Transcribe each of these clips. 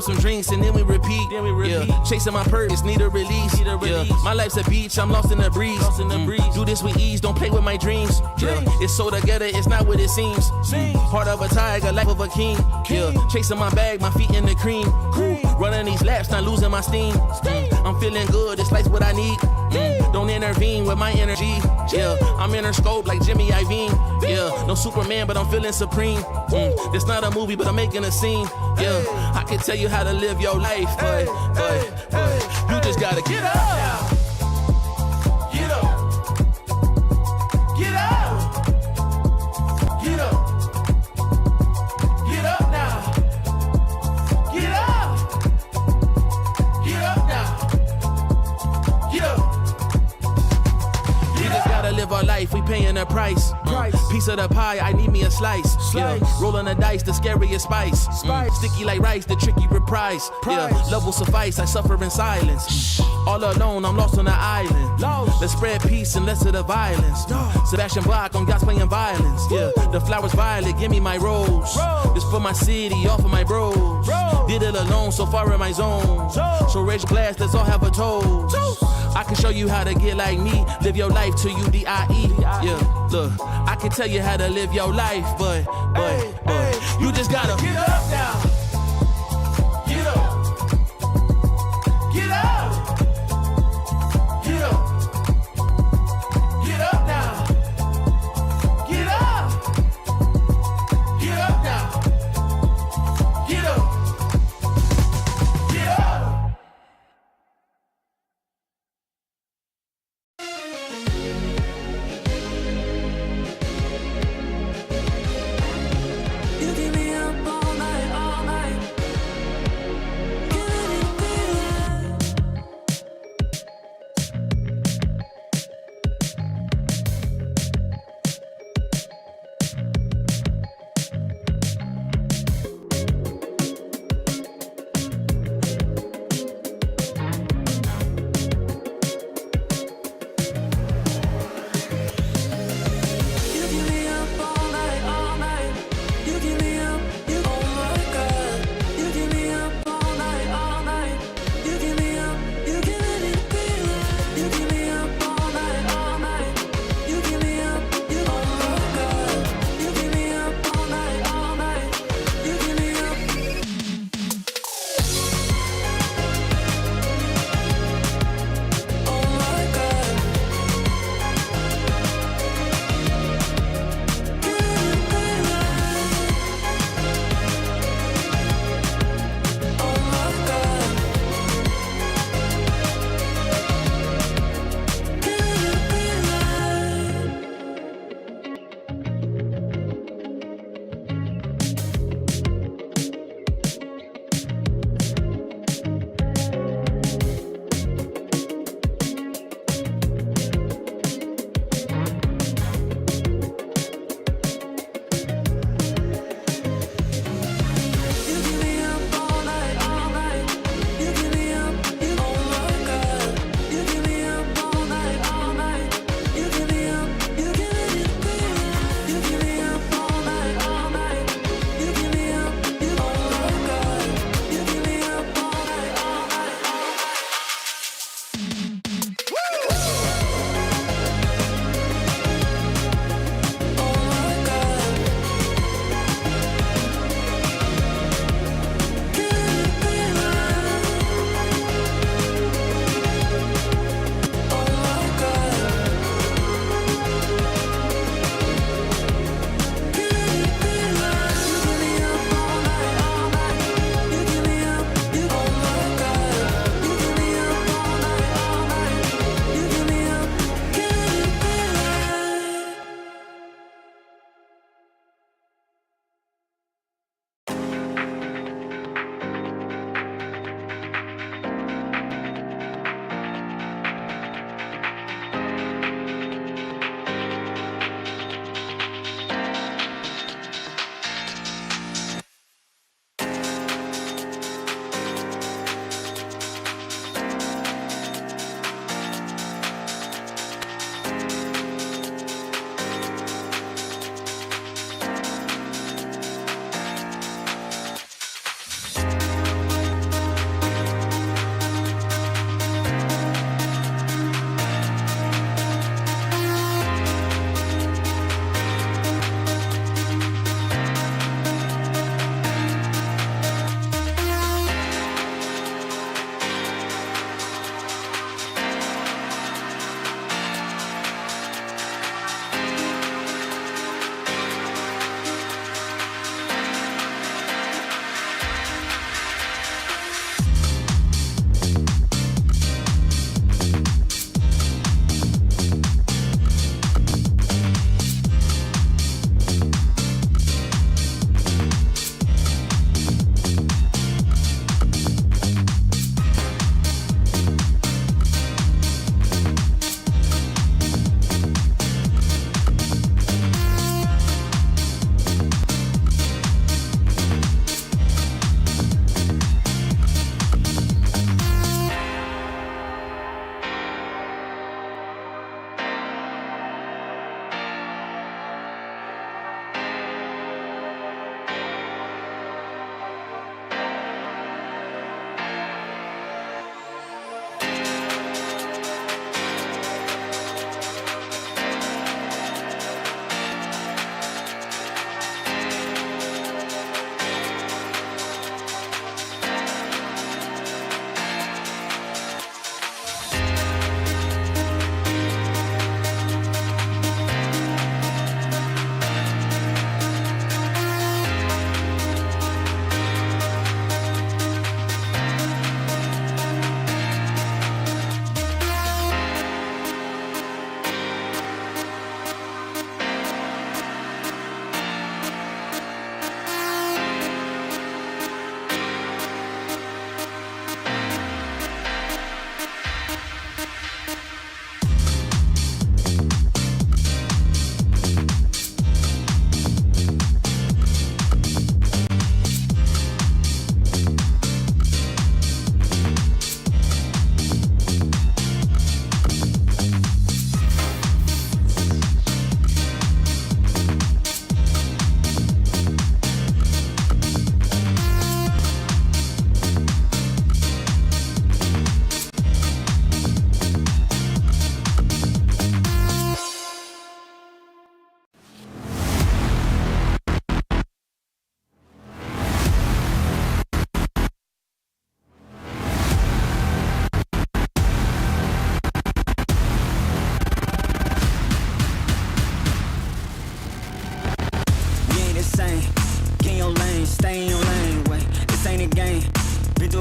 up some drinks and then we repeat. Yeah. Chasing my purpose, need a release. Yeah. My life's a beach, I'm lost in the breeze. Do this with ease, don't play with my dreams. Yeah. It's so together, it's not what it seems. Heart of a tiger, life of a king. Yeah. Chasing my bag, my feet in the cream. Running these laps, not losing my steam. I'm feeling good, this life's what I need. Don't intervene with my energy. Yeah. I'm in her scope like Jimmy Iovine. Yeah. No Superman, but I'm feeling supreme. This not a movie, but I'm making a scene. Yeah. I can tell you how to live your life, but you just gotta get up. Get up. Get up. Get up. Get up now. Get up. Get up now. Get up. We just gotta live our life, we paying a price. Piece of the pie, I need me a slice. Yeah. Rolling the dice, the scariest spice. Sticky like rice, the tricky reprise. Yeah. Love will suffice, I suffer in silence. All alone, I'm lost on the island. Let's spread peace and less of the violence. Sebastian Bach on yachts playing violence. Yeah. The flowers violet, give me my rose. This for my city, all for my bros. Did it alone, so far in my zone. So raise your glass, let's all have a toast. I can show you how to get like me. Live your life till you die. Yeah, look, I can tell you how to live your life, but you just gotta get up now. Get up. Get up. Get up. Get up now. Get up. Get up now. Get up. Get up. You keep me up all night,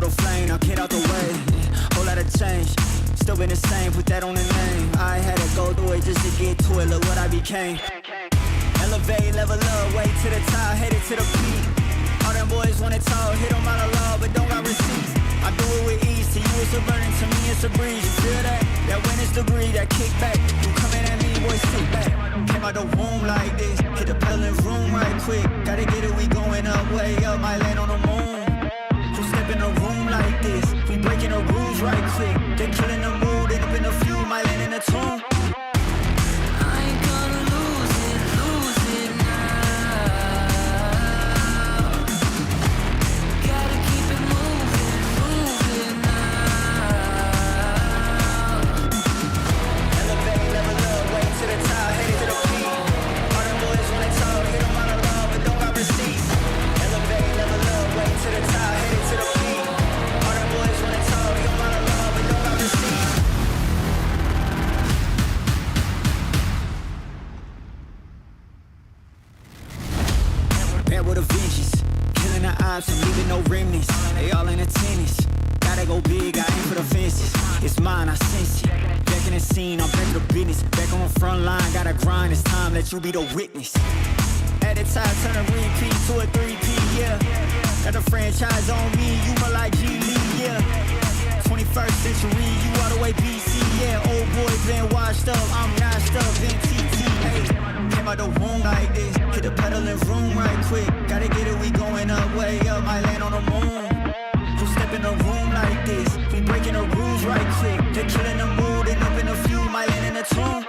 little flame, now get out the way. Whole lot of change, still been the same, put that on the name. I had to go through it just to get to it, look what I became. Elevate, level up, way to the top, headed to the peak. All them boys wanna talk, hit them out of law, but don't got receipts. I do it with ease, to you it's a burden, to me it's a breeze. You feel that? That witness degree, that kickback. You coming at me, boy, sit back. Came out the womb like this, hit the pedal in room right quick. Gotta get it, we going up, way up, might land on the moon. Who step in the room like this? We breaking the rules right quick. They killing the mood, end up in a few, might land in a tomb. I'm leaving no remnants, they all in attendance. Gotta go big, I aim for the fences. It's mine, I sense it. Back in the scene, I'm back to the business. Back on the front line, gotta grind, it's time, let you be the witness. At the time, turn a repeat to a 3P, yeah. Got the franchise on me, you more like G Lee, yeah. 21st century, you all the way BC, yeah. Old boy been washed up, I'm notched up, been TTA. Came out the womb like this, hit the pedal in room right quick. Gotta get it, we going up, way up, might land on the moon. Who step in the room like this? We breaking the rules right quick. They killing the mood, end up in a few, might land in a tomb.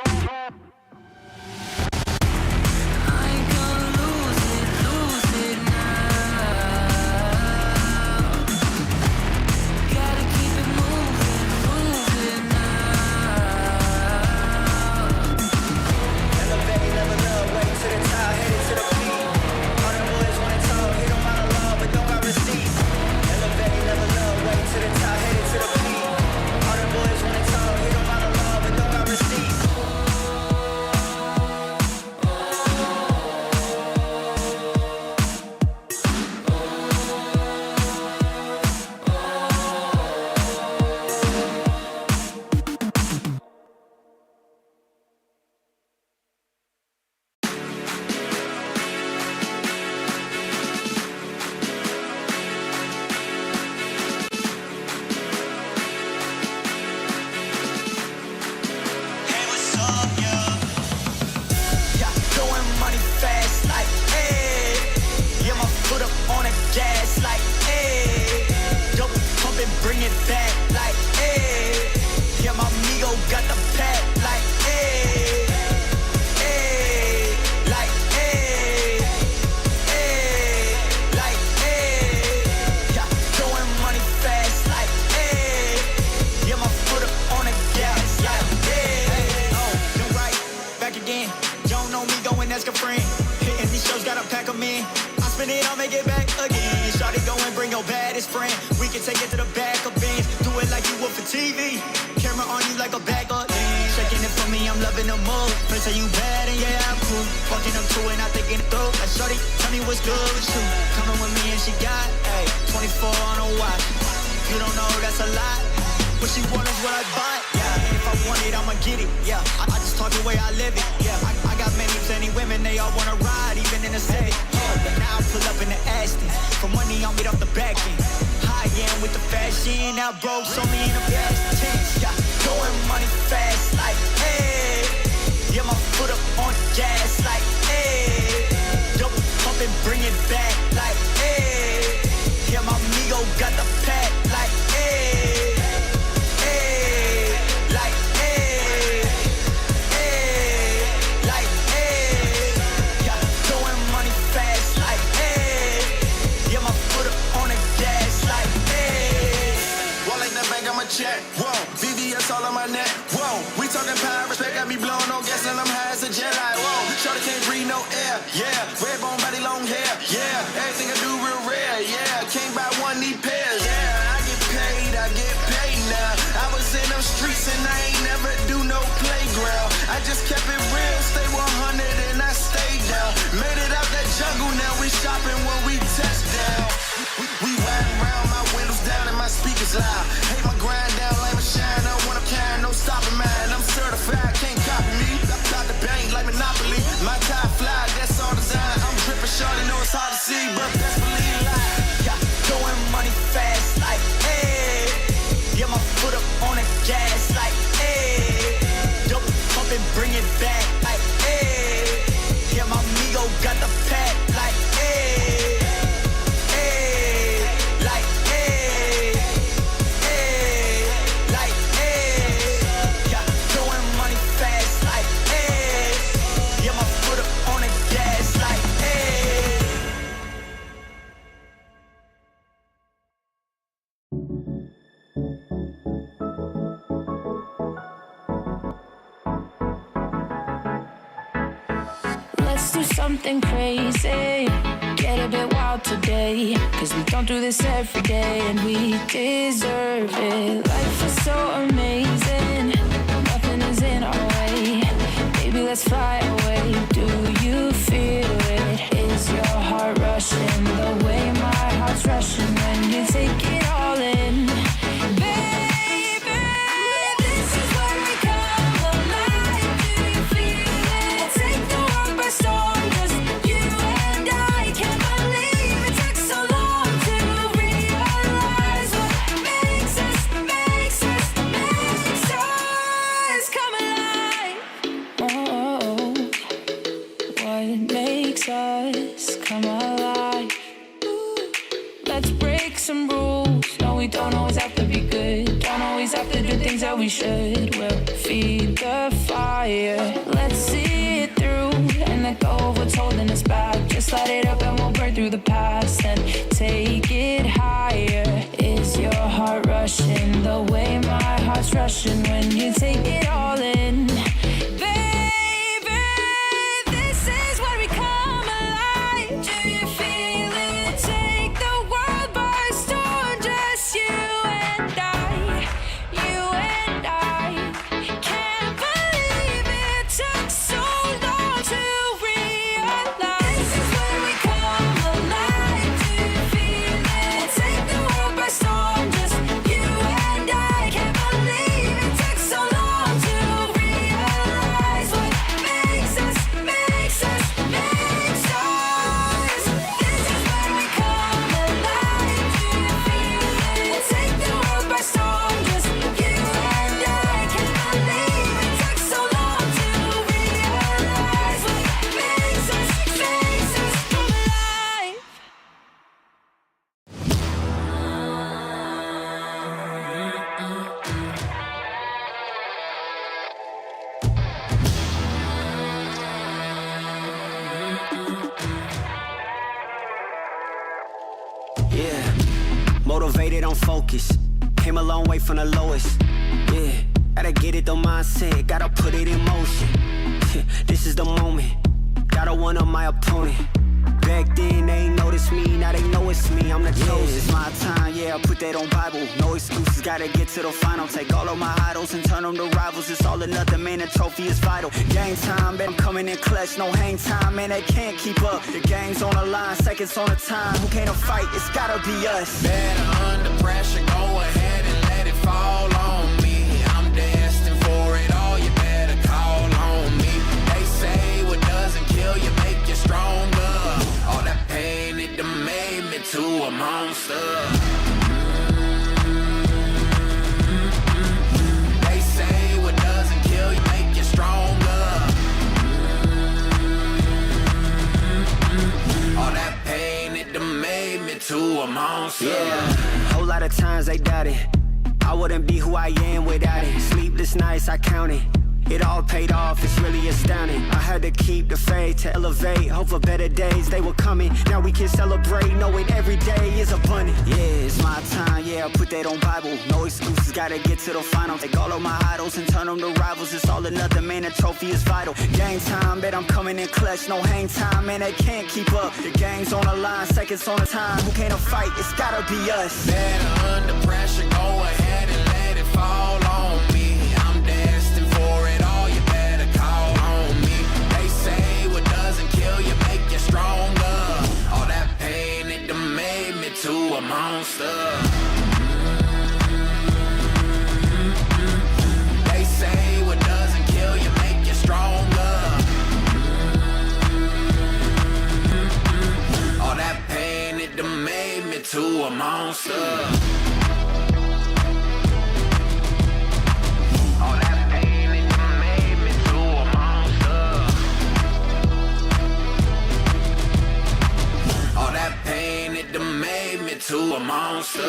Shopping when we touch down. We riding round, my windows down and my loud. Hate my grind down, like my shine up when I'm carrying, no stopping, man. I'm certified, can't copy me. Got the bank like Monopoly. My tie fly, that's all design. I'm dripping shorty, know it's hard to see, but best believe life. Yeah, throwing money fast, like, hey. Get my foot up on the gas, like, hey. Dope pump and bring it back, like, hey. Yeah, my amigo got the pack, like, hey. Hey, like, hey. Hey, like, hey. Yeah, throwing money fast, like, hey. Yeah, my foot up on the gas, like, hey. Let's do something crazy, get a bit wild today, cause we don't do this every day and we deserve it. Life is so amazing, nothing is in our way. Baby, let's fly away, do you feel it? Is your heart rushing the way my heart's rushing when you take it all in? Baby, this is where we come alive. Do you feel it? Take the world by storm, just you and I. Can't believe it took so long to realize what makes us come alive. Oh, what makes us come alive? Let's break some rules. No, we don't always have to be good. Don't always have to do things that we should. We'll feed the fire. Let's see it through and let go of what's holding us back. Just light it up and we'll burn through the past and take it higher. Is your heart rushing the way my heart's rushing when you take it all in? Baby, this is where we come alive. Do you feel it? Take the world by storm, just you and I. You and I. Can't believe it took so long to realize. This is where we come alive. Do you feel it? Take the world by storm, just you and I. Can't believe it took so long to realize what makes us. This is where we come alive. Do you feel it? Take the world by storm, just you and I. Can't believe it took so long to realize what makes us come alive. Yeah, motivated on focus. Came a long way from the lowest. Yeah, gotta get it the mindset, gotta put it in motion. Yeah, this is the moment, gotta one up my opponent. Back then they ain't noticed me, now they know it's me, I'm the chosen. It's my time, yeah, I put that on Bible. No excuses, gotta get to the final. Take all of my idols and turn them to rivals. It's all or nothing, man, the trophy is vital. Game time, bet I'm coming in clutch. No hang time, man, they can't keep up. The game's on the line, seconds on the time. Who can't fight? It's gotta be us. Better under pressure, go ahead and let it fall on me. I'm destined for it all, you better call on me. They say what doesn't kill you make you stronger. All that pain, it done made me to a monster. They say what doesn't kill you make you stronger. All that pain, it done made me to a monster. Yeah, whole lot of times they doubted I wouldn't be who I am without it. Sleepless nights, I counted. It all paid off, it's really astounding. I had to keep the faith to elevate. Hope for better days, they were coming. Now we can celebrate, knowing every day is abundant. Yeah, it's my time, yeah, I put that on Bible. No excuses, gotta get to the final. Take all of my idols and turn them to rivals. It's all or nothing, man, the trophy is vital. Game time, bet I'm coming in clutch. No hang time, man, they can't keep up. The game's on the line, seconds on the time. Who can't fight? It's gotta be us. Better under pressure, go ahead and let it fall on me. I'm destined for it all, you better call on me. They say what doesn't kill you make you stronger. All that pain, it done made me to a monster. monster. To a monster.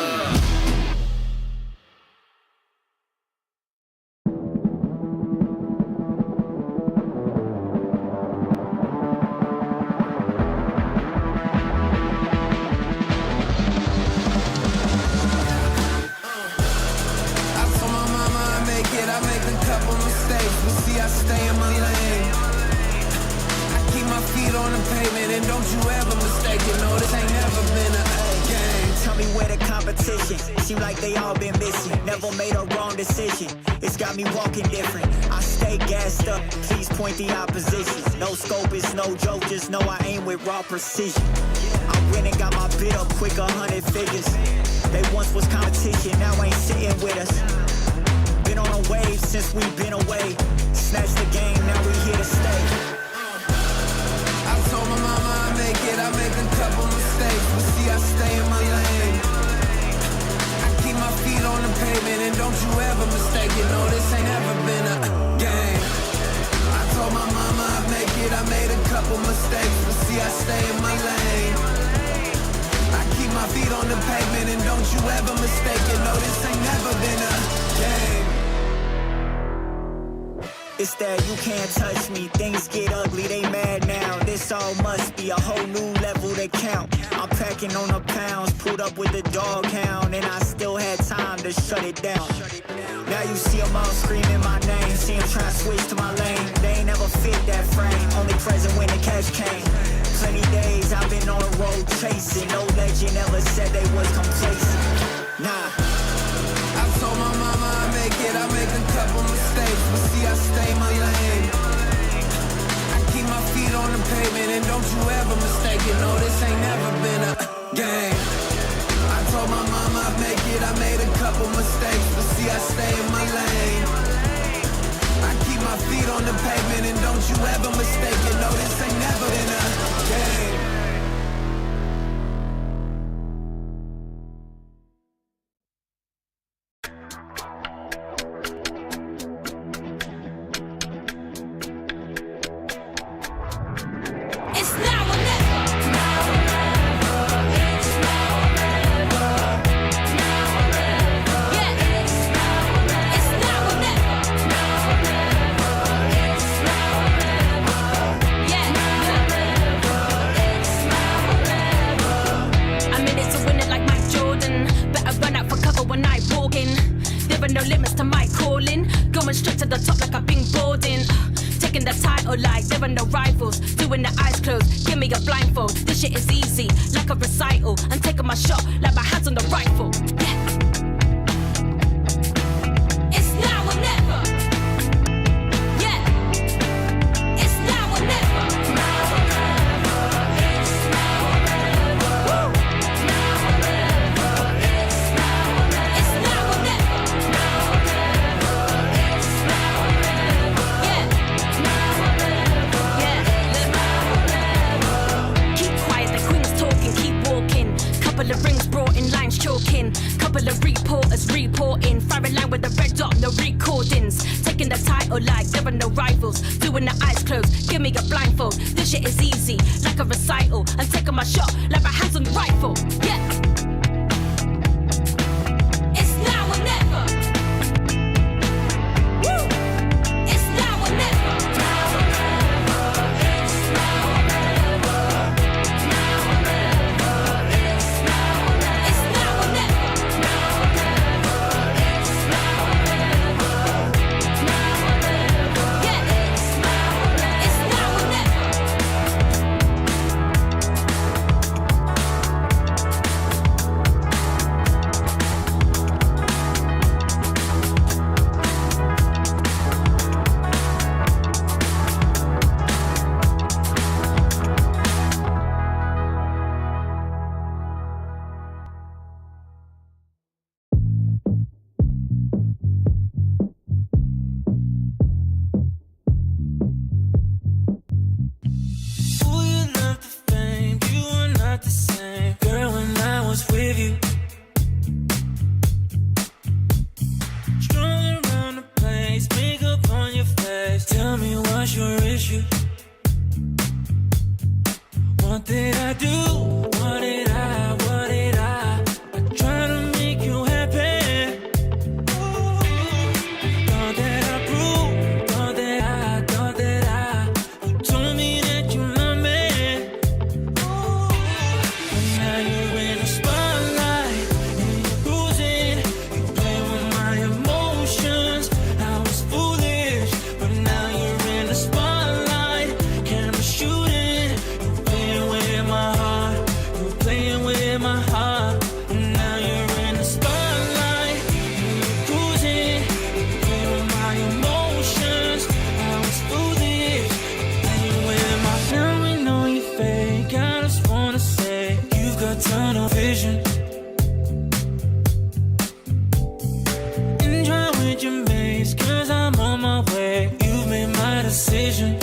I make a couple mistakes, but see I stay in my lane. I keep my feet on the pavement, and don't you ever mistake it. No, this ain't never been a game. Tell me where the competition. Seem like they all been missing. Never made a wrong decision. It's got me walking different. I stay gassed up. Please point the opposition. No scope, it's no joke. Just know I aim with raw precision. I went and got my bid up quick, 100 figures. They once was competition, now ain't sitting with us. Been on a wave since we've been away. Snatch the game, now we here to stay. I told my mama I make it, I make a couple mistakes, but see I stay in my lane. I keep my feet on the pavement, and don't you ever mistake it. No, this ain't ever been a game. I told my mama I make it, I made a couple mistakes, but see I stay in my lane. I keep my feet on the pavement, and don't you ever mistake it. No, this ain't never been a game. It's that you can't touch me. Things get ugly, they mad now. This all must be a whole new level to count. I'm packing on the pounds, pulled up with the dog hound, and I still had time to shut it down. Now you see them all screaming my name. See them trying to switch to my lane. They ain't never fit that frame. Only present when the cash came. Plenty days I've been on the road chasing. No legend ever said they was complacent. Nah. I told my mama I make it, I make a couple mistakes, but see I stay in my lane. I keep my feet on the pavement, and don't you ever mistake it. No, this ain't never been a game. I told my mama I make it, I made a couple mistakes, but see I stay in my lane. I keep my feet on the pavement, and don't you ever mistake it. No, this ain't never been a game. What did I do? What did I try to make you happy? Thought that I proved, thought that I you told me that you love me. But now you're in the spotlight and you're cruising. You play with my emotions. I was foolish, but now you're in the spotlight. Camera shooting, you playing with my heart. You playing with my heart. And now you're in the spotlight and you're cruising. You play with my emotions. I was foolish, playing with my. Now we know you fake. I just wanna say you've got tunnel vision. Enjoy with your mates, cause I'm on my way. You've made my decision.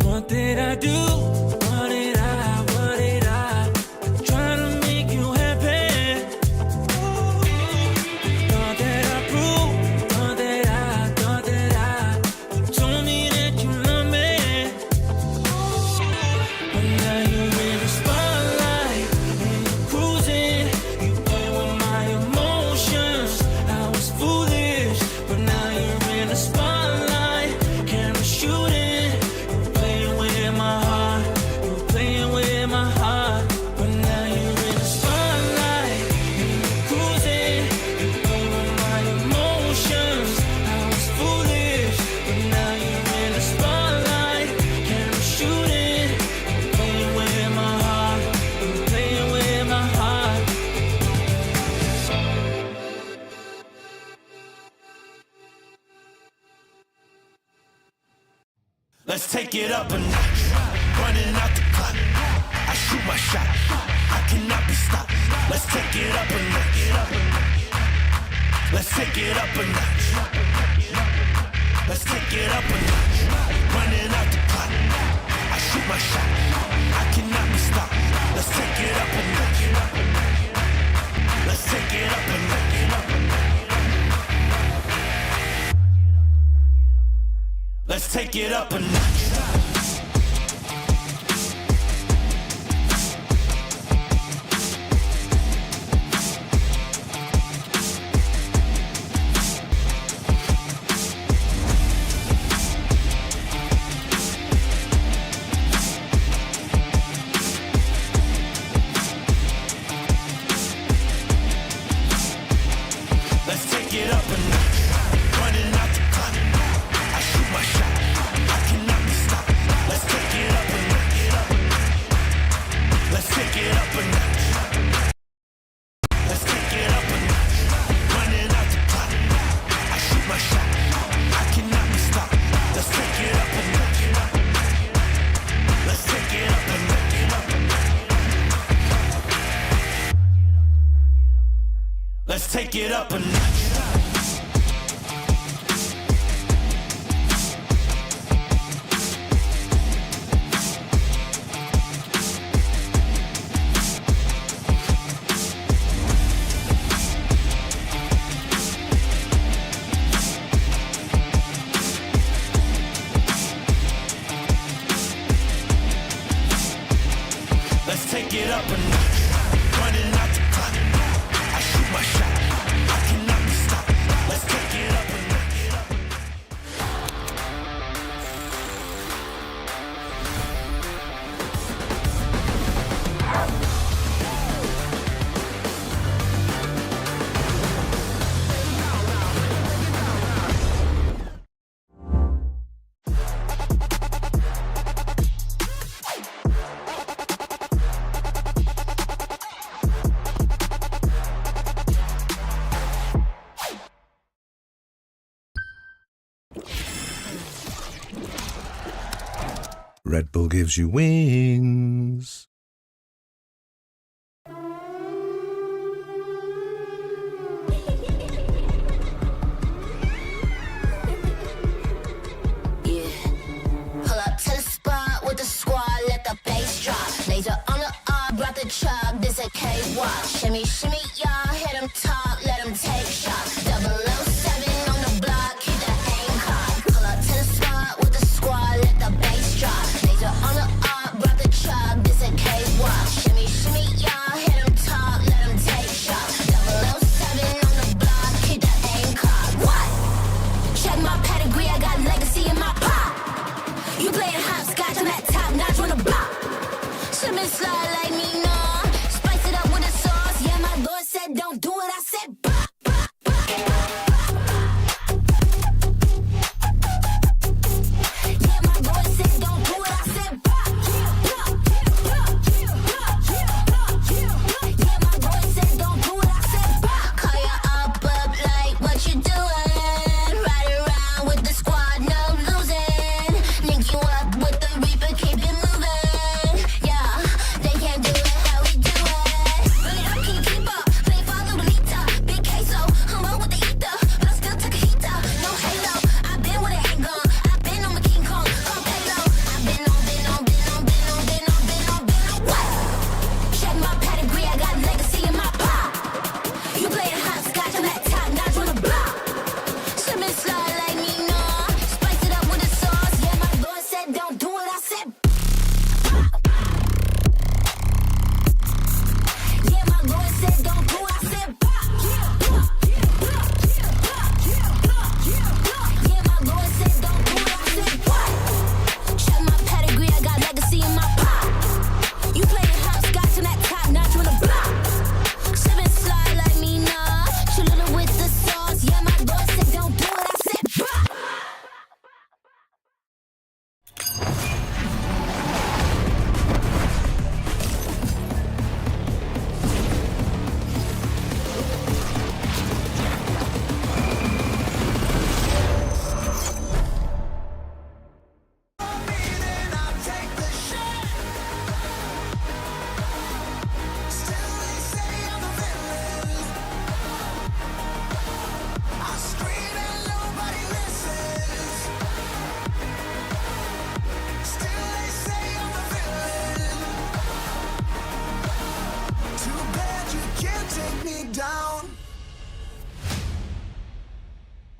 What did I do? What did I try to make you happy? Thought that I proved, thought that I you told me that you love me. But now you're in the spotlight and you're cruising. You play with my emotions. I was foolish, but now you're in the spotlight. Camera shooting, you playing with my heart. You playing with my heart. But now you're in the spotlight and you're cruising. You play with my emotions. I was foolish, but now you're in the spotlight. Camera shooting, you playing with my heart. You playing with my heart. Let's take it up a notch. Running out the clock. I shoot my shot. I cannot be stopped. Let's take it up a notch. Let's take it up a notch. Let's take it up a notch. Running out the clock. I shoot my shot. I cannot be stopped. Let's take it up a notch. Let's take it up a notch. Let's take it up a notch. Let's take it up a notch. Running out the clock. I shoot my shot. I cannot be stopped. Let's take it up a notch. Let's take it up a notch. Let's take it up a notch. Running out the clock. I shoot my shot. I cannot be stopped. Let's take it up a notch. Let's take it up a notch. Let's take it up a notch. Let's take it up a notch. Running out the clock. I shoot my shot. I cannot be stopped. Let's take it up a notch. Red Bull gives you wings. Pull up to the spot with the squad, let the bass drop. Laser on the R, brought the truck, this a cakewalk. Shimmy, shimmy, y'all, hit them talk, let them take shots. 007 on the block, keep the aim cocked. Pull up to the spot with the squad, let the bass drop. Laser on the You playing hopscotch, I'm at top notch on the block. Slippin' slide like me, nah. Spice it up with the sauce. Yeah, my Lord said don't do it. I said bah, bah, bah. Yeah, my Lord said don't do it. I said bah. Yeah, my Lord said don't do it. I said bah. Call you up like what you doing? Ride around with the squad, no losing. Link you up with the Reaper, keep it moving. Yeah, they can't do it how we do it. Bring it up, can you keep up? Play follow the Lita, big queso. Humble with the ether, but I still took a heat up. No halo, I've been with a handgun. I've been on my King Kong, from Halo. I've been on. What? Check my pedigree, I got legacy in my pop. You playing hopscotch, I'm at top notch on the block. Slippin' slide like me, nah. Spice it up with the sauce. Yeah, my Lord said don't do it. I said yeah, my Lord said don't do it. I said yeah, my Lord said don't do it. I said what? Check my pedigree, I got legacy in my pop. You playing hopscotch and that top notch on the block. Slippin' slide like me, nah. Chillin' with the sauce. Yeah, my Lord said don't do it. I said bah.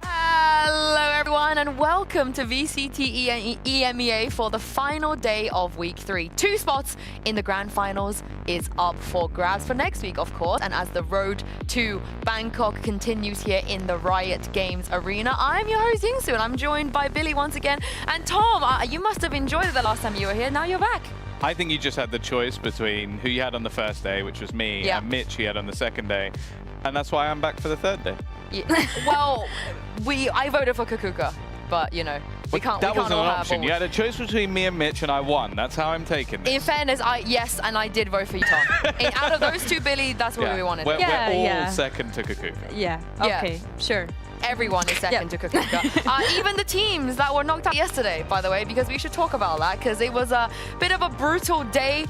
Hello everyone and welcome to VCT EMEA for the final day of week 3. 2 spots in the grand finals is up for grabs for next week, of course. And as the road to Bangkok continues here in the Riot Games arena, I'm your host Yingsu and I'm joined by Billy once again. And Tom, you must have enjoyed it the last time you were here. Now you're back. I think you just had the choice between who you had on the first day, which was me, and Mitch you had on the second day. And that's why I'm back for the third day. Yeah. Well, I voted for Kakuka, but you know, we can't. That wasn't an all have option. all. You had a choice between me and Mitch, and I won. That's how I'm taking this. In fairness, yes, and I did vote for you, Tom. Out of those two, Billy, that's what we wanted. We're all second to Kakuka. Yeah. Okay. Sure. Everyone is second to Kakuka. Even the teams that were knocked out yesterday, by the way, because we should talk about that, because it was a bit of a brutal day.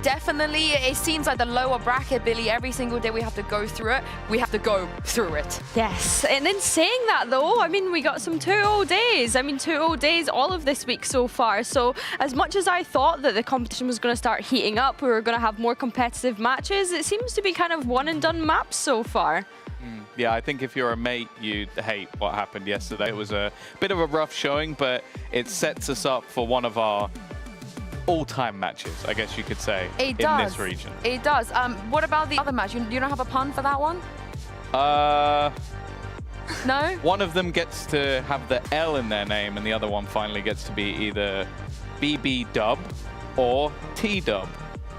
Definitely, it seems like the lower bracket, Billy, every single day we have to go through it. We have to go through it. Yes. And then saying that, though, I mean, we got some 2-0 days. 2-0 days all of this week so far. So as much as I thought that the competition was going to start heating up, we were going to have more competitive matches, it seems to be kind of one-and-done maps so far. Yeah, I think if you're a mate, you'd hate what happened yesterday. It was a bit of a rough showing, but it sets us up for one of our all-time matches, I guess you could say, in this region. It does. What about the other match? You don't have a pun for that one? No? One of them gets to have the L in their name, and the other one finally gets to be either BB Dub or T Dub.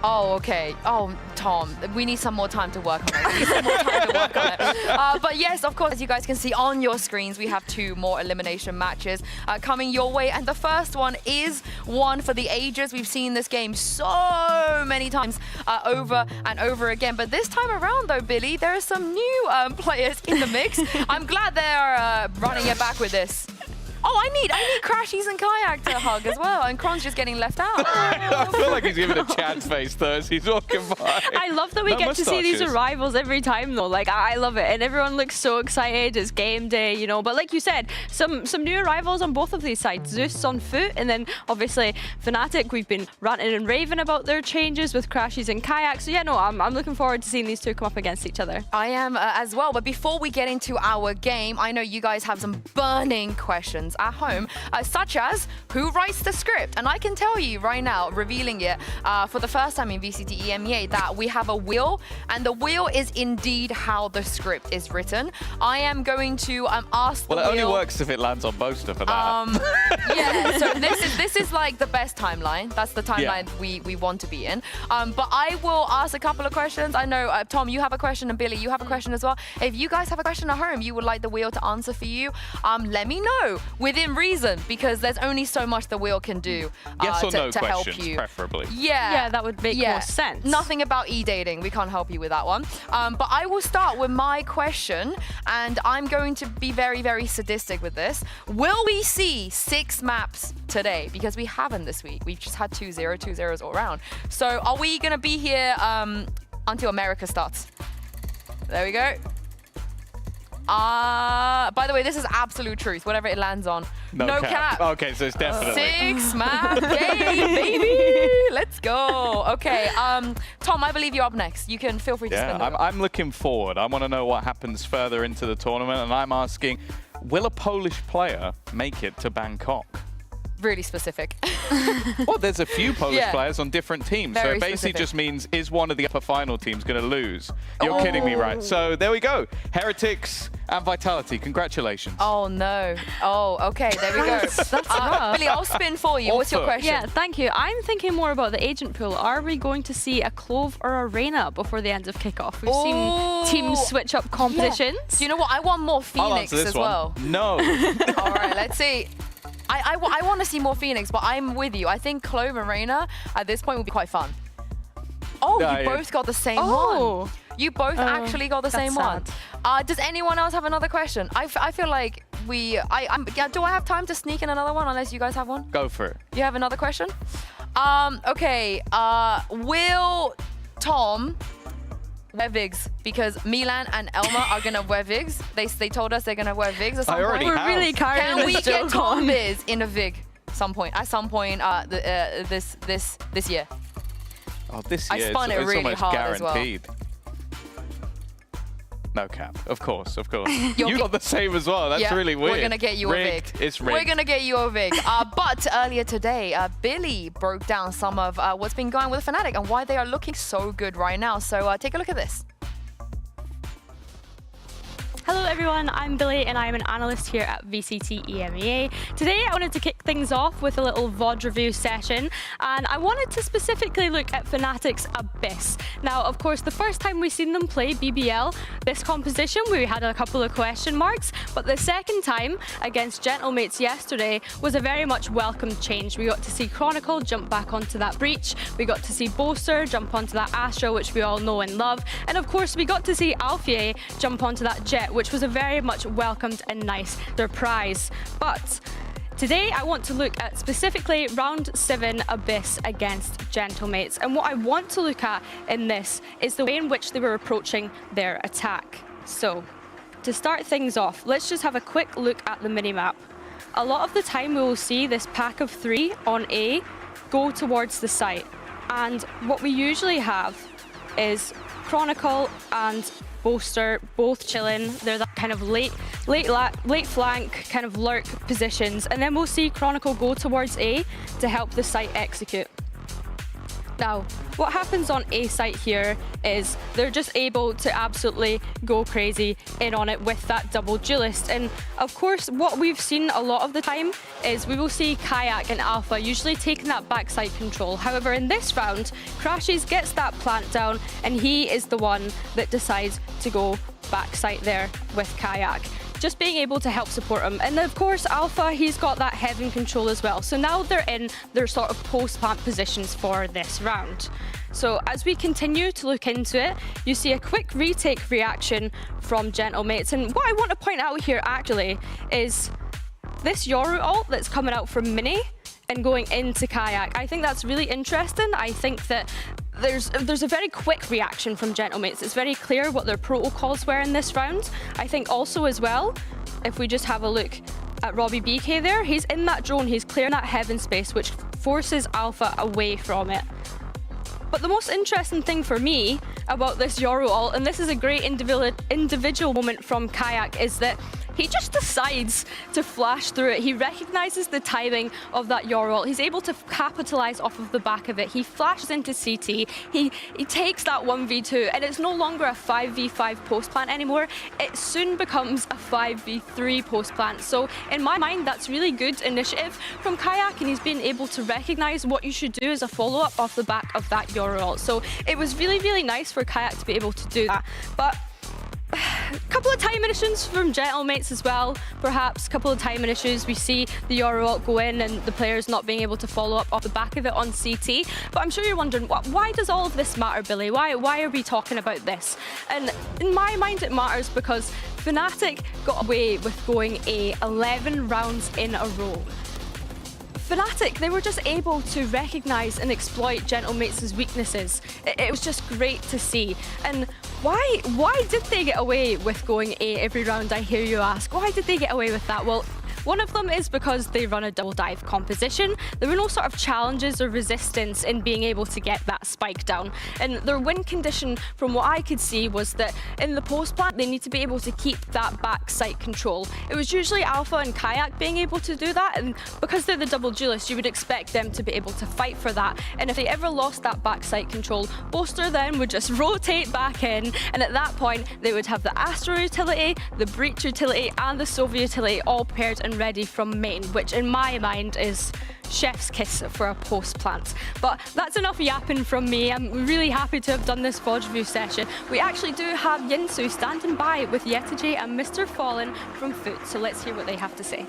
Oh, okay. Oh, Tom, we need some more time to work on it. But yes, of course, as you guys can see on your screens, we have 2 more elimination matches coming your way. And the first one is one for the ages. We've seen this game so many times over and over again. But this time around, though, Billy, there are some new players in the mix. I'm glad they're running it back with this. Oh, I need Crashies and Kayak to hug as well, and Kron's just getting left out. I feel like he's giving a Chad face though as he's walking by. I love that we get to see these arrivals every time though. Like, I love it, and everyone looks so excited. It's game day, you know. But like you said, some new arrivals on both of these sides. Zeus on foot, and then obviously Fnatic. We've been ranting and raving about their changes with Crashies and Kayak. So yeah, no, I'm looking forward to seeing these 2 come up against each other. I am as well. But before we get into our game, I know you guys have some burning questions questions at home, such as who writes the script? And I can tell you right now, revealing it for the first time in VCT EMEA, that we have a wheel, and the wheel is indeed how the script is written. I am going to ask the Well, it wheel. only works if it lands on Boaster for that. Yeah, so this is like the best timeline. That's the timeline we want to be in. But I will ask a couple of questions. I know, Tom, you have a question, and Billy, you have a question as well. If you guys have a question at home you would like the wheel to answer for you, let me know within reason, because there's only so much the wheel can do Yes or no to help questions, you. preferably. Yeah, that would make more sense. Nothing about e-dating. We can't help you with that one. But I will start with my question, and I'm going to be very, very sadistic with this. Will we see 6 maps today? Because we haven't this week. We've just had 2 zeros all around. So are we going to be here until America starts? There we go. By the way, this is absolute truth. Whatever it lands on. No cap. Okay, so it's definitely. 6 map game, baby. Let's go. Okay, Tom, I believe you're up next. You can feel free to spin the wheel. I'm looking forward. I want to know what happens further into the tournament, and I'm asking, will a Polish player make it to Bangkok? Really specific. Well, there's a few Polish players on different teams, so Very it basically specific. just means, is one of the upper final teams going to lose? You're kidding me, right? So there we go. Heretics and Vitality, congratulations. Oh, no. Oh, okay, there we go. That's rough. Billy, I'll spin for you. What's your Awful. question? Yeah, thank you. I'm thinking more about the agent pool. Are we going to see a Clove or a Reyna before the end of Kickoff? We've seen teams switch up compositions. Do you know what? I want more I'll Phoenix answer this as one. well. No. All right, let's see. I want to see more Phoenix, but I'm with you. I think Clove and Reyna at this point will be quite fun. Oh, Yeah, you yeah. both got the same Oh. one. You both actually got the that's same one. Does anyone else have another question? I feel like do I have time to sneak in another one unless you guys have one? Go for it. You have another question? Okay. Will Tom wear Vigs? Because Milan and Elma are gonna wear Vigs. They told us they're gonna wear Vigs at some I already point. have. We're really carrying Can we this get joke Tom on. Biz in a Vig at some point this year? Oh, this I year spun it it's really almost hard as well. guaranteed. No cap. Of course, of course. You're You got the same as well. That's Yeah, really weird. We're gonna get you rigged. a Vig. It's rigged. We're gonna get you a Vig. But earlier today, Billy broke down some of what's been going with Fnatic and why they are looking so good right now. So take a look at this. Hello everyone, I'm Billy and I'm an analyst here at VCT EMEA. Today I wanted to kick things off with a little VOD review session, and I wanted to specifically look at Fnatic's Abyss. Now, of course, the first time we've seen them play BBL, this composition, we had a couple of question marks, but the second time against Gentlemates yesterday was a very much welcomed change. We got to see Chronicle jump back onto that Breach, we got to see Boaster jump onto that Astra, which we all know and love, and of course we got to see Alfie jump onto that Jet, which was a very much welcomed and nice surprise. But today I want to look at specifically round 7 Abyss against Gentlemates, and what I want to look at in this is the way in which they were approaching their attack. So to start things off, let's just have a quick look at the minimap. A lot of the time we will see this pack of 3 on A go towards the site, and what we usually have is Chronicle and Boaster both chilling. They're that kind of late flank kind of lurk positions, and then we'll see Chronicle go towards A to help the site execute. Now, what happens on A site here is they're just able to absolutely go crazy in on it with that double duelist. And of course, what we've seen a lot of the time is we will see Kayak and Alpha usually taking that backside control. However, in this round, Crashes gets that plant down, and he is the one that decides to go backside there with Kayak, just being able to help support him. And of course, Alpha, he's got that heaven control as well. So now they're in their sort of post-plant positions for this round. So as we continue to look into it, you see a quick retake reaction from Gentlemates. And what I want to point out here actually is this Yoru ult that's coming out from Mini and going into Kayak. I think that's really interesting. I think that there's a very quick reaction from Gentlemates. It's very clear what their protocols were in this round. I think also as well, if we just have a look at Robbie BK there, he's in that drone, he's clearing that heaven space, which forces Alpha away from it. But the most interesting thing for me about this Yoru ult, and this is a great individual moment from Kayak, is that he just decides to flash through it. He recognizes the timing of that Yoru ult. He's able to capitalize off of the back of it. He flashes into CT. He takes that 1v2, and it's no longer a 5v5 post plant anymore. It soon becomes a 5v3 post plant. So in my mind, that's really good initiative from Kayak, and he's been able to recognize what you should do as a follow-up off the back of that Yoru ult. So it was really, really nice for Kayak to be able to do that. But a couple of timing issues from Gentlemates as well, perhaps. A couple of timing issues. We see the Yoru ult go in and the players not being able to follow up off the back of it on CT. But I'm sure you're wondering, why does all of this matter, Billy? Why are we talking about this? And in my mind, it matters because Fnatic got away with going A 11 rounds in a row. Fnatic, they were just able to recognise and exploit Gentlemates' weaknesses. It was just great to see. And why did they get away with going A every round, I hear you ask? Why did they get away with that? Well, one of them is because they run a double dive composition. There were no sort of challenges or resistance in being able to get that spike down. And their win condition, from what I could see, was that in the post plant, they need to be able to keep that back site control. It was usually Alpha and Kayak being able to do that. And because they're the double duelists, you would expect them to be able to fight for that. And if they ever lost that back site control, Boaster then would just rotate back in. And at that point, they would have the Astro utility, the Breach utility, and the Sova utility all paired and ready from main, which in my mind is chef's kiss for a post plant. But that's enough yapping from me. I'm really happy to have done this VOD review session. We actually do have Yinsu standing by with Yetajay and Mr. Fallen from Foot, so let's hear what they have to say.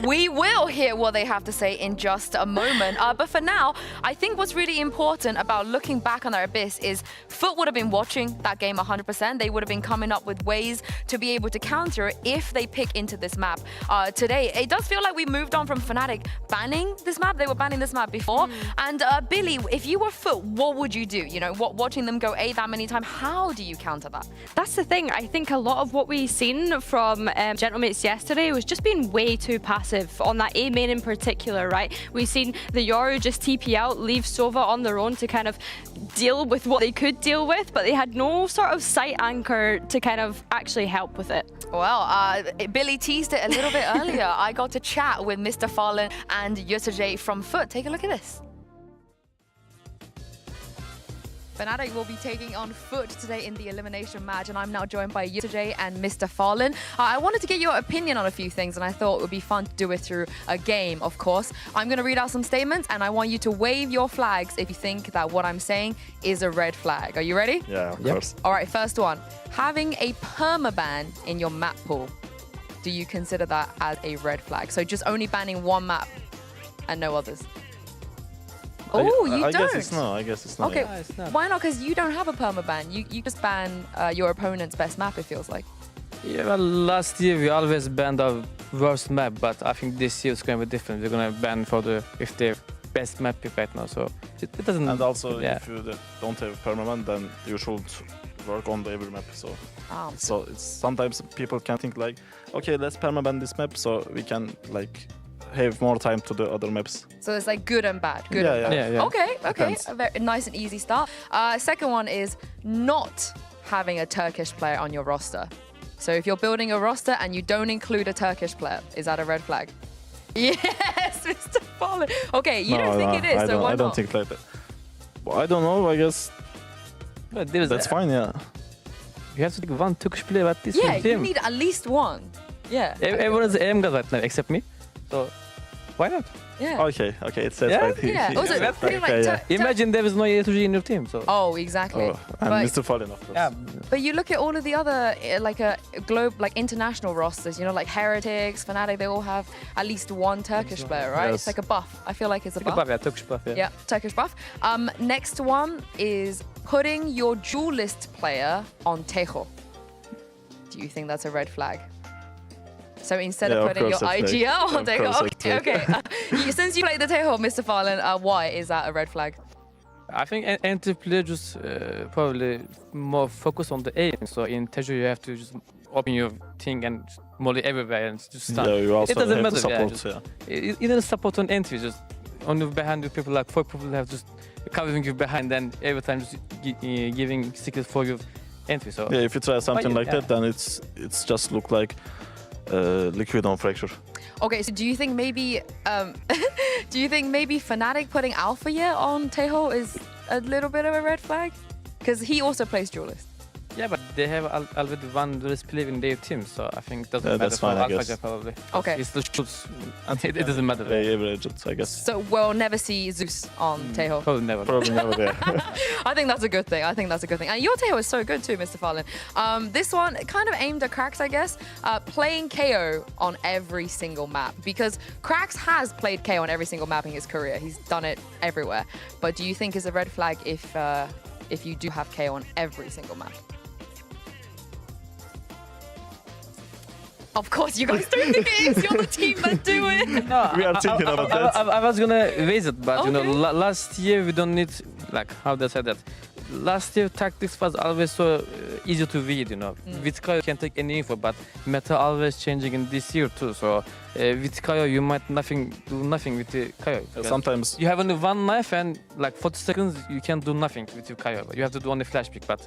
We will hear what they have to say in just a moment. But for now, I think what's really important about looking back on their Abyss is Foot would have been watching that game 100%. They would have been coming up with ways to be able to counter it if they pick into this map. Today, it does feel like we moved on from Fnatic banning this map. They were banning this map before. And Billy, if you were Foot, what would you do? You know, watching them go A that many times, how do you counter that? That's the thing. I think a lot of what we've seen from Gentlemates yesterday was just being way too passive on that A main in particular, right? We've seen the Yoru just TP out, leave Sova on their own to kind of deal with what they could deal with, but they had no sort of site anchor to kind of actually help with it. Well, Billy teased it a little bit earlier. I got to chat with Mr. Fallen and Yetajay from Foot. Take a look at this. Fnatic will be taking on Foot today in the elimination match, and I'm now joined by Yetajay and Mr. Fallen. I wanted to get your opinion on a few things, and I thought it would be fun to do it through a game, of course. I'm going to read out some statements, and I want you to wave your flags if you think that what I'm saying is a red flag. Are you ready? Yeah, of course. All right, first one. Having a permaban in your map pool, do you consider that as a red flag? So just only banning one map and no others? Oh, you don't? I guess it's no. Okay, Yeah, it's not. why not? Because you don't have a permaban. You just ban your opponent's best map, it feels like. Yeah, well, last year we always banned our worst map, but I think this year it's going to be different. We're going to ban for if their best map pick right now, so it doesn't... And also, yeah. if you don't have permanent, then you should work on every map, so... So it's sometimes people can think like, okay, let's permaban this map, so we can like have more time to the other maps. So it's like good and bad. Good and bad. Yeah. Okay. Depends. A very nice and easy start. Second one is not having a Turkish player on your roster. So if you're building a roster and you don't include a Turkish player, is that a red flag? Yes, Mr. Fallen. Okay, you don't think it is, so why not? I don't think like that. Well, I don't know, I guess But that's fine, yeah. You have to take one Turkish player at this Yeah, team. you need at least one. Yeah. Everyone's aim guy right now, except me. So why not? Yeah. Okay, it's said Yeah? right here. Yeah. Also, pretty much Imagine there was no Yetajay in your team. So. Oh, exactly. Oh, and But- Mr. Fallen, of course. Yeah. But you look at all of the other international rosters, you know, like Heretics, Fnatic, they all have at least one Turkish player, right? Yes. It's like a buff. I feel like it's a buff. Yeah, Turkish buff, yeah. Yeah, Turkish buff. Next one is putting your duelist player on Tejo. Do you think that's a red flag? So instead of putting your IGL on Tejo, okay. Since you played the Tejo, Mr. Fallen, why is that a red flag? I think entry player just probably more focus on the aim. So in Tejo you have to just open your thing and molly everywhere and just start. Yeah, you also it doesn't have matter. to support, Either support on entry, just only behind the people, like 4 people have just covering you behind, and every time just giving secret for you entry. So Yeah, if you try something like yeah. that, then it's just look like liquid on fracture. Okay, so do you think maybe Fnatic putting Alpha here on Taeho is a little bit of a red flag? Because he also plays duelist. yeah, but they have already one duelist player in their team, so I think it doesn't matter that's for fine, I Alpha guess. Jet probably. Okay. He still shoots. It doesn't matter. They average it, I guess. So we'll never see Zeus on Taeho. Probably never. Probably never there. I think that's a good thing. And your Taeho is so good too, Mr. Fallen. This one kind of aimed at Krax, I guess. Playing KO on every single map. Because Krax has played KO on every single map in his career. He's done it everywhere. But do you think it's a red flag if you do have KO on every single map? Of course, you guys don't think it is. You're the team that do it. No, We are thinking about that. I was gonna raise it, but you know, Okay. last year we don't need, like, how they say that. Last year tactics was always so easy to read, you know. With Kaio you can take any info, but meta always changing in this year too. So with Kaio you might do nothing with the Kaio. Sometimes You have only one knife and like 40 seconds you can't do nothing with your Kaio. You have to do only flash pick, but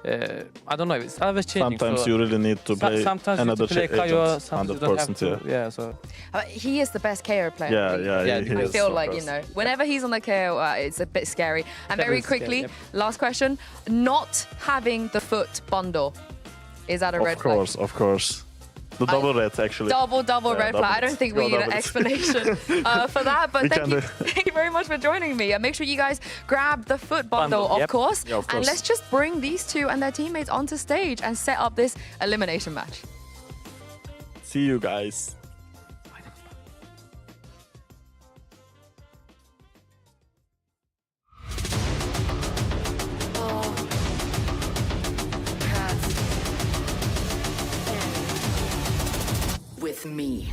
I don't know, it's always changing. sometimes so you really need to play sometimes you another play Kaio, sometimes you don't have 100%. to. Yeah, so He is the best KO player. Yeah. Yeah, he I is, feel of like, course. you know, whenever he's on the KO, it's a bit scary. And That very is scary, quickly, yep. last question, not having the foot bundle. Is that a red flag? Of course. The double red, actually. Double Yeah, red flag. I double don't think it. we Go need an double it. explanation for that. But We thank can you, do. thank you very much for joining me. Make sure you guys grab the foot bundle, of yep. course. Yeah, of And course. let's just bring these two and their teammates onto stage and set up this elimination match. See you guys. With me.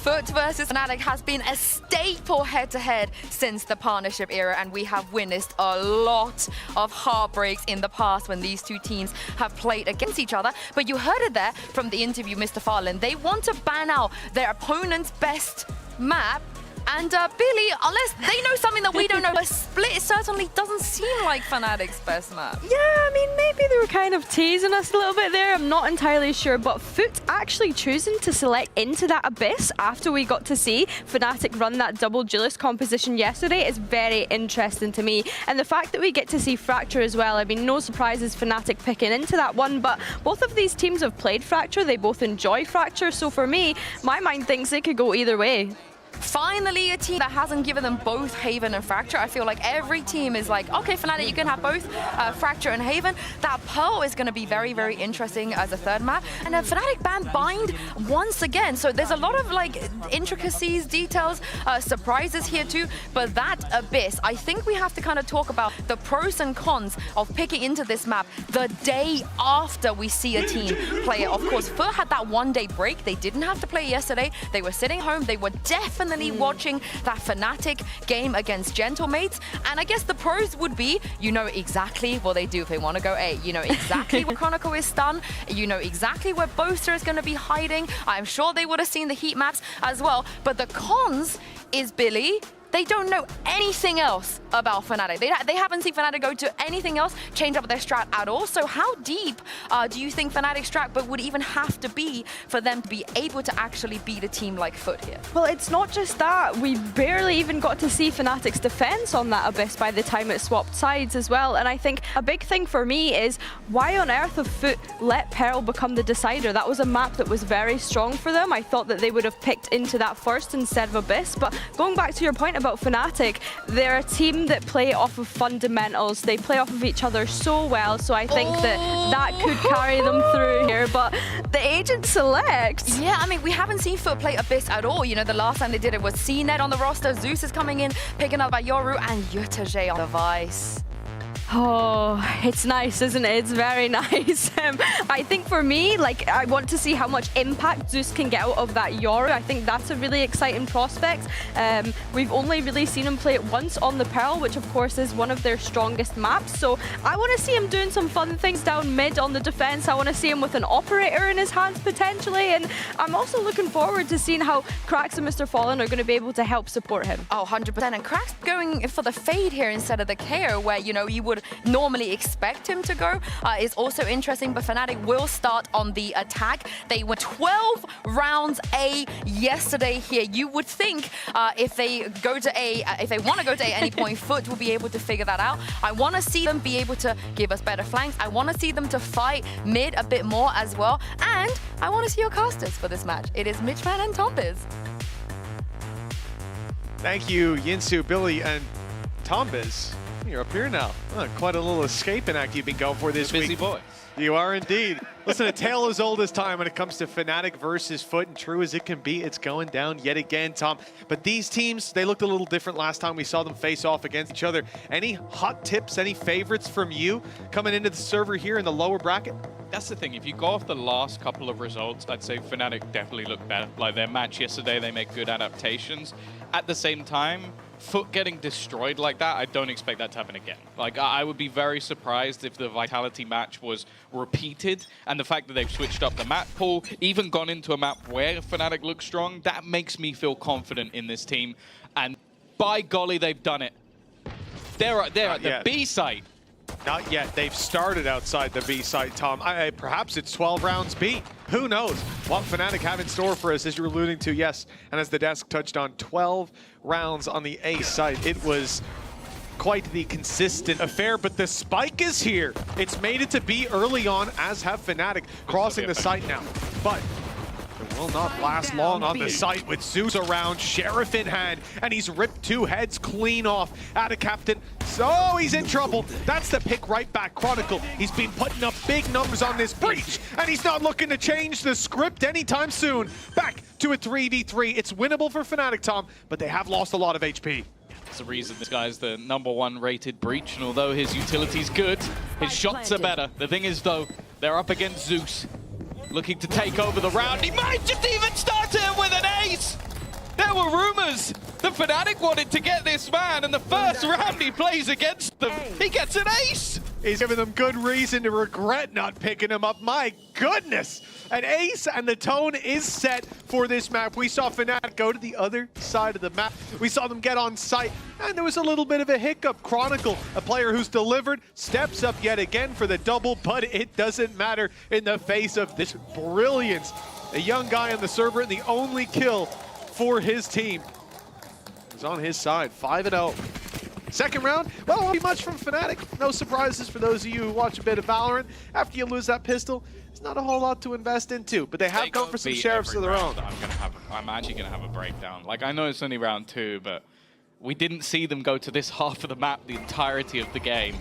Foot versus Fnatic has been a staple head-to-head since the partnership era, and we have witnessed a lot of heartbreaks in the past when these two teams have played against each other. But you heard it there from the interview, Mr. Farland. They want to ban out their opponent's best map. And Billy, unless they know something that we don't know, a split certainly doesn't seem like Fnatic's best map. Yeah, I mean, maybe they were kind of teasing us a little bit there. I'm not entirely sure, but Foot actually choosing to select into that Abyss after we got to see Fnatic run that double duelist composition yesterday is very interesting to me. And the fact that we get to see Fracture as well, I mean, no surprises Fnatic picking into that one, but both of these teams have played Fracture. They both enjoy Fracture. So for me, my mind thinks it could go either way. Finally, a team that hasn't given them both Haven and Fracture. I feel like every team is like, okay, Fnatic, you can have both Fracture and Haven. That Pearl is going to be very, very interesting as a third map. And then Fnatic banned Bind once again. So there's a lot of like intricacies, details, surprises here too. But that Abyss, I think we have to kind of talk about the pros and cons of picking into this map the day after we see a team play it. Of course, Foot had that one-day break. They didn't have to play yesterday. They were sitting home. They were definitely watching that Fnatic game against Gentlemates. And I guess the pros would be, you know exactly what they do if they want to go A. You know exactly where Chronicle is stunned. You know exactly where Boaster is going to be hiding. I'm sure they would have seen the heat maps as well. But the cons is, Billy, they don't know anything else about Fnatic. They haven't seen Fnatic go to anything else, change up their strat at all. So how deep do you think Fnatic's strat but would even have to be for them to be able to actually beat a team like Foot here? Well, it's not just that. We barely even got to see Fnatic's defense on that Abyss by the time it swapped sides as well. And I think a big thing for me is why on earth have Foot let Pearl become the decider? That was a map that was very strong for them. I thought that they would have picked into that first instead of Abyss. But going back to your point about about Fnatic, they're a team that play off of fundamentals. They play off of each other so well, so I think that could carry them through here. But the agent select. Yeah, I mean, we haven't seen Foot play Abyss at all. You know, the last time they did it was CNET on the roster, Zeus is coming in, picking up by Yoru, and Yutaje on the Vice. Oh, it's nice, isn't it? It's very nice. I think for me, like, I want to see how much impact Zeus can get out of that Yoru. I think that's a really exciting prospect. We've only really seen him play it once on the Pearl, which of course is one of their strongest maps. So I want to see him doing some fun things down mid on the defense. I want to see him with an operator in his hands potentially. And I'm also looking forward to seeing how Krax and Mr. Fallen are going to be able to help support him. Oh, 100%. And Krax going for the fade here instead of the KO, where, you know, you would normally expect him to go, is also interesting. But Fnatic will start on the attack. They were 12 rounds A yesterday here. You would think if they go to A, if they want to go to A at any point, Foot will be able to figure that out. I want to see them be able to give us better flanks. I want to see them to fight mid a bit more as well. And I want to see your casters for this match. It is Mitchman and Tombiz. Thank you, Yinsu, Billy, and Tombiz. You're up here now. Quite a little escaping act you've been going for this week. Busy boy. You are indeed. Listen, a tale as old as time when it comes to Fnatic versus Foot, and true as it can be, it's going down yet again, Tom. But these teams, they looked a little different last time we saw them face off against each other. Any hot tips, any favorites from you coming into the server here in the lower bracket? That's the thing. If you go off the last couple of results, I'd say Fnatic definitely looked better. Like their match yesterday, they make good adaptations. At the same time, Foot getting destroyed like that, I don't expect that to happen again. Like, I would be very surprised if the Vitality match was repeated, and the fact that they've switched up the map pool, even gone into a map where Fnatic looks strong, that makes me feel confident in this team. And by golly, they've done it. They're at the B site. Not yet. They've started outside the B site, Tom. Perhaps it's 12 rounds B. Who knows what Fnatic have in store for us, as you're alluding to, yes. And as the desk touched on, 12 rounds on the A site. It was quite the consistent affair, but the spike is here. It's made it to B early on, as have Fnatic crossing the site now. But it will not last long on the site with Zeus around, Sheriff in hand, and he's ripped 2 heads clean off out of Captain. So he's in trouble. That's the pick right back. Chronicle, he's been putting up big numbers on this breach, and he's not looking to change the script anytime soon. Back to a 3v3. It's winnable for Fnatic, Tom, but they have lost a lot of HP. That's the reason this guy's the #1 rated breach, and although his utility's good, his shots are better. The thing is, though, they're up against Zeus, looking to take over the round. He might just even start it with an ace! There were rumors that Fnatic wanted to get this man, and the first round he plays against them, he gets an ace! He's giving them good reason to regret not picking him up. My goodness! An ace, and the tone is set for this map. We saw Fnatic go to the other side of the map. We saw them get on site, and there was a little bit of a hiccup. Chronicle, a player who's delivered, steps up yet again for the double, but it doesn't matter in the face of this brilliance. A young guy on the server, and the only kill for his team is on his side, 5-0. Second round, well, won't be much from Fnatic. No surprises for those of you who watch a bit of Valorant. After you lose that pistol, there's not a whole lot to invest into, but they have gone for some sheriffs of their own. I'm actually going to have a breakdown. Like, I know it's only round 2, but we didn't see them go to this half of the map the entirety of the game.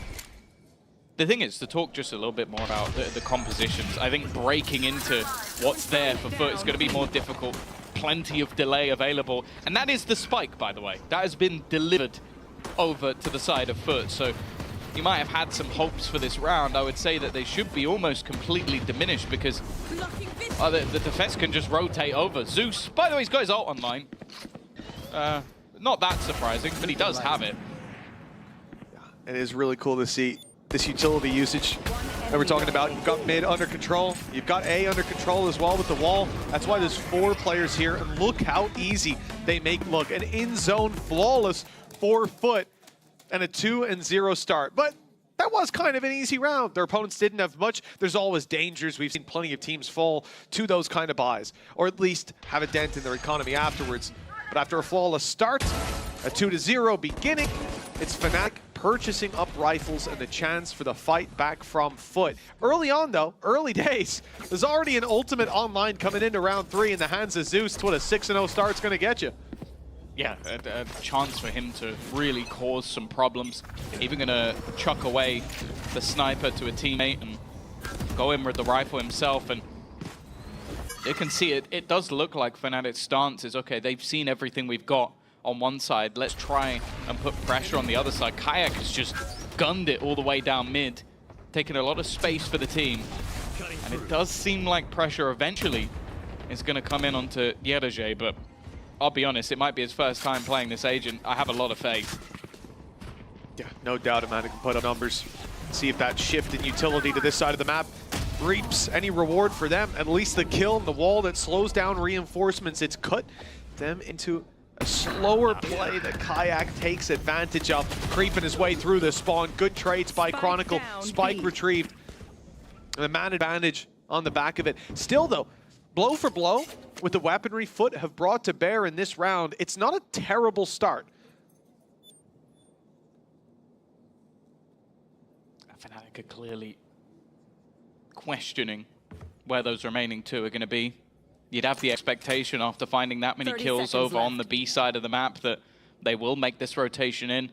The thing is, to talk just a little bit more about the compositions, I think breaking into what's there for Foot is going to be more difficult. Plenty of delay available, and that is the spike, by the way. That has been delivered over to the side of Foot, so you might have had some hopes for this round. I would say that they should be almost completely diminished because the defense can just rotate over. Zeus, by the way, he's got his ult online. Not that surprising, but he does have it. It is really cool to see this utility usage that we're talking about. You've got mid under control. You've got A under control as well with the wall. That's why there's 4 players here, and look how easy they make look. An in-zone flawless 4 Foot and a 2-0 start. But that was kind of an easy round. Their opponents didn't have much. There's always dangers. We've seen plenty of teams fall to those kind of buys, or at least have a dent in their economy afterwards. But after a flawless start, a 2-0 beginning, it's Fnatic purchasing up rifles and the chance for the fight back from Foot. Early on, though, early days, there's already an ultimate online coming into round 3 in the hands of Zeus. What a 6-0 start's going to get you. yeah, a chance for him to really cause some problems. Even gonna chuck away the sniper to a teammate and go in with the rifle himself. And you can see it does look like Fnatic's stance is, okay, they've seen everything we've got on one side. Let's try and put pressure on the other side. Kayak has just gunned it all the way down mid, taking a lot of space for the team. And it does seem like pressure eventually is going to come in onto Yeroje, but I'll be honest, it might be his first time playing this agent. I have a lot of faith. Yeah, no doubt Amanda can put up numbers. See if that shift in utility to this side of the map reaps any reward for them. At least the kill in the wall that slows down reinforcements. It's cut them into a slower play that Kayak takes advantage of, creeping his way through the spawn. Good trades by Chronicle. Spike retrieved. And the man advantage on the back of it. Still though, blow for blow with the weaponry Foot have brought to bear in this round, it's not a terrible start. Fnatic are clearly questioning where those remaining two are going to be. You'd have the expectation after finding that many kills over on the B side of the map that they will make this rotation in.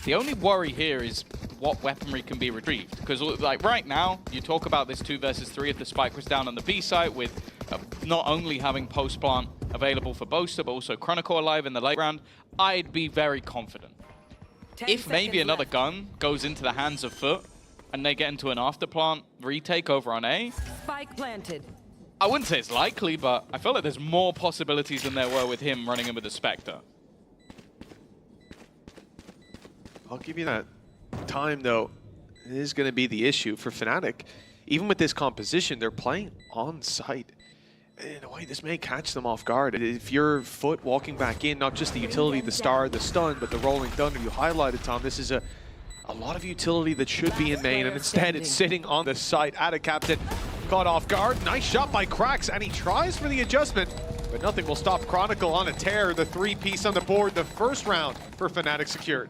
The only worry here is what weaponry can be retrieved. Because like right now, you talk about this 2 versus 3 if the spike was down on the B side with not only having post plant available for Boaster, but also Chronicle alive in the late round. I'd be very confident. If maybe another gun goes into the hands of Foot and they get into an after plant retake over on A, Spike planted. I wouldn't say it's likely, but I feel like there's more possibilities than there were with him running in with the Spectre. I'll give you that. Time, though, is going to be the issue for Fnatic. Even with this composition, they're playing on site. In a way, this may catch them off guard. If you're Foot walking back in, not just the utility, the star, the stun, but the rolling thunder you highlighted, Tom, this is a lot of utility that should be in main, and instead it's sitting on the site. Ada Captain caught off guard. Nice shot by Krax, and he tries for the adjustment, but nothing will stop Chronicle on a tear. The 3-piece on the board, the first round for Fnatic secured.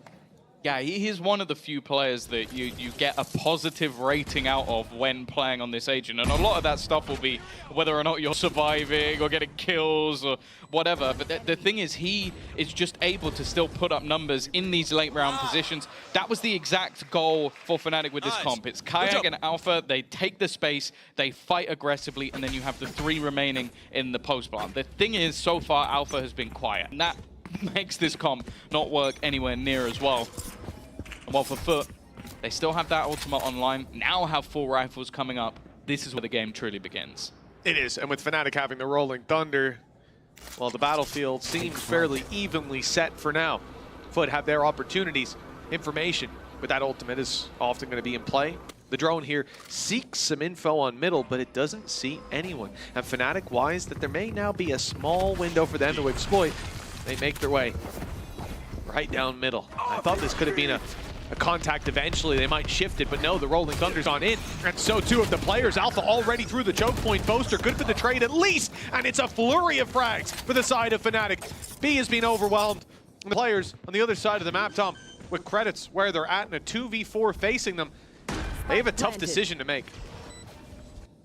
Yeah, he's one of the few players that you get a positive rating out of when playing on this agent. And a lot of that stuff will be whether or not you're surviving or getting kills or whatever. But the thing is, he is just able to still put up numbers in these late round positions. That was the exact goal for Fnatic with this comp. It's Kayak and Alpha. They take the space, they fight aggressively, and then you have the 3 remaining in the post plant. The thing is, so far, Alpha has been quiet. And that makes this comp not work anywhere near as well. Well, for Foot, they still have that ultimate online, now have 4 rifles coming up. This is where the game truly begins. It is, and with Fnatic having the rolling thunder, well, the battlefield seems fairly evenly set for now. Foot have their opportunities. Information with that ultimate is often going to be in play. The drone here seeks some info on middle, but it doesn't see anyone. And Fnatic wise that there may now be a small window for them to exploit. They make their way right down middle. I thought this could have been a contact eventually. They might shift it, but no, the rolling thunder's on in. And so too of the players. Alpha already through the choke point. Boaster good for the trade at least. And it's a flurry of frags for the side of Fnatic. B has been overwhelmed. And the players on the other side of the map, Tom, with credits where they're at in a 2v4 facing them, they have a tough decision to make.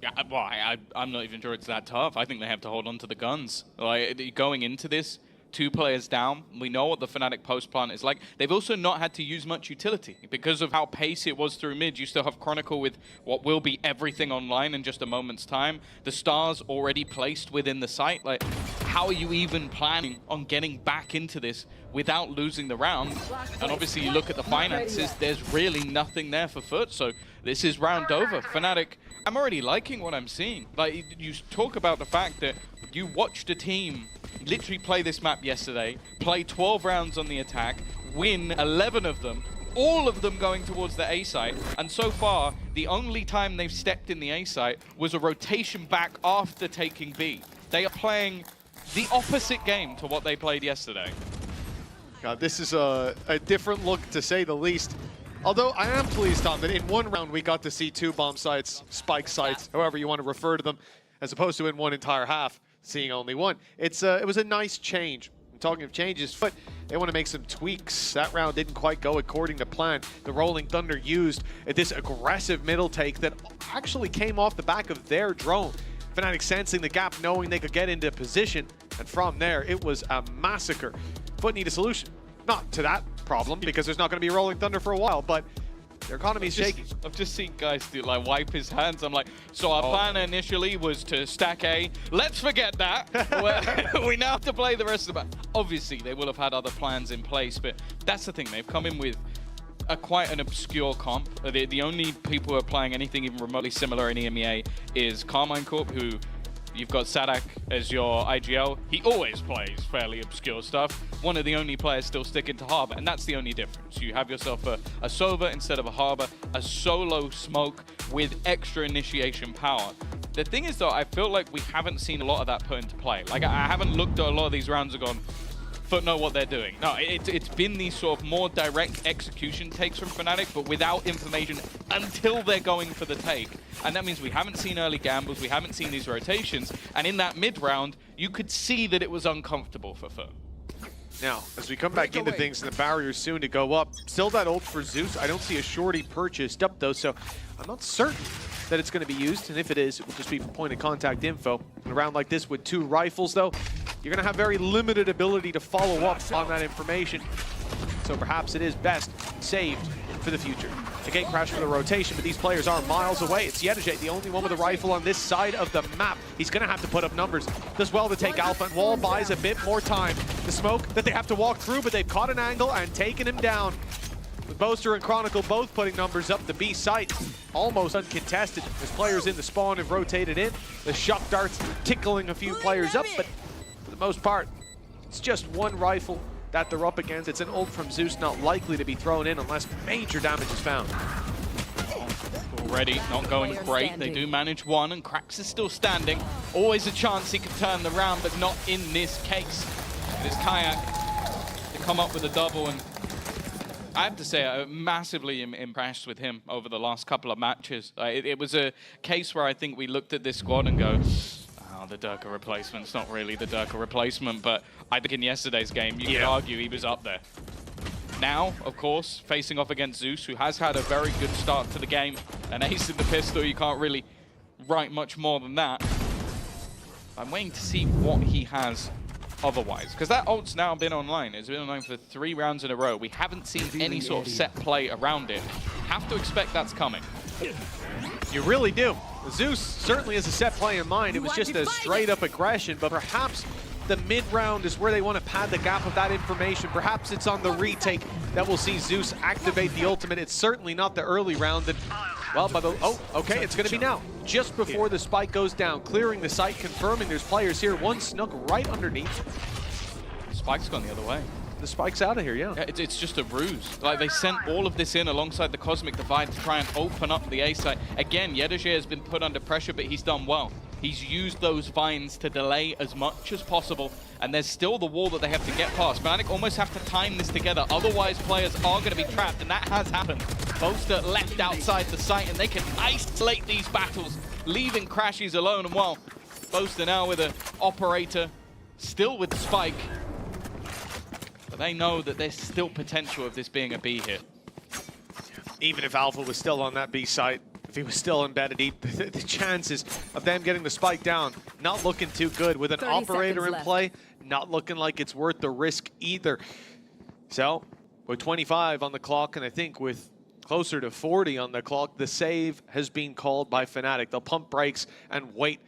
Yeah, well, I'm not even sure it's that tough. I think they have to hold on to the guns. Like, going into this, 2 players down. We know what the Fnatic post plant is like. They've also not had to use much utility because of how pacey it was through mid. You still have Chronicle with what will be everything online in just a moment's time. The stars already placed within the site. Like, how are you even planning on getting back into this without losing the round? And obviously you look at the finances, there's really nothing there for Foot. So this is round over. Fnatic, I'm already liking what I'm seeing. Like, you talk about the fact that you watched a team literally play this map yesterday, play 12 rounds on the attack, win 11 of them, all of them going towards the A site, and so far, the only time they've stepped in the A site was a rotation back after taking B. They are playing the opposite game to what they played yesterday. God, this is a different look to say the least. Although I am pleased, Tom, that in one round we got to see 2 bomb sites, spike sites, however you want to refer to them, as opposed to in one entire half, seeing only 1. It was a nice change. I'm talking of changes, but they want to make some tweaks. That round didn't quite go according to plan. The Rolling Thunder used this aggressive middle take that actually came off the back of their drone. Fnatic sensing the gap, knowing they could get into position. And from there, it was a massacre. Foot need a solution. Not to that problem, because there's not going to be Rolling Thunder for a while, but their economy's shaky. I've just seen guys do like wipe his hands. I'm like, so our plan initially was to stack A. Let's forget that. We now have to play the rest of the match. Obviously, they will have had other plans in place, but that's the thing. They've come in with quite an obscure comp. The only people who are playing anything even remotely similar in EMEA is Carmine Corp, who you've got Sadak as your IGL. He always plays fairly obscure stuff. One of the only players still sticking to Harbor, and that's the only difference. You have yourself a Sova instead of a Harbor, a solo smoke with extra initiation power. The thing is, though, I feel like we haven't seen a lot of that put into play. Like, I haven't looked at a lot of these rounds and gone, Foot know what they're doing. No, it's been these sort of more direct execution takes from Fnatic, but without information until they're going for the take. And that means we haven't seen early gambles, we haven't seen these rotations, and in that mid-round, you could see that it was uncomfortable for Foot. Now, as we come back into things, and the barrier's soon to go up, still that ult for Zeus. I don't see a shorty purchased up, though, so I'm not certain that it's going to be used, and if it is, it will just be for point of contact info. In a round like this with 2 rifles, though, you're going to have very limited ability to follow up on that information. So perhaps it is best saved for the future. The gate crash for the rotation, but these players are miles away. It's Yedajay, the only one with a rifle on this side of the map. He's going to have to put up numbers. Does well to take Alpha, and Wall buys a bit more time. The smoke that they have to walk through, but they've caught an angle and taken him down. With Boaster and Chronicle both putting numbers up, the B site almost uncontested as players in the spawn have rotated in. The shock darts tickling a few players up, but for the most part, it's just one rifle that they're up against. It's an ult from Zeus, not likely to be thrown in unless major damage is found. Already not going great. They do manage one, and Krax is still standing. Always a chance he could turn the round, but not in this case. This Kayak to come up with a double, and I have to say, I'm massively impressed with him over the last couple of matches. It was a case where I think we looked at this squad and go, oh, the Durka replacement's not really the Durka replacement, but I think in yesterday's game, you could argue he was up there. Now, of course, facing off against Zeus, who has had a very good start to the game. An ace in the pistol, you can't really write much more than that. I'm waiting to see what he has otherwise, because that ult's now been online. It's been online for 3 rounds in a row. We haven't seen any sort of set play around it. Have to expect that's coming. You really do. Zeus certainly has a set play in mind. It was just a straight up aggression, but perhaps the mid-round is where they want to pad the gap of that information. Perhaps it's on the retake that we'll see Zeus activate the ultimate. It's certainly not the early round. And, well, by the, oh, okay, it's going to be now. Just before the spike goes down, clearing the site, confirming there's players here. One snuck right underneath. Spike's gone the other way. The spike's out of here, yeah. It's just a ruse. Like, they sent all of this in alongside the Cosmic Divide to try and open up the A site. Again, Yedajay has been put under pressure, but he's done well. He's used those vines to delay as much as possible, and there's still the wall that they have to get past. Fnatic almost have to time this together, otherwise players are going to be trapped, and that has happened. Boaster left outside the site, and they can isolate these battles, leaving Crashies alone. And well, Boaster now with an operator, still with the spike, but they know that there's still potential of this being a B hit. Even if Alpha was still on that B site, if he was still embedded, the chances of them getting the spike down, not looking too good. With an operator in play, not looking like it's worth the risk either. So, with 25 on the clock, and I think with closer to 40 on the clock, the save has been called by Fnatic. They'll pump brakes and wait,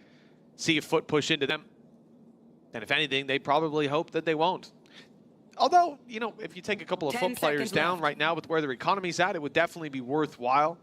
see a foot push into them. And if anything, they probably hope that they won't. Although, you know, if you take a couple of foot players down right now with where their economy's at, it would definitely be worthwhile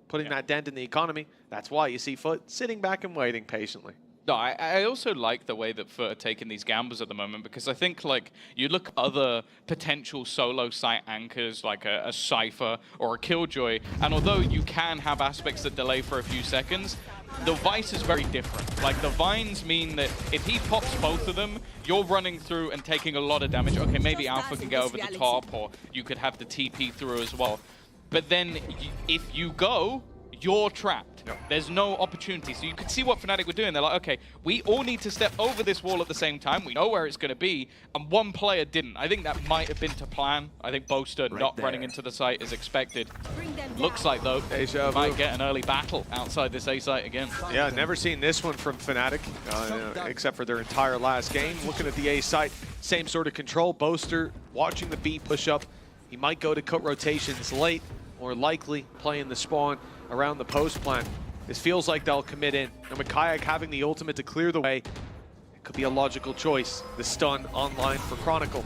putting that dent in the economy. That's why you see Foot sitting back and waiting patiently. No, I also like the way that Foot are taking these gambles at the moment, because I think, like, you look at other potential solo site anchors, like a Cypher or a Killjoy, and although you can have aspects that delay for a few seconds, the Vice is very different. Like, the Vines mean that if he pops both of them, you're running through and taking a lot of damage. Okay, maybe Alpha can get over the top, or you could have the TP through as well. But then, if you go, you're trapped. There's no opportunity. So you could see what Fnatic were doing. They're like, okay, we all need to step over this wall at the same time. We know where it's going to be. And one player didn't. I think that might have been to plan. I think Boaster not running into the site as expected. Looks like, though, might get an early battle outside this A site again. Yeah, never seen this one from Fnatic, except for their entire last game. Looking at the A site, same sort of control. Boaster watching the B push up. He might go to cut rotations late, or likely playing the spawn around the post plant. This feels like they'll commit in. And with Kayak having the ultimate to clear the way, it could be a logical choice. The stun online for Chronicle.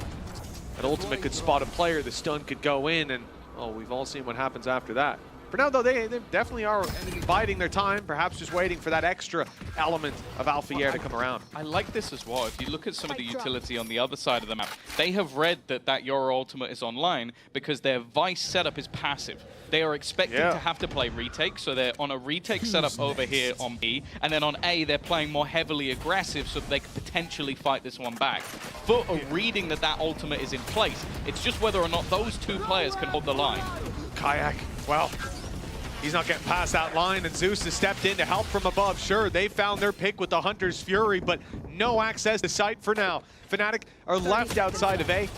An ultimate could spot a player, the stun could go in, and oh, we've all seen what happens after that. For now, though, they definitely are biding their time, perhaps just waiting for that extra element of Alpha to come around. I like this as well. If you look at some of the utility on the other side of the map, they have read that your ultimate is online because their Vice setup is passive. They are expecting to have to play retake, so they're on a retake setup over here on B, and then on A, they're playing more heavily aggressive so that they could potentially fight this one back. Foot are reading that ultimate is in place. It's just whether or not those two players can hold the line. Kayak, well, he's not getting past that line, and Zeus has stepped in to help from above. Sure, they found their pick with the Hunter's Fury, but no access to site for now. Fnatic are left outside of A.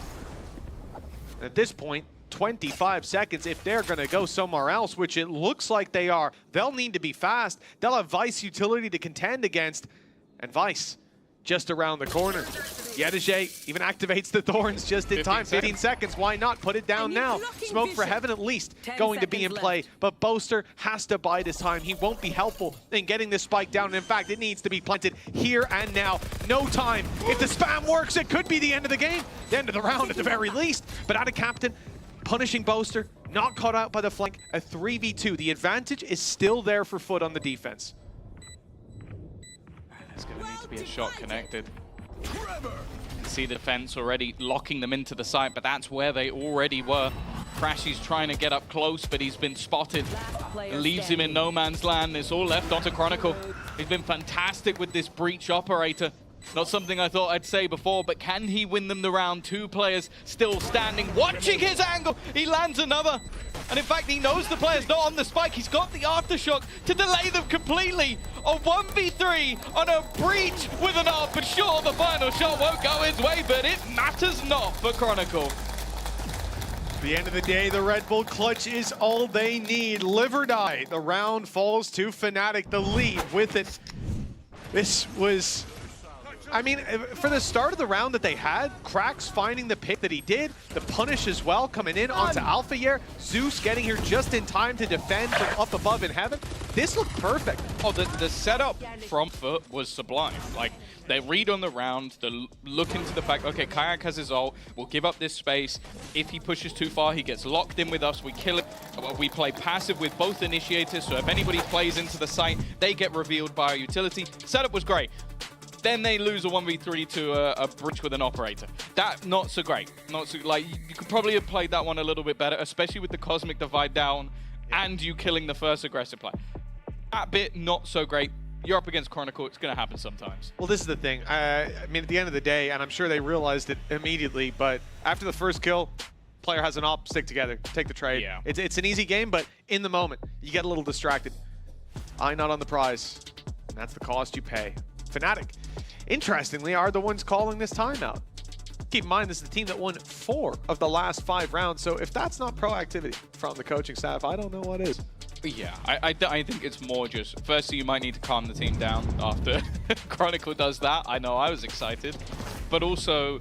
At this point, 25 seconds. If they're going to go somewhere else, which it looks like they are, they'll need to be fast. They'll have Vice utility to contend against, and Vice just around the corner. Yedege even activates the Thorns just in time. 15 seconds, why not? Put it down now. Smoke for Heaven at least going to be in play, but Boaster has to bide his time. He won't be helpful in getting this spike down. In fact, it needs to be planted here and now. No time. If the spam works, it could be the end of the game. The end of the round at the very least. But out of Captain, punishing Boaster, not caught out by the flank, a 3v2. The advantage is still there for Foot on the defense. There's going to need to be a shot connected. See the defense already locking them into the site, but that's where they already were. Crashy's trying to get up close, but he's been spotted. Leaves him in no man's land. It's all left onto Chronicle. He's been fantastic with this breach operator. Not something I thought I'd say before, but can he win them the round? Two players still standing, watching his angle. He lands another. And in fact, he knows the player's not on the spike. He's got the aftershock to delay them completely. A 1v3 on a breach with an ARP. For sure, the final shot won't go his way, but it matters not for Chronicle. At the end of the day, the Red Bull clutch is all they need. Live or die. The round falls to Fnatic, the lead with it. This was, I mean, for the start of the round that they had, Krax finding the pick that he did, the punish as well coming in onto Alpha, Zeus getting here just in time to defend from up above in Heaven. This looked perfect. Oh, the setup from Foot was sublime. Like, they read on the round, they look into the fact, okay, Kayak has his ult, we'll give up this space. If he pushes too far, he gets locked in with us, we kill him. We play passive with both initiators, so if anybody plays into the site, they get revealed by our utility. Setup was great. Then they lose a 1v3 to a breach with an operator. That, not so great. Not so, like, you could probably have played that one a little bit better, especially with the Cosmic Divide down and you killing the first aggressive player. That bit, not so great. You're up against Chronicle, it's going to happen sometimes. Well, this is the thing. I mean, at the end of the day, and I'm sure they realized it immediately, but after the first kill, player has an op, stick together, take the trade. Yeah. It's an easy game, but in the moment, you get a little distracted. Eye not on the prize, and that's the cost you pay. Fnatic, interestingly, are the ones calling this timeout. Keep in mind, this is the team that won 4 of the last 5 rounds, so if that's not proactivity from the coaching staff, I don't know what is. Yeah, I think it's more just, firstly, you might need to calm the team down after Chronicle does that. I know, I was excited. But also,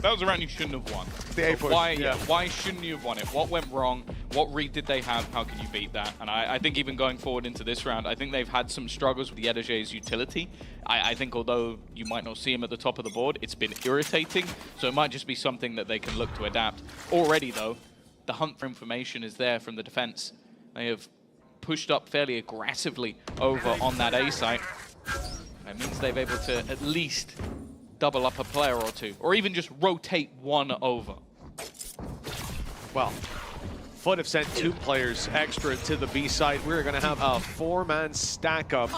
that was a round you shouldn't have won. The so why shouldn't you have won it? What went wrong? What read did they have? How can you beat that? And I think even going forward into this round, I think they've had some struggles with Yedege's utility. I think although you might not see him at the top of the board, it's been irritating. So it might just be something that they can look to adapt. Already, though, the hunt for information is there from the defense. They have pushed up fairly aggressively over on that A site. That means they've able to at least double up a player or two, or even just rotate one over. Well, Foot have sent 2 players extra to the B site. We're going to have a 4-man stack up.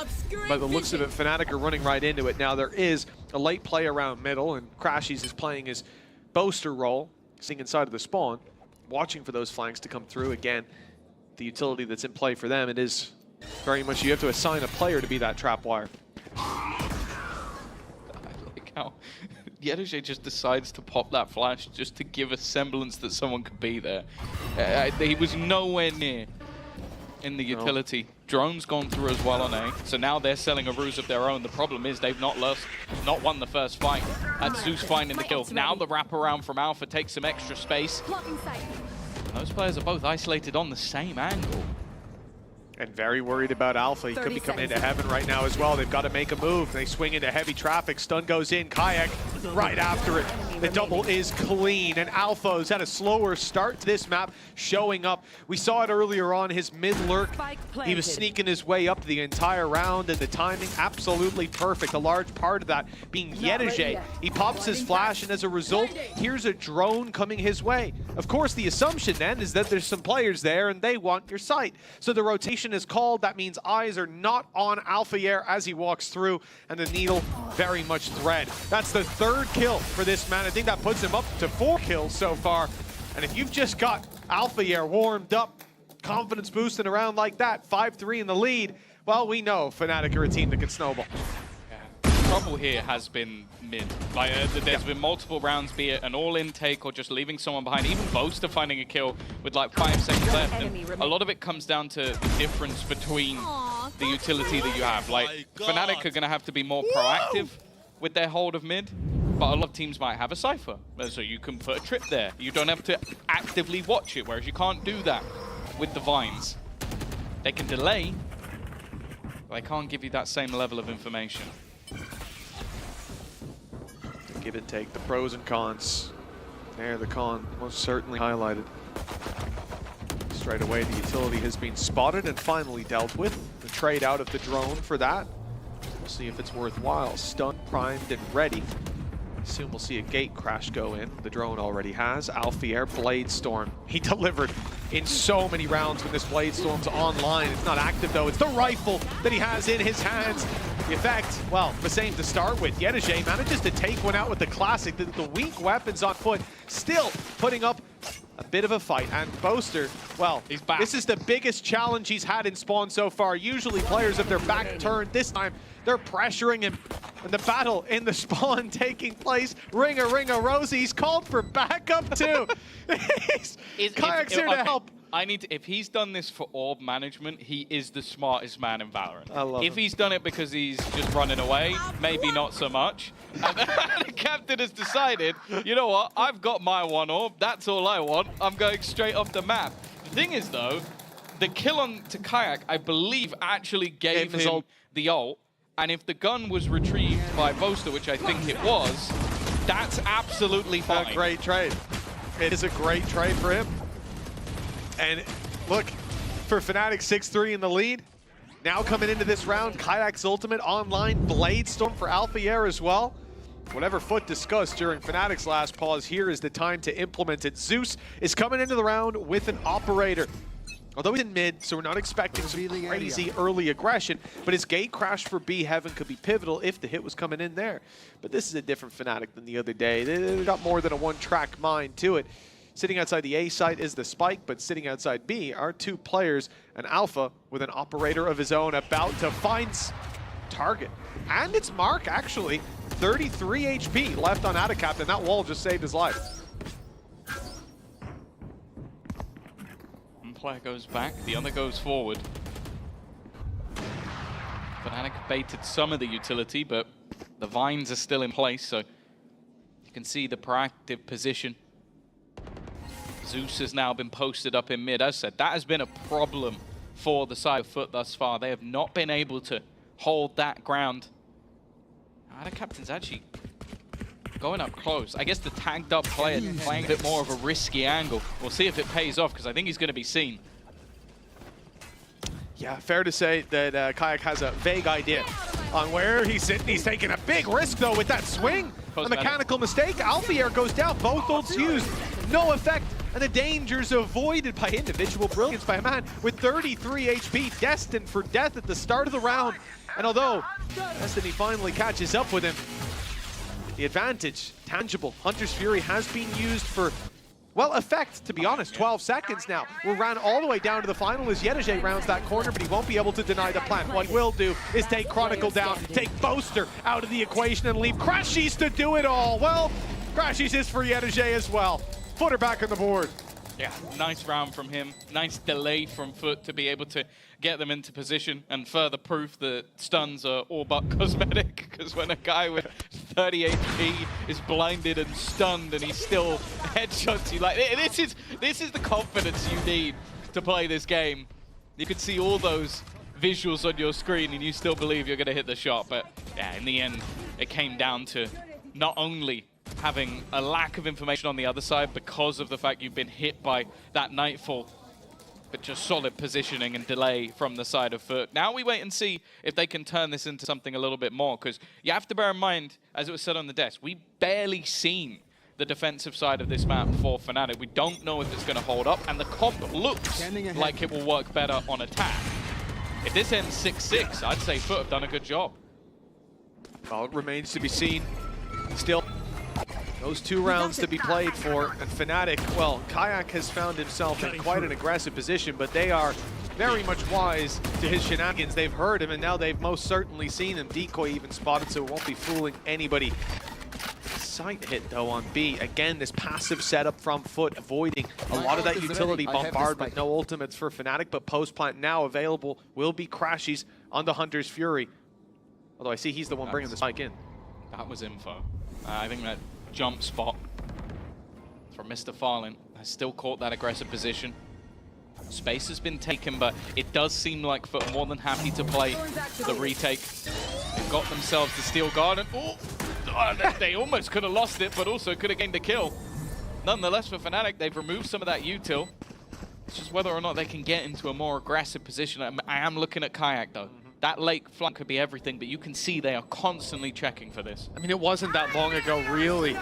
By the looks of it, Fnatic are running right into it. Now, there is a late play around middle, and Crashies is playing his Boaster role, sitting inside of the spawn, watching for those flanks to come through. Again, the utility that's in play for them, it is Very much you have to assign a player to be that trap wire. I like how Yedige just decides to pop that flash just to give a semblance that someone could be there. He was nowhere near in the utility. No. Drone's gone through as well on A, so now they're selling a ruse of their own. The problem is they've not won the first fight. That's Zeus finding the kill. Now the wraparound from Alpha takes some extra space. Those players are both isolated on the same angle. And very worried about Alpha. He could be coming into heaven right now as well. They've got to make a move. They swing into heavy traffic. Stun goes in. Kayak right after it. The double is clean. And Alpha's had a slower start to this map, showing up. We saw it earlier on, his mid lurk. He was sneaking his way up the entire round, and the timing absolutely perfect. A large part of that being Yedige. He pops his flash, and as a result, here's a drone coming his way. Of course, the assumption then is that there's some players there, and they want your sight. So the rotation is called. That means eyes are not on Alphayer as he walks through, and the needle very much thread. That's the third kill for this man. I think that puts him up to 4 kills so far. And if you've just got Alphayer warmed up, confidence boosting around like that, 5-3 in the lead, well, we know Fnatic are a team that can snowball. Trouble here has been mid. Like, there's been multiple rounds, be it an all-in take or just leaving someone behind. Even Boaster finding a kill with like 5 seconds left. And a lot of it comes down to the difference between the utility that you have. Like, Fnatic are going to have to be more proactive with their hold of mid, but a lot of teams might have a Cypher. So you can put a trip there. You don't have to actively watch it, whereas you can't do that with the Vines. They can delay, but they can't give you that same level of information. Give and take, the pros and cons. There, the con most certainly highlighted. Straight away, the utility has been spotted and finally dealt with. The trade out of the drone for that. We'll see if it's worthwhile. Stun, primed, and ready. Soon we'll see a gate crash go in. The drone already has. Alphayer, Blade Storm. He delivered in so many rounds when this Blade Storm's online. It's not active though. It's the rifle that he has in his hands. The effect, well, the same to start with. Yedige manages to take one out with the classic. The weak weapons on foot, still putting up a bit of a fight. And Boaster, well, he's back. This is the biggest challenge he's had in Spawn so far. Usually players have their back turned. This time, they're pressuring him. And the battle in the Spawn taking place. Ring a Rosie. He's called for backup too. Kayak's here to help. If he's done this for orb management, he is the smartest man in Valorant. I love If him. he's done it because he's just running away, maybe not so much. And the captain has decided, you know what, I've got my 1 orb, that's all I want. I'm going straight off the map. The thing is though, the kill on to Kayak, I believe, actually gave him the ult. And if the gun was retrieved by Boaster, which I think it was, that's absolutely fine. A great trade. It is a great trade for him. And look, for Fnatic 6-3 in the lead, now coming into this round, Kayak's ultimate online, Blade Storm for Alphayer as well. Whatever Foot discussed during Fnatic's last pause, here is the time to implement it. Zeus is coming into the round with an operator. Although he's in mid, so we're not expecting some crazy early aggression, but his gate crash for B Heaven could be pivotal if the hit was coming in there. But this is a different Fnatic than the other day. They've got more than a one-track mind to it. Sitting outside the A site is the Spike, but sitting outside B are 2 players, and Alpha with an operator of his own about to find target. And it's Mark, actually. 33 HP left on Adicap, and that wall just saved his life. One player goes back, the other goes forward. Fnatic baited some of the utility, but the Vines are still in place, so you can see the proactive position. Zeus has now been posted up in mid. As said, that has been a problem for the side of Foot thus far. They have not been able to hold that ground. The captain's actually going up close. I guess the tagged up player playing a bit more of a risky angle. We'll see if it pays off, because I think he's going to be seen. Yeah, fair to say that Kayak has a vague idea on where he's sitting. He's taking a big risk, though, with that swing. A mechanical mistake. Alphayer goes down. Both ults used. No effect. And the dangers avoided by individual brilliance by a man with 33 HP, destined for death at the start of the round. And although Destiny finally catches up with him, the advantage, tangible. Hunter's Fury has been used for well, effect, to be honest, 12 seconds now. We're ran all the way down to the final as Yedeje rounds that corner, but he won't be able to deny the plant. What he will do is take Chronicle down, take Boaster out of the equation, and leave Crashies to do it all. Well, Crashies is for Yedeje as well. Put her back on the board. Yeah, nice round from him. Nice delay from Foot to be able to get them into position, and further proof that stuns are all but cosmetic, because when a guy with 30 HP is blinded and stunned and he still headshots you, like, this is the confidence you need to play this game. You can see all those visuals on your screen and you still believe you're going to hit the shot, but yeah, in the end, it came down to not only having a lack of information on the other side because of the fact you've been hit by that Nightfall, but just solid positioning and delay from the side of Foot. Now we wait and see if they can turn this into something a little bit more, because you have to bear in mind, as it was said on the desk, we've barely seen the defensive side of this map for Fnatic. We don't know if it's going to hold up, and the comp looks like it will work better on attack. If this ends 6-6, I'd say Foot have done a good job. Well, it remains to be seen. Still, those 2 rounds to be played for, and Fnatic, well, Kayak has found himself in quite an aggressive position, but they are very much wise to his shenanigans. They've heard him, and now they've most certainly seen him. Decoy even spotted, so it won't be fooling anybody. Sight hit, though, on B. Again, this passive setup from Foot, avoiding a lot of that utility bombard with no ultimates for Fnatic, but post-plant now available will be Crashies on the Hunter's Fury. Although I see he's the one bringing the spike in. That was info. I think that jump spot from Mr. Farlin has still caught that aggressive position. Space has been taken, but it does seem like Foot are more than happy to play the retake. They've got themselves the Steel Guard, and they almost could have lost it, but also could have gained a kill. Nonetheless, for Fnatic, they've removed some of that util. It's just whether or not they can get into a more aggressive position. I am looking at Kayak, though. That late flank could be everything, but you can see they are constantly checking for this. I mean, it wasn't that long ago, really.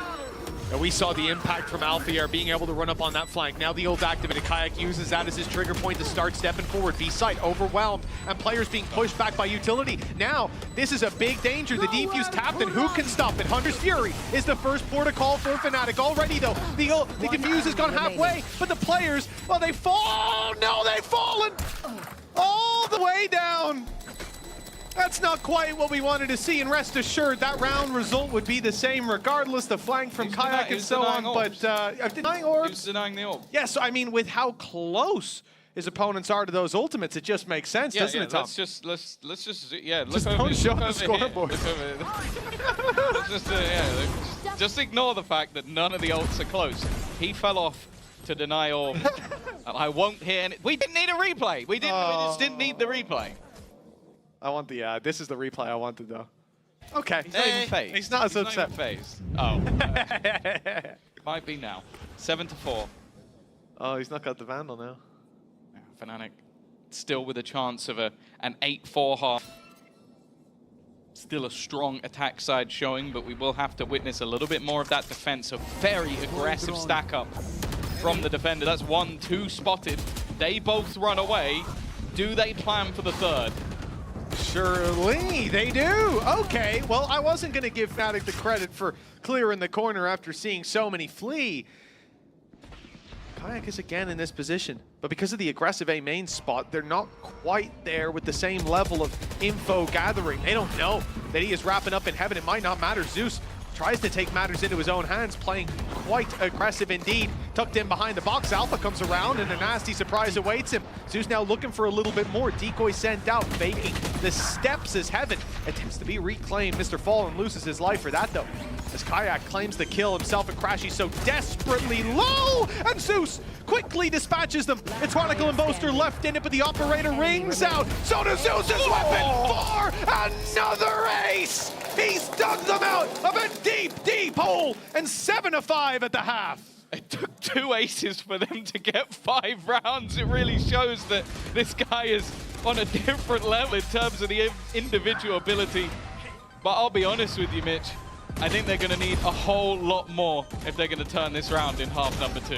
And we saw the impact from Alphier being able to run up on that flank. Now the ult activated Kayak uses that as his trigger point to start stepping forward. V-site overwhelmed, and players being pushed back by utility. Now, this is a big danger. The defuse tapped, and who can stop it? Hunter's Fury is the first port of call for Fnatic. Already, though, the defuse has gone halfway, but the players, well, they fall. Oh, no, they've fallen all the way down. That's not quite what we wanted to see, and rest assured that round result would be the same regardless, the flank from Kayak and so on, but denying orbs? He's denying the orb. Yes, I mean, with how close his opponents are to those ultimates, it just makes sense, doesn't it, Tom? Let's just just don't show the scoreboard. Just ignore the fact that none of the ults are close. He fell off to deny orb. I won't hear any. We didn't need a replay. We just didn't need the replay. I want the, this is the replay I wanted, though. Okay. He's not even phased. He's not as upset. Not even phased. Oh. Might be now. 7-4. Oh, he's not got the Vandal now. Yeah, Fnatic still with a chance of an 8-4 half. Still a strong attack side showing, but we will have to witness a little bit more of that defense. A very aggressive stack up from the defender. That's 1-2 spotted. They both run away. Do they plan for the third? Surely they do. Okay, well, I wasn't going to give Fnatic the credit for clearing the corner after seeing so many flee. Kayak is again in this position, but because of the aggressive A main spot, they're not quite there with the same level of info gathering. They don't know that he is wrapping up in heaven. It might not matter. Zeus tries to take matters into his own hands, playing quite aggressive indeed. Tucked in behind the box, Alpha comes around and a nasty surprise awaits him. Zeus now looking for a little bit more. Decoy sent out, faking the steps as heaven attempts to be reclaimed. Mr. Fallen loses his life for that though, as Kayak claims the kill himself, and Crashy so desperately low, and Zeus quickly dispatches them. It's Chronicle and Boaster left in it, but the operator rings out. So does Zeus's weapon for another ace. He's dug them out of a deep, deep hole, and 7-5 at the half. It took 2 aces for them to get 5 rounds. It really shows that this guy is on a different level in terms of the individual ability. But I'll be honest with you, Mitch. I think they're going to need a whole lot more if they're going to turn this round in half number 2.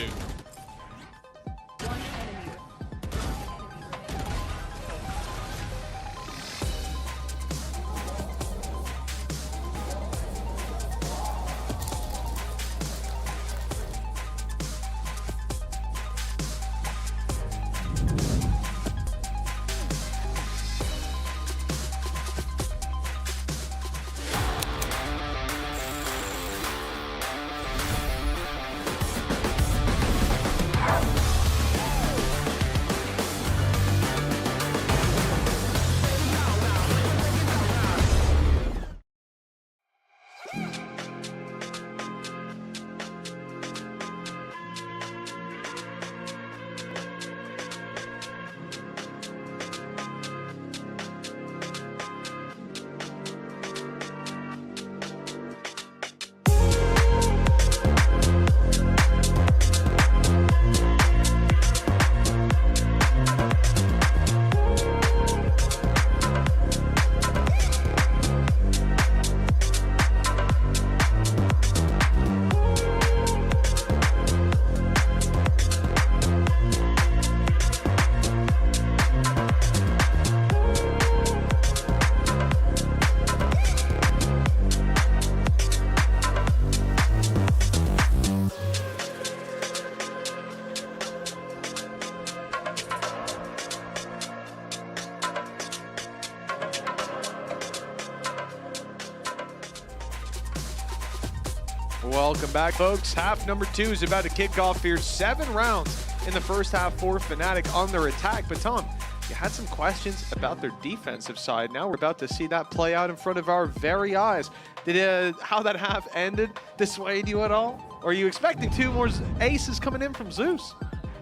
welcome back, folks. Half number 2 is about to kick off here. 7 rounds in the first half for Fnatic on their attack. But Tom, you had some questions about their defensive side. Now we're about to see that play out in front of our very eyes. Did how that half ended dissuade you at all? Or are you expecting 2 more aces coming in from Zeus?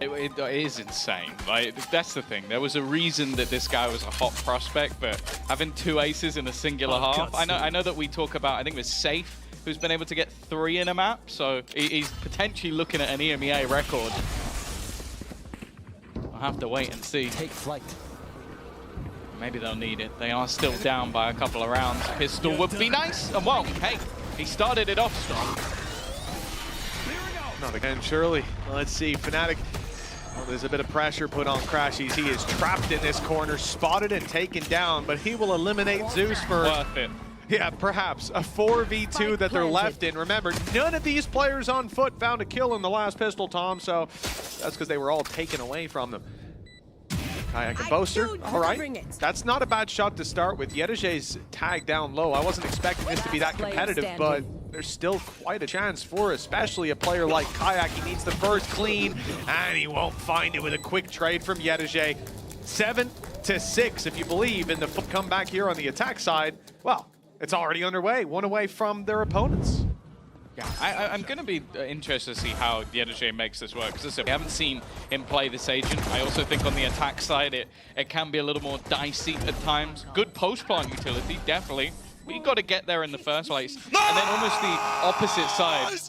It is insane. Like, that's the thing. There was a reason that this guy was a hot prospect, but having 2 aces in a singular half. I know that we talk about, I think it was Safe, who's been able to get 3 in a map, so he's potentially looking at an EMEA record. I'll have to wait and see. Take flight. Maybe they'll need it. They are still down by a couple of rounds. Pistol would be nice. And well, hey, he started it off strong. Not again, surely. Well, let's see, Fnatic. Well, there's a bit of pressure put on Crashies. He is trapped in this corner, spotted and taken down, but he will eliminate Zeus for... Worth it. Yeah, perhaps. A 4v2 that they're left in. Remember, none of these players on foot found a kill in the last pistol, Tom, so that's because they were all taken away from them. Kayak and Boaster, all right. That's not a bad shot to start with. Yedajay's tagged down low. I wasn't expecting this to be that competitive, but there's still quite a chance for especially a player like Kayak. He needs the first clean, and he won't find it with a quick trade from Yedajay. 7-6, if you believe in the comeback here on the attack side. Well, it's already underway, 1 away from their opponents. Yeah, I'm going to be interested to see how Yedajay makes this work, because we haven't seen him play this agent. I also think on the attack side, it can be a little more dicey at times. Good post-plant utility, definitely. But you got to get there in the first place. And then almost the opposite side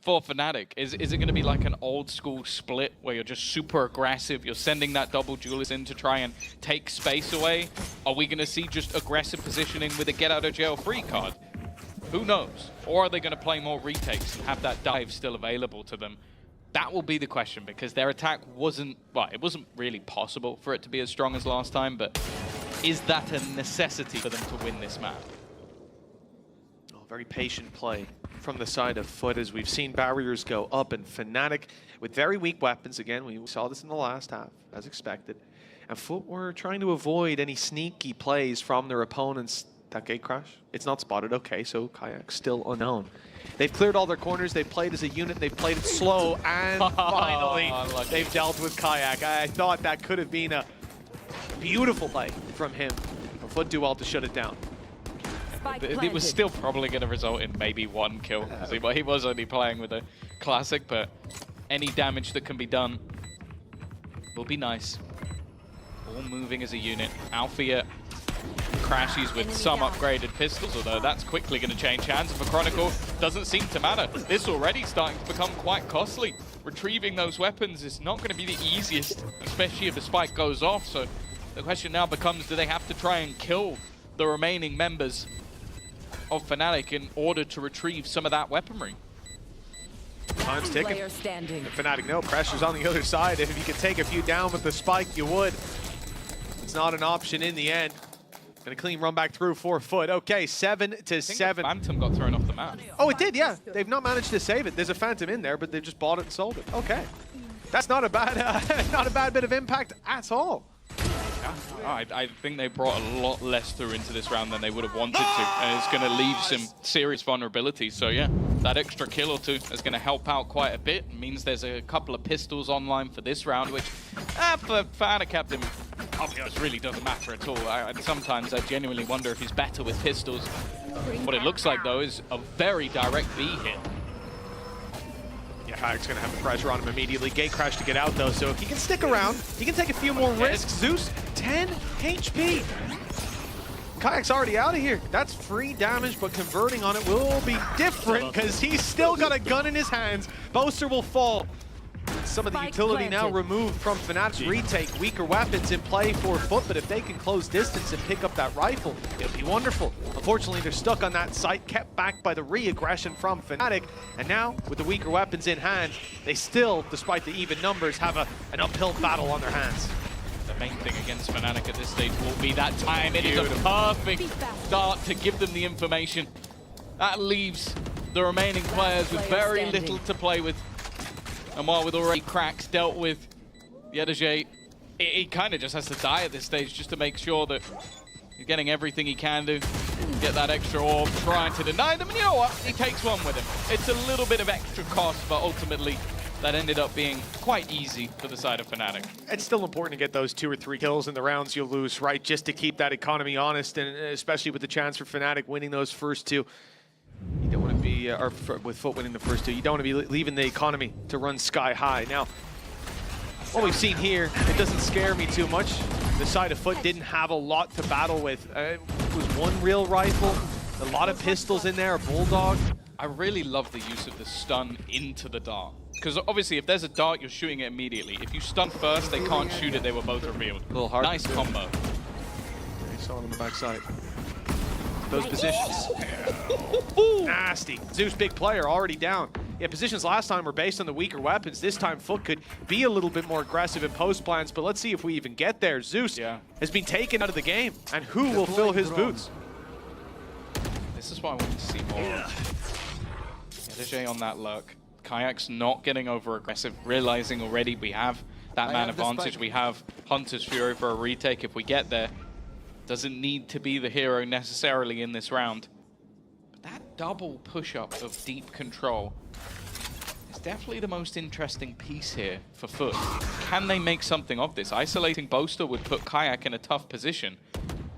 for Fnatic. Is it going to be like an old school split where you're just super aggressive, you're sending that double duelist in to try and take space away? Are we going to see just aggressive positioning with a get out of jail free card? Who knows? Or are they going to play more retakes and have that dive still available to them? That will be the question, because their attack wasn't, well, it wasn't really possible for it to be as strong as last time, but is that a necessity for them to win this map? Oh, very patient play from the side of Foot as we've seen barriers go up, and Fnatic with very weak weapons. Again, we saw this in the last half, as expected. And Foot were trying to avoid any sneaky plays from their opponents. That gate crash, it's not spotted. Okay, so Kayak still unknown. They've cleared all their corners. They've played as a unit. They've played it slow, and finally they've dealt with Kayak. I thought that could have been a beautiful play from him. Foot do well to shut it down. It was still probably going to result in maybe 1 kill. He was only playing with a classic, but any damage that can be done will be nice. All moving as a unit. Althea Crashies with some upgraded pistols, although that's quickly going to change hands for Chronicle. Doesn't seem to matter. This already starting to become quite costly. Retrieving those weapons is not going to be the easiest, especially if the spike goes off. So the question now becomes, do they have to try and kill the remaining members of Fnatic in order to retrieve some of that weaponry? Time's ticking. Fnatic, no pressure's on the other side. If you could take a few down with the spike, you would. It's not an option in the end. And a clean run back through for Foot. Okay, 7-7. Phantom got thrown off the map. Oh, it did, yeah. They've not managed to save it. There's a Phantom in there, but they've just bought it and sold it. Okay. That's not a bad, not a bad bit of impact at all. Yeah. I think they brought a lot less through into this round than they would have wanted to, and it's going to leave some serious vulnerabilities. So yeah, that extra kill or 2 is going to help out quite a bit. It means there's a couple of pistols online for this round, which for Captain, it really doesn't matter at all. Sometimes I genuinely wonder if he's better with pistols. What it looks like though is a very direct B hit. Yeah, Kayak's going to have the pressure on him immediately. Gate crash to get out, though, so if he can stick around, he can take a few more risks. Zeus, 10 HP. Kayak's already out of here. That's free damage, but converting on it will be different because he's still got a gun in his hands. Boaster will fall. Some of the utility now removed from Fnatic's retake. Weaker weapons in play for Foot, but if they can close distance and pick up that rifle, it'll be wonderful. Unfortunately, they're stuck on that site, kept back by the re-aggression from Fnatic. And now, with the weaker weapons in hand, they still, despite the even numbers, have an uphill battle on their hands. The main thing against Fnatic at this stage will be that time. It is a perfect start to give them the information. That leaves the remaining players with very little to play with. And while with already cracks dealt with, Yedajay, he kind of just has to die at this stage just to make sure that he's getting everything he can do. get that extra orb, trying to deny them, and you know what? He takes one with him. It's a little bit of extra cost, but ultimately that ended up being quite easy for the side of Fnatic. It's still important to get those 2 or 3 kills in the rounds you'll lose, right? Just to keep that economy honest, and especially with the chance for Fnatic winning those first 2. You don't want to be, with Foot winning the first 2, you don't want to be leaving the economy to run sky high. Now, what we've seen here, it doesn't scare me too much. The side of Foot didn't have a lot to battle with. It was 1 real rifle, a lot of pistols in there, a Bulldog. I really love the use of the stun into the dart. Because obviously, if there's a dart, you're shooting it immediately. If you stun first, they can't shoot it. They were both revealed. A little hard. Nice combo. He saw it on the backside. Those positions. Nasty. Zeus, big player, already down. Yeah, positions last time were based on the weaker weapons. This time, Foot could be a little bit more aggressive in post plans, but let's see if we even get there. Zeus has been taken out of the game, and who will fill his boots? This is what I want to see more. Yedige on that lurk. Kayak's not getting over aggressive, realizing already we have that man advantage. We have Hunter's Fury for a retake if we get there. Doesn't need to be the hero necessarily in this round. But that double push-up of deep control is definitely the most interesting piece here for Foot. Can they make something of this? Isolating Boaster would put Kayak in a tough position.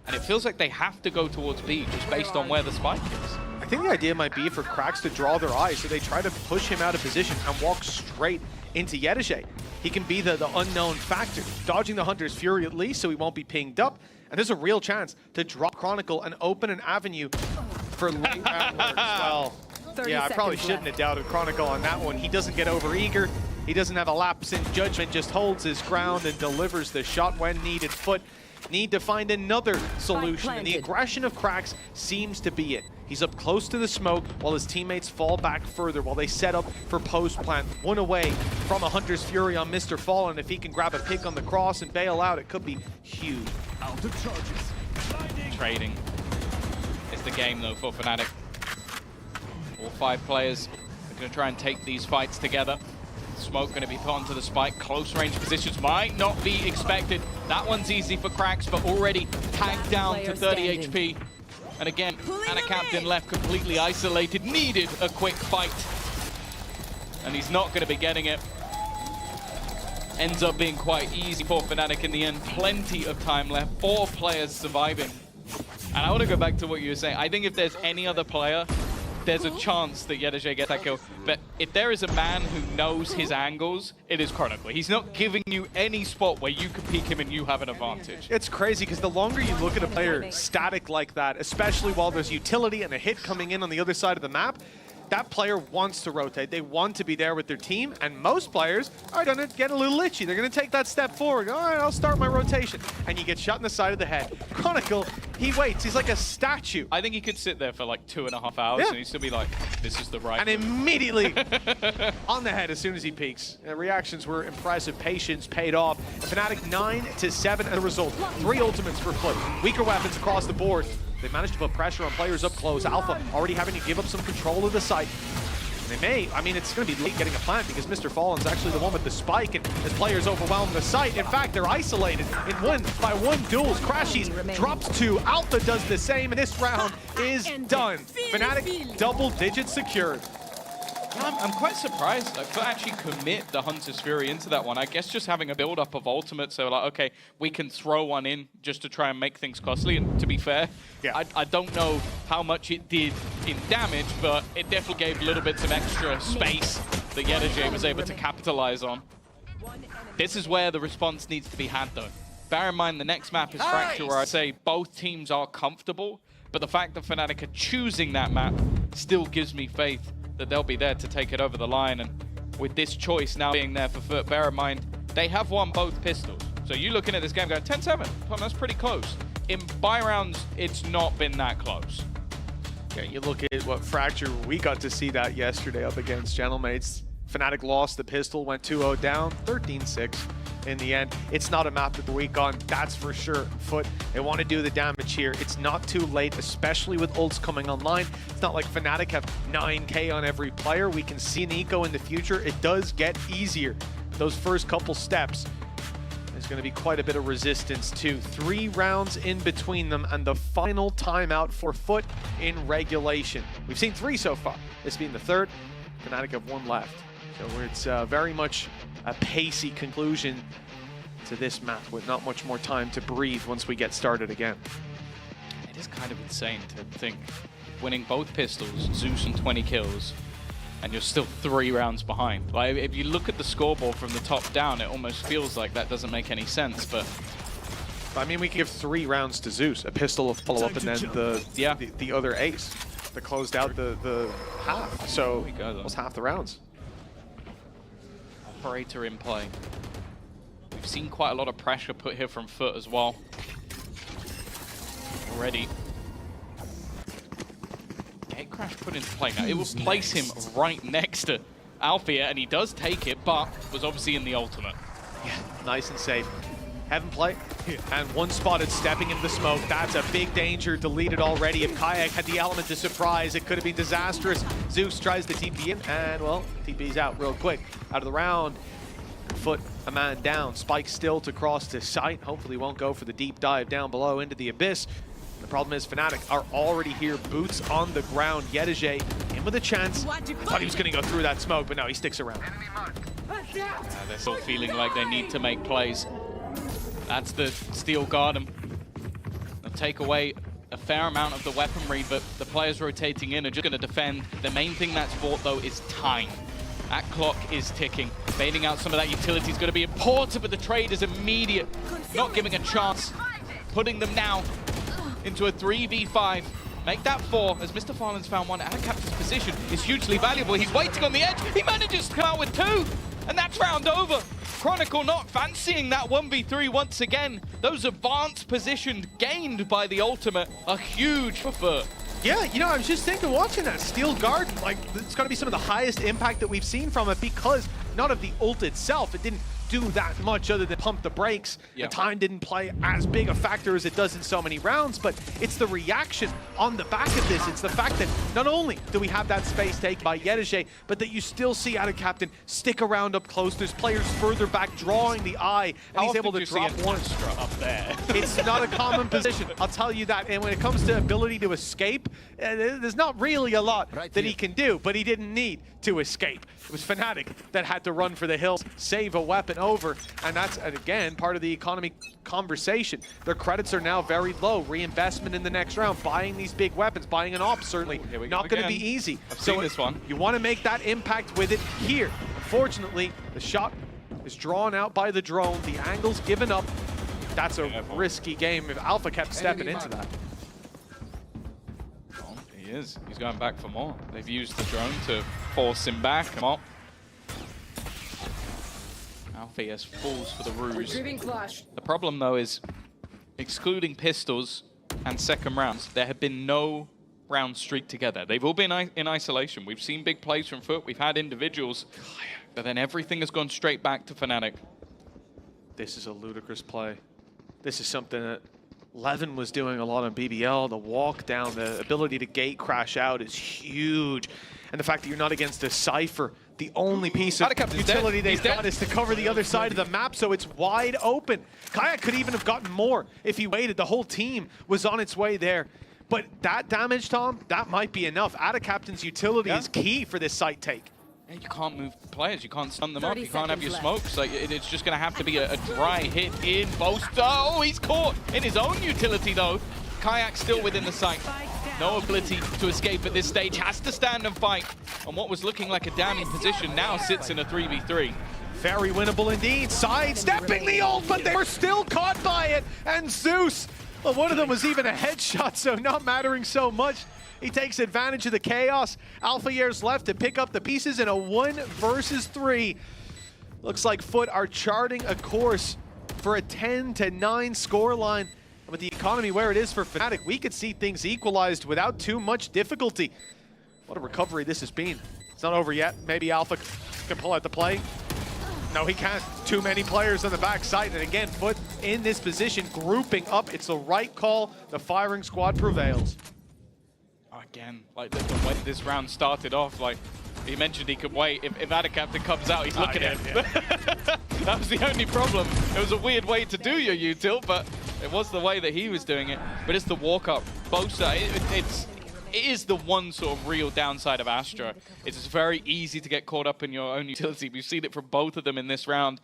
And it feels like they have to go towards B just based on where the spike is. I think the idea might be for Krax to draw their eyes, so they try to push him out of position and walk straight into Yedige. He can be the unknown factor, dodging the Hunter's Fury at least so he won't be pinged up. And there's a real chance to drop Chronicle and open an avenue for late round work as well. Yeah, I probably shouldn't have doubted Chronicle on that one. He doesn't get over eager. He doesn't have a lapse in judgment, just holds his ground and delivers the shot when needed. Foot need to find another solution, and the aggression of Krax seems to be it. He's up close to the smoke while his teammates fall back further while they set up for post plant. 1 away from a Hunter's Fury on Mr. Fallen. If he can grab a pick on the cross and bail out, it could be huge. Out of charges. Trading is the game though for Fnatic. All 5 players are going to try and take these fights together. Smoke going to be put onto the spike. Close range positions might not be expected. That one's easy for Krax, but already tagged down to 30 HP. And again, and a captain left completely isolated. Needed a quick fight. And he's not going to be getting it. Ends up being quite easy for Fnatic in the end. Plenty of time left. 4 players surviving. And I want to go back to what you were saying. I think if there's any other player, there's a chance that Yedige gets that kill. But if there is a man who knows his angles, it is Chronicle. He's not giving you any spot where you can peek him and you have an advantage. It's crazy because the longer you look at a player static like that, especially while there's utility and a hit coming in on the other side of the map, that player wants to rotate. They want to be there with their team, and most players are going to get a little itchy. They're going to take that step forward. All right, I'll start my rotation. And you get shot in the side of the head. Chronicle, he waits. He's like a statue. I think he could sit there for like 2.5 hours and he'd still be like, this is the right And immediately on the head as soon as he peeks. Reactions were impressive. Patience paid off. Fnatic 9-7 as a result. 3 ultimates for Foot. Weaker weapons across the board. They managed to put pressure on players up close. Alpha already having to give up some control of the site. And they may, I mean, it's going to be late getting a plant because Mr. Fallen's actually the one with the spike, and as players overwhelm the site, in fact, they're isolated in 1-by-1 duels. Crashies drops 2. Alpha does the same, and this round is done. Fnatic double digits secured. I'm quite surprised. I could actually commit the Hunter's Fury into that one. I guess just having a build-up of ultimate, so like, okay, we can throw one in just to try and make things costly. And to be fair, I don't know how much it did in damage, but it definitely gave little bits of extra space that Yedige was able to capitalize on. This is where the response needs to be had, though. Bear in mind, the next map is Fracture, where I say both teams are comfortable, but the fact that Fnatic are choosing that map still gives me faith that they'll be there to take it over the line. And with this choice now being there for Foot, bear in mind, they have won both pistols. So you're looking at this game going 10-7. Well, that's pretty close. In buy rounds, it's not been that close. Yeah, you look at what Fracture, we got to see that yesterday up against Gentlemates. Fnatic lost the pistol, went 2-0 down, 13-6 in the end. It's not a map of the week on, that's for sure. Foot, they want to do the damage here. It's not too late, especially with ults coming online. It's not like Fnatic have 9K on every player. We can see an eco in the future. It does get easier. Those first couple steps is going to be quite a bit of resistance too. 3 rounds in between them and the final timeout for Foot in regulation. We've seen 3 so far, this being the 3rd. Fnatic have 1 left. So it's very much a pacey conclusion to this map with not much more time to breathe once we get started again. It is kind of insane to think winning both pistols, Zeus and 20 kills, and you're still 3 rounds behind. Like, if you look at the scoreboard from the top down, it almost feels like that doesn't make any sense, but... I mean, we can give 3 rounds to Zeus, a pistol of follow-up, and then the other ace that closed out the half. So almost half the rounds. Operator in play. We've seen quite a lot of pressure put here from Foot as well. Already. Gatecrash put into play now. It will place him right next to Alfia, and he does take it, but was obviously in the ultimate. Yeah, nice and safe. Heaven play, and 1 spotted stepping into the smoke. That's a big danger, deleted already. If Kayak had the element of surprise, it could have been disastrous. Zeus tries to TP in, and well, TP's out real quick. Out of the round, Foot a man down. Spike still to cross to site. Hopefully won't go for the deep dive down below into the abyss. The problem is Fnatic are already here, boots on the ground. Yedije in with a chance. Thought he was going to go through that smoke, but no, he sticks around. They're still feeling like they need to make plays. That's the steel garden. They'll take away a fair amount of the weaponry, but the players rotating in are just going to defend. The main thing that's bought, though, is time. That clock is ticking. Baiting out some of that utility is going to be important, but the trade is immediate. Not giving a chance. Putting them now into a 3v5. Make that 4, as Mr. Farland's found one. Adicapta's position is hugely valuable. He's waiting on the edge. He manages to come out with 2, and that's round over. Chronicle not fancying that 1v3 once again. Those advanced positions gained by the ultimate are huge for Foot. Yeah, you know, I was just thinking, watching that Steel Garden, like, it's got to be some of the highest impact that we've seen from it, because not of the ult itself, it didn't do that much other than pump the brakes. The time didn't play as big a factor as it does in so many rounds, but it's the reaction on the back of this. It's the fact that not only do we have that space taken by Yedije, but that you still see Adicaptan stick around up close. There's players further back drawing the eye, and he's able to drop one up there. It's not a common position, I'll tell you that. And when it comes to ability to escape, there's not really a lot that he can do, but he didn't need to escape. It was Fnatic that had to run for the hills, save a weapon over, and that's, again, part of the economy conversation. Their credits are now very low. Reinvestment in the next round, buying these big weapons, buying an op, certainly not going to be easy. I've seen this one. You want to make that impact with it here. Unfortunately, the shot is drawn out by the drone. The angle's given up. That's a risky game if Alpha kept stepping into that. Oh, he is. He's going back for more. They've used the drone to force him back. Come on. Alpheus falls for the ruse. The problem, though, is excluding pistols and second rounds, there have been no round streak together. They've all been in isolation. We've seen big plays from Foot. We've had individuals, but then everything has gone straight back to Fnatic. This is a ludicrous play. This is something that Levin was doing a lot on BBL. The walk down, the ability to gate crash out is huge. And the fact that you're not against a Cypher, the only piece of utility they've got is to cover the other side of the map, so it's wide open. Kayak could even have gotten more if he waited. The whole team was on its way there. But that damage, Tom, that might be enough. Adicaptan's utility is key for this site take. You can't move players, you can't stun them up, you can't have your smokes. Like, it's just going to have to be a dry hit in both. Oh, he's caught in his own utility, though. Kayak still within the site. No ability to escape at this stage, has to stand and fight. And what was looking like a damning position now sits in a 3v3. Very winnable indeed. Sidestepping the ult, but they were still caught by it. And Zeus, well, one of them was even a headshot, so not mattering so much. He takes advantage of the chaos. Alpha Year's left to pick up the pieces in a 1 versus 3. Looks like Foot are charting a course for a 10-9 scoreline. With the economy where it is for Fnatic, we could see things equalized without too much difficulty. What a recovery this has been. It's not over yet. Maybe Alpha can pull out the play. No, he can't. Too many players on the backside. And again, Foot in this position, grouping up. It's the right call. The firing squad prevails. Again, like the way this round started off, like He mentioned he could wait. If Adacaptain comes out, he's looking at him. That was the only problem. It was a weird way to do your util, but it was the way that he was doing it. But it's the walk up. Both sides. It is the one sort of real downside of Astra. It's very easy to get caught up in your own utility. We've seen it from both of them in this round.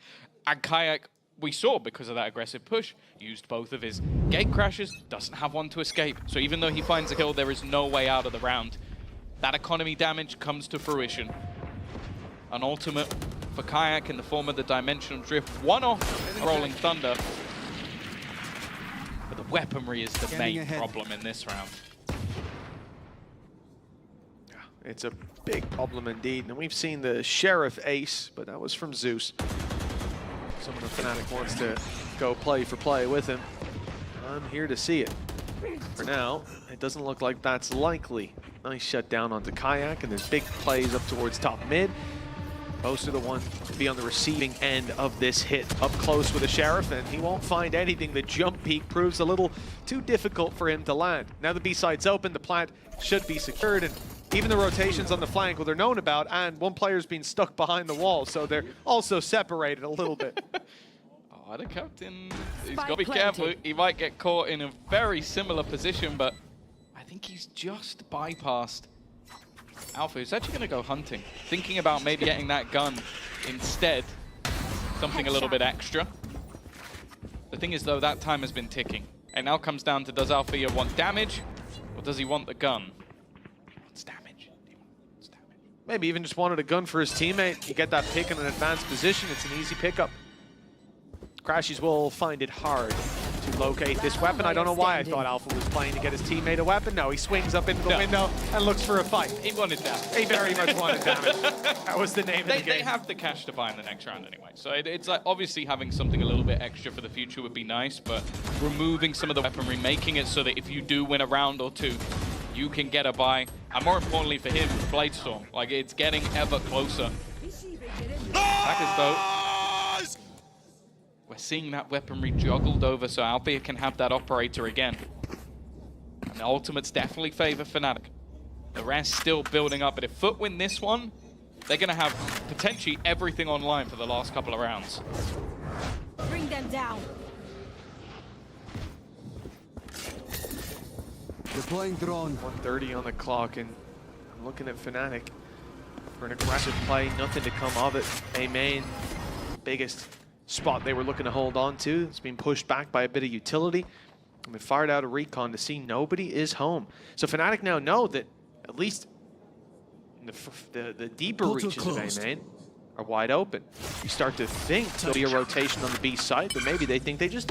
And Kayak, we saw because of that aggressive push, used both of his gate crashes, doesn't have one to escape. So even though he finds a kill, there is no way out of the round. That economy damage comes to fruition. An ultimate for Kayak in the form of the Dimensional Drift. One off Rolling Thunder. But the weaponry is the main problem in this round. It's a big problem indeed. And we've seen the Sheriff ace, but that was from Zeus. Someone the Fnatic wants to go play for play with him. I'm here to see it. For now, it doesn't look like that's likely. Nice shutdown onto Kayak, and there's big plays up towards top mid. Most of the one to be on the receiving end of this hit, up close with the Sheriff, and he won't find anything. The jump peak proves a little too difficult for him to land. Now the B side's open, the plant should be secured, and even the rotations on the flank, well, they're known about, and one player's been stuck behind the wall, so they're also separated a little bit. Oh, the captain, he's got to be careful. He might get caught in a very similar position, but I think he's just bypassed Alpha, who's actually going to go hunting, thinking about maybe getting that gun instead, something a little bit extra. The thing is, though, that time has been ticking. And now comes down to, does Althea want damage, or does he want the gun? Maybe even just wanted a gun for his teammate. You get that pick in an advanced position, it's an easy pickup. Crashies will find it hard to locate this weapon. I don't know why I thought Alpha was playing to get his teammate a weapon. No, he swings up into the window and looks for a fight. He wanted damage. He very much wanted damage. That was the name of the game. They have the cash to buy in the next round anyway. So it's like, obviously having something a little bit extra for the future would be nice, but removing some of the weaponry, making it so that if you do win a round or two, you can get a buy. And more importantly for him, Bladestorm. Like, it's getting ever closer. Attackers, though, we're seeing that weaponry juggled over so Althea can have that operator again. And the ultimates definitely favor Fnatic. The rest still building up, but if Foot win this one, they're going to have potentially everything online for the last couple of rounds. Bring them down. Deploying drone. 1:30 on the clock, and I'm looking at Fnatic for an aggressive play. Nothing to come of it. A main, biggest spot they were looking to hold on to. It's been pushed back by a bit of utility. And we fired out a recon to see nobody is home. So Fnatic now know that at least the deeper reaches of A main are wide open. You start to think there'll be a rotation on the B side, but maybe they think they just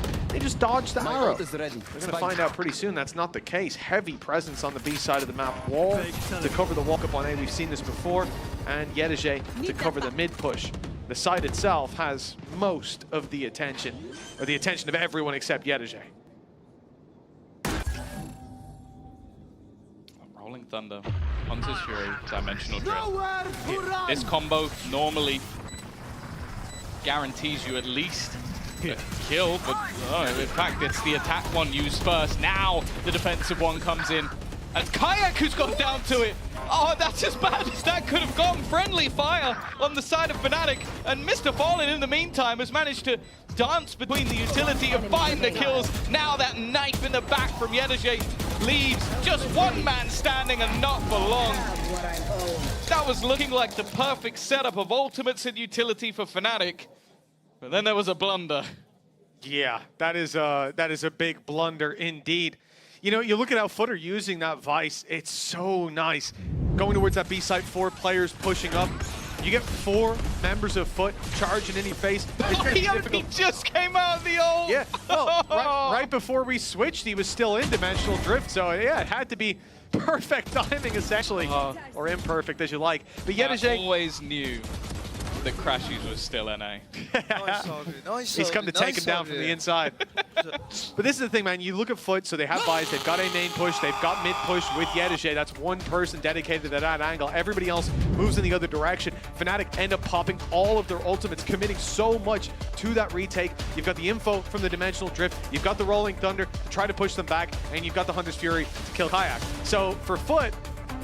dodged the arrow. They're going to find out pretty soon that's not the case. Heavy presence on the B side of the map. Wall to cover the walk-up on A. We've seen this before. And Yedege to cover the mid-push. The side itself has most of the attention, or the attention of everyone except Yedege. Rolling Thunder, Hunter's Fury, Dimensional Drift. This combo normally guarantees you at least a kill, but in fact it's the attack one used first. Now the defensive one comes in, and Kayak who's got down to it. Oh, that's as bad as that could have gone. Friendly fire on the side of Fnatic, and Mr. Fallen in the meantime has managed to dance between the utility and find the kills. Now that knife in the back from Yedege leaves just one man standing, and not for long. That was looking like the perfect setup of ultimates and utility for Fnatic, but then there was a blunder. Yeah, that is a big blunder indeed. You know, you look at how Footer using that Vice, it's so nice. Going towards that B side, 4 players pushing up. You get 4 members of Foot charging in your face. He just came out of the ult. Yeah, well, right before we switched, he was still in Dimensional Drift. So yeah, it had to be perfect timing, essentially, or imperfect as you like. But Yedege, I always knew that Crashies was still NA. He's come to take him down from the inside. But this is the thing, man. You look at Foot, so they have buys. They've got a main push. They've got mid push with Yedege. That's one person dedicated to that angle. Everybody else moves in the other direction. Fnatic end up popping all of their ultimates, committing so much to that retake. You've got the info from the Dimensional Drift. You've got the Rolling Thunder to try to push them back. And you've got the Hunter's Fury to kill Kayak. So for Foot,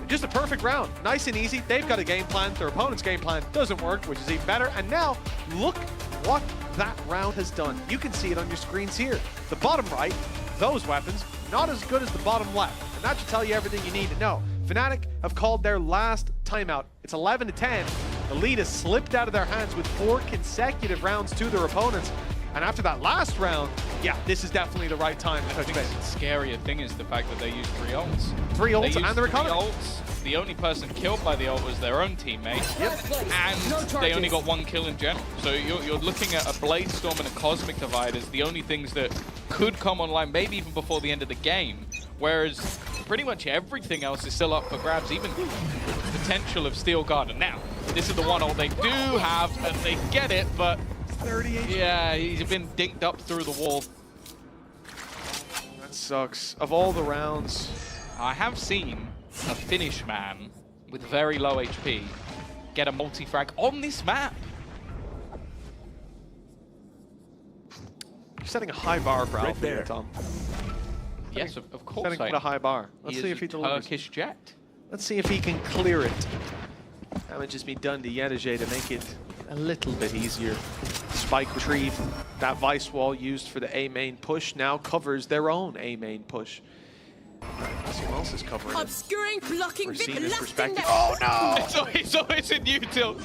Just a perfect round. Nice and easy. They've got a game plan. Their opponent's game plan doesn't work, which is even better. And now, look what that round has done. You can see it on your screens here. The bottom right, those weapons, not as good as the bottom left. And that should tell you everything you need to know. Fnatic have called their last timeout. It's 11-10. The lead has slipped out of their hands with 4 consecutive rounds to their opponents. And after that last round, yeah, this is definitely the right time to touch base. The scarier thing is the fact that they used 3 ults. 3 ults and the recovery. 3 ults. The only person killed by the ult was their own teammate. Yep. And they only got 1 kill in general. So you're looking at a Blade Storm and a Cosmic Divide as the only things that could come online, maybe even before the end of the game. Whereas pretty much everything else is still up for grabs, even potential of Steel Guard. And now, this is the one ult they do have, and they get it, but 38. yeah, he's been dinked up through the wall. That sucks. Of all the rounds, I have seen a Finnish man with very low HP get a multi-frag on this map. You're setting a high bar for Alpha here, Tom. Yes, of course. Setting quite a high bar. Let's see if he delivers. Turkish jet. Let's see if he can clear it. Damage has been done to Yedije to make it a little bit easier. Spike retrieve. That Vice Wall used for the A main push now covers their own A main push. Let's see who else is covering Obscuring, blocking, We're seeing big this left perspective. in Oh no! It's always a new tilt.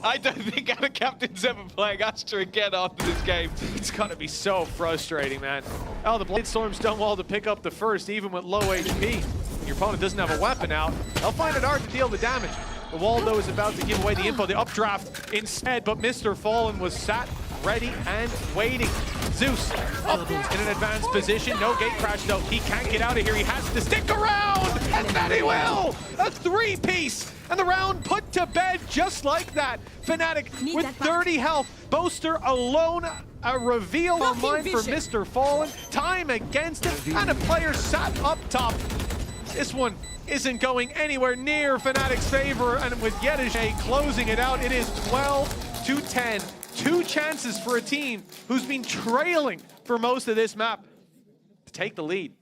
I don't think our captain's ever playing Astra again after this game. It's gotta be so frustrating, man. Oh, the Blade Storm's done well to pick up the first, even with low HP. Your opponent doesn't have a weapon out. They'll find it hard to deal the damage. The Waldo is about to give away the info, the updraft instead, but Mr. Fallen was sat, ready, and waiting. Zeus up in an advanced position. No gate crash, though. He can't get out of here. He has to stick around, and then he will! A 3-piece, and the round put to bed just like that. Fnatic with 30 health. Boaster alone. A reveal on mine for Mr. Fallen. Time against him, and a player sat up top. This one isn't going anywhere near Fnatic's favor, and with Yedije closing it out, it is 12-10. 2 chances for a team who's been trailing for most of this map to take the lead.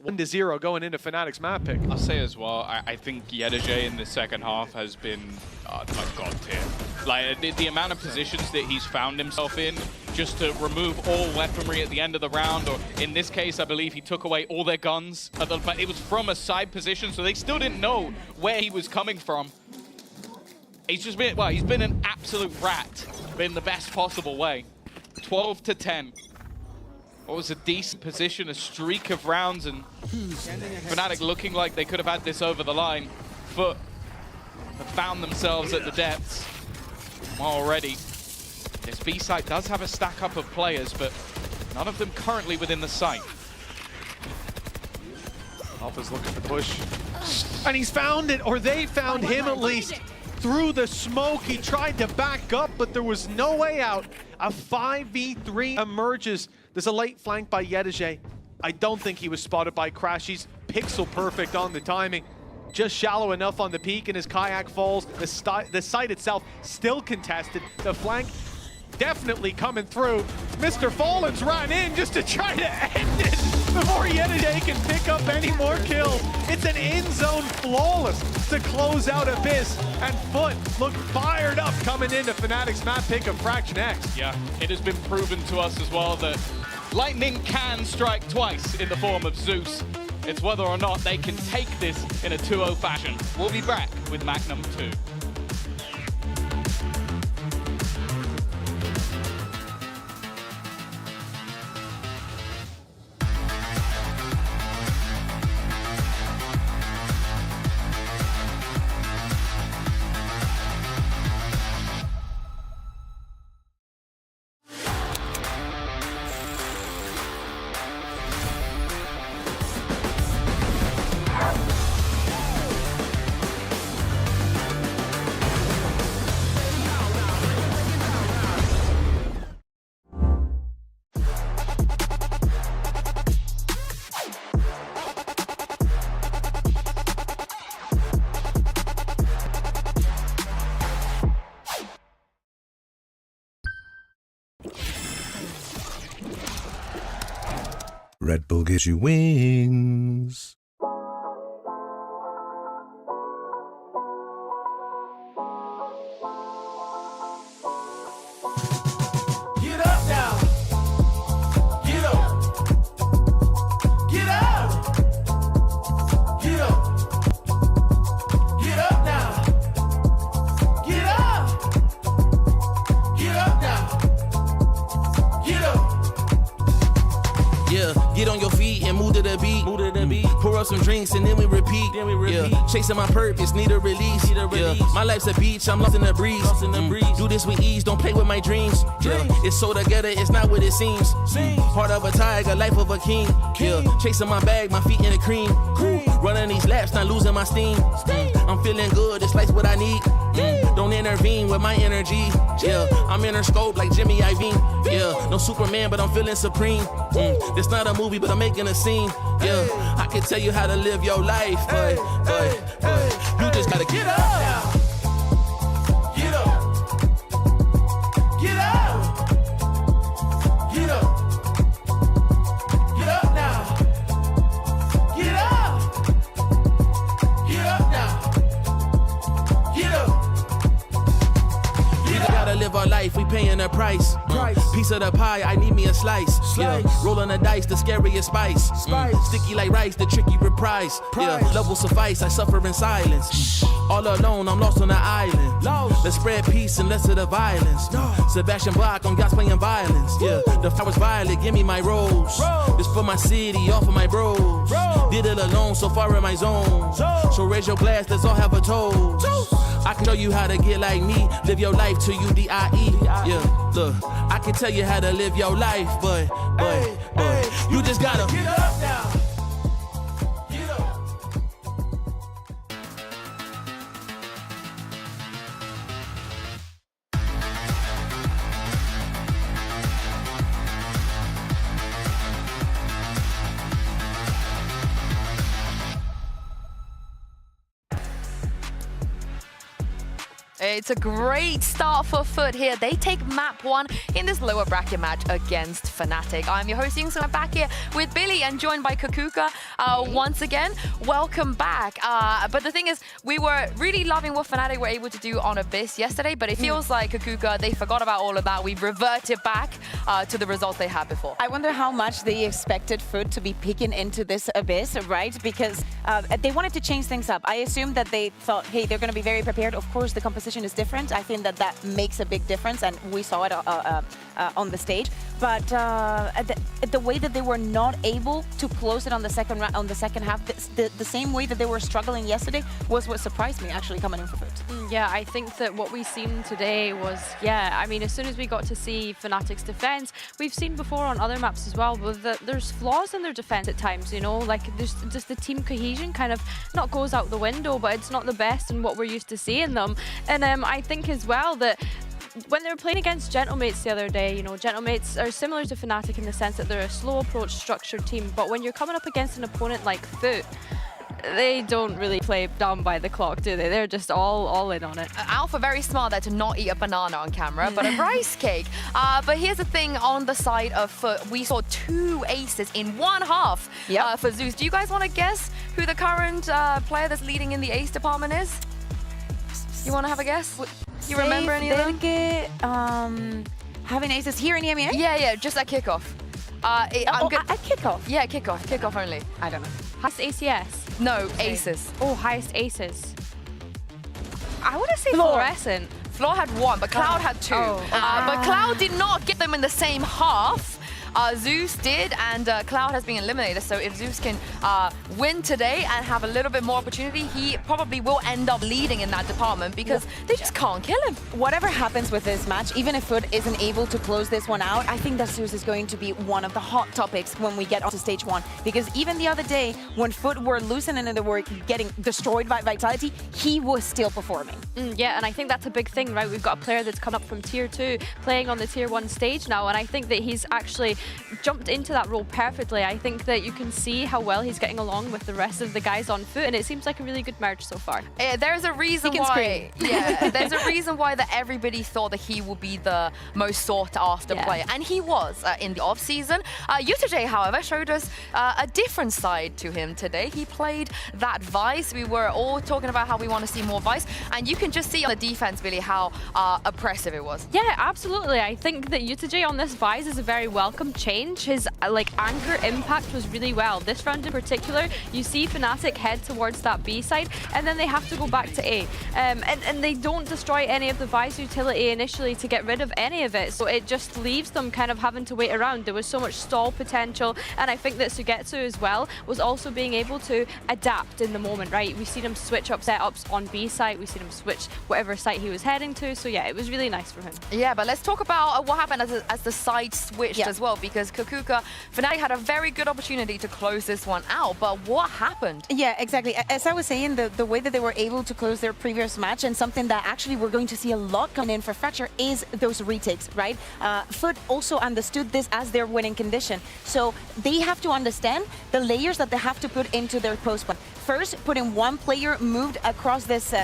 1-0 going into Fnatic's map pick. I'll say as well, I think Yedije in the second half has been like god tier. Like the amount of positions that he's found himself in just to remove all weaponry at the end of the round, or in this case, I believe he took away all their guns. But it was from a side position, so they still didn't know where he was coming from. He's just been, well, he's been an absolute rat, but in the best possible way. 12-10. What was a decent position, a streak of rounds, and Fnatic looking like they could have had this over the line. Foot have found themselves at the depths already. This B site does have a stack up of players, but none of them currently within the site. Alpha's looking to push. And he's found it, or they found him at least. Through the smoke, he tried to back up, but there was no way out. A 5v3 emerges. There's a late flank by Yedije. I don't think he was spotted by Crash. He's pixel perfect on the timing. Just shallow enough on the peak, and his kayak falls. The site itself still contested. The flank definitely coming through. Mr. Fallen's ran in just to try to end it before Yedije can pick up any more kills. It's an in-zone flawless to close out Abyss, and Foot look fired up coming into Fnatic's map pick of Fraction X. Yeah, it has been proven to us as well that lightning can strike twice in the form of Zeus. It's whether or not they can take this in a 2-0 fashion. We'll be back with Magnum 2. Red Bull gives you wings. up some drinks and then we repeat. Yeah. Chasing my purpose, need a release. Yeah. My life's a beach, I'm lost in the breeze. Do this with ease, don't play with my dreams. Yeah. It's so together, it's not what it seems. Heart of a tiger, life of a king. Yeah. Chasing my bag, my feet in the cream. Running these laps, not losing my steam. I'm feeling good, this life's what I need. Don't intervene with my energy. Yeah. I'm in her scope like Jimmy Iovine. Yeah. No Superman, but I'm feeling supreme. This not a movie, but I'm making a scene. Yeah. I can tell you how to live your life, but you just gotta get up. Get up. Get up. Get up. Get up now. Get up. Get up now. Get up. We gotta live our life, we paying a price. Piece of the pie, I need me a slice. Yeah. Rolling the dice, the scariest spice. Sticky like rice, the tricky reprise. Yeah. Love will suffice, I suffer in silence. All alone, I'm lost on the island. Let's spread peace and less of the violence. Sebastian Bach on yachts playing violence. Yeah. The flowers violet, give me my rose. This for my city, all for my bros. Did it alone, so far in my zone. So raise your glass, let's all have a toast. I can show you how to get like me, live your life till you die. Yeah, look, I can tell you how to live your life, but you just gotta get up now. Get up. It's a great start for Foot here. They take map 1 in this lower bracket match against Fnatic. I'm your host, Yingsun. I'm back here with Billy and joined by Kakuka once again. Welcome back. But the thing is, we were really loving what Fnatic were able to do on Abyss yesterday, but it feels like Kakuka, they forgot about all of that. We've reverted back to the results they had before. I wonder how much they expected Foot to be peeking into this Abyss, right? Because they wanted to change things up. I assumed that they thought, hey, they're going to be very prepared. Of course, the composition is different. I think that makes a big difference, and we saw it on the stage. But the way that they were not able to close it on the second half, the same way that they were struggling yesterday was what surprised me actually coming in for Foot. Yeah, I think that what we've seen today was, I mean, as soon as we got to see Fnatic's defense, we've seen before on other maps as well, but there's flaws in their defense at times, you know, like there's just the team cohesion kind of not goes out the window, but it's not the best in what we're used to seeing them. And I think as well that when they were playing against Gentlemates the other day, you know, Gentlemates are similar to Fnatic in the sense that they're a slow approach structured team, but when you're coming up against an opponent like Foot, they don't really play down by the clock, do they? They're just all in on it. Alpha very smart there to not eat a banana on camera, but a rice cake. But here's the thing on the side of Foot, we saw 2 aces in one half for Zeus. Do you guys want to guess who the current player that's leading in the ace department is? You want to have a guess? You remember any of them? Having aces here in EMEA? Yeah, just at Kickoff. At Kickoff? Yeah, Kickoff only. I don't know. Highest ACS? No, aces. Oh, highest aces. I want to say Fluorescent. Floor had 1, but Cloud had 2. But Cloud did not get them in the same half. Zeus did, and Cloud has been eliminated. So if Zeus can win today and have a little bit more opportunity, he probably will end up leading in that department because they just can't kill him. Whatever happens with this match, even if Foot isn't able to close this one out, I think that Zeus is going to be one of the hot topics when we get onto stage 1. Because even the other day, when Foot were losing and they were getting destroyed by Vitality, he was still performing. Yeah, and I think that's a big thing, right? We've got a player that's come up from Tier 2, playing on the Tier 1 stage now, and I think that he's actually jumped into that role perfectly. I think that you can see how well he's getting along with the rest of the guys on Foot, and it seems like a really good merge so far. There's a reason why. Yeah, there's a reason why that everybody thought that he would be the most sought after player, and he was in the off season. UTJ, however, showed us a different side to him today. He played that Vice. We were all talking about how we want to see more Vice, and you can just see on the defense really how oppressive it was. Yeah, absolutely. I think that UTJ on this Vice is a very welcome change. His like anchor impact was really well. This round in particular, you see Fnatic head towards that B side, and then they have to go back to A. And they don't destroy any of the Vi's utility initially to get rid of any of it, so it just leaves them kind of having to wait around. There was so much stall potential, and I think that Sugetsu as well was also being able to adapt in the moment, right? We've seen him switch up setups on B site, we've seen him switch whatever site he was heading to, so yeah, it was really nice for him. Yeah, but let's talk about what happened as the side switched as well, because Kukuka, Fnatic had a very good opportunity to close this one out, but what happened? Yeah, exactly. As I was saying, the way that they were able to close their previous match, and something that actually we're going to see a lot coming in for Fracture, is those retakes, right? Foot also understood this as their winning condition. So they have to understand the layers that they have to put into their post-plan. First, putting one player moved across this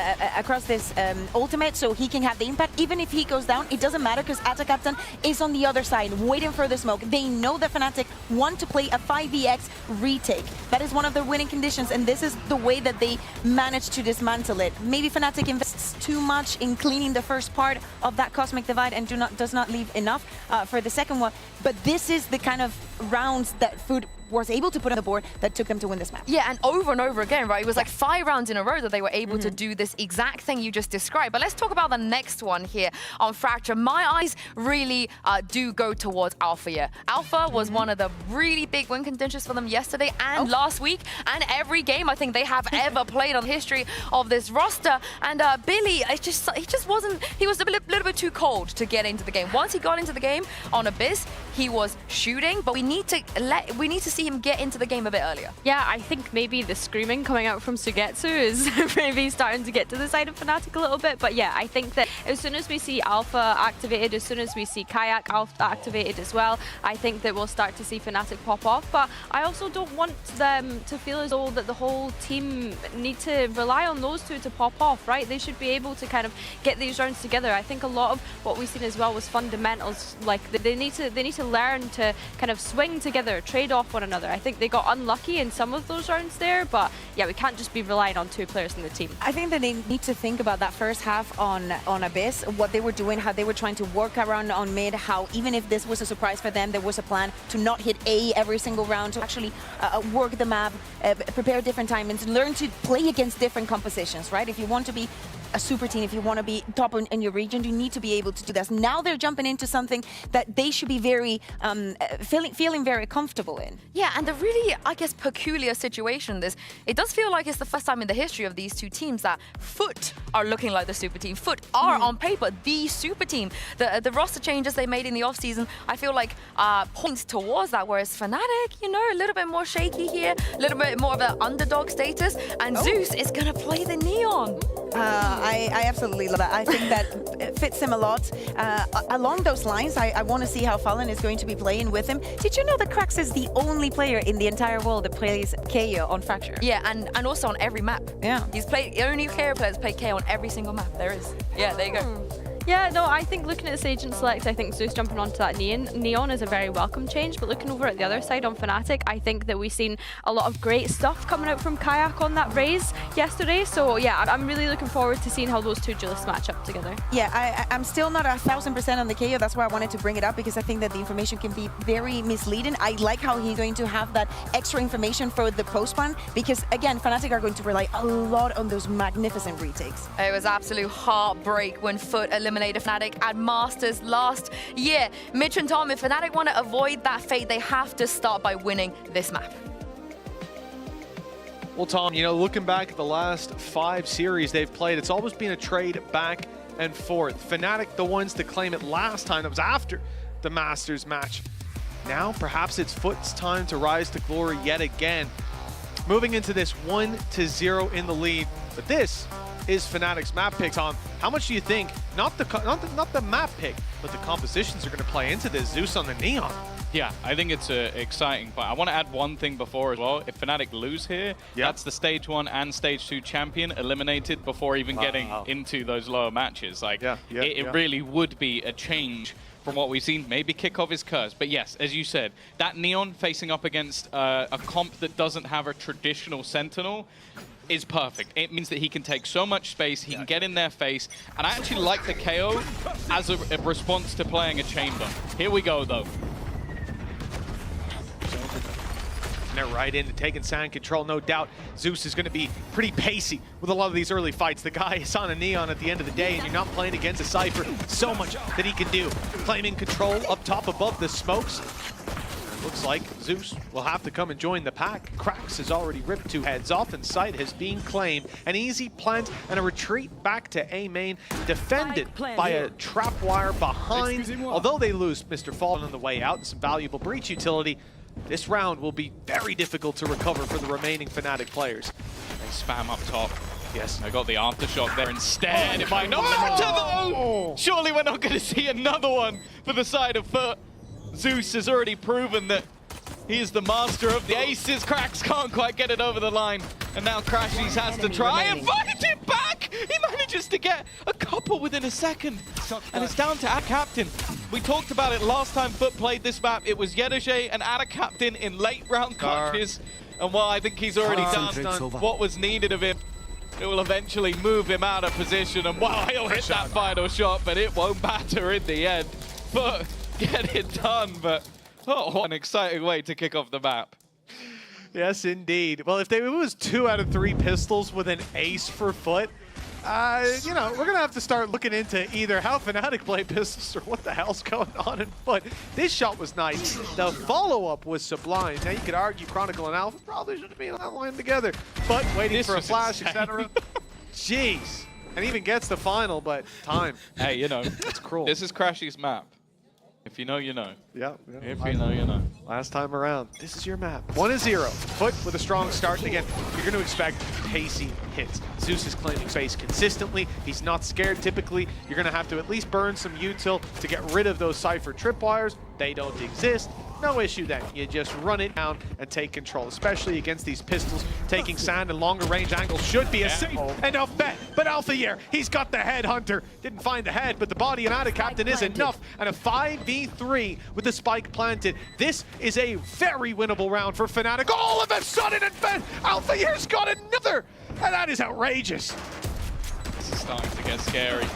ultimate so he can have the impact. Even if he goes down, it doesn't matter because Atta Captain is on the other side waiting for the smoke. They know that Fnatic want to play a 5vx retake. That is one of their winning conditions, and this is the way that they manage to dismantle it. Maybe Fnatic invests too much in cleaning the first part of that Cosmic Divide and does not leave enough for the second one. But this is the kind of rounds that Food was able to put on the board that took them to win this match. Yeah, and over again, right? It was like 5 rounds in a row that they were able to do this exact thing you just described. But let's talk about the next one here on Fracture. My eyes really do go towards Alpha here. Alpha was one of the really big win contentions for them yesterday and last week, and every game I think they have ever played on the history of this roster. And Billy, he was a little bit too cold to get into the game. Once he got into the game on Abyss, he was shooting, but we need to see him get into the game a bit earlier. Yeah, I think maybe the screaming coming out from Sugetsu is maybe starting to get to the side of Fnatic a little bit. But yeah, I think that as soon as we see Alpha activated, as soon as we see Kayak Alpha activated as well, I think that we'll start to see Fnatic pop off. But I also don't want them to feel as though that the whole team need to rely on those two to pop off, right? They should be able to kind of get these rounds together. I think a lot of what we've seen as well was fundamentals. Like they need to learn to kind of swing together, trade off one another. I think they got unlucky in some of those rounds there, but yeah, we can't just be relying on 2 players in the team. I think that they need to think about that first half on Abyss, what they were doing, how they were trying to work around on mid, how even if this was a surprise for them, there was a plan to not hit A every single round, to actually work the map, prepare different timings, learn to play against different compositions, right? If you want to be a super team, if you want to be top in your region, you need to be able to do this. Now they're jumping into something that they should be very feeling very comfortable in. Yeah, and the really, I guess, peculiar situation it does feel like it's the first time in the history of these two teams that Foot are looking like the super team. Foot are on paper the super team. The roster changes they made in the offseason, I feel like points towards that, whereas Fnatic, you know, a little bit more shaky here, a little bit more of an underdog status, and Zeus is going to play the Neon. I absolutely love that. I think that it fits him a lot. Along those lines, I want to see how Fallen is going to be playing with him. Did you know that Krax is the only player in the entire world that plays KO on Fracture? Yeah, and also on every map. Yeah. He's played, the only KO players play KO on every single map there is. Yeah, there you go. Yeah, no, I think looking at this agent select, I think Zeus jumping onto that Neon is a very welcome change, but looking over at the other side on Fnatic, I think that we've seen a lot of great stuff coming out from Kayak on that raise yesterday, so yeah, I'm really looking forward to seeing how those two duelists match up together. Yeah, I'm still not 1000% on the KO, that's why I wanted to bring it up, because I think that the information can be very misleading. I like how he's going to have that extra information for the post-plan, because again, Fnatic are going to rely a lot on those magnificent retakes. It was absolute heartbreak when Foot eliminated Fnatic at Masters last year. Mitch and Tom, if Fnatic want to avoid that fate, they have to start by winning this map. Well, Tom, you know, looking back at the last 5 series they've played, it's always been a trade back and forth. Fnatic, the ones to claim it last time, that was after the Masters match. Now, perhaps it's Foot's time to rise to glory yet again. Moving into this 1-0 in the lead, but this is Fnatic's map pick. Tom, how much do you think, not the map pick, but the compositions are going to play into this? Zeus on the Neon. Yeah, I think it's exciting, but I want to add one thing before as well. If Fnatic lose here, that's the Stage 1 and Stage 2 champion eliminated before even getting into those lower matches. Like, it really would be a change from what we've seen. Maybe Kickoff is cursed, but yes, as you said, that Neon facing up against a comp that doesn't have a traditional Sentinel is perfect. It means that he can take so much space, he can get in their face, and I actually like the KO as a response to playing a chamber. Here we go, though. They're right into taking sand control, no doubt. Zeus is going to be pretty pacey with a lot of these early fights. The guy is on a neon at the end of the day, and you're not playing against a Cypher. So much that he can do. Claiming control up top above the smokes. Looks like Zeus will have to come and join the pack. Krax has already ripped 2 heads off, and sight has been claimed. An easy plant and a retreat back to A main, defended by a trap wire behind. Although they lose Mr. Fallen on the way out and some valuable breach utility, this round will be very difficult to recover for the remaining Fnatic players. They spam up top. Yes. They got the aftershock there instead. It might not matter though! Surely we're not going to see another one for the side of Foot. Zeus has already proven that he is the master of the aces. Krax can't quite get it over the line. And now Crashies has to try and fight it back! He manages to get a couple within a second. And it's down to our captain. We talked about it last time Foot played this map. It was Yedoje and Ada Captain in late round clutches. And while I think he's already done what was needed of him, it will eventually move him out of position. And wow, he'll hit that final shot, but it won't matter in the end. Foot get it done, but oh, what an exciting way to kick off the map. Yes, indeed. Well, if it was 2 out of 3 pistols with an ace for Foot, you know, we're going to have to start looking into either how Fnatic play pistols or what the hell's going on in Foot. This shot was nice. The follow-up was sublime. Now, you could argue Chronicle and Alpha probably shouldn't be on that line together, but waiting for a flash, etc. Jeez. And even gets the final, but time. Hey, you know, it's cruel. This is Crashy's map. If you know, you know. Yeah. If you know, you know. Last time around, this is your map. 1-0. Foot with a strong start. And again, you're going to expect pacey hits. Zeus is claiming space consistently. He's not scared typically. You're going to have to at least burn some util to get rid of those Cypher tripwires. They don't exist. No issue then. You just run it down and take control, especially against these pistols. Taking sand and longer range angles should be a safe enough bet. But Alpha here, he's got the headhunter. Didn't find the head, but the body and Ada Captain is enough. And a 5v3 with the spike planted. This is a very winnable round for Fnatic. All of a sudden, and Ben, Alpha here's got another. And that is outrageous. This is starting to get scary.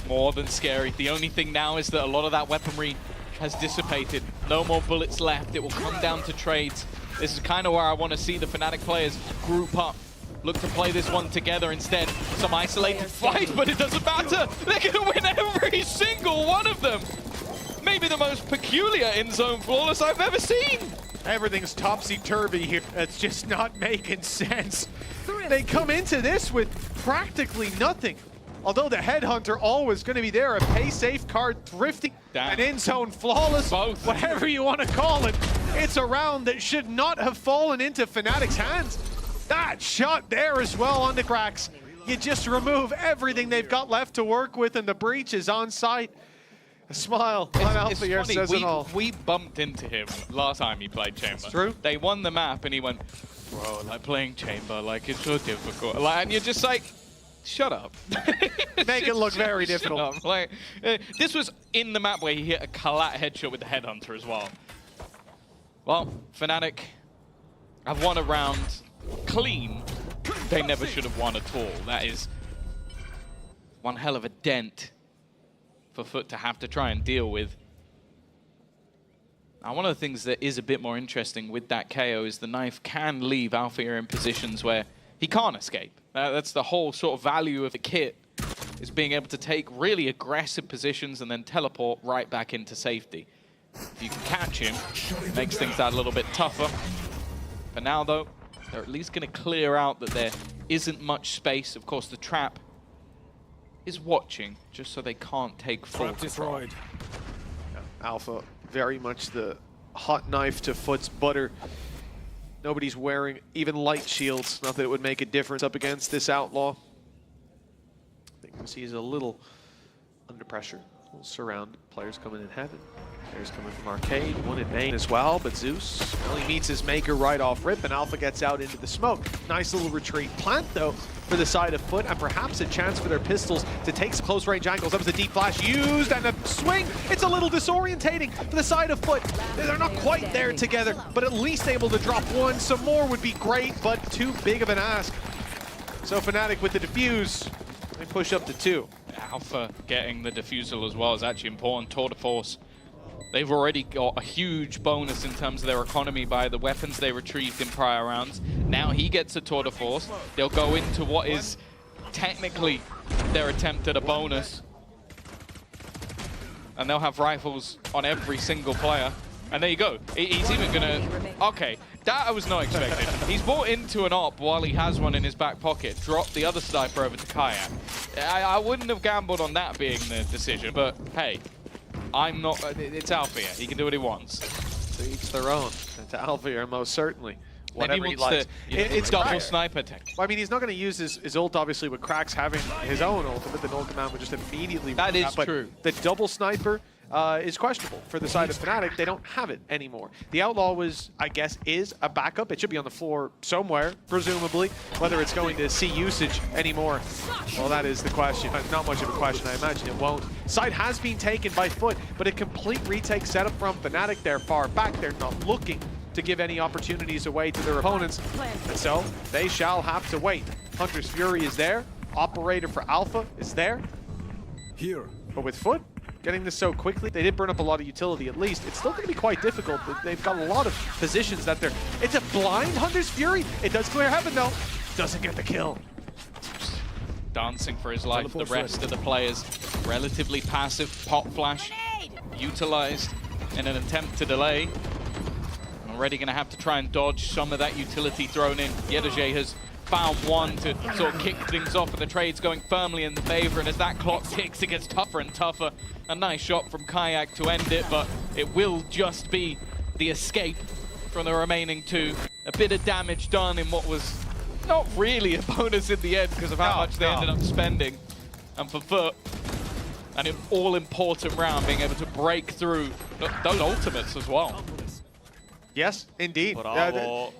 More than scary. The only thing now is that a lot of that weaponry has dissipated. No more bullets left. It will come down to trades. This is kind of where I want to see the Fnatic players group up. Look to play this one together instead. Some isolated fight, but it doesn't matter. They're going to win every single one of them. Maybe the most peculiar in-zone flawless I've ever seen. Everything's topsy-turvy here. That's just not making sense. They come into this with practically nothing. Although the headhunter always going to be there, a pay-safe card thrifty, an in-zone flawless, both, whatever you want to call it. It's a round that should not have fallen into Fnatic's hands. That shot there as well on the Krax. You just remove everything they've got left to work with, and the breach is on site. A smile on Alpha here says it all. We bumped into him last time he played Chamber. It's true. They won the map, and he went, bro, like playing Chamber, like it's so difficult. Like, and you're just like, shut up. Make it look very difficult. Like, this was in the map where he hit a Kalat headshot with the headhunter as well. Well, Fnatic have won a round clean. They never should have won at all. That is one hell of a dent for Foot to have to try and deal with. Now, one of the things that is a bit more interesting with that KO is the knife can leave Alpha here in positions where he can't escape. That's the whole sort of value of the kit, is being able to take really aggressive positions and then teleport right back into safety. If you can catch him, it makes things that a little bit tougher. For now, though, they're at least going to clear out that there isn't much space. Of course, the trap is watching, just so they can't take full control. Yeah, Alpha, very much the hot knife to Foot's butter. Nobody's wearing even light shields. Not that it would make a difference up against this outlaw. I think he's a little under pressure. A little surrounded. Players coming in heaven. Players coming from arcade. One in main as well, but Zeus only meets his maker right off rip, and Alpha gets out into the smoke. Nice little retreat plant, though, for the side of Foot, and perhaps a chance for their pistols to take some close range angles. That was a deep flash used, and a swing. It's a little disorientating for the side of Foot. They're not quite there together, but at least able to drop one. Some more would be great, but too big of an ask. So Fnatic with the defuse, they push up to 2. Alpha getting the defusal as well is actually important. Tour de force They've already got a huge bonus in terms of their economy by the weapons they retrieved in prior rounds. Now he gets a tour de force. They'll go into what is technically their attempt at a bonus. And they'll have rifles on every single player. And there you go. He's even gonna... Okay, that I was not expecting. He's bought into an op while he has one in his back pocket, dropped the other sniper over to Kayak. I wouldn't have gambled on that being the decision, but hey, I'm not... It's Althea. He can do what he wants. To each their own. And to Althea, most certainly. Whatever Maybe he wants likes. to, it's double sniper tech. Well, I mean, he's not going to use his ult, obviously, with Krax having his own ultimate. The null command would just immediately... That is but true. The double sniper is questionable for the side of Fnatic. They don't have it anymore. The Outlaw was, I guess, is a backup. It should be on the floor somewhere, presumably. Whether it's going to see usage anymore, well, that is the question. Not much of a question. I imagine it won't. Side has been taken by Foot, but a complete retake setup from Fnatic. They're far back. They're not looking to give any opportunities away to their opponents. And so they shall have to wait. Hunter's Fury is there. Operator for Alpha is there. Here. But with Foot getting this so quickly, they did burn up a lot of utility at least. It's still going to be quite difficult, but they've got a lot of positions that they're... It's a blind Hunter's Fury. It does clear heaven though. Doesn't get the kill. Dancing for his life. The rest of the players relatively passive. Pop flash utilized in an attempt to delay. Already going to have to try and dodge some of that utility thrown in. Yedaje has found one to sort of kick things off, and the trade's going firmly in the favor, and as that clock ticks, it gets tougher and tougher. A nice shot from Kayak to end it, but it will just be the escape from the remaining two. A bit of damage done in what was not really a bonus in the end because of how much they ended up spending. And for Foot, an all-important round, being able to break through those ultimates as well. Yes, indeed.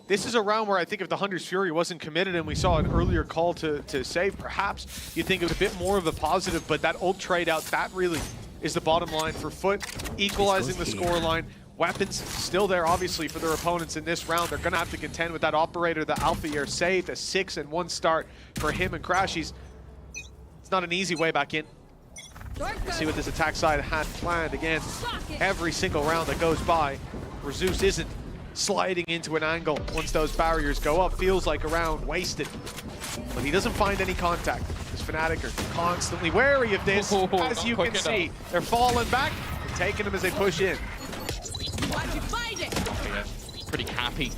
This is a round where I think if the Hunter's Fury wasn't committed and we saw an earlier call to save, perhaps you'd think it was a bit more of a positive, but that ult trade out, that really is the bottom line for Foot, equalizing the scoreline. Weapons still there, obviously, for their opponents in this round. They're going to have to contend with that operator, the Althea saved, a 6-1 start for him and Crashies. It's not an easy way back in. We'll see what this attack side had planned. Again, every single round that goes by, where Zeus isn't sliding into an angle once those barriers go up, feels like a round wasted. But he doesn't find any contact. This Fnatic are constantly wary of this, as you can see. They're falling back and taking them as they push in. Pretty happy.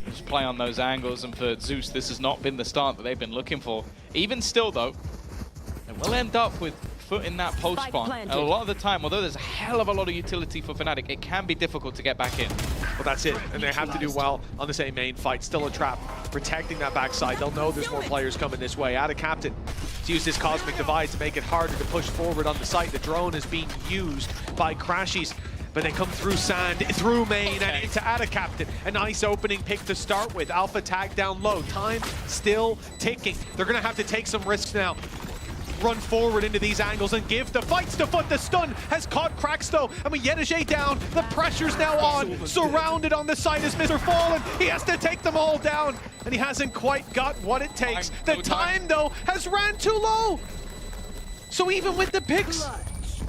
Just play on those angles, and for Zeus, this has not been the start that they've been looking for. Even still, though, it will end up with Foot in that post spawn. And a lot of the time, although there's a hell of a lot of utility for Fnatic, it can be difficult to get back in. Well, that's it. And they have to do well on this A main fight. Still a trap, protecting that backside. They'll know there's more players coming this way. Out of Captain to use this Cosmic Divide to make it harder to push forward on the site. The drone is being used by Crashies, but they come through sand, through main, and into Ada Captain. A nice opening pick to start with. Alpha tag down low. Time still ticking. They're going to have to take some risks now. Run forward into these angles and give the fights to Foot. The stun has caught Krax though, and with Yedaje down, the pressure's now on. Surrounded on the side is Mr. Fallen. He has to take them all down, and he hasn't quite got what it takes. The time though has ran too low. So even with the picks,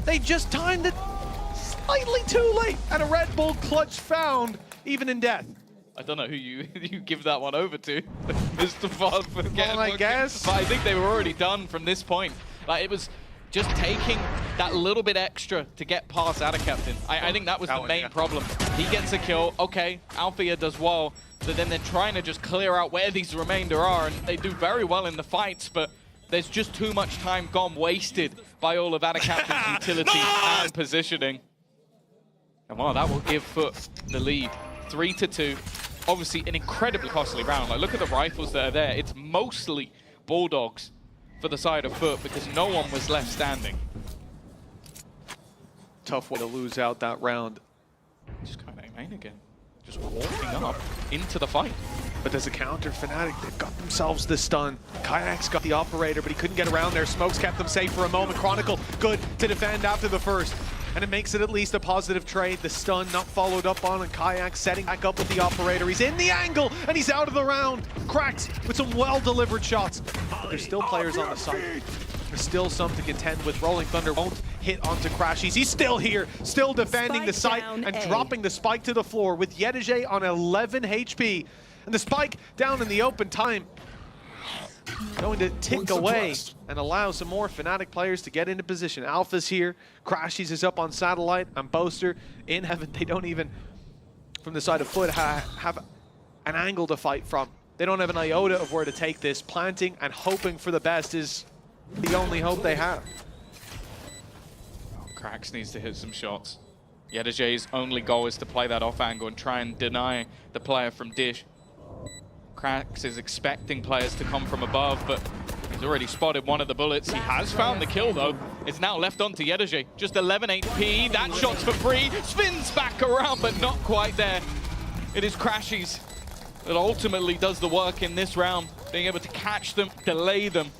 they just timed it slightly too late, and a Red Bull clutch found, even in death. I don't know who you give that one over to, Mr. Fallen, for getting I guess. But I think they were already done from this point. Like, it was just taking that little bit extra to get past Ada Captain. I think that was the main problem. He gets a kill, okay, Althea does well, but then they're trying to just clear out where these remainder are, and they do very well in the fights, but there's just too much time gone wasted by all of Ada Captain's utility and positioning. And well, that will give Foot the lead. 3-2. Obviously, an incredibly costly round. Like, look at the rifles that are there. It's mostly Bulldogs for the side of Foot because no one was left standing. Tough way to lose out that round. Just kind of main again. Just walking up into the fight. But there's a counter. Fnatic, they've got themselves the stun. Kayak's got the operator, but he couldn't get around there. Smokes kept them safe for a moment. Chronicle, good to defend after the first. And it makes it at least a positive trade. The stun not followed up on, and Kayak setting back up with the operator. He's in the angle, and he's out of the round. Cracks with some well-delivered shots. But there's still players on the side. There's still some to contend with. Rolling Thunder won't hit onto Crashies. He's still here, still defending the site and dropping the spike to the floor with Yedege on 11 HP. And the spike down in the open time going to tick away and allow some more Fnatic players to get into position. Alpha's here, Crashies is up on Satellite, and Boaster in heaven. They don't even, from the side of Foot, have an angle to fight from. They don't have an iota of where to take this. Planting and hoping for the best is the only hope they have. Krax needs to hit some shots. Yedege's only goal is to play that off angle and try and deny the player from Dish. Krax is expecting players to come from above, but he's already spotted one of the bullets. He has found the kill, though. It's now left on to Yedege. Just 11 HP. That shot's for free. Spins back around, but not quite there. It is Crashies that ultimately does the work in this round, being able to catch them, delay them,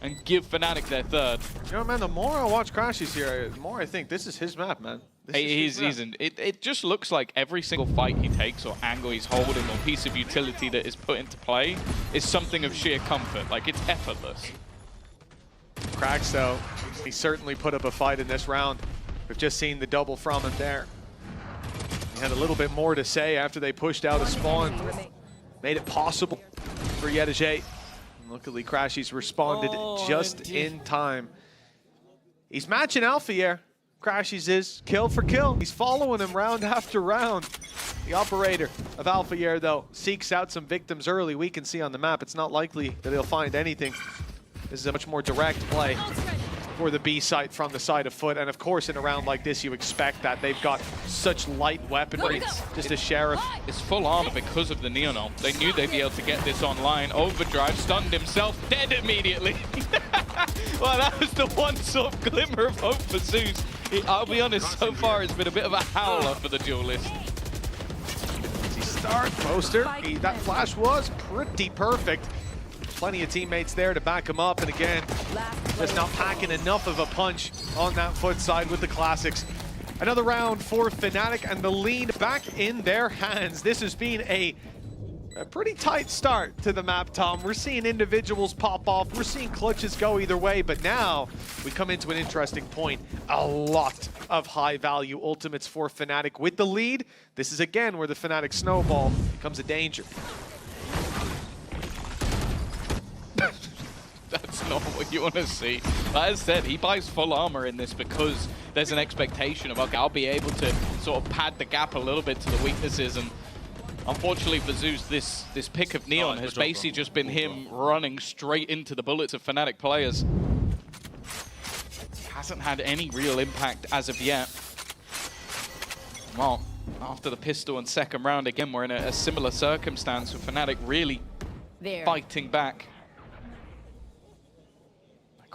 and give Fnatic their third. You know, man, the more I watch Crashies here, the more I think this is his map, man. It just looks like every single fight he takes or angle he's holding or piece of utility that is put into play is something of sheer comfort. Like, it's effortless. Krax, though, he certainly put up a fight in this round. We've just seen the double from him there. He had a little bit more to say after they pushed out a spawn. Made it possible for Yedege. Luckily, Crashies responded just in time. He's matching Alpha here. Crashies is kill for kill. He's following him round after round. The operator of Alpha Year, though, seeks out some victims early. We can see on the map it's not likely that he'll find anything. This is a much more direct play for the B site from the side of Foot. And of course, in a round like this, you expect that. They've got such light weaponry. Just a Sheriff. It's full armor because of the Neon ult. They knew they'd be able to get this online. Overdrive, stunned himself, dead immediately. Well, that was the one sort of glimmer of hope for Zeus. I'll be honest, so far it's been a bit of a howler for the duelist. As he starts, Boaster, that flash was pretty perfect. Plenty of teammates there to back him up, and again, just not packing enough of a punch on that Foot side with the classics. Another round for Fnatic, and the lead back in their hands. This has been a pretty tight start to the map, Tom. We're seeing individuals pop off. We're seeing clutches go either way, but now we come into an interesting point. A lot of high-value ultimates for Fnatic with the lead. This is again where the Fnatic snowball becomes a danger. That's not what you want to see. Like I said, he buys full armor in this because there's an expectation of, okay, I'll be able to sort of pad the gap a little bit to the weaknesses. And unfortunately for Zeus, this pick of Neon has basically just been him running straight into the bullets of Fnatic players. Hasn't had any real impact as of yet. Well, after the pistol and second round, again, we're in a similar circumstance with Fnatic really fighting back.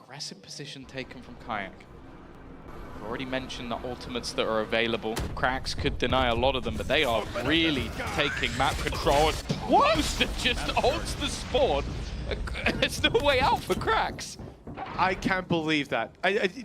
Aggressive position taken from Kayak. I've already mentioned the ultimates that are available. Krax could deny a lot of them, but they are really taking map control. Boaster just ults the spawn. There's no way out for Krax. I can't believe that.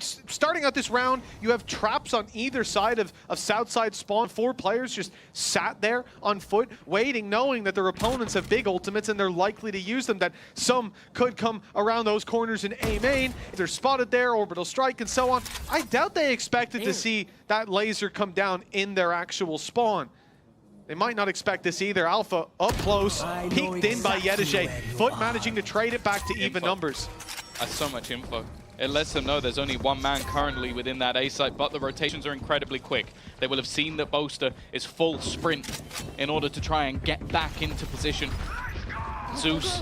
Starting out this round, you have traps on either side of Southside spawn. 4 players just sat there on Foot, waiting, knowing that their opponents have big ultimates and they're likely to use them, that some could come around those corners in A main. If they're spotted there, orbital strike and so on. I doubt they expected to see that laser come down in their actual spawn. They might not expect this either. Alpha up close, peeked in by Yedege. Foot managing to trade it back to even numbers. That's so much info. It lets them know there's only one man currently within that A site, but the rotations are incredibly quick. They will have seen that Boaster is full sprint in order to try and get back into position. Zeus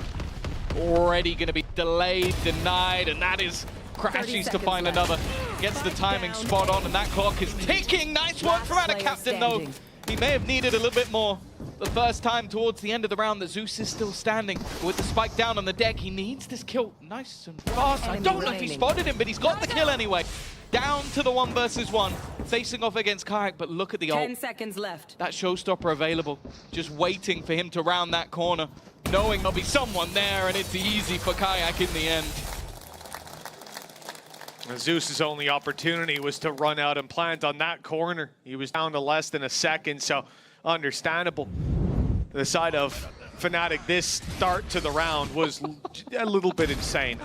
already going to be delayed, denied, and that is Crashies to find another. Gets the timing spot on, and that clock is ticking. Nice work from our captain, though. He may have needed a little bit more the first time towards the end of the round. That Zeus is still standing with the spike down on the deck. He needs this kill nice and fast. I don't know if he spotted him, but he's got the kill anyway. Down to the 1 versus 1, facing off against Kayak, but look at the ult. 10 seconds left. That showstopper available, just waiting for him to round that corner, knowing there'll be someone there, and it's easy for Kayak in the end. Zeus's only opportunity was to run out and plant on that corner. He was down to less than a second, so understandable. The side of Fnatic, this start to the round was a little bit insane.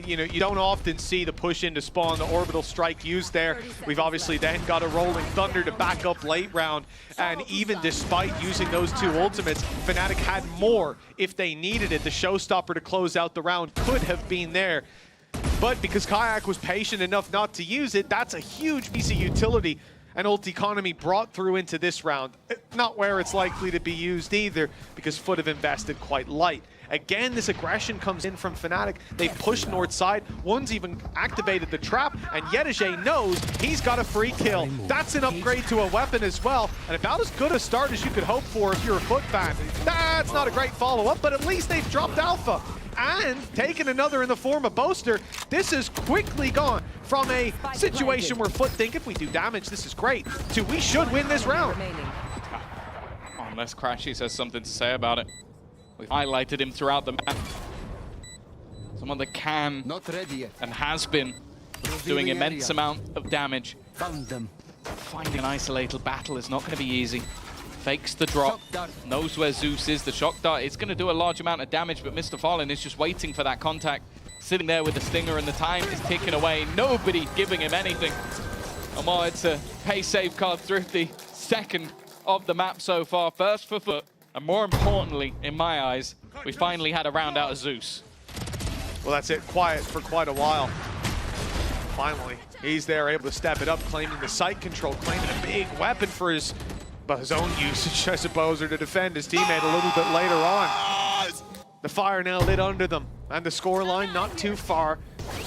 You don't often see the push into spawn, the orbital strike used there. We've obviously then got a rolling thunder to back up late round, and even despite using those two ultimates, Fnatic had more if they needed it. The showstopper to close out the round could have been there. But because Kayak was patient enough not to use it, that's a huge piece of utility and ult economy brought through into this round. Not where it's likely to be used either, because Foot have invested quite light. Again, this aggression comes in from Fnatic. They push north side. One's even activated the trap, and Yedege knows he's got a free kill. That's an upgrade to a weapon as well, and about as good a start as you could hope for if you're a Foot fan. That's not a great follow-up, but at least they've dropped Alpha and taken another in the form of Boaster. This has quickly gone from a situation where Foot think if we do damage, this is great, to we should win this round. Unless Crashies has something to say about it. We've highlighted him throughout the map. Someone that can and has been doing immense amount of damage. Finding an isolated battle is not going to be easy. Fakes the drop, knows where Zeus is. The shock dart is going to do a large amount of damage, but Mr. Fallen is just waiting for that contact. Sitting there with the stinger, and the time is ticking away. Nobody giving him anything. And while it's a pay save card through the second of the map so far, first for Foot, and more importantly, in my eyes, we finally had a round out of Zeus. Well, that's it. Quiet for quite a while. Finally, he's there, able to step it up, claiming the site control, claiming a big weapon for his own usage, I suppose, or to defend his teammate a little bit later on. The fire now lit under them, and the scoreline not too far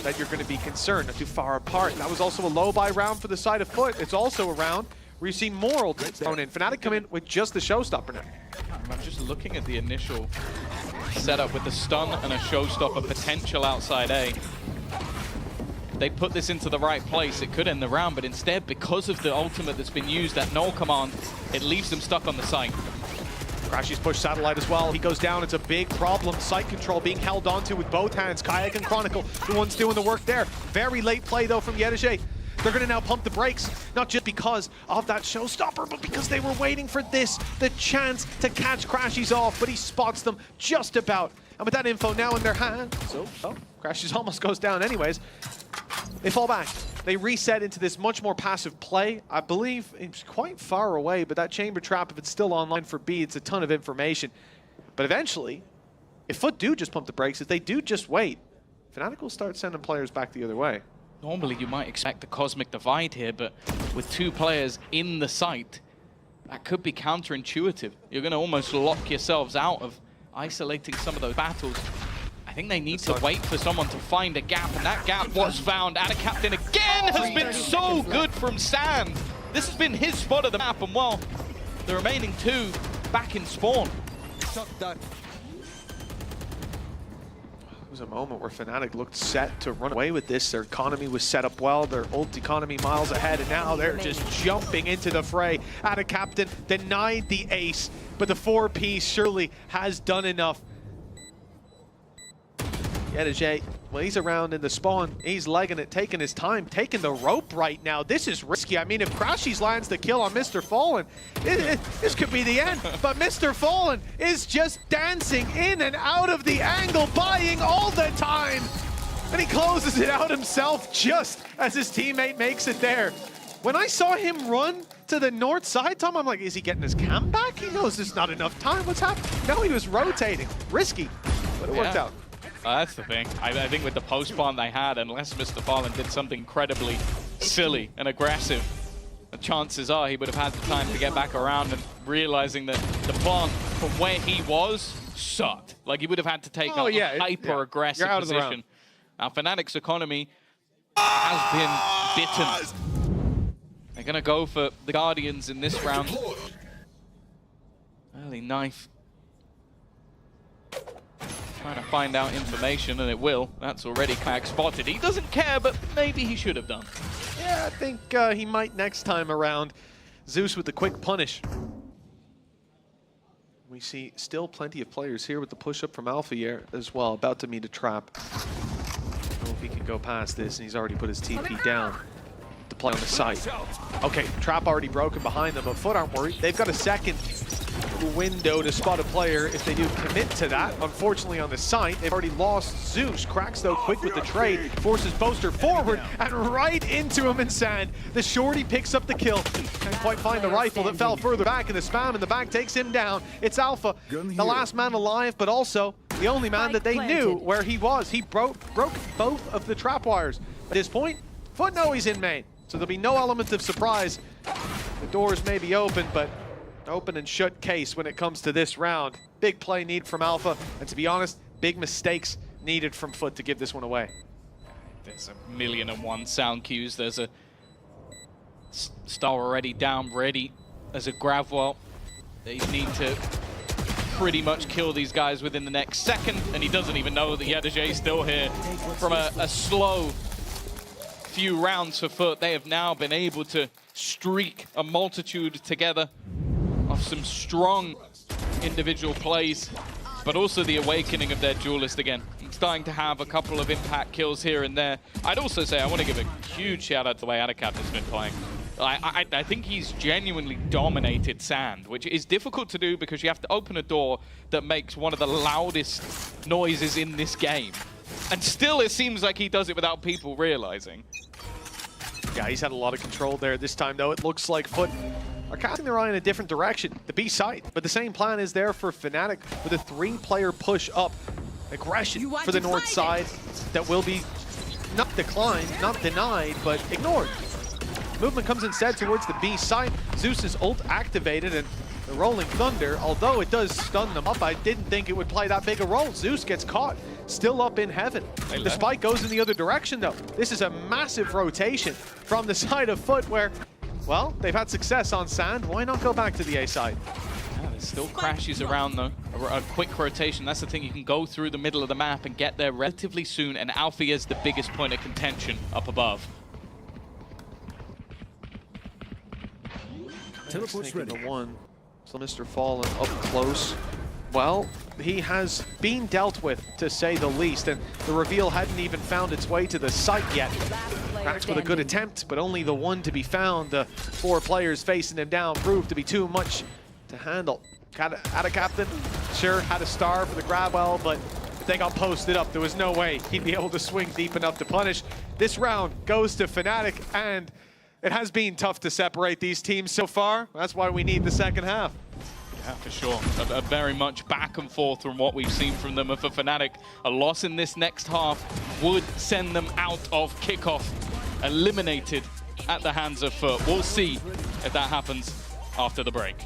that you're going to be concerned, not too far apart. That was also a low-buy round for the side of Foot. It's also a round where you've seen more ultimates thrown in. Fnatic come in with just the showstopper now. I'm just looking at the initial setup with the stun and a showstopper potential outside A. They put this into the right place, it could end the round, but instead, because of the ultimate that's been used at null command, it leaves them stuck on the site. Crashy's push satellite as well. He goes down. It's a big problem. Site control being held onto with both hands. Kayak and Chronicle, the ones doing the work there. Very late play, though, from Yedege. They're going to now pump the brakes, not just because of that showstopper, but because they were waiting for this, the chance to catch Crashies off, but he spots them just about. And with that info now in their hand, Crashies almost goes down anyways. They fall back. They reset into this much more passive play. I believe it's quite far away, but that chamber trap, if it's still online for B, it's a ton of information. But eventually, if Foot do just pump the brakes, if they do just wait, Fnatic will start sending players back the other way. Normally you might expect the cosmic divide here, but with two players in the site, that could be counterintuitive. You're going to almost lock yourselves out of isolating some of those battles. I think they need to wait for someone to find a gap, and that gap was found. And a captain again has been so good from Sand. This has been his spot of the map, and well, the remaining two back in spawn. It was a moment where Fnatic looked set to run away with this. Their economy was set up well, their ult economy miles ahead, and now they're just jumping into the fray. Ada Captain denied the ace, but the 4P surely has done enough. Yedege, well, he's around in the spawn. He's legging it, taking his time, taking the rope right now. This is risky. I mean, if Crashies lands the kill on Mr. Fallen, this could be the end. But Mr. Fallen is just dancing in and out of the angle, buying all the time. And he closes it out himself just as his teammate makes it there. When I saw him run to the north side, Tom, I'm like, is he getting his cam back? He knows there's not enough time. What's happening? No, he was rotating. Risky, but it worked out. That's the thing. I think with the post-spawn they had, unless Mr. Fallen did something incredibly silly and aggressive, the chances are he would have had the time to get back around and realizing that the plant from where he was sucked. Like, he would have had to take a hyper-aggressive position. Now, Fnatic's economy has been bitten. They're going to go for the Guardians in this round. Early knife. Trying to find out information, and it will. That's already Kayak spotted. He doesn't care, but maybe he should have done. Yeah, I think he might next time around. Zeus with the quick punish. We see still plenty of players here with the push-up from Alpha here as well, about to meet a trap. I don't know if he can go past this, and he's already put his TP down to play on the site. Okay, trap already broken behind them, but Foot aren't worried. They've got a second. window to spot a player if they do commit to that. Unfortunately on the site, they've already lost Zeus. Cracks though quick with the trade, forces Boaster forward and right into him in sand. The shorty picks up the kill. Can't quite find the rifle that fell further back, and the spam in the back takes him down. It's Alpha, the last man alive, but also the only man that they knew where he was. He broke both of the trap wires. At this point, Foot know he's in main, so there'll be no element of surprise. The doors may be open, but open and shut case when it comes to this round. Big play need from Alpha, and to be honest, big mistakes needed from Foot to give this one away. There's 1,000,001 sound cues. There's a Star already down, ready as a grab well. They need to pretty much kill these guys within the next second, and he doesn't even know that Yadajay's still here. From a slow few rounds for Foot, they have now been able to streak a multitude together of some strong individual plays, but also the awakening of their duelist again. Starting to have a couple of impact kills here and there. I'd also say I want to give a huge shout out to the way Anacat has been playing. I think he's genuinely dominated Sand, which is difficult to do because you have to open a door that makes one of the loudest noises in this game. And still it seems like he does it without people realizing. Yeah, he's had a lot of control there. This time though, it looks like Foot are casting their eye in a different direction, the B side. But the same plan is there for Fnatic with a 3-player push up. Aggression for the north side that will be not declined, not denied, but ignored. Movement comes instead towards the B side. Zeus's ult activated, and the Rolling Thunder, although it does stun them up, I didn't think it would play that big a role. Zeus gets caught, still up in heaven. The spike goes in the other direction though. This is a massive rotation from the side of Foot where, well, they've had success on Sand. Why not go back to the A side? Yeah, there's still crashes around though. A quick rotation, that's the thing. You can go through the middle of the map and get there relatively soon, and Alpha is the biggest point of contention up above. Teleport's ready. The one. So Mr. Fallen up close. Well, he has been dealt with, to say the least, and the reveal hadn't even found its way to the site yet. Cracks with a good attempt, but only the one to be found. The 4 players facing him down proved to be too much to handle. Had a captain, sure, had a star for the grab well, but they got posted up. There was no way he'd be able to swing deep enough to punish. This round goes to Fnatic, and it has been tough to separate these teams so far. That's why we need the second half. Yeah, for sure. A very much back and forth from what we've seen from them. And for Fnatic, a loss in this next half would send them out of Kickoff, eliminated at the hands of Foot. We'll see if that happens after the break.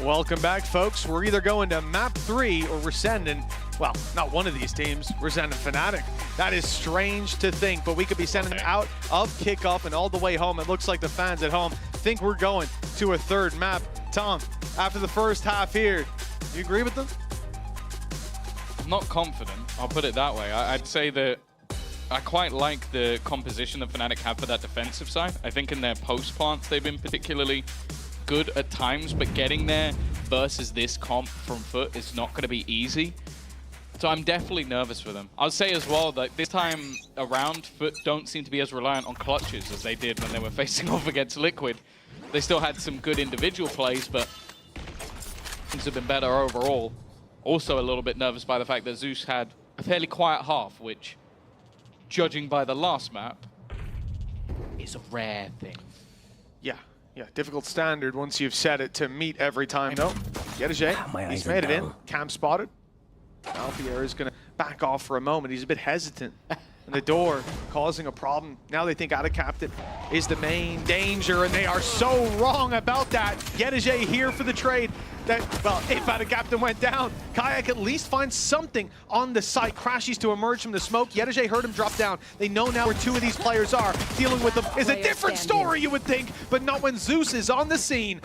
Welcome back, folks. We're either going to map 3 or we're sending, well, not one of these teams, we're sending Fnatic. That is strange to think, but we could be sending them out of Kickoff and all the way home. It looks like the fans at home think we're going to a 3rd map. Tom, after the first half here, do you agree with them? I'm not confident, I'll put it that way. I'd say that I quite like the composition that Fnatic have for that defensive side. I think in their post plants they've been particularly good at times, but getting there versus this comp from Foot is not going to be easy. So I'm definitely nervous for them. I'll say as well that this time around, Foot don't seem to be as reliant on clutches as they did when they were facing off against Liquid. They still had some good individual plays, but things have been better overall. Also a little bit nervous by the fact that Zeus had a fairly quiet half, which, judging by the last map, is a rare thing. Yeah, difficult standard once you've set it to meet every time. No, Yetajay, he's made it in. Cam spotted. Alfier is going to back off for a moment. He's a bit hesitant. And the door causing a problem. Now they think Adacaptain is the main danger, and they are so wrong about that. Yetajay here for the trade. That, well, if Adacaptain went down, Kayak at least finds something on the site. Crashies to emerge from the smoke. Yetajay heard him drop down. They know now where two of these players are. Dealing with them is a different story, you would think, but not when Zeus is on the scene.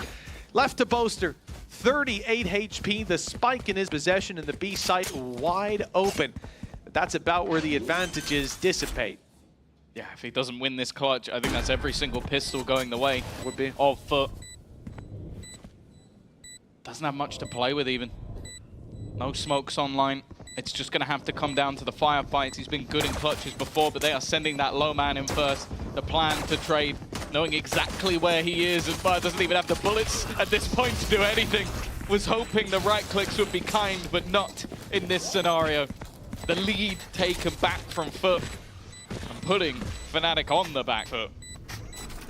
Left to Boaster. 38 HP, the spike in his possession, and the B site wide open. That's about where the advantages dissipate. Yeah, if he doesn't win this clutch, I think that's every single pistol going the way would be of Foot. Doesn't have much to play with even. No smokes online. It's just going to have to come down to the firefights. He's been good in clutches before, but they are sending that low man in first. The plan to trade, knowing exactly where he is, and Fire doesn't even have the bullets at this point to do anything. Was hoping the right clicks would be kind, but not in this scenario. The lead taken back from Foot and putting Fnatic on the back foot.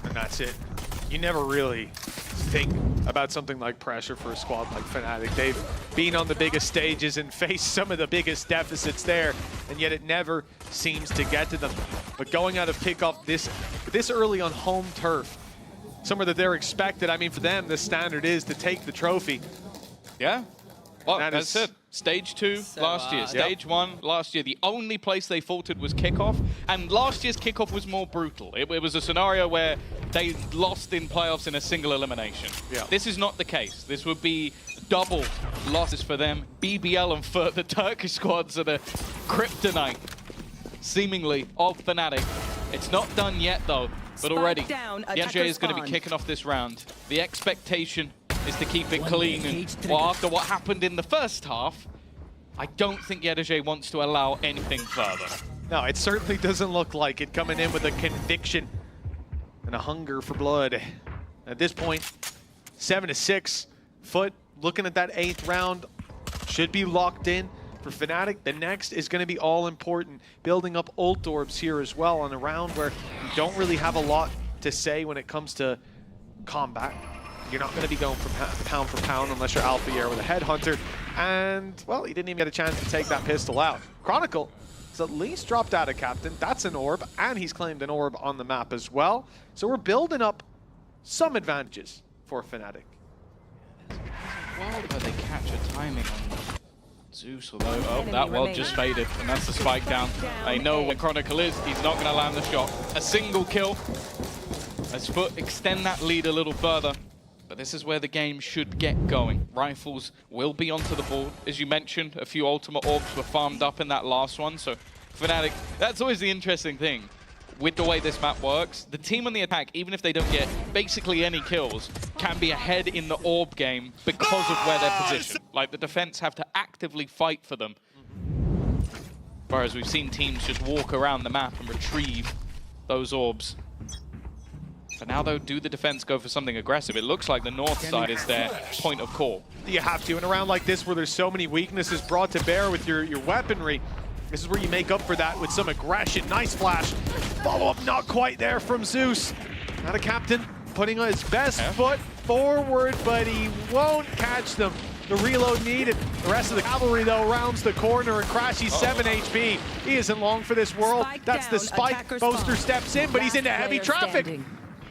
And that's it. You never really think about something like pressure for a squad like Fnatic. They've been on the biggest stages and faced some of the biggest deficits there, and yet it never seems to get to them. But going out of Kickoff this early on home turf, somewhere that they're expected, I mean, for them, the standard is to take the trophy. Yeah. Well, that's it. Stage 2 last year, Stage 1 last year. The only place they faltered was Kickoff, and last year's Kickoff was more brutal. It was a scenario where they lost in playoffs in a single elimination. Yeah. This is not the case. This would be double losses for them. BBL and Foot, the Turkish squads, are the kryptonite, seemingly, of Fnatic. It's not done yet, though, but already, Yetajay is going to be kicking off this round. The expectation is to keep it clean, and well, after what happened in the first half, I don't think Yetajay wants to allow anything further. No, it certainly doesn't look like it, coming in with a conviction and a hunger for blood. At this point, 7-6, Foot looking at that 8th round, should be locked in. For Fnatic, the next is going to be all important, building up ult orbs here as well on a round where you don't really have a lot to say when it comes to combat. You're not going to be going from pound for pound unless you're Alfier with a headhunter. And, well, he didn't even get a chance to take that pistol out. Chronicle has at least dropped out of Captain. That's an orb, and he's claimed an orb on the map as well. So we're building up some advantages for Fnatic. Well, but they capture timing on Zeus, although, that well just faded, and that's the spike down. They know where Chronicle is. He's not going to land the shot. A single kill as Foot extend that lead a little further. But this is where the game should get going. Rifles will be onto the board. As you mentioned, a few ultimate orbs were farmed up in that last one. So Fnatic, that's always the interesting thing. With the way this map works, the team on the attack, even if they don't get basically any kills, can be ahead in the orb game because of where they're positioned. Like, the defense have to actively fight for them. Whereas we've seen teams just walk around the map and retrieve those orbs. For now, though, do the defense go for something aggressive? It looks like the north side is their point of call. You have to. In a round like this where there's so many weaknesses brought to bear with your weaponry, this is where you make up for that with some aggression. Nice flash. Follow-up not quite there from Zeus. Not a captain putting his best foot forward, but he won't catch them. The reload needed. The rest of the cavalry, though, rounds the corner, and Crashy's 7 HP. He isn't long for this world. That's the spike. Boaster steps in, but he's into heavy traffic.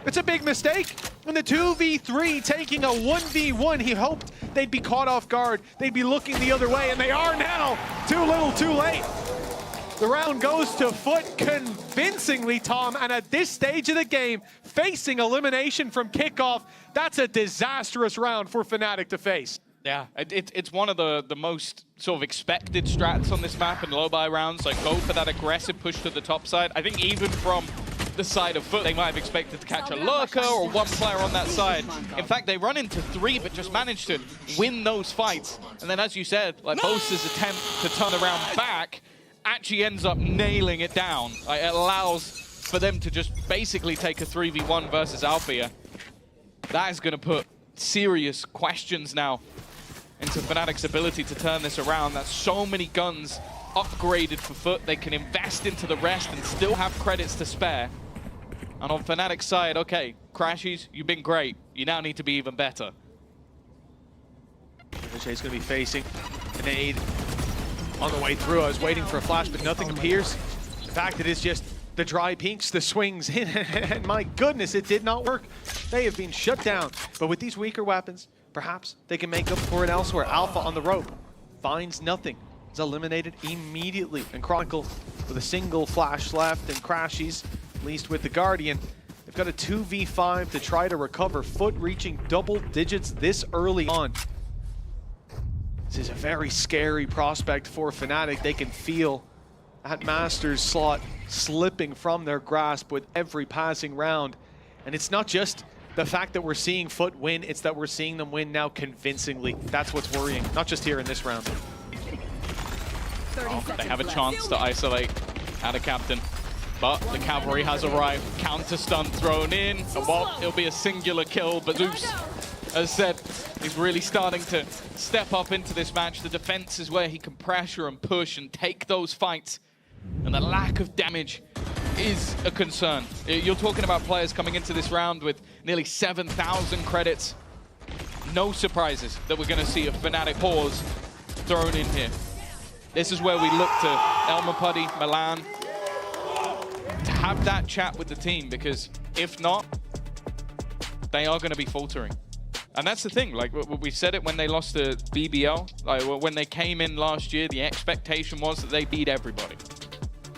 It's a big mistake. And the 2v3 taking a 1v1. He hoped they'd be caught off guard. They'd be looking the other way, and they are now. Too little, too late. The round goes to Foot convincingly, Tom, and at this stage of the game, facing elimination from Kickoff, that's a disastrous round for Fnatic to face. Yeah, it's one of the most sort of expected strats on this map in low-buy rounds. Like, go for that aggressive push to the top side. I think even from the side of Foot. They might have expected to catch a lurker or one player on that side. In fact, they run into 3, but just managed to win those fights. And then, as you said, like Bosa's attempt to turn around back actually ends up nailing it down. Like, it allows for them to just basically take a 3v1 versus Alfia. That is going to put serious questions now into Fnatic's ability to turn this around. That's so many guns upgraded for Foot. They can invest into the rest and still have credits to spare. And on Fnatic's side, okay, Crashies, you've been great. You now need to be even better. Jay's going to be facing an aid on the way through. I was waiting for a flash, but nothing appears. In fact, it is just the dry pinks, the swings in, and my goodness, it did not work. They have been shut down. But with these weaker weapons, perhaps they can make up for it elsewhere. Alpha on the rope finds nothing. Is eliminated immediately. And Chronicle with a single flash left, and Crashies, at least with the Guardian, they've got a 2v5 to try to recover. Foot reaching double digits this early on. This is a very scary prospect for Fnatic. They can feel that Masters slot slipping from their grasp with every passing round. And it's not just the fact that we're seeing Foot win, it's that we're seeing them win now convincingly. That's what's worrying, not just here in this round. Oh, they have a chance to isolate out of Captain, but the cavalry has arrived. Counter stun thrown in, and while it'll be a singular kill, but Zeus, as said, he's really starting to step up into this match. The defense is where he can pressure and push and take those fights, and the lack of damage is a concern. You're talking about players coming into this round with nearly 7,000 credits. No surprises that we're going to see a Fnatic pause thrown in here. This is where we look to Elmer Puddy, Milan, to have that chat with the team, because if not, they are going to be faltering. And that's the thing, like we said it when they lost to BBL, like when they came in last year, the expectation was that they beat everybody.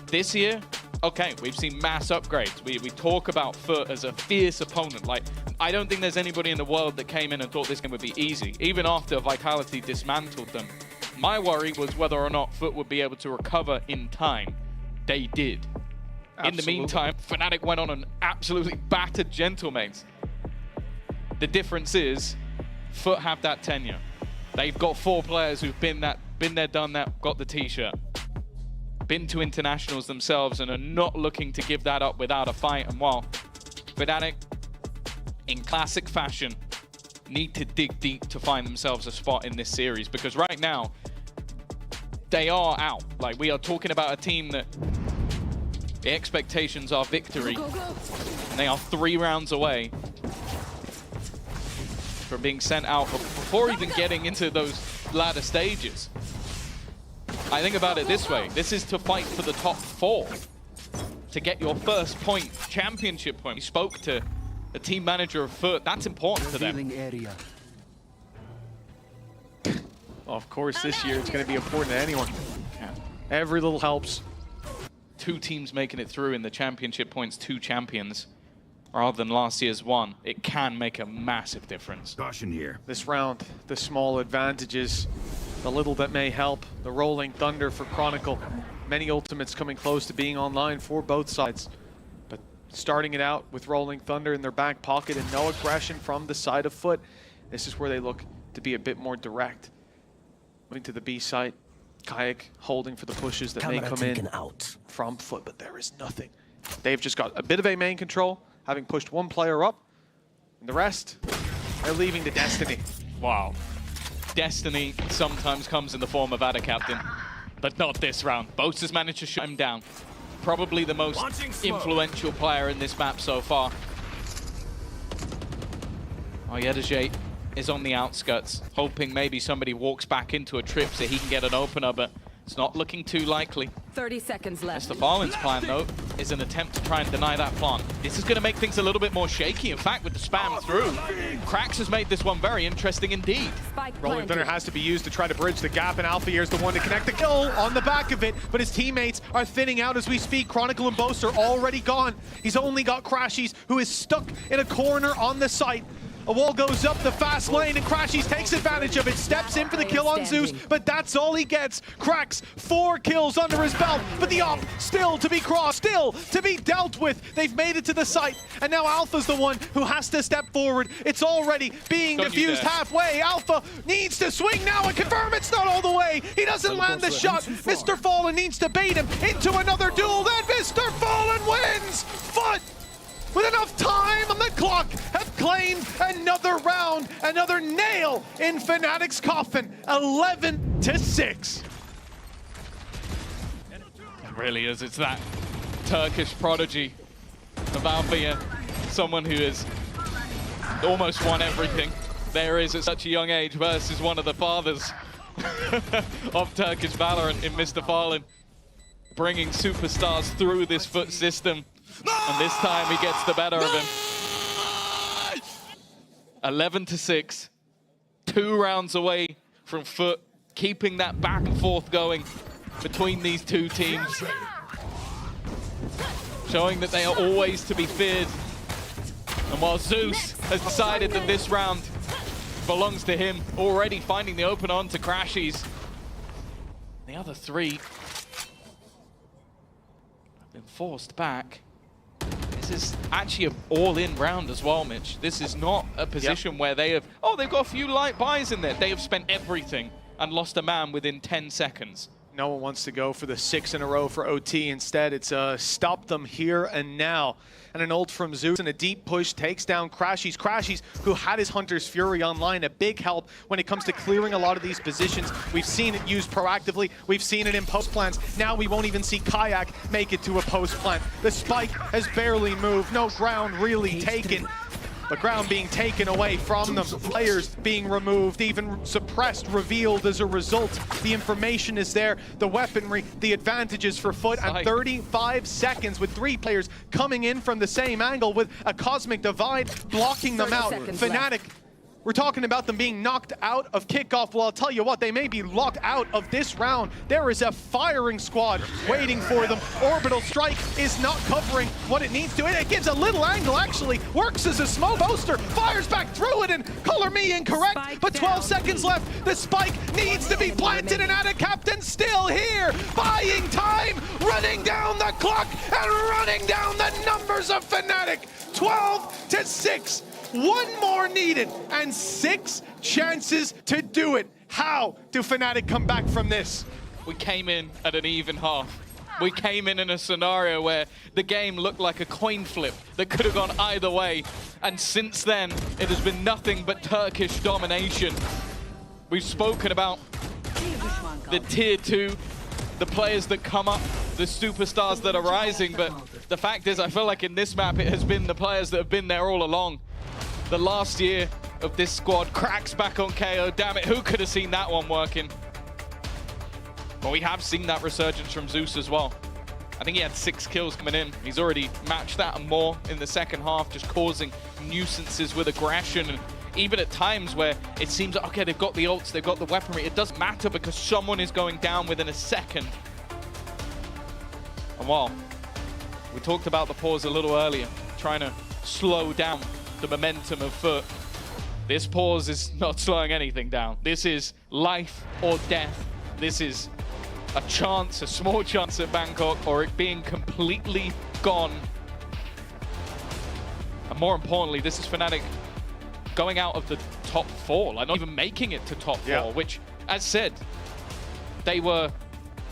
This year, okay, we've seen mass upgrades. We talk about Foot as a fierce opponent. Like, I don't think there's anybody in the world that came in and thought this game would be easy, even after Vitality dismantled them. My worry was whether or not Foot would be able to recover in time. They did. Absolutely. In the meantime, Fnatic went on an absolutely battered Gentlemates. The difference is, Foot have that tenure. They've got 4 players who've been there, done that, got the t-shirt. Been to internationals themselves and are not looking to give that up without a fight. And while Fnatic, in classic fashion, need to dig deep to find themselves a spot in this series, because right now they are out. Like, we are talking about a team that the expectations are victory, and they are 3 rounds away from being sent out before even getting into those latter stages. I think about it this way: this is to fight for the top 4, to get your first point, championship point. We spoke to the team manager of Foot. That's important to them. Of course, this year it's going to be important to anyone. Yeah. Every little helps. 2 teams making it through in the championship points, 2 champions, rather than last year's 1. It can make a massive difference. Caution here. This round, the small advantages, the little that may help, the rolling thunder for Chronicle. Many ultimates coming close to being online for both sides. But starting it out with rolling thunder in their back pocket and no aggression from the side of Foot, this is where they look to be a bit more direct. Moving to the B site, Kayak holding for the pushes that may come in from Foot, but there is nothing. They've just got a bit of a main control, having pushed 1 player up, and the rest, they're leaving to Destiny. Wow. Destiny sometimes comes in the form of Ada Captain, but not this round. Boast has managed to shut him down. Probably the most influential player in this map so far. Oh, Yedajay is on the outskirts, hoping maybe somebody walks back into a trip so he can get an opener, but it's not looking too likely. 30 seconds left. Mr. Farland's plan, though, is an attempt to try and deny that plant. This is going to make things a little bit more shaky. In fact, with the spam through, Krax has made this one very interesting indeed. Rolling Thunder has to be used to try to bridge the gap, and Alfia is the one to connect the kill on the back of it, but his teammates are thinning out as we speak. Chronicle and Boast are already gone. He's only got Crashies, who is stuck in a corner on the site. A wall goes up the fast lane, and Crashies takes advantage of it, steps in for the kill on Zeus, but that's all he gets. Cracks 4 kills under his belt, but the op still to be crossed, still to be dealt with. They've made it to the site, and now Alpha's the one who has to step forward. It's already being diffused halfway. Alpha needs to swing now and confirm it's not all the way. He doesn't land the shot. Mr. Fallen needs to bait him into another duel. Then Mr. Fallen wins! Foot, with enough time on the clock, have claimed another round, another nail in Fnatic's coffin. 11-6. It really is. It's that Turkish prodigy of Alpha, someone who has almost won everything there is at such a young age versus one of the fathers of Turkish Valorant in Mr. Fallen, bringing superstars through this foot system. And this time he gets the better of him. 11-6, 2 rounds away from foot, keeping that back and forth going between these two teams, showing that they are always to be feared. And while Zeus has decided that this round belongs to him, already finding the open on to Crashies, the other 3 have been forced back. This is actually an all-in round as well, Mitch. This is not a position where they have, they've got a few light buys in there. They have spent everything and lost a man within 10 seconds. No one wants to go for the 6 in a row for OT. Instead, it's stop them here and now. And an ult from Zeus and a deep push takes down Crashies. Crashies, who had his Hunter's Fury online, a big help when it comes to clearing a lot of these positions. We've seen it used proactively. We've seen it in post plants. Now we won't even see Kayak make it to a post plant. The spike has barely moved. No ground really taken. The ground being taken away from them, players being removed, even suppressed, revealed as a result. The information is there, the weaponry, the advantages for Foot, and 35 seconds with 3 players coming in from the same angle with a cosmic divide blocking them out. Fnatic, we're talking about them being knocked out of Kickoff. Well, I'll tell you what, they may be locked out of this round. There is a firing squad waiting for them. Orbital Strike is not covering what it needs to. It gives a little angle, actually. Works as a smoke poster. Fires back through it, and color me incorrect, but 12 seconds left. The spike needs to be planted, and Ada Captain still here. Buying time, running down the clock, and running down the numbers of Fnatic. 12-6. 1 more needed, and 6 chances to do it. How do Fnatic come back from this? We came in at an even half. We came in a scenario where the game looked like a coin flip that could have gone either way. And since then, it has been nothing but Turkish domination. We've spoken about the tier 2, the players that come up, the superstars that are rising, but the fact is, I feel like in this map, it has been the players that have been there all along. The last year of this squad, Cracks back on KO. Damn it, who could have seen that one working? But we have seen that resurgence from Zeus as well. I think he had 6 kills coming in. He's already matched that and more in the second half, just causing nuisances with aggression. And even at times where it seems like, okay, they've got the ults, they've got the weaponry, it doesn't matter because someone is going down within a second. And while we talked about the pause a little earlier, trying to slow down the momentum of Foot, this pause is not slowing anything down. This is life or death. This is a chance, a small chance at Bangkok, or it being completely gone. And more importantly, this is Fnatic going out of the top 4, like not even making it to top 4, which, as said, they were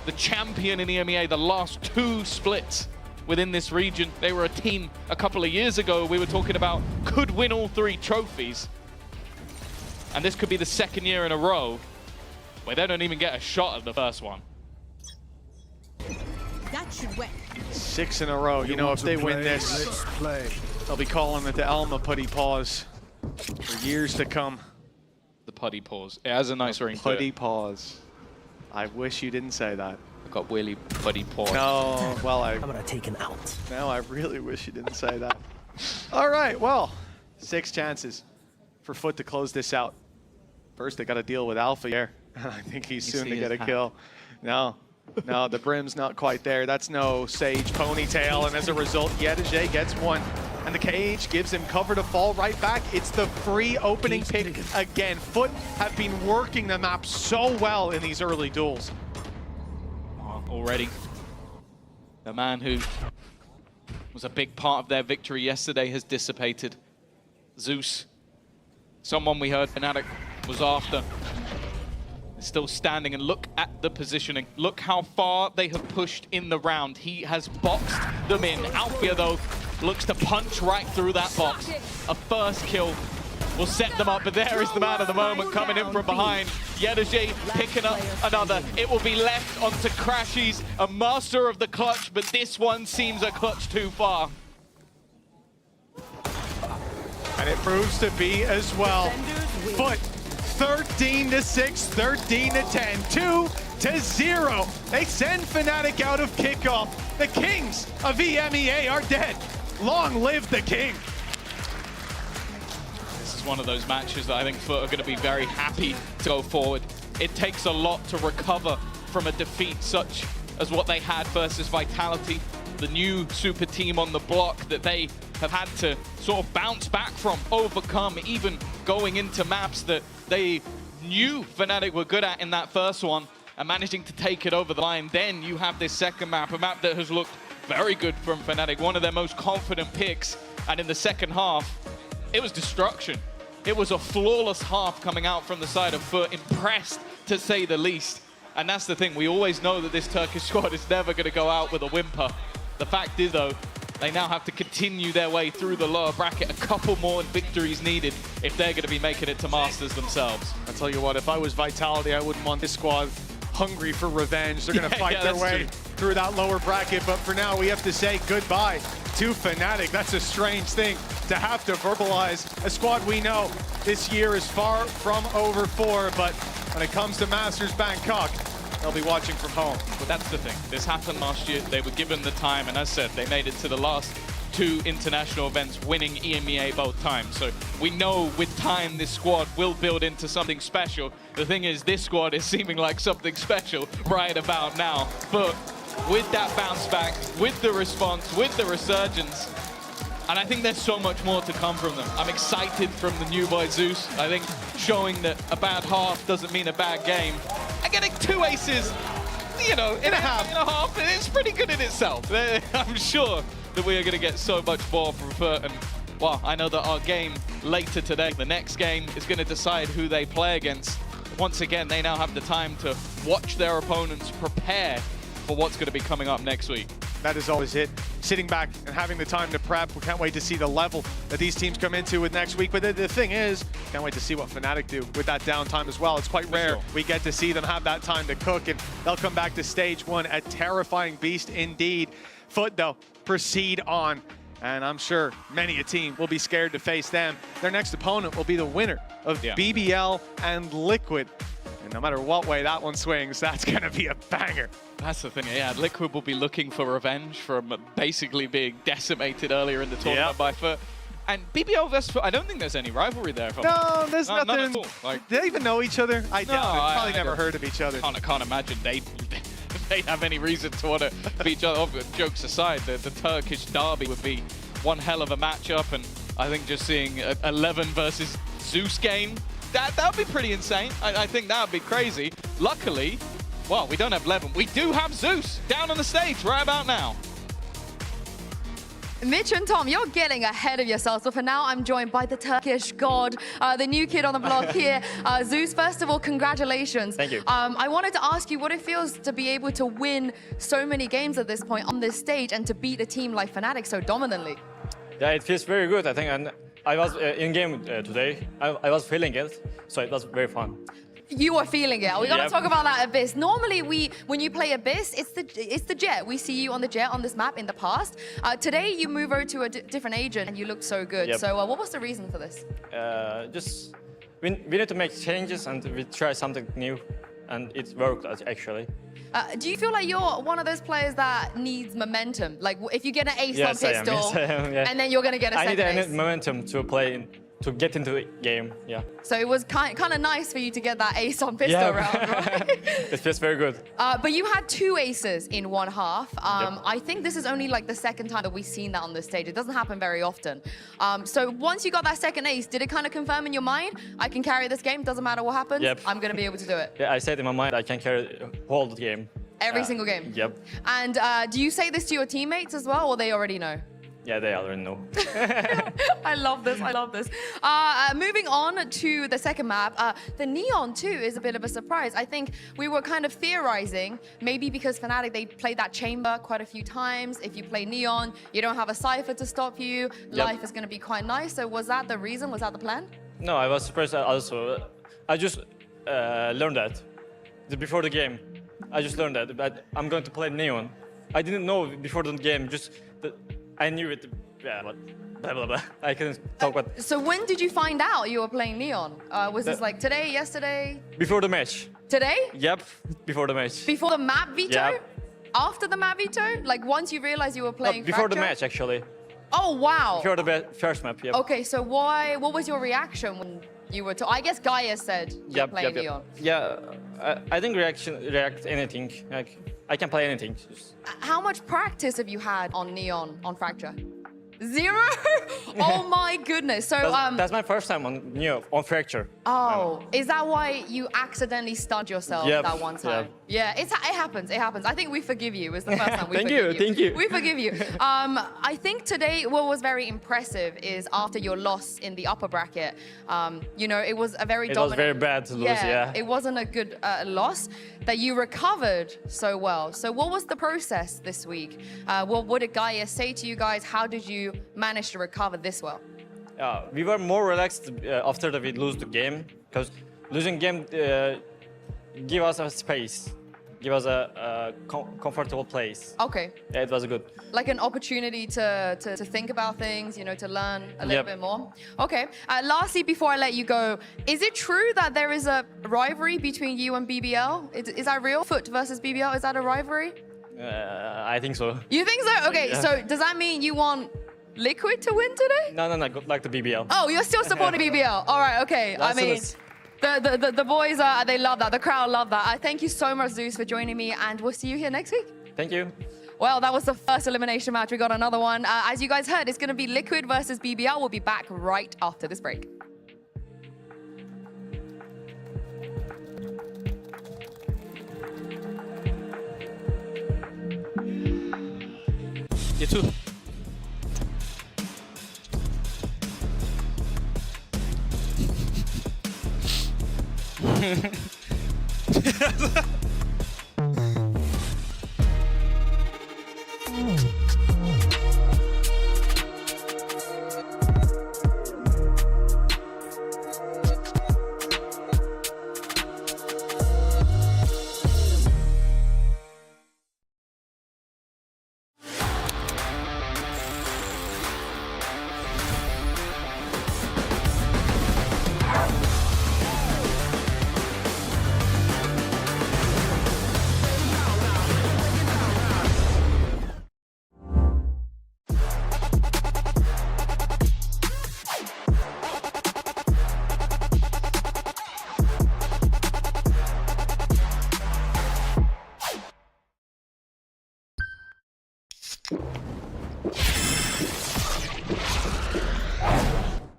the champion in EMEA the last 2 splits within this region. They were a team a couple of years ago we were talking about could win all 3 trophies. And this could be the 2nd year in a row where they don't even get a shot at the first one. That should win. 6 in a row. You know, if they win this, they'll be calling it the Alma Putty Pause for years to come. The Putty Pause. It has a nice ring to it. Putty Pause. I wish you didn't say that. I got Willy Putty Pause. No, well, I'm gonna take him out. Now I really wish you didn't say that. All right, well, 6 chances for Foot to close this out. First, they got to deal with Alpha here. I think he's soon to get a kill. No, the brim's not quite there. That's no Sage ponytail, and as a result, Yedege gets one. and the cage gives him cover to fall right back. It's the free opening pick again. Foot have been working the map so well in these early duels. Already, the man who was a big part of their victory yesterday has dissipated. Zeus, someone we heard Fnatic was after, is still standing, and look at the positioning. Look how far they have pushed in the round. He has boxed them in. Alfia, though, looks to punch right through that box. A first kill will set them up, but there is the man of the moment coming in from behind. Yedaji picking up another. It will be left onto Crashies, a master of the clutch, but this one seems a clutch too far. And it proves to be as well. Foot 13-6, 13-10, 2-0. They send Fnatic out of kickoff. The Kings of EMEA are dead. Long live the King. This is one of those matches that I think Foot are going to be very happy to go forward. It takes a lot to recover from a defeat such as what they had versus Vitality, the new super team on the block that they have had to sort of bounce back from, overcome, even going into maps that they knew Fnatic were good at in that first one and managing to take it over the line. Then you have this second map, a map that has looked very good from Fnatic, one of their most confident picks, and in the second half, it was destruction. It was a flawless half coming out from the side of Foot, impressed to say the least. And that's the thing, we always know that this Turkish squad is never going to go out with a whimper. The fact is, though, they now have to continue their way through the lower bracket. A couple more victories needed if they're going to be making it to Masters themselves. I tell you what, if I was Vitality, I wouldn't want this squad hungry for revenge. They're going to fight their way through that lower bracket. But for now, we have to say goodbye to Fnatic. That's a strange thing to have to verbalize. A squad we know this year is far from over for, but when it comes to Masters Bangkok, they'll be watching from home. But that's the thing. This happened last year. They were given the time, and as said, they made it to the last two international events, winning EMEA both times. So we know with time this squad will build into something special. The thing is, this squad is seeming like something special right about now. But with that bounce back, with the response, with the resurgence, and I think there's so much more to come from them. I'm excited from the new boy Zeus. I think showing that a bad half doesn't mean a bad game. And getting 2 aces, you know, in a half, it's pretty good in itself. I'm sure that we are going to get so much more from Foot. And, well, I know that our game later today, the next game, is going to decide who they play against. Once again, they now have the time to watch their opponents prepare for what's going to be coming up next week. That is always it. Sitting back and having the time to prep. We can't wait to see the level that these teams come into with next week. But the thing is, can't wait to see what Fnatic do with that downtime as well. It's quite rare we get to see them have that time to cook, and they'll come back to stage one, a terrifying beast indeed. Foot, though, proceed on. And I'm sure many a team will be scared to face them. Their next opponent will be the winner of BBL and Liquid. And no matter what way that one swings, that's going to be a banger. That's the thing, yeah. Liquid will be looking for revenge from basically being decimated earlier in the tournament by Foot. And BBL versus Foot, I don't think there's any rivalry there. No, there's nothing. None at all. Like, do they even know each other? I doubt it. Probably never heard of each other. Can't imagine they have any reason to want to beat each other. Jokes aside, the Turkish derby would be one hell of a matchup. And I think just seeing 11 versus Zeus game, that would be pretty insane. I think that would be crazy. Luckily, well, we don't have 11. We do have Zeus down on the stage right about now. Mitch and Tom, you're getting ahead of yourselves, but for now I'm joined by the Turkish god, the new kid on the block here. Zeus, first of all, congratulations. Thank you. I wanted to ask you what it feels to be able to win so many games at this point on this stage and to beat a team like Fnatic so dominantly. Yeah, it feels very good, I think. And I was in game today. I was feeling it, so it was very fun. You are feeling it. We got to talk about that Abyss. Normally, when you play Abyss, it's the Jet. We see you on the Jet on this map in the past. Today, you move over to a different agent, and you look so good. So, what was the reason for this? Just we need to make changes, and we try something new, and it worked actually. Do you feel like you're one of those players that needs momentum? Like, if you get an ace on pistol, I am, yeah. and then you're going to get a second ace? I need momentum to play to get into the game. Yeah. So it was kind of nice for you to get that ace on pistol round, right? It feels very good. But you had 2 aces in one half. I think this is only like the second time that we've seen that on this stage. It doesn't happen very often. So once you got that second ace, did it kind of confirm in your mind, I can carry this game, doesn't matter what happens, I'm going to be able to do it? Yeah, I said in my mind I can hold the game. Every single game? Yep. And do you say this to your teammates as well, or they already know? Yeah, they already know. I love this, I love this. Moving on to the second map, the Neon too is a bit of a surprise. I think we were kind of theorizing, maybe because Fnatic, they played that chamber quite a few times. If you play Neon, you don't have a Cypher to stop you. Life is going to be quite nice. So was that the reason? Was that the plan? No, I was surprised also. I just learned that before the game. I just learned that, but I'm going to play Neon. I didn't know before the game, just that I knew it, yeah, but blah, blah, blah. I couldn't talk about. So when did you find out you were playing Neon? Was this like today, yesterday? Before the match. Today? Yep, before the match. Before the map veto? Yep. After the map veto? Like once you realized you were playing before Fracture? the match, actually. Oh, wow. Before the first map, yep. Okay, so what was your reaction when you were I guess Gaia said you're playing Neon. Yeah, I didn't react anything. Like, I can play anything. How much practice have you had on Neon, on Fracture? 0? Oh my goodness. So that's my first time on Neon, on Fracture. Oh, is that why you accidentally stunned yourself that one time? Yeah, it happens, it happens. I think we forgive you. It's the first time we forgive you. Thank you. We forgive you. I think today what was very impressive is after your loss in the upper bracket, you know, it was a very dominant... It was very bad to lose, yeah. It wasn't a good loss, that you recovered so well. So what was the process this week? What did Gaia say to you guys? How did you manage to recover this well? We were more relaxed after we lose the game, because losing game give us a space, give us a comfortable place. Okay. Yeah, it was good. Like an opportunity to think about things, you know, to learn a little bit more. Okay. Lastly, before I let you go, is it true that there is a rivalry between you and BBL? Is that real? Foot versus BBL, is that a rivalry? I think so. You think so? Okay, so does that mean you want Liquid to win today? No, good luck to BBL. Oh, you're still supporting BBL. All right, okay. I mean, the boys, they love that. The crowd love that. I thank you so much, Zeus, for joining me, and we'll see you here next week. Thank you. Well, that was the first elimination match. We got another one. As you guys heard, it's going to be Liquid versus BBL. We'll be back right after this break. You too.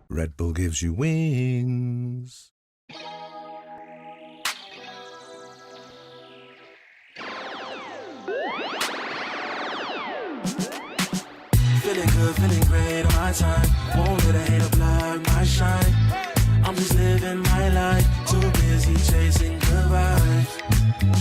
Red Bull gives you wings. Feeling good, feeling great on my time. Won't let a hater block my shine. I'm just living my life. Too busy chasing good vibes.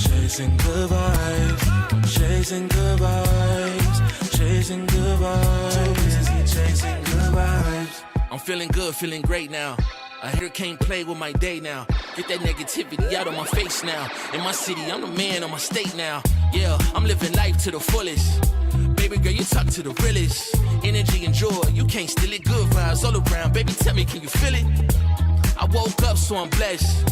Chasing good vibes. Chasing good vibes. Chasing good vibes. Too busy chasing good vibes. I'm feeling good, feeling great now. A hater can't play with my day now. Get that negativity out of my face now. In my city, I'm the man on my state now. Yeah, I'm living life to the fullest. Baby girl, you talk to the realest. Energy and joy, you can't steal it. Good vibes all around. Baby, tell me, can you feel it? I woke up, so I'm blessed.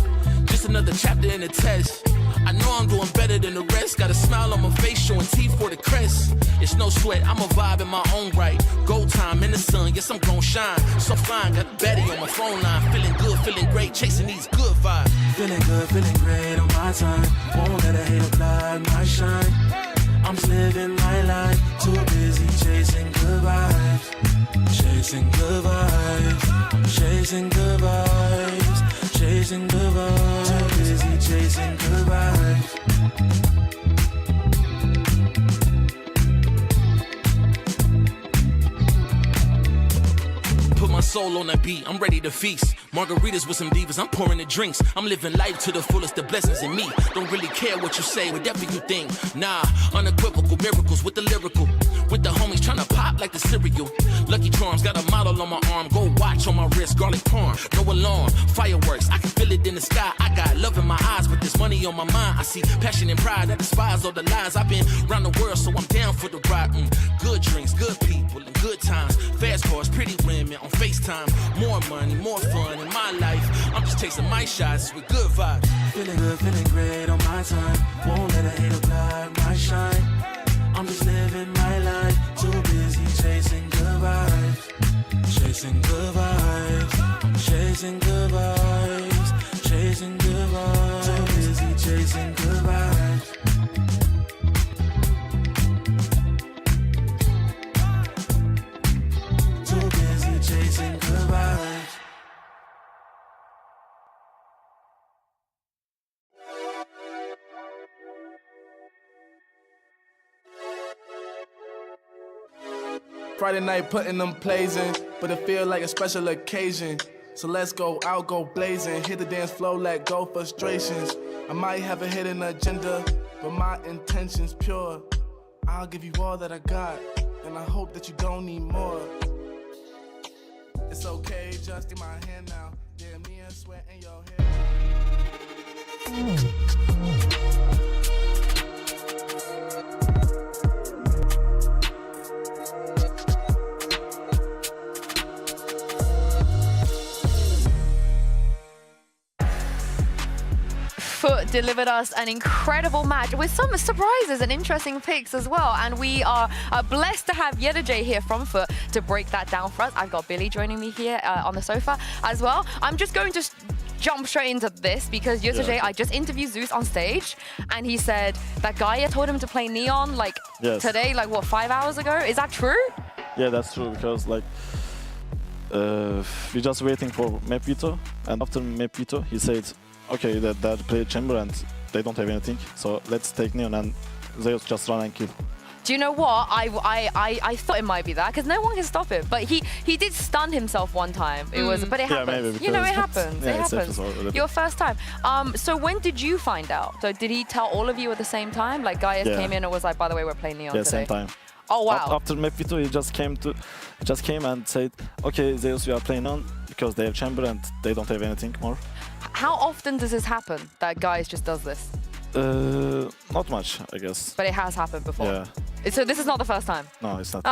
Just another chapter in the test. I know I'm doing better than the rest. Got a smile on my face, showing teeth for the crest. It's no sweat, I'm a vibe in my own right. Go time in the sun, yes, I'm gon' shine. So fine, got the baddie on my phone line. Feeling good, feeling great, chasing these good vibes. Feeling good, feeling great on my time. Won't let a hater blind my shine. I'm just living my life, too busy chasing good vibes. Chasing good vibes, chasing good vibes, chasing good vibes. Too busy chasing good vibes. Put my soul on that beat, I'm ready to feast. Margaritas with some divas, I'm pouring the drinks. I'm living life to the fullest, the blessings in me. Don't really care what you say, whatever you think. Nah, unequivocal miracles with the lyrical. With the homies tryna pop like the cereal. Lucky Charms, got a model on my arm. Go watch on my wrist, garlic parm. No alarm, fireworks, I can feel it in the sky. I got love in my eyes, but there's money on my mind. I see passion and pride that despise all the lies. I've been around the world, so I'm down for the ride. Good drinks, good people, and good times. Fast cars, pretty women on FaceTime. More money, more fun in my life. I'm just chasing my shots with good vibes. Feeling good, feeling great on my time. Won't let a hater blind my shine. I'm just living my life, too busy chasing good vibes. Chasing good vibes, chasing good vibes, chasing good vibes. Too busy chasing good vibes. Too busy chasing good vibes. Friday night putting them plays in, but it feel like a special occasion. So let's go out, go blazing, hit the dance floor, let go frustrations. I might have a hidden agenda, but my intention's pure. I'll give you all that I got, and I hope that you don't need more. It's okay, just get my hand now. Yeah, me and sweat in your Foot delivered us an incredible match with some surprises and interesting picks as well. And we are blessed to have Yedajay here from Foot to break that down for us. I've got Billy joining me here on the sofa as well. I'm just going to jump straight into this because Yedajay, I just interviewed Zeus on stage and he said that Gaia told him to play Neon like today, like what, 5 hours ago? Is that true? Yeah, that's true because like we're just waiting for map veto, and after map veto he said, okay, that play chamber and they don't have anything, so let's take Neon, and Zeus just run and kill. Do you know what? I thought it might be that because no one can stop it. But he did stun himself one time. It was, but it happens. Maybe, you know, it happens. Yeah, it happens. Your first time. So when did you find out? So did he tell all of you at the same time? Like Gaius came in and was like, by the way, we're playing Neon today. Same time. Oh wow. After map veto, he just came and said, okay, Zeus, we are playing on because they have chamber and they don't have anything more. How often does this happen that Gaius just does this? Not much, I guess. But it has happened before. Yeah. So this is not the first time. No, it's not.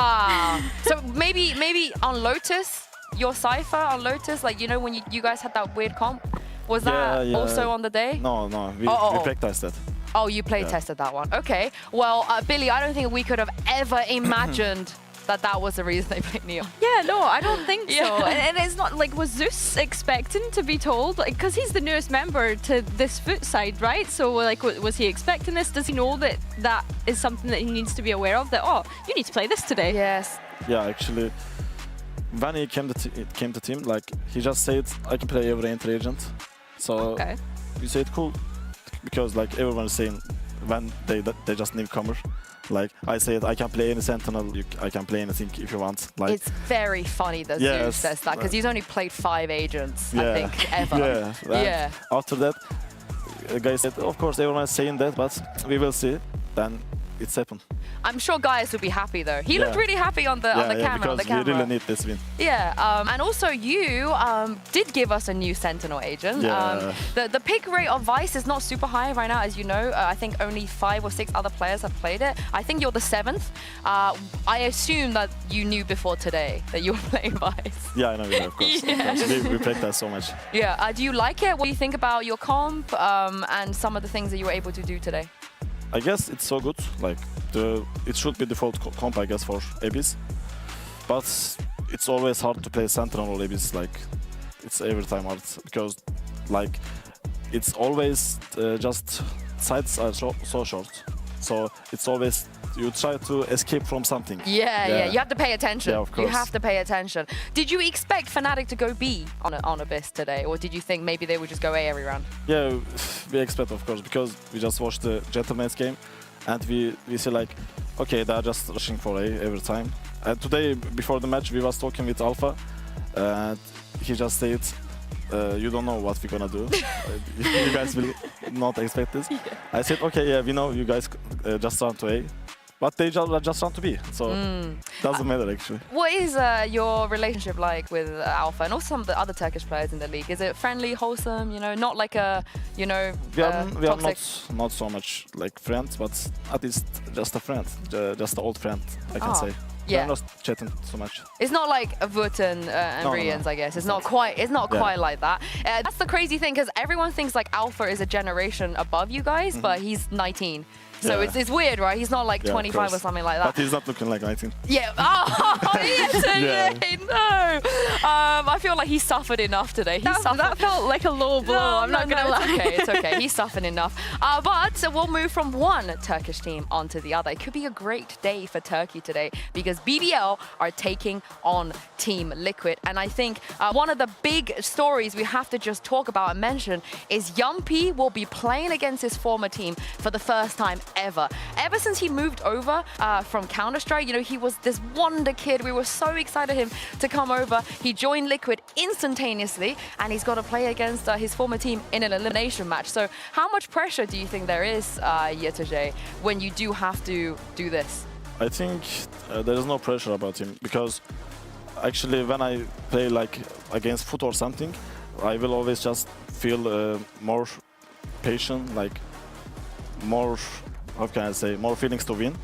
So maybe on Lotus, your Cypher on Lotus, like you know when you guys had that weird comp, was that also on the day? No, we practiced that. Oh, you play tested that one. Okay. Well, Billy, I don't think we could have ever imagined that was the reason they played Neon. Yeah, no, I don't think so. And it's not like, was Zeus expecting to be told? Because he's the newest member to this Foot side, right? So like, was he expecting this? Does he know that that is something that he needs to be aware of? That, oh, you need to play this today. Yes. Yeah, actually, when he came to team, like he just said, I can play every entry agent. So we said cool, because like everyone is saying when they just newcomer. Like I said, I can play any Sentinel, I can play anything if you want. Like, it's very funny that Zeus says that, because he's only played 5 agents, I think, ever. After that, the guy said, of course everyone is saying that, but we will see. Then it's happened. I'm sure Gaius would be happy though. He looked really happy on the camera. Because we really need this win. Yeah, and also you did give us a new Sentinel agent. Yeah. The pick rate of Vice is not super high right now, as you know. I think only 5 or 6 other players have played it. I think you're the 7th. I assume that you knew before today that you were playing Vice. Yeah, I know, of course. Yeah. Of course. We practice so much. Yeah, do you like it? What do you think about your comp and some of the things that you were able to do today? I guess it's so good. Like it should be default comp, I guess, for Abyss. But it's always hard to play Sentinel or Abyss. Like it's every time hard because like it's always just sides are so short. So it's always you try to escape from something. Yeah. You have to pay attention. Yeah, of course. You have to pay attention. Did you expect Fnatic to go B on Abyss today, or did you think maybe they would just go A every round? Yeah, we expect, of course, because we just watched the Gentleman's game, and we see like, okay, they're just rushing for A every time. And today, before the match, we was talking with Alpha, and he just said, you don't know what we're gonna do. You guys will not expect this. Yeah. I said, okay, yeah, we know you guys just run to A. But they just run to B, so doesn't matter actually. What is your relationship like with Alpha and also some of the other Turkish players in the league? Is it friendly, wholesome? You know, not like a, you know, we are toxic? not so much like friends, but at least just a friend, just an old friend, I can say. Yeah. We're not chatting so much. It's not like Wooten and Rians, I guess. It's not quite. It's not quite like that. That's the crazy thing, because everyone thinks like Alpha is a generation above you guys, but he's 19. So it's weird, right? He's not like 25 or something like that. But he's not looking like 19. Yeah. Oh, today. No. I feel like he suffered enough today. That felt like a low blow. I'm not gonna lie. It's okay. He's suffered enough. But we'll move from one Turkish team onto the other. It could be a great day for Turkey today because BBL are taking on Team Liquid. And I think one of the big stories we have to just talk about and mention is Yumpy will be playing against his former team for the first time ever since he moved over from Counter-Strike. You know, he was this wonder kid. We were so excited him to come over. He joined Liquid instantaneously, and he's got to play against his former team in an elimination match. So how much pressure do you think there is, Yetege, when you do have to do this? I think there is no pressure about him because actually when I play like against Foot or something, I will always just feel more patient, like more, how can I say, more feelings to win.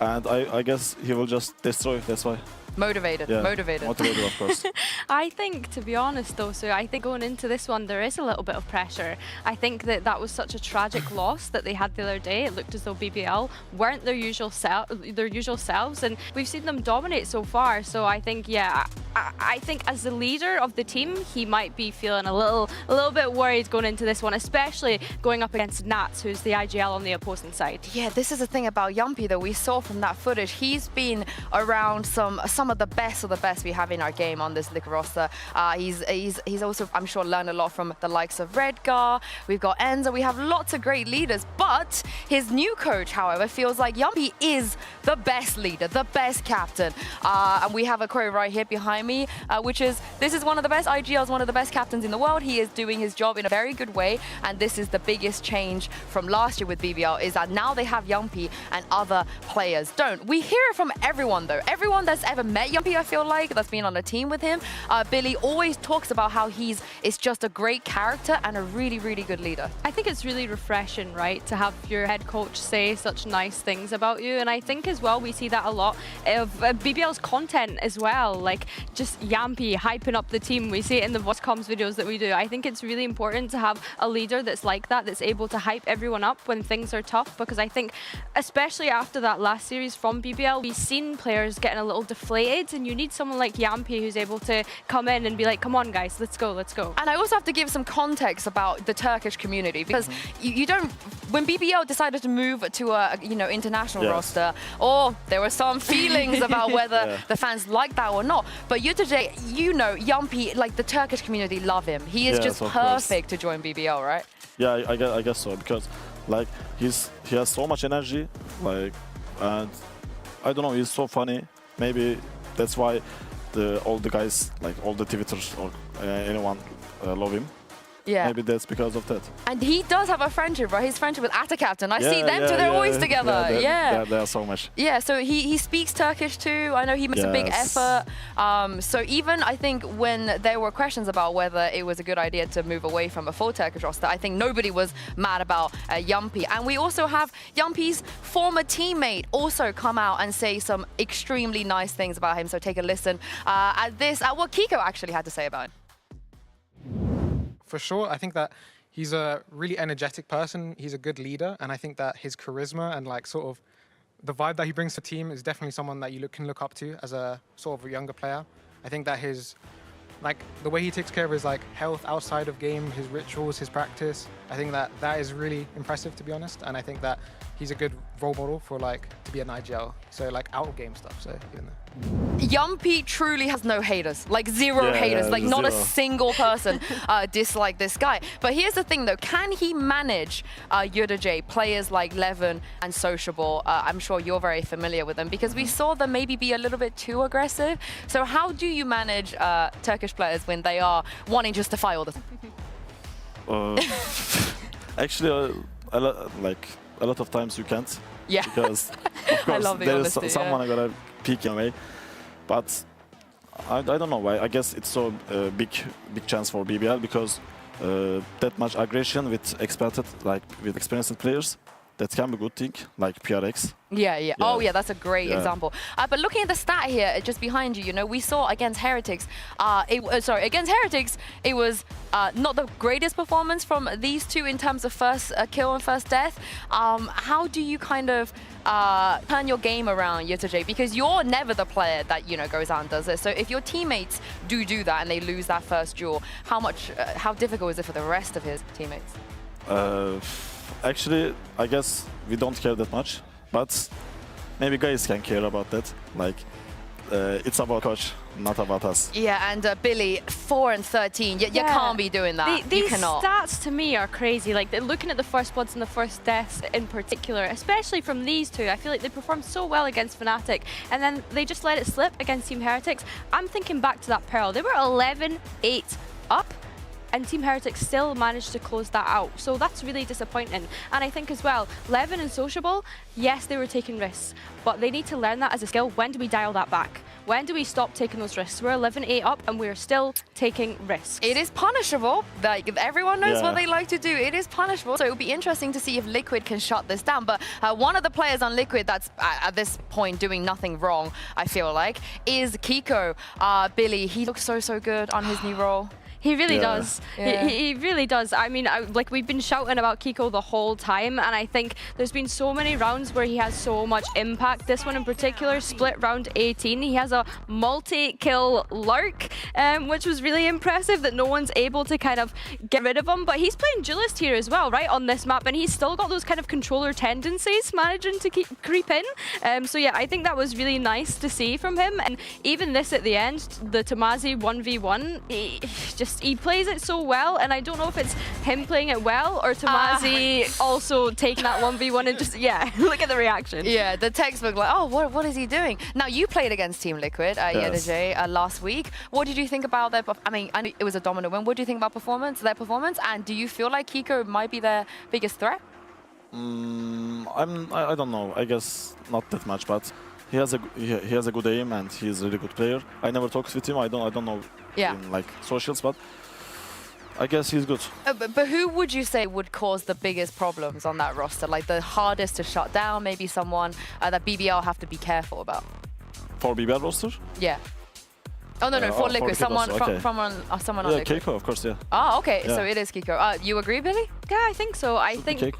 And I guess he will just destroy, that's why. Motivated, motivated. Motivated, of course. I think, to be honest though, so I think going into this one, there is a little bit of pressure. I think that was such a tragic loss that they had the other day. It looked as though BBL weren't their usual selves, and we've seen them dominate so far. So I think, yeah, I think as the leader of the team, he might be feeling a little bit worried going into this one, especially going up against Nats, who's the IGL on the opposing side. Yeah, this is the thing about Yumpy that we saw from that footage. He's been around some of the best we have in our game on this Liquid roster. He's also, I'm sure, learned a lot from the likes of Redgar. We've got Enza. We have lots of great leaders, but his new coach, however, feels like Yumpy is the best leader, the best captain. And we have a quote right here behind me, which is, this is one of the best IGLs, one of the best captains in the world. He is doing his job in a very good way, and this is the biggest change from last year with BBL, is that now they have Yumpy and other players don't. We hear it from everyone though. Everyone that's ever met Yumpy, I feel like, that's been on a team with him. Billy always talks about how is just a great character and a really, really good leader. I think it's really refreshing, right, to have your head coach say such nice things about you. And I think as well, we see that a lot of BBL's content as well, like just Yumpy hyping up the team. We see it in the voice comms videos that we do. I think it's really important to have a leader that's like that, that's able to hype everyone up when things are tough, because I think, especially after that last series from BBL, we've seen players getting a little deflated, and you need someone like Yumpy who's able to come in and be like, come on guys, let's go, let's go. And I also have to give some context about the Turkish community, because you don't, when BBL decided to move to a international roster, there were some feelings about whether the fans like that or not. But Yetege, Yumpy, like the Turkish community love him. He is just perfect to join BBL, right? Yeah, I guess so, because like he has so much energy, like, and I don't know, he's so funny. Maybe that's why all the guys, like all the Twitters or anyone, love him. Yeah. Maybe that's because of that. And he does have a friendship, right? His friendship with Ata Captain. I see them two, they're always together. They are so much. Yeah, so he speaks Turkish too. I know he makes a big effort. So even I think when there were questions about whether it was a good idea to move away from a full Turkish roster, I think nobody was mad about Yumpy. And we also have Yumpy's former teammate also come out and say some extremely nice things about him. So take a listen at what Kiko actually had to say about him. For sure, I think that he's a really energetic person. He's a good leader, and I think that his charisma and like sort of the vibe that he brings to the team is definitely someone that you can look up to as a sort of a younger player. I think that his the way he takes care of his health outside of game, his rituals, his practice, I think that is really impressive, to be honest. And I think that he's a good role model for to be an IGL. So out of game stuff. So even though. Yumpy truly has no haters, zero haters, not a single person dislike this guy. But here's the thing though, can he manage Yurdaje, players like Levin and Sociable? I'm sure you're very familiar with them because we saw them maybe be a little bit too aggressive. So how do you manage Turkish players when they are wanting just to fight all the time? Actually, a lot of times you can't. Yeah. Because of course there is someone gonna peek away. But I don't know why. I guess it's so big chance for BBL because that much aggression with experienced players, that can be a good thing, like PRX. Yeah. Oh, yeah, that's a great example. But looking at the stat here, just behind you, we saw against Heretics, it was not the greatest performance from these two in terms of first kill and first death. How do you kind of turn your game around, Yurdaje? Because you're never the player that, goes out and does it. So if your teammates do that and they lose that first duel, how difficult is it for the rest of his teammates? Actually, I guess we don't care that much, but maybe guys can care about that. It's about coach, not about us. Yeah, and Billy, 4 and 13. You can't be doing that. These you cannot. stats to me are crazy. Looking at the first bloods and the first deaths in particular, especially from these two, I feel like they performed so well against Fnatic, and then they just let it slip against Team Heretics. I'm thinking back to that Pearl. They were 11-8 up. And Team Heretics still managed to close that out. So that's really disappointing. And I think as well, Levin and Sociable, yes, they were taking risks, but they need to learn that as a skill. When do we dial that back? When do we stop taking those risks? We're 11-8 up and we're still taking risks. It is punishable. Everyone knows what they like to do. It is punishable. So it will be interesting to see if Liquid can shut this down. But one of the players on Liquid that's at this point doing nothing wrong, I feel like, is Kiko. Billy, he looks so good on his new role. He really does. Yeah. He really does. I mean, we've been shouting about Kiko the whole time, and I think there's been so many rounds where he has so much impact. This one in particular, split round 18. He has a multi-kill lurk, which was really impressive that no one's able to kind of get rid of him. But he's playing duelist here as well, right, on this map, and he's still got those kind of controller tendencies managing to creep in. So yeah, I think that was really nice to see from him. And even this at the end, the Tamazi 1v1, he plays it so well, and I don't know if it's him playing it well or Tamazi also taking that 1v1 and just, look at the reaction. Yeah, the textbook what is he doing? Now, you played against Team Liquid, Yurdaje, last week. What did you think about their, I know it was a dominant win. What do you think about their performance? And do you feel like Kiko might be their biggest threat? I don't know. I guess not that much, but he has a good aim and he's a really good player. I never talked with him. I don't know in socials, but I guess he's good. But who would you say would cause the biggest problems on that roster? The hardest to shut down? Maybe someone that BBL have to be careful about? For BBL roster? Yeah. Oh no, for Liquid. Someone someone on Liquid. Kiko, of course, yeah. Oh, okay. Yeah. So it is Kiko. You agree, Billy? Yeah, I think so. I think.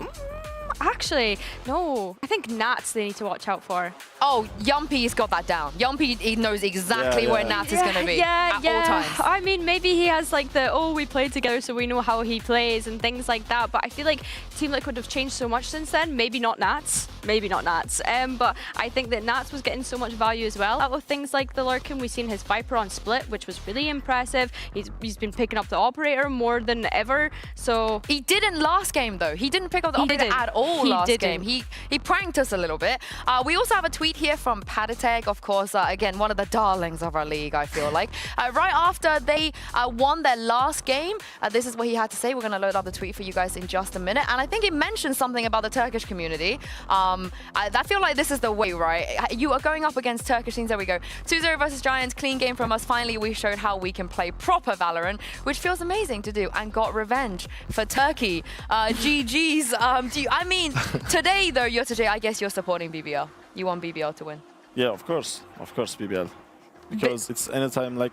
Actually, no. I think Nats they need to watch out for. Oh, Yumpy's got that down. Yumpy, he knows exactly where Nats is going to be at all times. I mean, maybe he has we played together so we know how he plays and things like that. But I feel like Team Liquid have changed so much since then. Maybe not Nats. maybe not Nats. But I think that Nats was getting so much value as well out of things like the Lurkin. We've seen his Viper on split, which was really impressive. He's been picking up the operator more than ever. So he didn't last game though. He didn't pick up the operator at all last game. He pranked us a little bit. We also have a tweet here from Padateg, of course, again, one of the darlings of our league, I feel like. Right after they won their last game, this is what he had to say. We're going to load up the tweet for you guys in just a minute. And I think it mentioned something about the Turkish community. I feel like this is the way, right? You are going up against Turkish teams. There we go. 2-0 versus Giants. Clean game from us. Finally, we showed how we can play proper Valorant, which feels amazing to do, and got revenge for Turkey. GG's. I mean, today, though, I guess you're supporting BBL. You want BBL to win. Yeah, of course, BBL. Because it's anytime like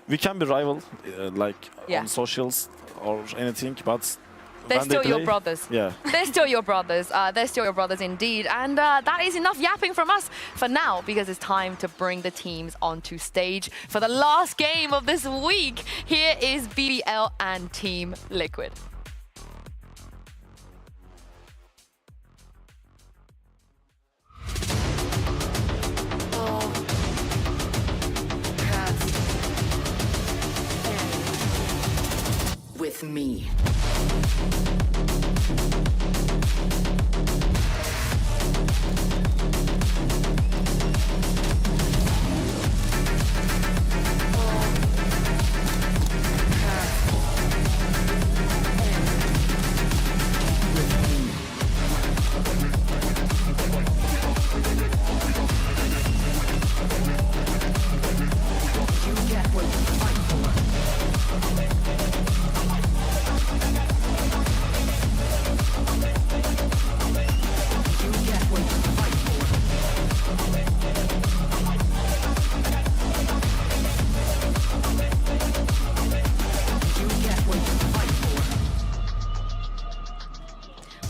we can be rival, on socials or anything, but they're still your brothers. Yeah. They're still your brothers. They're still your brothers indeed. And that is enough yapping from us for now, because it's time to bring the teams onto stage for the last game of this week. Here is BBL and Team Liquid. With me.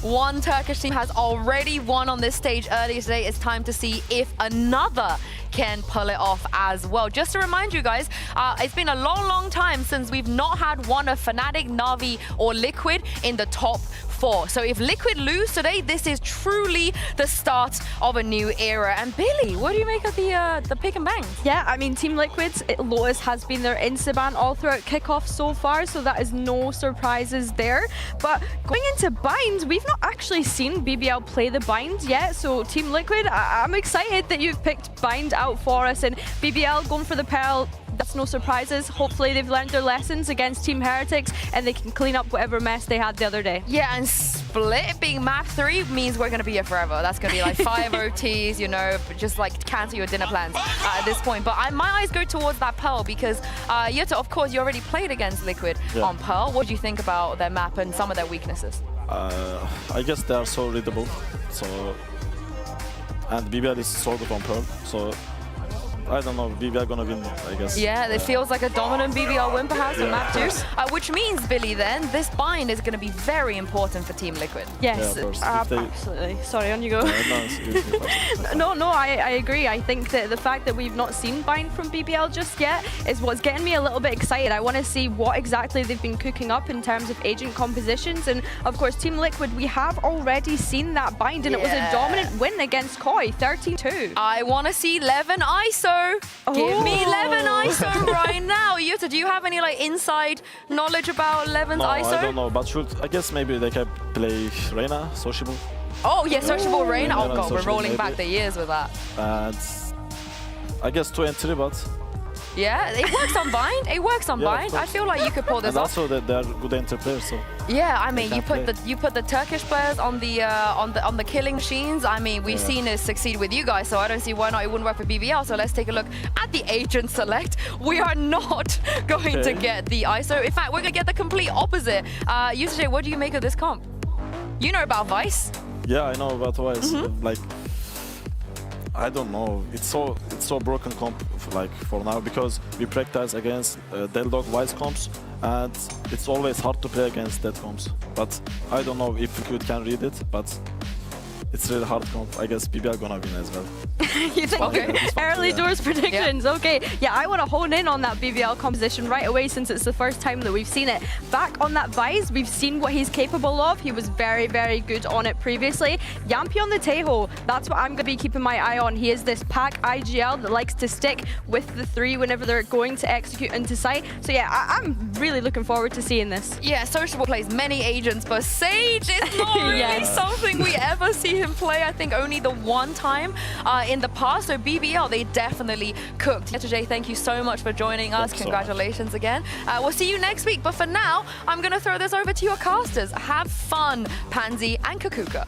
One Turkish team has already won on this stage earlier today. It's time to see if another can pull it off as well. Just to remind you guys, it's been a long time since we've not had one of Fnatic, Na'Vi, or Liquid in the top 4. So if Liquid lose today, this is truly the start of a new era. And Billy, what do you make of the pick and bang? Yeah, I mean, Team Liquid's Lotus has been their insta-ban all throughout Kickoff so far, so that is no surprises there. But going into Bind, we've not actually seen BBL play the Bind yet, so Team Liquid, I'm excited that you've picked Bind out for us, and BBL going for the Pearl. That's no surprises. Hopefully they've learned their lessons against Team Heretics and they can clean up whatever mess they had the other day. Yeah, and split being map 3 means we're going to be here forever. That's going to be like 5 OTs, you know, just like cancel your dinner plans at this point. But my eyes go towards that Pearl because, Yuta, of course, you already played against Liquid on Pearl. What do you think about their map and some of their weaknesses? I guess they are so readable. And BBL is so good on Pearl. So I don't know, BBL gonna win, I guess. Yeah, it feels like a dominant BBL win perhaps in map 2. Which means, Billy, then, this bind is going to be very important for Team Liquid. Yes, absolutely. Sorry, on you go. No, I agree. I think that the fact that we've not seen bind from BBL just yet is what's getting me a little bit excited. I want to see what exactly they've been cooking up in terms of agent compositions. And, of course, Team Liquid, we have already seen that bind, and it was a dominant win against Koi, 13-2. I want to see Levin ISO. Give me Levin ISO right now. Yuta, do you have any like inside knowledge about Levin's ISO? I don't know, but I guess maybe they can play Reyna, sociable. Oh yeah, sociable Reyna. Oh god, we're rolling back the years with that. And I guess 2 and 3, but yeah, it works on bind. It works on bind. I feel like you could pull this off. And also they're good enter players, so. Yeah, I mean, you put the Turkish players on the killing machines. I mean, we've seen it succeed with you guys, so I don't see why not it wouldn't work for BBL. So let's take a look at the agent select. We are not going to get the ISO. In fact, we're gonna get the complete opposite. Yusuf, what do you make of this comp? You know about Vice? Yeah, I know about Vice. Like, I don't know. It's so broken comp for now because we practice against Deldog Vice comps, and it's always hard to play against that comps. But I don't know if Liquid can read it. But it's really hard comp. I guess BBL gonna win as well. You think early doors predictions? Okay, yeah, I want to hone in on that BBL composition right away since it's the first time that we've seen it. Back on that Vice, we've seen what he's capable of. He was very, very good on it previously. Yampy on the Taeho, that's what I'm going to be keeping my eye on. He is this pack IGL that likes to stick with the 3 whenever they're going to execute into sight. So yeah, I'm really looking forward to seeing this. Yeah, Sociable plays many agents, but Sage is not really something we ever see him play. I think only the one time in the past. So BBL, they definitely cooked. Jay, thank you so much for joining us. Congratulations again. We'll see you next week. But for now, I'm going to throw this over to your casters. Have fun, Pansy and Kakuka.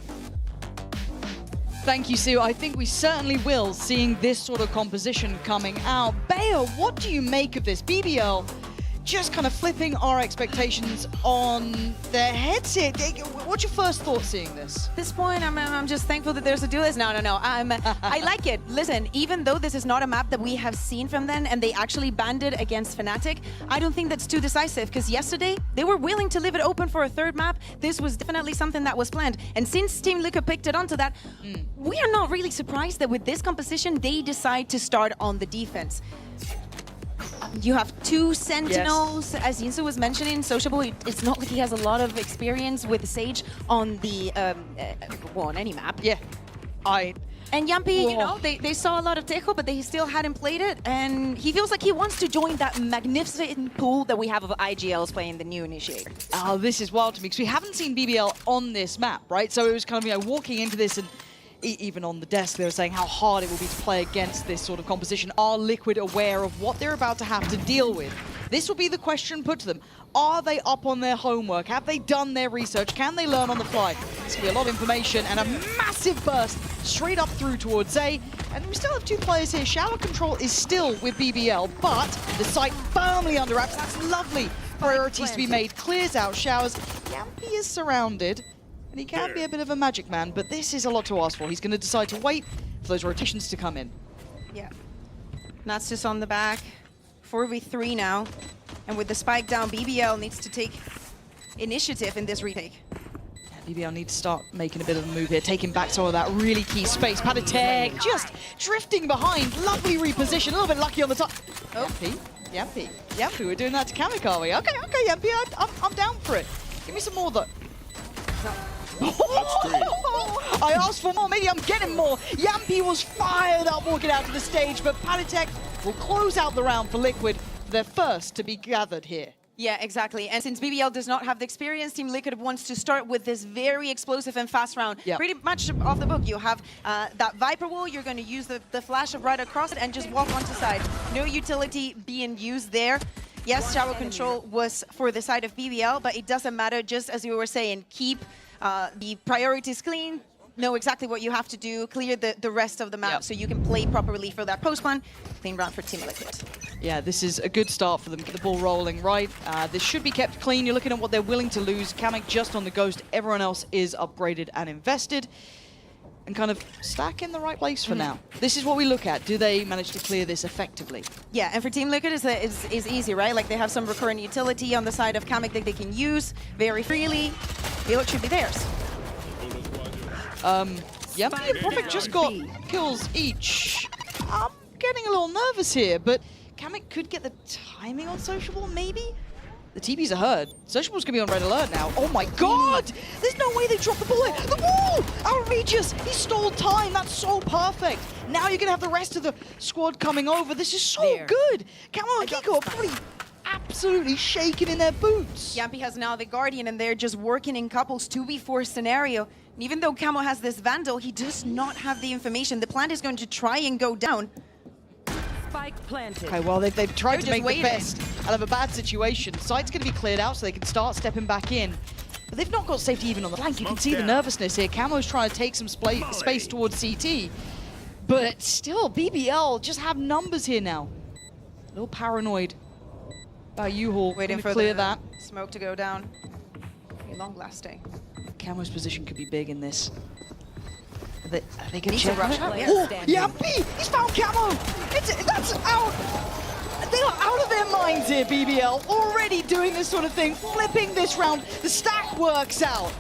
Thank you, Sue. I think we certainly will, seeing this sort of composition coming out. Bayo, what do you make of this? BBL just kind of flipping our expectations on their heads here. What's your first thought seeing this? At this point, I'm just thankful that there's a duelist. No. I like it. Listen, even though this is not a map that we have seen from them and they actually banned it against Fnatic, I don't think that's too decisive because yesterday they were willing to leave it open for a third map. This was definitely something that was planned. And since Team Liquid picked it onto that, we are not really surprised that with this composition, they decide to start on the defense. You have 2 Sentinels, as Yinsu was mentioning. Sociable, it's not like he has a lot of experience with Sage on the, well, on any map. Yeah, And Yampy, you know, they saw a lot of Taeho, but they still hadn't played it, and he feels like he wants to join that magnificent pool that we have of IGLs playing the new Initiator. Oh, this is wild to me, because we haven't seen BBL on this map, right? So it was kind of, you know, walking into this and even on the desk, they were saying how hard it will be to play against this sort of composition. Are Liquid aware of what they're about to have to deal with? This will be the question put to them. Are they up on their homework? Have they done their research? Can they learn on the fly? It's going to be a lot of information and a massive burst straight up through towards Zay. And we still have 2 players here. Shower control is still with BBL, but the site firmly under wraps. That's lovely. Priorities to be made. Clears out Showers. Yampy is surrounded. And he can be a bit of a magic man, but this is a lot to ask for. He's going to decide to wait for those rotations to come in. Yeah. That's just on the back. 4v3 now. And with the spike down, BBL needs to take initiative in this retake. Yeah, BBL need to start making a bit of a move here, taking back some of that really key space. Patatek just drifting behind. Lovely reposition. A little bit lucky on the top. Oh, Yampy, we're doing that to Kamik, are we? Okay, Yampy, I'm down for it. Give me some more, though. I asked for more, maybe I'm getting more. Yampy was fired up walking out to the stage, but Patatek will close out the round for Liquid. They're first to be gathered here. Yeah, exactly. And since BBL does not have the experience, Team Liquid wants to start with this very explosive and fast round. Yep. Pretty much off the book. You have that Viper wall, you're going to use the flash right across it and just walk onto side. No utility being used there. Yes, shower control was for the side of BBL, but it doesn't matter. Just as you were saying, keep the priorities clean, know exactly what you have to do, clear the rest of the map so you can play properly for that post-plan. Clean round for Team Liquid. Yeah, this is a good start for them. Get the ball rolling, right? This should be kept clean. You're looking at what they're willing to lose. Kamik just on the Ghost. Everyone else is upgraded and invested. And kind of stack in the right place for now. This is what we look at. Do they manage to clear this effectively? Yeah, and for Team Liquid is easy, right? Like they have some recurrent utility on the side of Kamik that they can use very freely. It should be theirs. Yampy and Prophet just got kills each. I'm getting a little nervous here, but Kamik could get the timing on Sociable, maybe? The TPs are heard. Sociable's gonna be on red alert now. Oh my god! There's no way they dropped the bullet! The wall! Outrageous! He stole time! That's so perfect! Now you're gonna have the rest of the squad coming over. This is so good! Camo and Kiko are probably absolutely shaking in their boots. Yampy has now the Guardian and they're just working in couples 2v4 scenario. And even though Camo has this Vandal, he does not have the information. The plant is going to try and go down. Spike planted. Okay, well, they've tried to make the best out of a bad situation. Site's going to be cleared out so they can start stepping back in. But they've not got safety even on the flank. You can see the nervousness here. Camo's trying to take some space towards CT. But still, BBL just have numbers here now. A little paranoid about U-Haul. Waiting for clear that. Smoke to go down. Pretty long lasting. Camo's position could be big in this. They can check. Oh, Yampy! He's found Camo! That's out! They are out of their minds here, BBL. Already doing this sort of thing, flipping this round. The stack works out.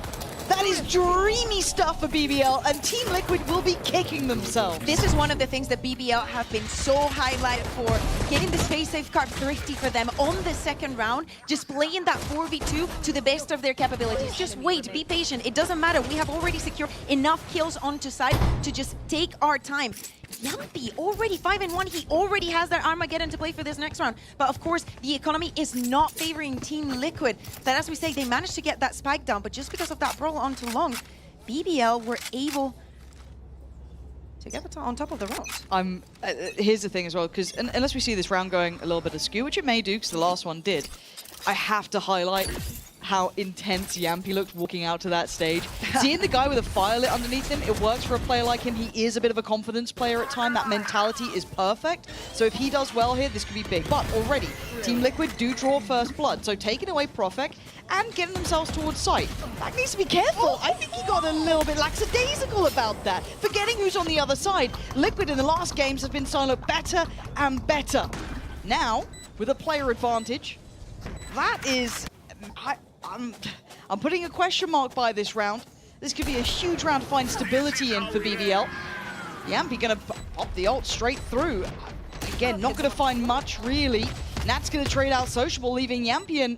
That is dreamy stuff for BBL, and Team Liquid will be kicking themselves. This is one of the things that BBL have been so highlighted for, getting the space safeguard thrifty for them on the second round, just playing that 4v2 to the best of their capabilities. Just wait, be patient, it doesn't matter. We have already secured enough kills onto side to just take our time. Yumpy already 5-1, he already has that Armageddon to play for this next round. But of course, the economy is not favoring Team Liquid. That, as we say, they managed to get that spike down, but just because of that brawl onto long, BBL were able to get on top of the round. Here's the thing as well, because unless we see this round going a little bit askew, which it may do, because the last one did, I have to highlight how intense Yampy looked walking out to that stage. Seeing the guy with a fire lit underneath him, it works for a player like him. He is a bit of a confidence player at time. That mentality is perfect. So if he does well here, this could be big. But already, Team Liquid do draw first blood. So taking away Profek and getting themselves towards sight. That needs to be careful. I think he got a little bit lackadaisical about that, forgetting who's on the other side. Liquid in the last games has been solo better and better. Now, with a player advantage, that is... I'm putting a question mark by this round. This could be a huge round to find stability in for BBL. Yampy gonna pop the ult straight through. Again, not gonna find much really. Nat's gonna trade out Sociable, leaving Yampy and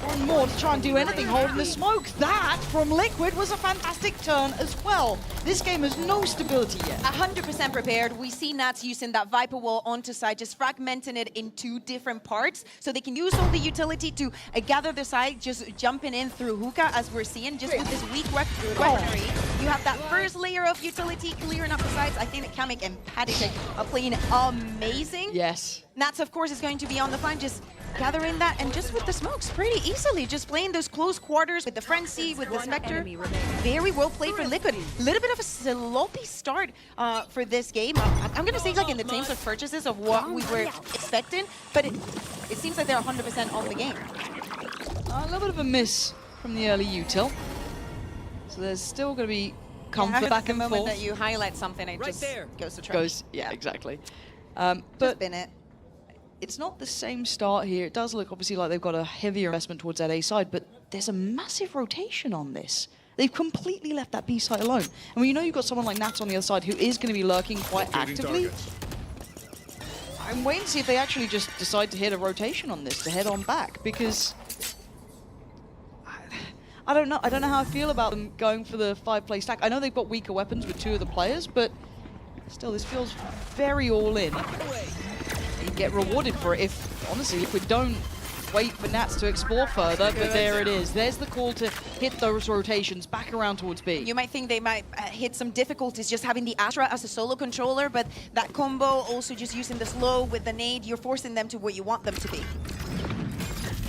one more to try and do anything, holding the smoke. That, from Liquid, was a fantastic turn as well. This game has no stability yet. 100% prepared. We see Nats using that Viper wall onto side, just fragmenting it in 2 different parts, so they can use all the utility to gather the side, just jumping in through hookah, as we're seeing, just with this weak weaponry. You have that first layer of utility clearing up the sides. I think that Kamek and Patitek are playing amazing. Yes. Nats, of course, is going to be on the flank, just gathering that, and just with the smokes pretty easily, just playing those close quarters with the Frenzy, with the Spectre. Very well played for Liquid. A little bit of a sloppy start for this game. I'm going to say like in the terms of purchases of what we were expecting, but it seems like they're 100% on the game. A little bit of a miss from the early util. So there's still going to be comfort back and forth. The moment that you highlight something, it just goes to trash. Yeah, exactly. But spin it. It's not the same start here. It does look obviously like they've got a heavier investment towards that A side, but there's a massive rotation on this. They've completely left that B side alone. And when you know you've got someone like Nats on the other side who is going to be lurking quite actively, I'm waiting to see if they actually just decide to hit a rotation on this to head on back, because I don't know. I don't know how I feel about them going for the 5-play stack. I know they've got weaker weapons with 2 of the players, but still, this feels very all in. You get rewarded for it if, honestly, Liquid don't wait for Nats to explore further, but there it is. There's the call to hit those rotations back around towards B. You might think they might hit some difficulties just having the Astra as a solo controller, but that combo, also just using the slow with the nade, you're forcing them to what you want them to be.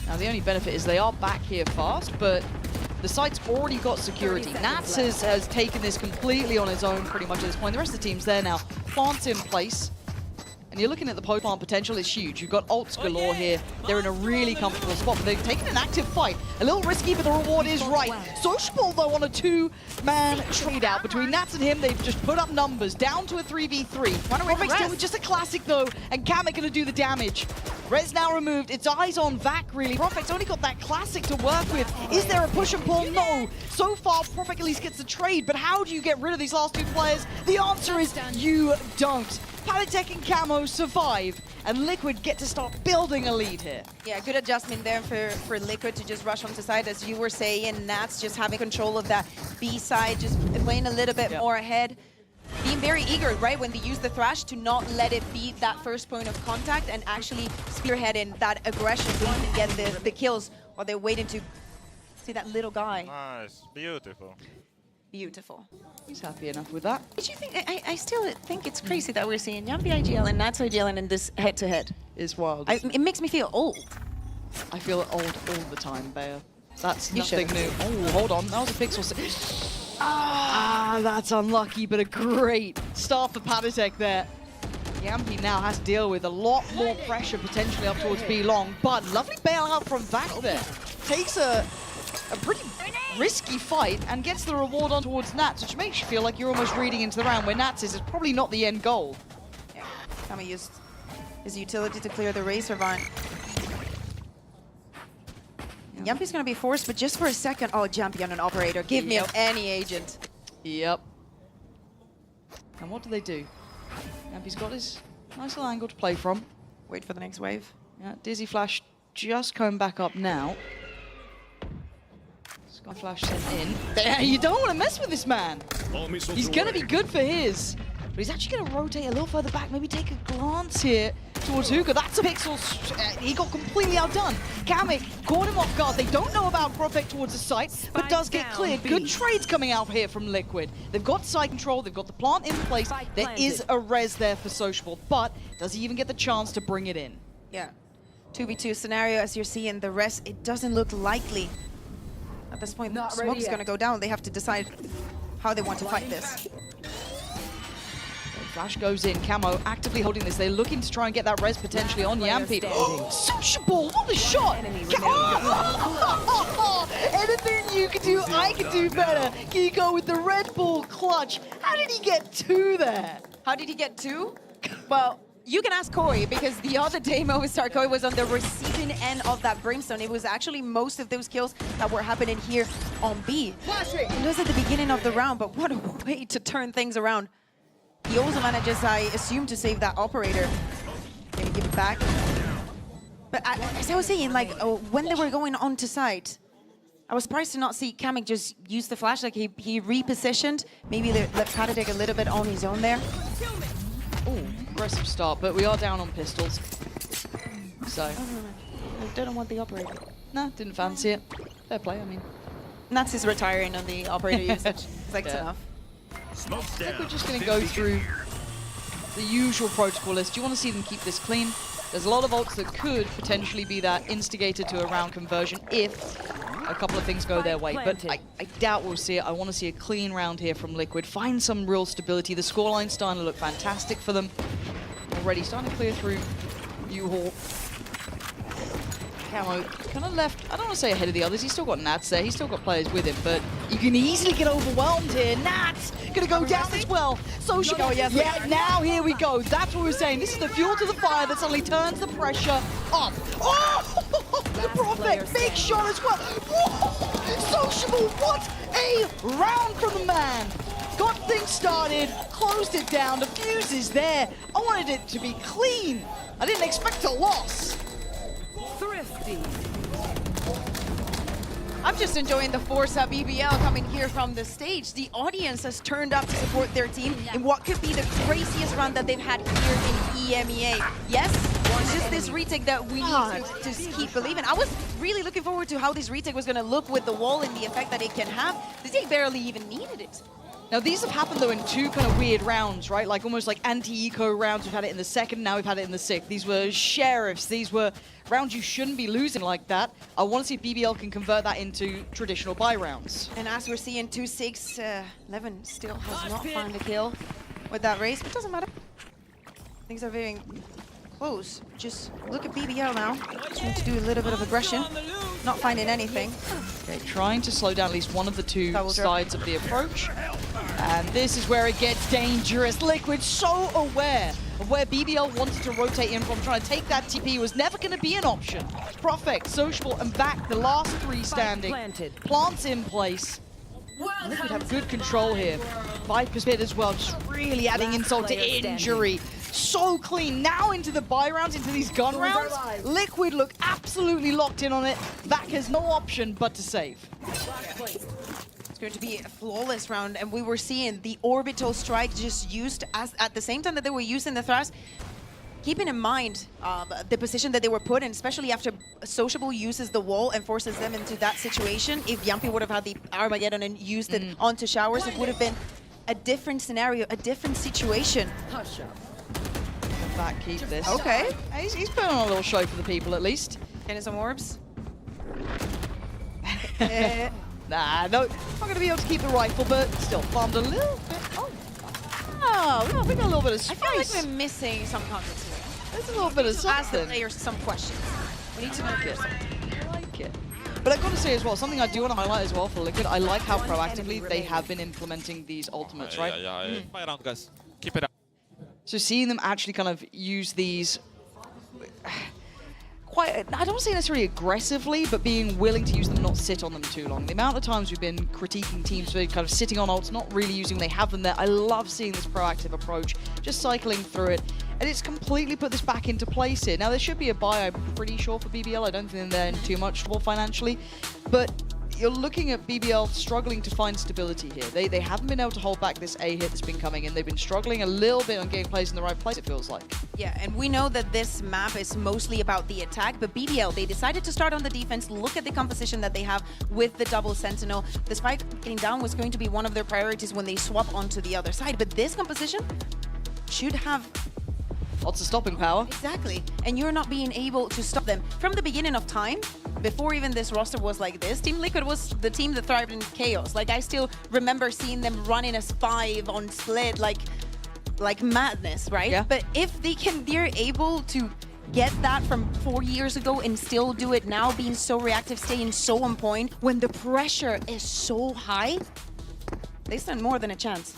Now, the only benefit is they are back here fast, but the site's already got security. Nats has taken this completely on his own pretty much at this point. The rest of the team's there now. Plants in place. And you're looking at the poke plant potential, it's huge. You've got ults galore here. They're in a really comfortable spot, but they've taken an active fight. A little risky, but the reward is right. Sociable, though, on a 2-man trade out between Nats and him. They've just put up numbers, down to a 3v3. Profek's still with just a classic, though, and Kamek gonna do the damage. Res now removed. It's eyes on Vac, really. Profek's only got that classic to work with. Is there a push and pull? No. So far, Profek at least gets the trade, but how do you get rid of these last 2 players? The answer is you don't. Palitek and Camo survive, and Liquid get to start building a lead here. Yeah, good adjustment there for Liquid to just rush onto side, as you were saying. Nats just having control of that B side, just playing a little bit more ahead. Being very eager, right, when they use the Thrash, to not let it be that first point of contact and actually spearheading that aggression so you can get the kills while they're waiting to see that little guy. Nice, beautiful. Beautiful. He's happy enough with that. Did you think? I still think it's crazy that we're seeing Yampy IGL and Nats IGL in this head-to-head. It's wild. It makes me feel old. I feel old all the time, Bayer. That's nothing new. Oh, hold on. That was a pixel. That's unlucky, but a great start for Paditek there. Yampy now has to deal with a lot more pressure potentially up towards B long, but lovely bailout from Vac there. Takes a pretty risky fight and gets the reward on towards Nats, which makes you feel like you're almost reading into the round where Nats is probably not the end goal. Yeah, Kami used his utility to clear the Razor Vine. Jumpy's gonna be forced, but just for a second. Oh, Jumpy on an operator. Give me any agent. Yep. And what do they do? Jumpy's got his nice little angle to play from. Wait for the next wave. Yeah, Dizzy Flash just coming back up now. Sky Flash sent in. You don't want to mess with this man. He's going to be good for his. But he's actually going to rotate a little further back, maybe take a glance here towards Hookah. That's a pixel. He got completely outdone. Kamek caught him off guard. They don't know about Prophet towards the site, but does get cleared. Good trades coming out here from Liquid. They've got site control. They've got the plant in place. There is a res there for Sociable, but does he even get the chance to bring it in? Yeah. 2v2 scenario, as you're seeing, the rest, it doesn't look likely. At this point, smoke's going to go down. They have to decide how they want to fight this. Flash goes in, Camo actively holding this. They're looking to try and get that res potentially on Yampy. Sociable, what a shot! Anything you can do, I can do better. Kiko with the Red Bull clutch. How did he get 2 there? How did he get 2? Well, you can ask Koi, because the other demo with Koi was on the receiving end of that Brimstone. It was actually most of those kills that were happening here on B. It was at the beginning of the round, but what a way to turn things around. He also manages, I assume, to save that operator. Maybe give it back. But as I was saying, like, when they were going on to site, I was surprised to not see Kamek just use the flash. Like, he repositioned. Maybe let Patadek a little bit on his own there. Oh, aggressive start, but we are down on pistols. So. I don't want the operator. No, didn't fancy it. Fair play, I mean. Nats is retiring on the operator usage. It's like, it's enough. I think we're just going to go through the usual protocol list. You want to see them keep this clean. There's a lot of ults that could potentially be that instigator to a round conversion if a couple of things go their way. But I doubt we'll see it. I want to see a clean round here from Liquid. Find some real stability. The scoreline's starting to look fantastic for them. Already starting to clear through U-Haul. Camo kind of left, I don't want to say ahead of the others. He's still got Nats there. He's still got players with him, but you can easily get overwhelmed here. Nats gonna go down as well. Sociable. Yeah, now here we go. That's what we're saying. This is the fuel to the fire that suddenly turns the pressure up. Oh! The Prophet, big shot as well. Whoa! Sociable, what a round from the man. Got things started, closed it down. The fuse is there. I wanted it to be clean. I didn't expect a loss. Thrifty. I'm just enjoying the Forza BBL coming here from the stage. The audience has turned up to support their team in what could be the craziest run that they've had here in EMEA. Yes, it's just this retake that we need to just keep believing. I was really looking forward to how this retake was going to look with the wall and the effect that it can have. The take barely even needed it. Now, these have happened, though, in 2 kind of weird rounds, right? Like, almost like anti-eco rounds. We've had it in the 2nd, now we've had it in the 6th. These were sheriffs. These were rounds you shouldn't be losing like that. I want to see if BBL can convert that into traditional buy rounds. And as we're seeing, 2-6, Levin still has not found a kill with that race. It doesn't matter. Things are very close. Just look at BBL now. Trying to do a little bit of aggression. Not finding anything. Okay, trying to slow down at least one of the 2 sides of the approach. And this is where it gets dangerous. Liquid so aware of where BBL wanted to rotate in from. Trying to take that TP was never going to be an option. Prophet, Sociable, and back, the last 3 standing. Plants in place. Liquid have good control here. Viper's hit as well, just really adding insult to injury. So clean. Now into the buy rounds, into these gun rounds. Liquid look absolutely locked in on it. Back has no option but to save. It's going to be a flawless round, and we were seeing the orbital strike just used as at the same time that they were using the thrust. Keeping in mind the position that they were put in, especially after Sociable uses the wall and forces them into that situation. If Jumpy would have had the Armageddon and used it onto Showers, it would have been a different scenario, a different situation. Hush up. Back, keep this. Okay. He's putting on a little show for the people, at least. Getting some orbs. Nah, no, not going to be able to keep the rifle, but still farmed a little bit. Oh, we got a little bit of space. I feel like we're missing some context here. There's a little bit of something. Ask the players some questions. We need to know this. I like it. But I've got to say as well, something I do want to highlight as well for Liquid, I like how proactively they have been implementing these ultimates, right? Yeah. Fight around, guys. Keep it up. So seeing them actually kind of use these quite, I don't say necessarily aggressively, but being willing to use them, not sit on them too long. The amount of times we've been critiquing teams for kind of sitting on ults, not really using them, they have them there. I love seeing this proactive approach, just cycling through it. And it's completely put this back into place here. Now, there should be a buy, I'm pretty sure, for BBL. I don't think they're in too much trouble financially. But you're looking at BBL struggling to find stability here. They haven't been able to hold back this A hit that's been coming in. They've been struggling a little bit on getting plays in the right place, it feels like. Yeah, and we know that this map is mostly about the attack, but BBL, they decided to start on the defense, look at the composition that they have with the double sentinel. The spike getting down was going to be one of their priorities when they swap onto the other side, but this composition should have lots of stopping power. Exactly. And you're not being able to stop them. From the beginning of time, before even this roster was like this, Team Liquid was the team that thrived in chaos. Like, I still remember seeing them running as 5 on split, like madness, right? Yeah. But if they're able to get that from 4 years ago and still do it now, being so reactive, staying so on point, when the pressure is so high, they stand more than a chance.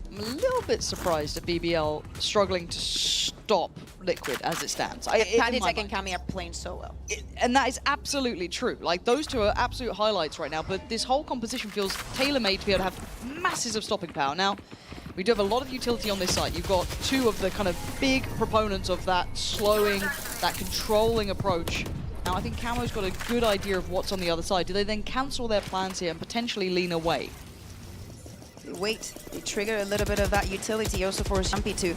I'm a little bit surprised at BBL struggling to stop Liquid as it stands. Patitech and Kami are playing so well. And that is absolutely true. Like, those two are absolute highlights right now, but this whole composition feels tailor-made to be able to have masses of stopping power. Now, we do have a lot of utility on this side. You've got two of the kind of big proponents of that slowing, that controlling approach. Now, I think Camo's got a good idea of what's on the other side. Do they then cancel their plans here and potentially lean away? They wait. They trigger a little bit of that utility also for Jumpy to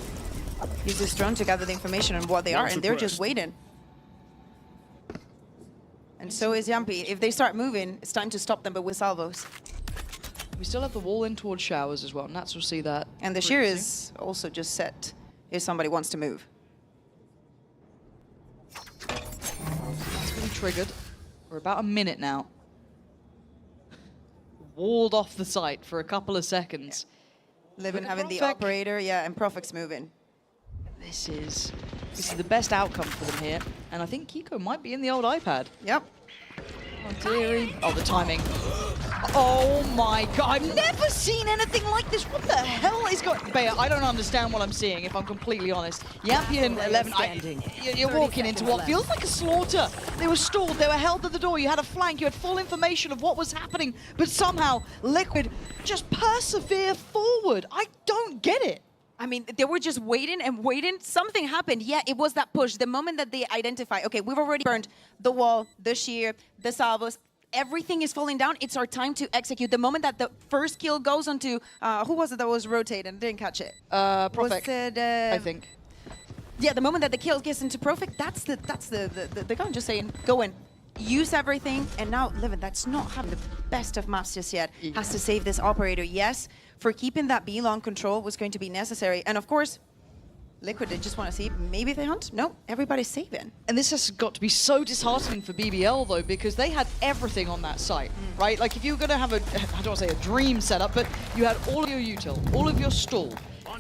use this drone to gather the information on what they are, and they're just waiting. And so is Jumpy. If they start moving, it's time to stop them, but with salvos. We still have the wall in towards showers as well. Nats will see that. And the shear is also just set if somebody wants to move. It's been triggered. We're about a minute now. Walled off the site for a couple of seconds. Yeah. Livin having the operator, yeah, and Profec's moving. This is the best outcome for them here. And I think Kiko might be in the old iPad. Yep. Oh, dearie. Oh, the timing. Oh my god, I've never seen anything like this. What the hell is going on? Bea, I don't understand what I'm seeing, if I'm completely honest. Yampy and 11, you're walking into what feels like a slaughter. They were stalled, they were held at the door, you had a flank, you had full information of what was happening, but somehow Liquid just persevere forward. I don't get it. I mean, they were just waiting and waiting. Something happened. Yeah, it was that push. The moment that they identify, okay, we've already burned the wall, the shear, the salvos. Everything is falling down. It's our time to execute. The moment that the first kill goes onto, who was it that was rotating? Didn't catch it. Profec, I think. Yeah, the moment that the kill gets into Profec, that's the gun just saying, go in. Use everything, and now Livin, that's not having the best of maps just yet. Has to save this operator. Yes, for keeping that B long control was going to be necessary. And of course, Liquid, they just want to see, maybe they hunt? No, everybody's saving. And this has got to be so disheartening for BBL, though, because they had everything on that site, right? Like, if you were going to have a, I don't want to say a dream setup, but you had all of your util, all of your stall,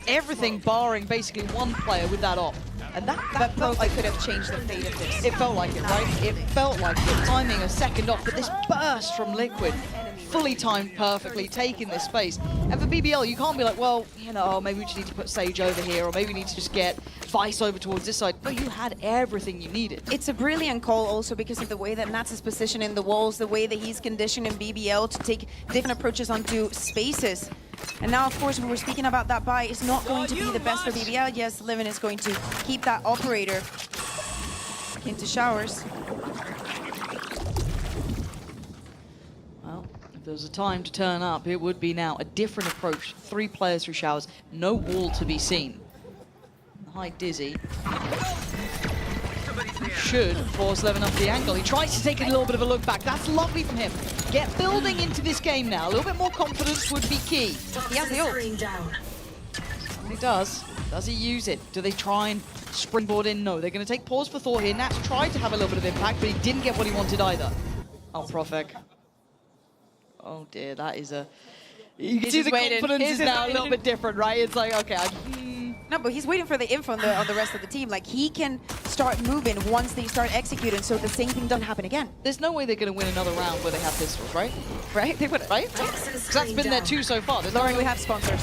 everything barring basically one player with that op. And that felt like could have changed the fate of this. It felt like it, right? It felt like it. Timing a second off, but this burst from Liquid, fully timed perfectly, taking this space. And for BBL, you can't be like, well, you know, maybe we just need to put Sage over here, or maybe we need to just get Vice over towards this side. No, you had everything you needed. It's a brilliant call also because of the way that Nats is positioning the walls, the way that he's conditioning BBL to take different approaches onto spaces. And now, of course, when we're speaking about that buy, it's not going to be the best for BBL. Yes, Livin is going to keep that operator into showers. Well, if there was a time to turn up, it would be now. A different approach. 3 players through showers. No wall to be seen. Hi, Dizzy. Should force Levin up the angle. He tries to take a little bit of a look back. That's lovely from him. Get building into this game now. A little bit more confidence would be key. He has the ult. He does. Does he use it? Do they try and springboard in? No. They're going to take pause for thought here. Nats tried to have a little bit of impact, but he didn't get what he wanted either. Oh, Profec. Oh dear, that is a... You can see the confidence is now a little bit different, right? It's like, okay, No, but he's waiting for the info on the rest of the team. Like, he can start moving once they start executing, so the same thing doesn't happen again. There's no way they're going to win another round where they have pistols, right? Right? They wouldn't, right? Because that's been there 2 so far. Lauren, we have sponsors.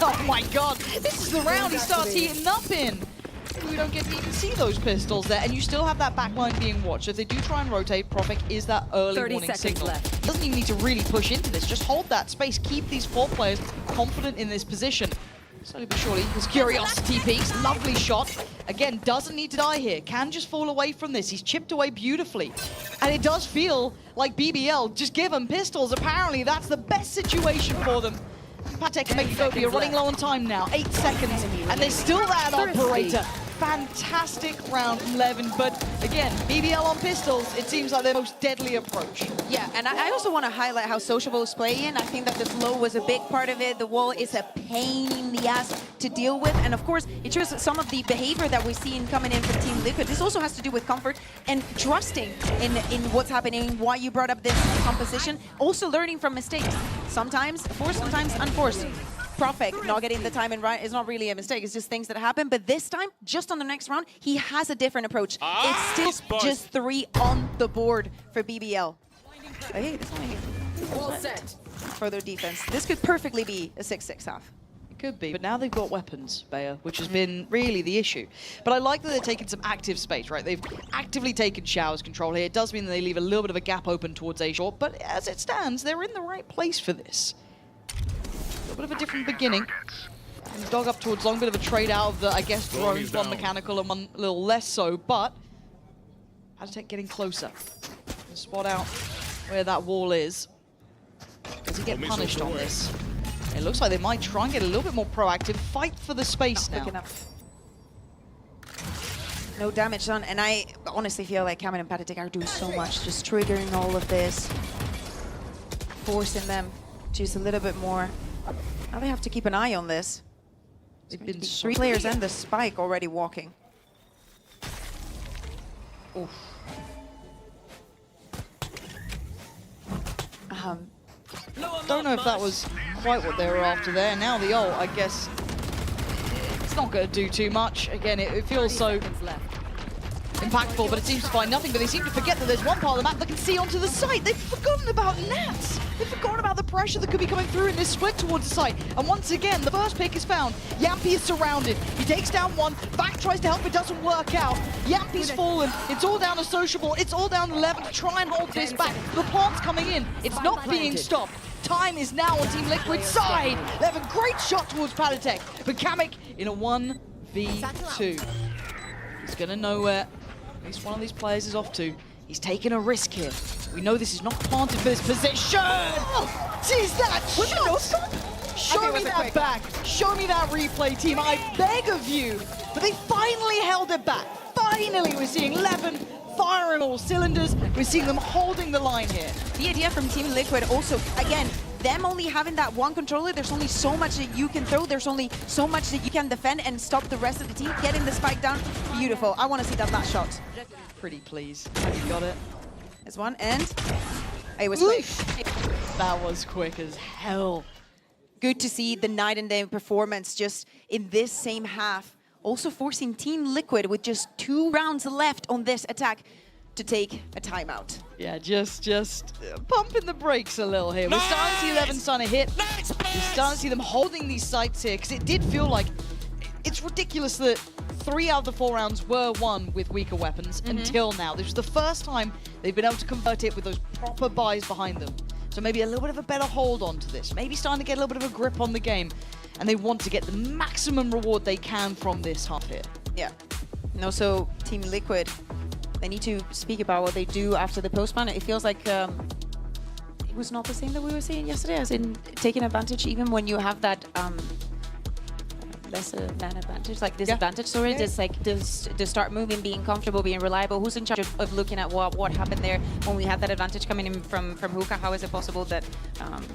Oh my god, this is the round he starts heating up in. we don't get to even see those pistols there, and you still have that backline being watched. So if they do try and rotate, Profik is that early 30 warning seconds signal. left. Doesn't even need to really push into this. Just hold that space. Keep these 4 players confident in this position. Slowly but surely, his Curiosity peaks. Lovely shot. Again, doesn't need to die here. Can just fall away from this. He's chipped away beautifully. And it does feel like BBL, just give them pistols. Apparently, that's the best situation for them. Patek can make it go. You're running low on time now. 8 seconds. And there's still that operator. Fantastic round 11, but again, BBL on pistols, it seems like their most deadly approach. Yeah, and I also want to highlight how Sociable is playing. I think that the slow was a big part of it. The wall is a pain in the ass to deal with, and of course, it shows some of the behavior that we've seen coming in from Team Liquid. This also has to do with comfort and trusting in what's happening, why you brought up this composition. Also learning from mistakes. Sometimes forced, sometimes unforced. Profik not getting the time in right is not really a mistake. It's just things that happen. But this time, just on the next round, he has a different approach. It's still just 3 on the board for BBL. Hey, this one Well set. Further defense. This could perfectly be a 6-6 half. It could be, but now they've got weapons, Bayer, which has been really the issue. But I like that they're taking some active space, right? They've actively taken Showers control here. It does mean that they leave a little bit of a gap open towards A short, but as it stands, they're in the right place for this. A little bit of a different beginning. And dog up towards long, bit of a trade out of the, I guess, drones, one mechanical and one a little less so, but Patek getting closer. Spot out where that wall is. Does he get punished on this? It looks like they might try and get a little bit more proactive, fight for the space now. Enough. No damage done, and I honestly feel like Cameron and Patek are doing so much, just triggering all of this, forcing them to use a little bit more. Now they have to keep an eye on this. They've been 3 players and the spike already walking. Oof. Don't know if that was quite what they were after there. Now the ult, I guess, it's not going to do too much. Again, it feels so impactful, but it seems to find nothing. But they seem to forget that there's one part of the map that can see onto the site. They've forgotten about Nats. They've forgotten about the pressure that could be coming through in this split towards the site. And once again, the first pick is found. Yampy is surrounded. He takes down one. Back tries to help, it doesn't work out. Yampy's fallen. It's all down to Sociable. It's all down to Levin to try and hold this back. The plant's coming in. It's not being stopped. Time is now on Team Liquid's side. Levin, great shot towards Patek. But Kamek in a 1v2. He's going to know where at least one of these players is off to. He's taking a risk here. We know this is not planted for this position. Jeez, that shot! Show me that back. Show me that replay, team. I beg of you. But they finally held it back. Finally, we're seeing Levin firing all cylinders. We're seeing them holding the line here. The idea from Team Liquid also, again, them only having that one controller, there's only so much that you can throw, there's only so much that you can defend and stop the rest of the team. Getting the spike down, beautiful. I want to see that last shot. Pretty please. Have you got it? There's one, and it was quick. That was quick as hell. Good to see the night and day performance just in this same half. Also forcing Team Liquid with just 2 rounds left on this attack to take a timeout. Yeah, just pumping the brakes a little here. We're starting to see Levin starting to hit. We're starting to see them holding these sites here, because it did feel like it's ridiculous that 3 out of the 4 rounds were won with weaker weapons until now. This was the first time they've been able to convert it with those proper buys behind them. So maybe a little bit of a better hold on to this. Maybe starting to get a little bit of a grip on the game. And they want to get the maximum reward they can from this half here. Yeah. And also, Team Liquid, they need to speak about what they do after the post-ban. It feels like it was not the same that we were seeing yesterday, as in taking advantage even when you have that less man advantage, like disadvantage, sorry, just like to start moving, being comfortable, being reliable. Who's in charge of looking at what happened there when we had that advantage coming in from Hookah? How is it possible that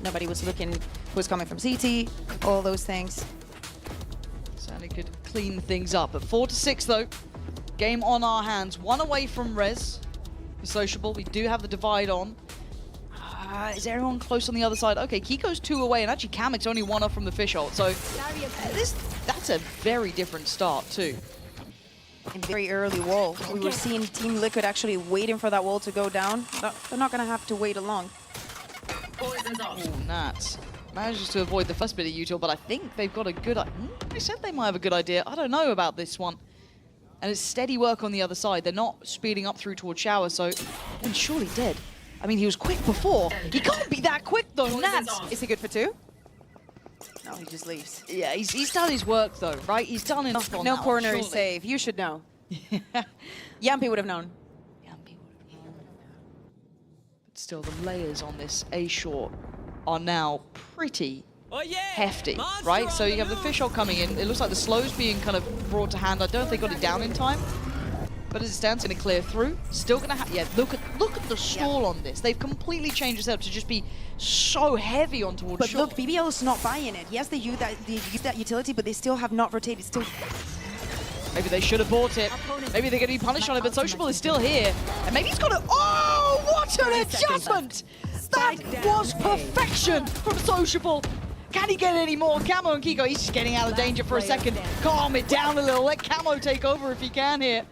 nobody was looking who was coming from CT? All those things. Certainly could clean things up. At 4-6 though, game on our hands. 1 away from Rez. Sociable. We do have the divide on. Is everyone close on the other side? Okay, Kiko's 2 away, and actually Kamek's only 1 off from the fish ult. So that's a very different start too. In very early wall. We were seeing Team Liquid actually waiting for that wall to go down. They're not going to have to wait long. Oh, Nats manages to avoid the first bit of util, but I think they've got a good... I said they might have a good idea. I don't know about this one. And it's steady work on the other side. They're not speeding up through towards Shower, so... And surely dead. I mean, he was quick before. He can't be that quick, though, Nats. Is he good for 2? No, he just leaves. Yeah, he's done his work, though, right? He's done enough on No that corner one, is surely. safe. You should know. Yampy would have known. But still, the layers on this A short are now pretty hefty, right? So you have the fish hole coming in. It looks like the slow's being kind of brought to hand. I don't know if they got it down in time. But as it stands, going to clear through. Still going to have... Yeah, look at the stall on this. They've completely changed the setup to just be so heavy on towards But short. look, BBL is not buying it. Yes, they use that utility, but they still have not rotated. Still... Maybe they should have bought it. Maybe they're going to be punished on it, but Sociable is still here. And maybe he's got to... Oh, what an adjustment! That was perfection from Sociable. Can he get any more? Camo and Kiko, he's just getting out of danger for a second. Calm it down a little. Let Camo take over if he can here.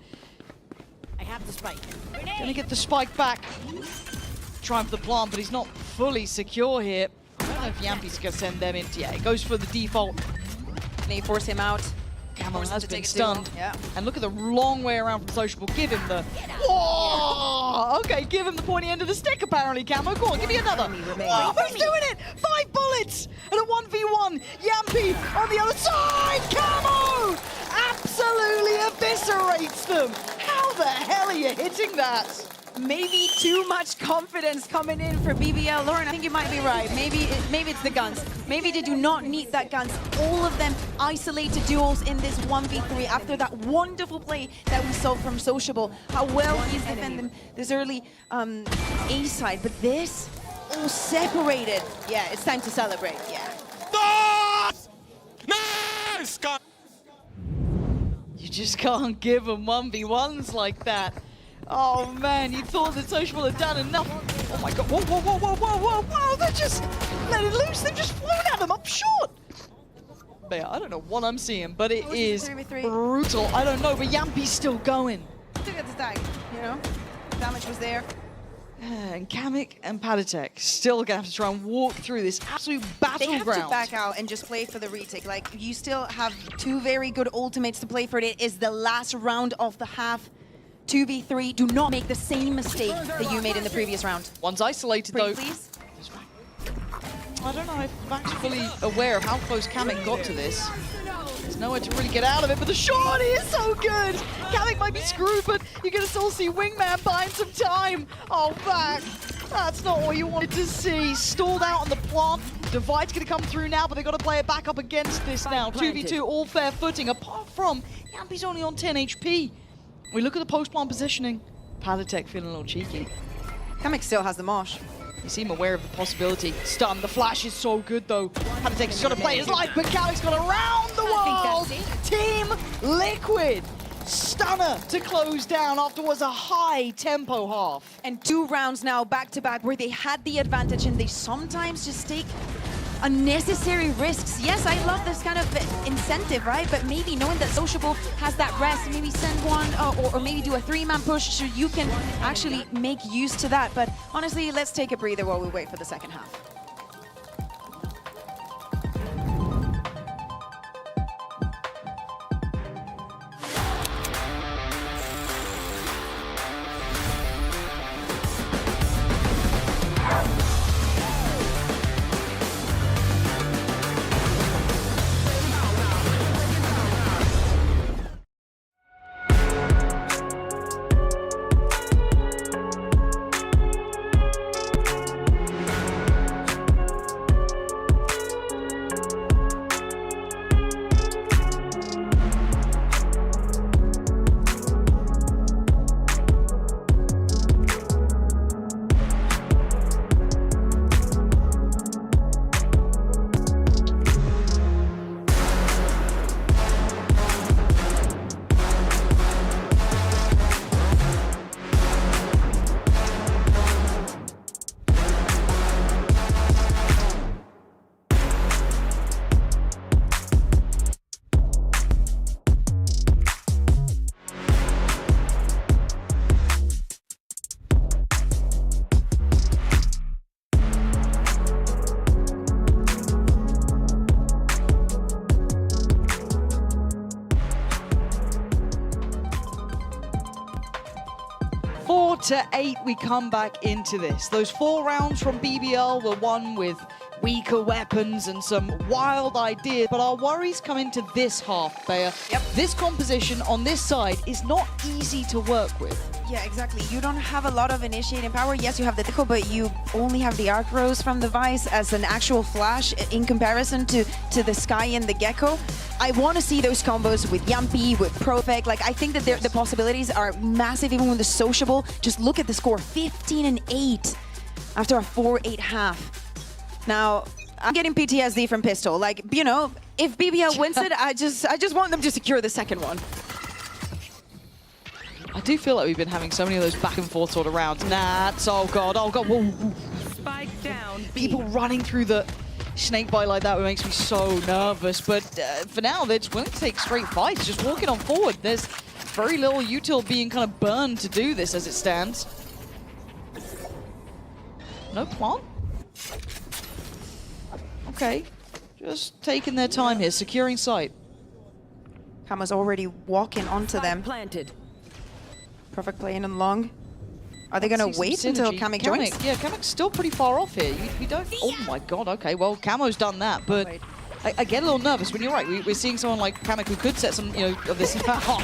I have the spike. Gonna get the spike back. Trying for the plant, but he's not fully secure here. I don't know if Yampy's gonna send them into... Yeah, he goes for the default. And they force him out. Camo Force him has to been take it stunned. Yeah. And look at the long way around from Sociable. Give him the... Whoa! Okay, give him the pointy end of the stick, apparently, Camo. Go on, give me another. Oh, he's doing it! 5 bullets! And a 1v1. Yampy on the other side! Camo! Absolutely eviscerates them! How the hell are you hitting that? Maybe too much confidence coming in for BBL. Lauren, I think you might be right. Maybe it's the guns. Maybe they do not need that guns. All of them isolated duels in this 1v3 after that wonderful play that we saw from Sociable. How well he's defending this early A side. But this, all separated. Yeah, it's time to celebrate. Yeah. Nice! You just can't give them 1v1s like that. Oh man, you thought that Sociable had done enough. Oh my god, whoa, whoa, whoa, whoa, whoa, whoa, whoa, they're just let it loose. They've just flown at them up short. But yeah, I don't know what I'm seeing, but it is brutal. I don't know, but Yampy's still going. Look at the tag, you know? Damage was there. And Kamek and Padatek still gonna have to try and walk through this absolute battleground. They have to back out and just play for the retake. Like, you still have 2 very good ultimates to play for. It is the last round of the half. 2v3, do not make the same mistake that you made in the previous round. One's isolated though. Please. I don't know if I'm actually aware of how close Kamek got to this. There's nowhere to really get out of it, but the shot is so good! Kamek might be screwed, but you're gonna still see Wingman buying some time. Oh, back. That's not what you wanted to see. Stalled out on the plant. Divide's gonna come through now, but they've got to play it back up against this now. 2v2, all fair footing, apart from Yampy's only on 10 HP. We look at the post-plant positioning. Padatek feeling a little cheeky. Kamek still has the mosh. You seem aware of the possibility. Stun, the flash is so good though. Padatek's got to play his life, but Kamek's got around the world. Team Liquid. Stunner to close down after was a high tempo half. And 2 rounds now back to back where they had the advantage and they sometimes just take unnecessary risks. Yes, I love this kind of incentive, right? But maybe knowing that Sociable has that rest, maybe send one or maybe do a 3-man push so you can actually make use to that. But honestly, let's take a breather while we wait for the second half. 8-8, we come back into this. Those 4 rounds from BBL were won with weaker weapons and some wild ideas, but our worries come into this half, Bea. Yep. This composition on this side is not easy to work with. Yeah, exactly. You don't have a lot of initiating power. Yes, you have the Tickle, but you only have the Arc Rose from the Vice as an actual flash in comparison to the Sky and the Gecko. I want to see those combos with Yampi, with Profect. Like, I think that the possibilities are massive, even with the sociable. Just look at the score, 15-8 after a 4-8 half. Now, I'm getting PTSD from Pistol. Like, you know, if BBL wins it, I just want them to secure the second one. I do feel like we've been having so many of those back and forth sort of rounds. Nats, oh god, whoa. Spike down. People running through the snake bite like that makes me so nervous. But for now, they're just willing to take straight fights, just walking on forward. There's very little util being kind of burned to do this as it stands. No plant? Okay, just taking their time here, securing sight. Kama's already walking onto them. Planted. Perfect playing in long. Are they going to wait until Kamek joins? Yeah, Kamek's still pretty far off here. We don't... Oh my god, okay, well, Camo's done that, but I get a little nervous when you're right. We're seeing someone like Kamek who could set some, you know, of this... Oh,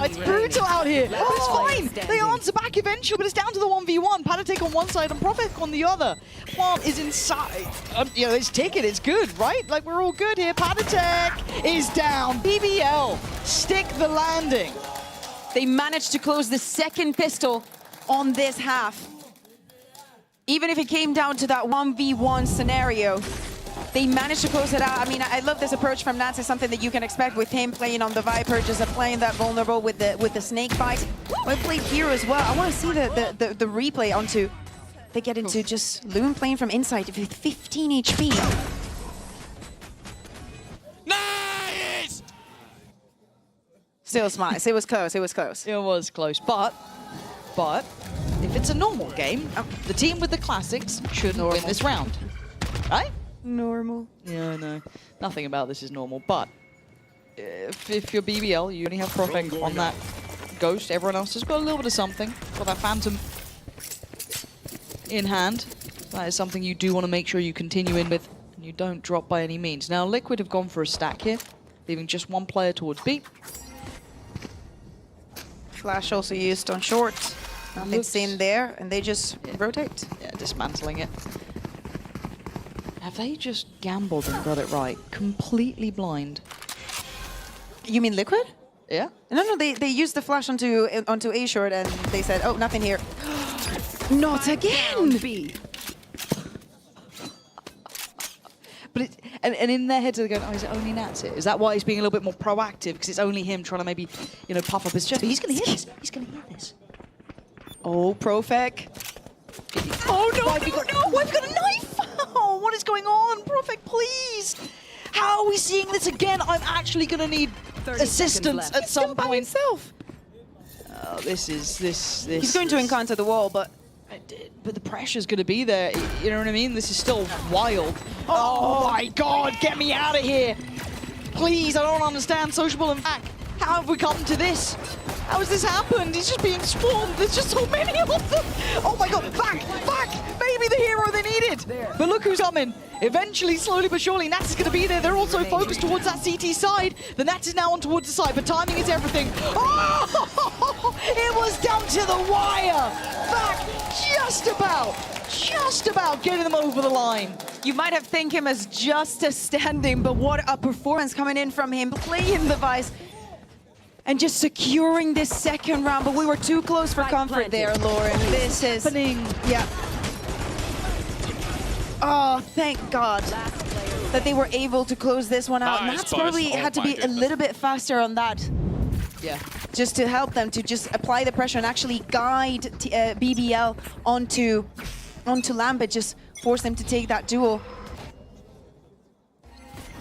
it's brutal out here. Oh, it's fine. They answer back eventually, but it's down to the 1v1. Patatek on one side and Profek on the other. Plant is inside. You know, it's ticket, it's good, right? Like, we're all good here. Patatek is down. BBL, stick the landing. They managed to close the second pistol on this half. Even if it came down to that 1v1 scenario, they managed to close it out. I mean, I love this approach from Nats. It's something that you can expect with him playing on the Viper, just playing that vulnerable with the snake bite. We played here as well. I want to see the replay onto. They get into just Loon playing from inside with 15 HP. Nice! Still smart. It was close. It was close. It was close, but if it's a normal game, the team with the classics shouldn't win this round, right? Normal. Yeah, no, nothing about this is normal. But if you're BBL, you only have Profeng on that Ghost. Everyone else has got a little bit of something. Got that Phantom in hand. That is something you do want to make sure you continue in with, and you don't drop by any means. Now, Liquid have gone for a stack here, leaving just one player towards B. Flash also used on short. Nothing seen there, and they just rotate. Yeah, dismantling it. Have they just gambled and got it right? Completely blind. You mean Liquid? Yeah. No, they used the flash onto A short, and they said, "Oh, nothing here." Not again. B. But and in their heads they're going, "Oh, is it only Nats here? Is that why he's being a little bit more proactive? Because it's only him trying to maybe, you know, puff up his chest." But he's going to hear this. He's going to hear this. Oh, Profek. Oh no! No! I've got a knife. Oh, what is going on, Profek? Please. How are we seeing this again? I'm actually going to need assistance at some point. By himself. Oh, this. He's going to encounter the wall, but the pressure's going to be there. You know what I mean? This is still wild. Oh my God! Get me out of here, please! I don't understand sociable and back. How have we come to this? How has this happened? He's just being swarmed. There's just so many of them. Oh my God! Back! Maybe the hero they needed. But look who's coming. Eventually, slowly but surely, Nats is going to be there. They're also focused towards that CT side. The Nats is now on towards the side, but timing is everything. Oh! It was down to the wire. Back, just about getting them over the line. You might have think him as just a standing, but what a performance coming in from him, playing the Vice, and just securing this second round. But we were too close for comfort there, Lauren. This is happening. Yeah. Oh, thank God that they were able to close this one out. Nats probably had to be a little bit faster on that. Yeah. Just to help them to just apply the pressure and actually guide BBL onto Lambert, just force them to take that duel.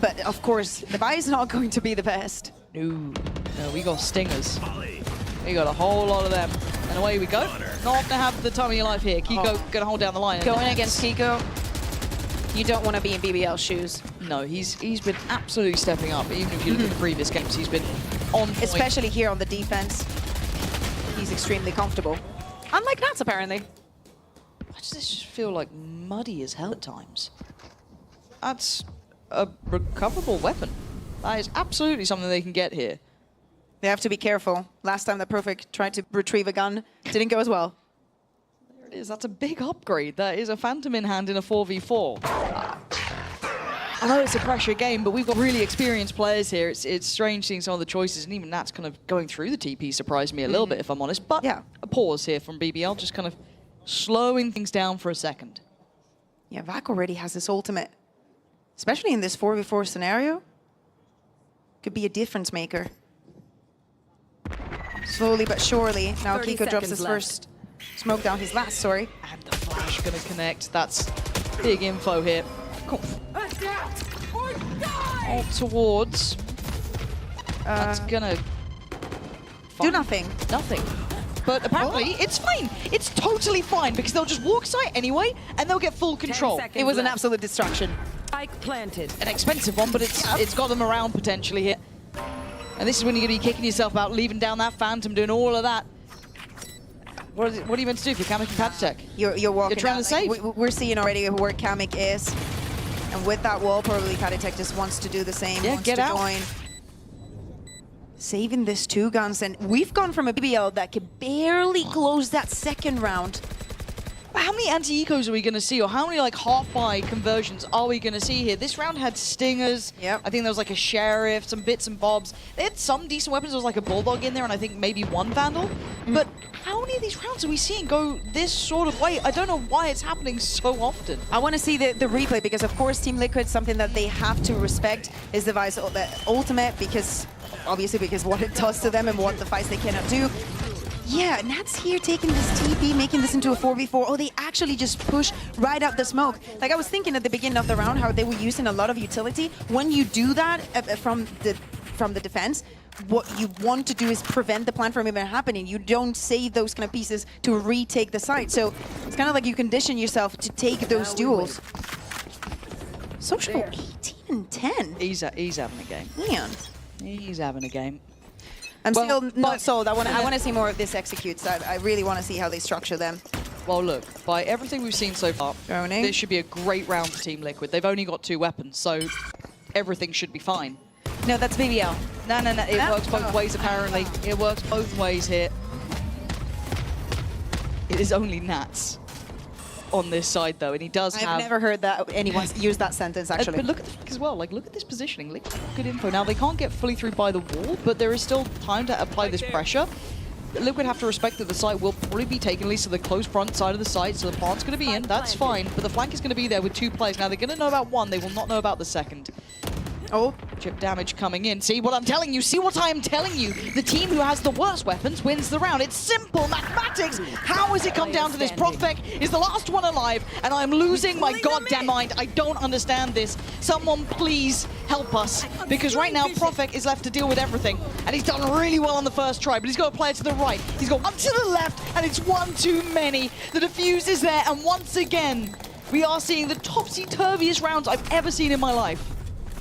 But of course, the buy is not going to be the best. No, we got stingers. We got a whole lot of them. And away we go. Not to have the time of your life here. Kiko gonna hold down the line. Going against Kiko, you don't want to be in BBL shoes. No, he's been absolutely stepping up. Even if you look at the previous games, he's been on point. Especially here on the defense. he's extremely comfortable. Unlike Nats, apparently. Why does this just feel like muddy as hell at times? That's a recoverable weapon. That is absolutely something they can get here. They have to be careful. Last time that Perfect tried to retrieve a gun, didn't go as well. There it is. That's a big upgrade. That is a Phantom in hand in a 4v4. I know it's a pressure game, but we've got really experienced players here. It's strange seeing some of the choices, and even Nat's kind of going through the TP surprised me a little bit, if I'm honest. But yeah, a pause here from BBL, just kind of slowing things down for a second. Yeah, Vac already has his ultimate. Especially in this 4v4 scenario. Could be a difference maker. Slowly but surely. Now Kiko drops his first smoke down, his last, sorry. And the flash gonna connect. That's big info here. Cool. All towards. That's gonna do nothing. Nothing. But apparently it's fine. It's totally fine because they'll just walk site anyway and they'll get full control. It was an absolute distraction. Spike planted. An expensive one, but it's got them around potentially here. And this is when you're going to be kicking yourself about leaving down that Phantom, doing all of that. What are you meant to do if you're Kamek and Patitech? You're walking. You're trying to save. We're seeing already where Kamek is. And with that wall, probably Patitech just wants to do the same. Yeah, wants get to out. join. Saving this 2 guns. And we've gone from a BBL that could barely close that second round. How many anti-ecos are we going to see, or how many like half-buy conversions are we going to see here? This round had stingers. Yep. I think there was like a sheriff, some bits and bobs. They had some decent weapons. There was like a bulldog in there, and I think maybe 1 vandal. But how many of these rounds are we seeing go this sort of way? I don't know why it's happening so often. I want to see the replay because, of course, Team Liquid, something that they have to respect is the Vice ultimate because, obviously, because what it does to them and what the fights they cannot do. Yeah, Nat's here taking this TP, making this into a 4v4. Oh, they actually just push right out the smoke. Like I was thinking at the beginning of the round how they were using a lot of utility. When you do that from the defense, what you want to do is prevent the plan from even happening. You don't save those kind of pieces to retake the site. So it's kind of like you condition yourself to take those duels. Social 18 and 10. He's having a game. Man. He's having a game. I'm still not sold. I want to see more of this executes. I really want to see how they structure them. Well, look, by everything we've seen so far, this should be a great round for Team Liquid. They've only got 2 weapons, so everything should be fine. No, that's BBL. No. It works both ways, apparently. It works both ways here. It is only Nats on this side, though, and he does have... I've never heard that anyone use that sentence, actually. But look at this as well. Like, look at this positioning. Look, good info. Now, they can't get fully through by the wall, but there is still time to apply this pressure. Liquid have to respect that the site will probably be taken, at least to the close front side of the site, so the plant's going to be in. That's fine, but the flank is going to be there with 2 players. Now, they're going to know about 1. They will not know about the second. Oh, chip damage coming in. See what I'm telling you? See what I am telling you? The team who has the worst weapons wins the round. It's simple mathematics. How has it come down to this? Profek is the last one alive, and I'm losing my goddamn mind. I don't understand this. Someone please help us, because right now Profek is left to deal with everything, and he's done really well on the first try, but he's got a player to the right. He's got 1 to the left, and it's 1 too many. The defuse is there, and once again, we are seeing the topsy-turviest rounds I've ever seen in my life.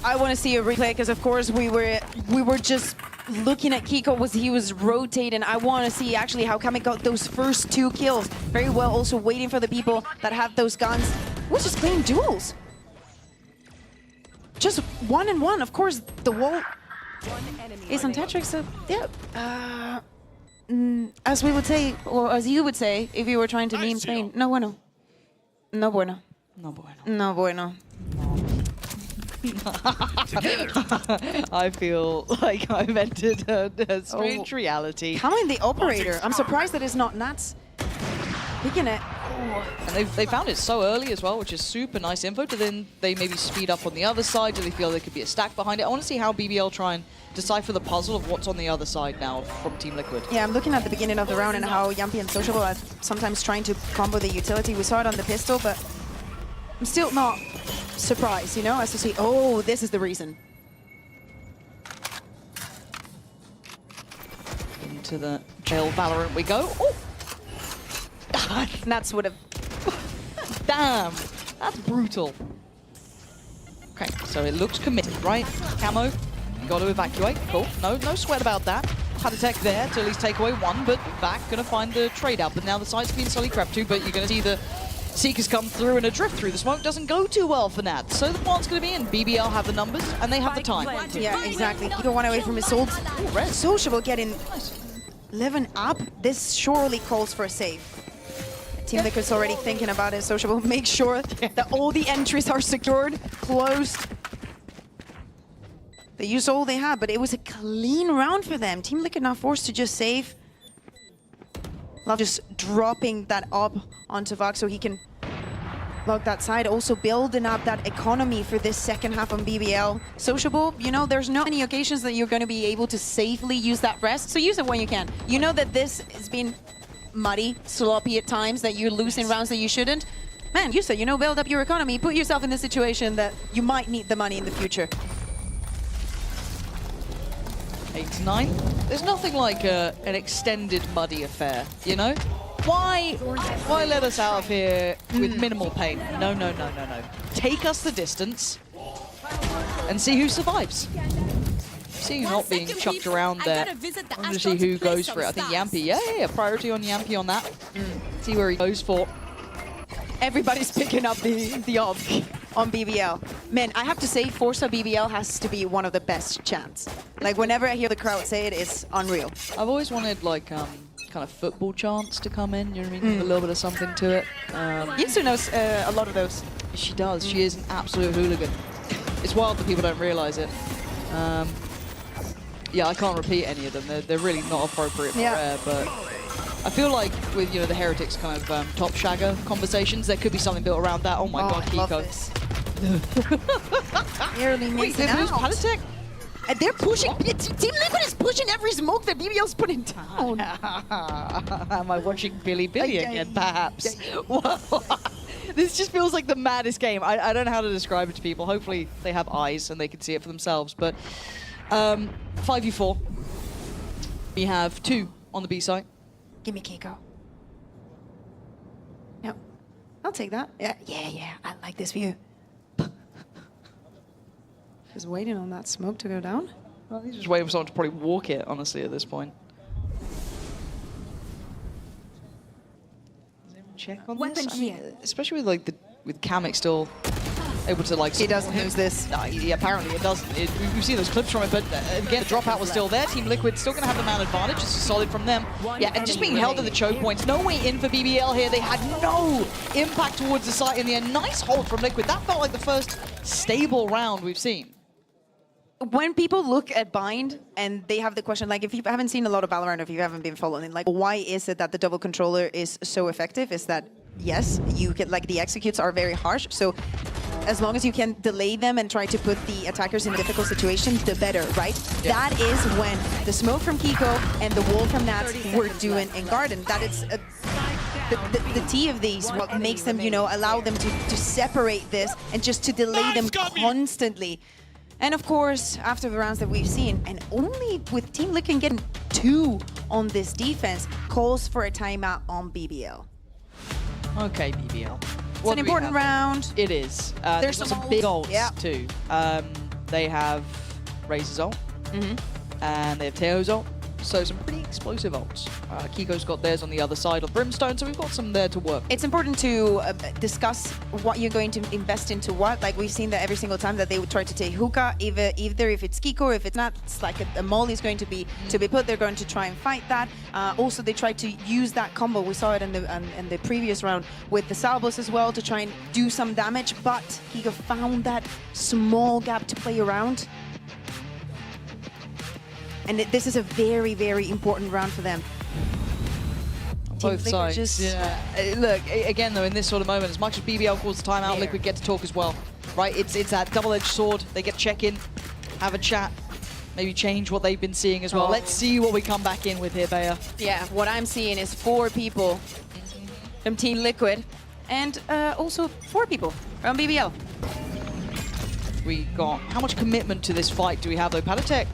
I want to see a replay because, of course, we were just looking at Kiko he was rotating. I want to see actually how Kamek got those first 2 kills. Very well, also waiting for the people that have those guns. We're just playing duels. Just 1 and 1. Of course, the wall is on Tetrix. So yeah. As we would say, or as you would say, if you were trying to meme Spain, no bueno. No bueno. No bueno. No bueno. I feel like I've entered a strange reality. Coming the operator. I'm surprised that it's not Nats picking it. And they found it so early as well, which is super nice info. To then they maybe speed up on the other side. Do they feel there could be a stack behind it? I want to see how BBL try and decipher the puzzle of what's on the other side now from Team Liquid. Yeah, I'm looking at the beginning of the round and how Yumpy and Sociable are sometimes trying to combo the utility. We saw it on the pistol, but I'm still not surprised, you know, as to see, oh, this is the reason. Into the jail Valorant we go. Oh! Nats would have... Damn! That's brutal. Okay, so it looks committed, right? Camo, got to evacuate. Cool. No sweat about that. Patatech there to at least take away one, but back going to find the trade out. But now the side's been slowly crept to, but you're going to see the Seekers come through and a drift through. The smoke doesn't go too well for Nat. So the plant's going to be in. BBL have the numbers, and they have the time. Yeah, exactly. Keep one away from his ult. Sociable getting 11 up. This surely calls for a save. Team Liquid's already thinking about it. Sociable, make sure that all the entries are secured, closed. They used all they had, but it was a clean round for them. Team Liquid now forced to just save. Love just dropping that up onto Vox so he can log that side. Also building up that economy for this second half on BBL. Sociable, you know, there's not many occasions that you're going to be able to safely use that rest, so use it when you can. You know that this has been muddy, sloppy at times, that you're losing rounds that you shouldn't. Man, use it, you know, build up your economy, put yourself in the situation that you might need the money in the future. 8-9. There's nothing like an extended muddy affair, you know? Why let us out of here with minimal pain? No. Take us the distance and see who survives. See you not being chucked around there. I want to see who goes for it. I think Yampy, yeah, priority on Yampy on that. See where he goes for. Everybody's picking up the op on BBL. Man, I have to say, Forza BBL has to be one of the best chants. Like, whenever I hear the crowd say it, it's unreal. I've always wanted, like, kind of football chants to come in, you know what I mean? A little bit of something to it. Yinsu knows a lot of those. She does. She is an absolute hooligan. It's wild that people don't realize it. Yeah, I can't repeat any of them. They're really not appropriate for Rare, but I feel like with, you know, the Heretics kind of top shagger conversations, there could be something built around that. Oh my god, Kiko. Nearly makes it out. Patatech. And they're pushing. Team Liquid is pushing every smoke that BBL's putting down. Am I watching Billy again, perhaps? This just feels like the maddest game. I don't know how to describe it to people. Hopefully they have eyes and they can see it for themselves. But 5v4. We have 2 on the B side. Give me Kiko. No. I'll take that. Yeah. I like this view. Just waiting on that smoke to go down. Well, he's just waiting for someone to probably walk it, honestly, at this point. Does anyone check on this? I mean, especially with like with Kamek still able to like. He doesn't lose this. No, apparently it doesn't. We've seen those clips from it, but again, the dropout was still there. Team Liquid still going to have the man advantage. It's solid from them. Yeah, and just being held at the choke points. No way in for BBL here. They had no impact towards the site in the end. Nice hold from Liquid. That felt like the first stable round we've seen. When people look at Bind and they have the question, like if you haven't seen a lot of Valorant or if you haven't been following, like why is it that the double controller is so effective? Is that, yes, you can, like the executes are very harsh. So as long as you can delay them and try to put the attackers in difficult situations, the better, right? Yeah. That is when the smoke from Kiko and the wall from Nats were doing in Garden. That is the T of these, what makes them, you know, allow them to separate this and just to delay them constantly. And of course, after the rounds that we've seen, and only with Team Liquid getting 2 on this defense, calls for a timeout on BBL. Okay, BBL. It's an important round. It is. There's some big ults too. They have Razor's ult, and they have Teo's ult. So some pretty explosive ults. Kiko's got theirs on the other side of Brimstone, so we've got some there to work. It's important to discuss what you're going to invest into what. Like we've seen that every single time that they would try to take hookah, either if it's Kiko or if it's not, it's like a molly is going to be put. They're going to try and fight that. Also, they try to use that combo. We saw it in the previous round with the Salvos as well to try and do some damage. But Kiko found that small gap to play around. And this is a very, very important round for them. Both sides. Look, again though, in this sort of moment, as much as BBL calls the timeout, Liquid get to talk as well. Right? It's that double-edged sword. They get to check in, have a chat, maybe change what they've been seeing as well. Let's see what we come back in with here, Bea. Yeah, what I'm seeing is 4 people from Team Liquid, and also 4 people from BBL. We got, how much commitment to this fight do we have though? Patatech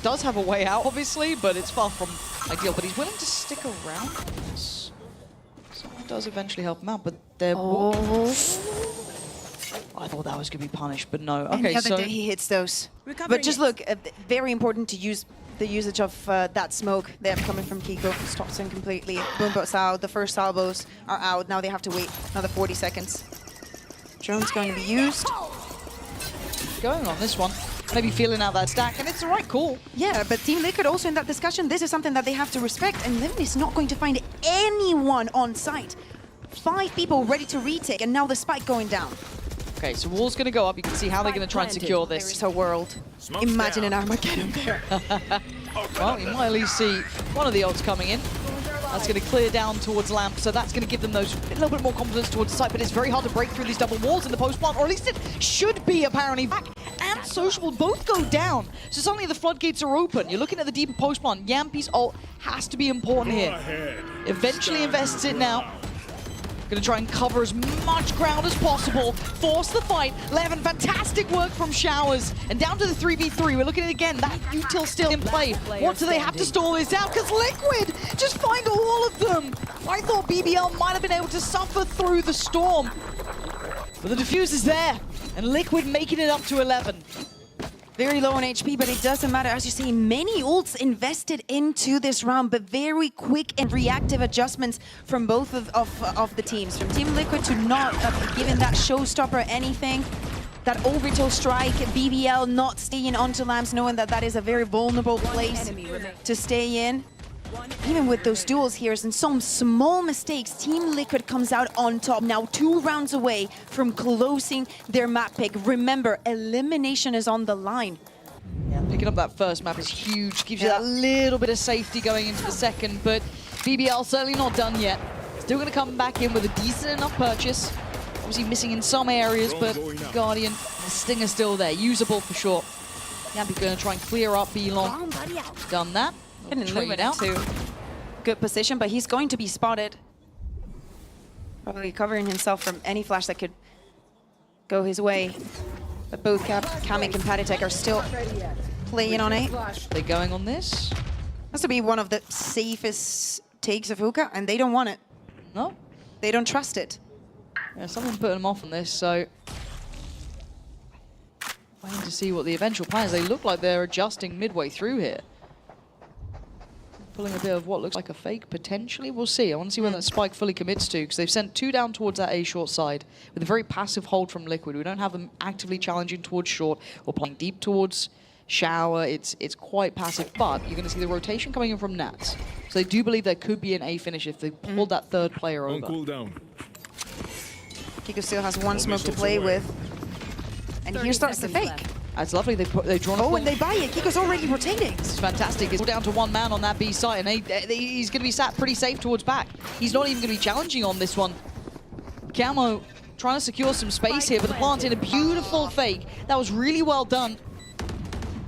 does have a way out, obviously, but it's far from ideal. But he's willing to stick around. Someone does eventually help him out, but they're... I thought that was going to be punished, but no. Okay, and the other day he hits those. But just look, very important to use the usage of that smoke there coming from Kiko stops him completely. Boombots out, the first salvos are out. Now they have to wait another 40 seconds. Drone's going to be used. Going on this one. Maybe feeling out that stack, and it's the right call. Yeah, but Team Liquid also in that discussion, this is something that they have to respect, and Limit is not going to find anyone on site. 5 people ready to retake, and now the spike going down. Okay, so wall's going to go up. You can see how they're going to try and secure this. There is a world. Imagine an Armageddon there. Well, you might at least see one of the ults coming in. That's going to clear down towards Lamp, so that's going to give them those a little bit more confidence towards the site, but it's very hard to break through these double walls in the post plant, or at least it should be apparently. Back and Sociable both go down, so suddenly the floodgates are open. You're looking at the deeper post plant. Yampi's ult has to be important here. Eventually invests it now. Gonna try and cover as much ground as possible, force the fight. Levin, fantastic work from Showers. And down to the 3v3, we're looking at it again, that util still in play. What do they have to stall this out? Because Liquid just find all of them. I thought BBL might have been able to suffer through the storm. But the diffuse is there, and Liquid making it up to 11. Very low on HP, but it doesn't matter. As you see, many ults invested into this round, but very quick and reactive adjustments from both of the teams. From Team Liquid to not giving that showstopper anything. That orbital strike, BBL not staying onto Lamps, knowing that that is a very vulnerable place to stay in. Even with those duels here and some small mistakes, Team Liquid comes out on top. Now 2 rounds away from closing their map pick. Remember, elimination is on the line. Yeah, picking up that first map is huge. Gives you that little bit of safety going into the second, but BBL certainly not done yet. Still going to come back in with a decent enough purchase. Obviously missing in some areas, but Guardian, the Stinger still there. Usable for sure. Yampi going to try and clear up B-Long. Done that. Didn't move it into good position, but he's going to be spotted. Probably covering himself from any flash that could go his way. But both Kamek and Patitek are still playing on A. They're going on this. Has to be one of the safest takes of Hookah, and they don't want it. No. They don't trust it. Yeah, someone put them off on this, so waiting to see what the eventual plan is. They look like they're adjusting midway through here. Pulling a bit of what looks like a fake, potentially. We'll see. I want to see when that spike fully commits to, because they've sent 2 down towards that A short side with a very passive hold from Liquid. We don't have them actively challenging towards short or playing deep towards Shower. It's quite passive, but you're going to see the rotation coming in from Nats. So they do believe there could be an A finish if they pulled that third player over. Cooldown. Kiko still has 1 smoke to play with. And here starts the fake. That's lovely. They've drawn. Oh, and they buy it. Kiko's already rotating. This is fantastic. It's down to 1 man on that B site, and he's going to be sat pretty safe towards back. He's not even going to be challenging on this one. Camo trying to secure some space here, but the plant in a beautiful fake. That was really well done.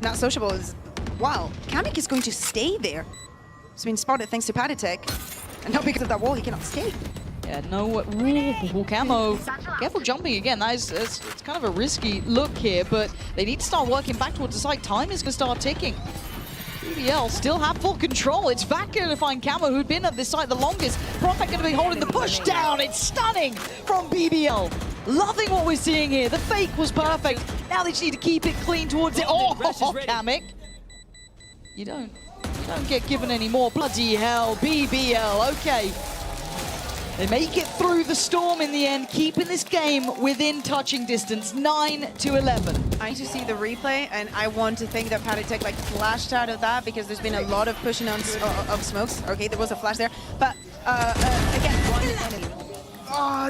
Not Sociable is... Wow, Kamek is going to stay there. He's been spotted thanks to Patitek. And now because of that wall, he cannot escape. Yeah, no, ooh, Camo. Careful jumping again. It's kind of a risky look here, but they need to start working back towards the site. Time is going to start ticking. BBL still have full control. It's back going to find Camo, who'd been at this site the longest. Prophet going to be holding the push down. It's stunning from BBL. Loving what we're seeing here. The fake was perfect. Now they just need to keep it clean towards it. Oh, Kamek. You don't get given any more. Bloody hell, BBL. Okay. They make it through the storm in the end, keeping this game within touching distance, 9-11. I need to see the replay, and I want to think that Patitek like flashed out of that because there's been a lot of pushing on of smokes. Okay, there was a flash there, but again, one enemy.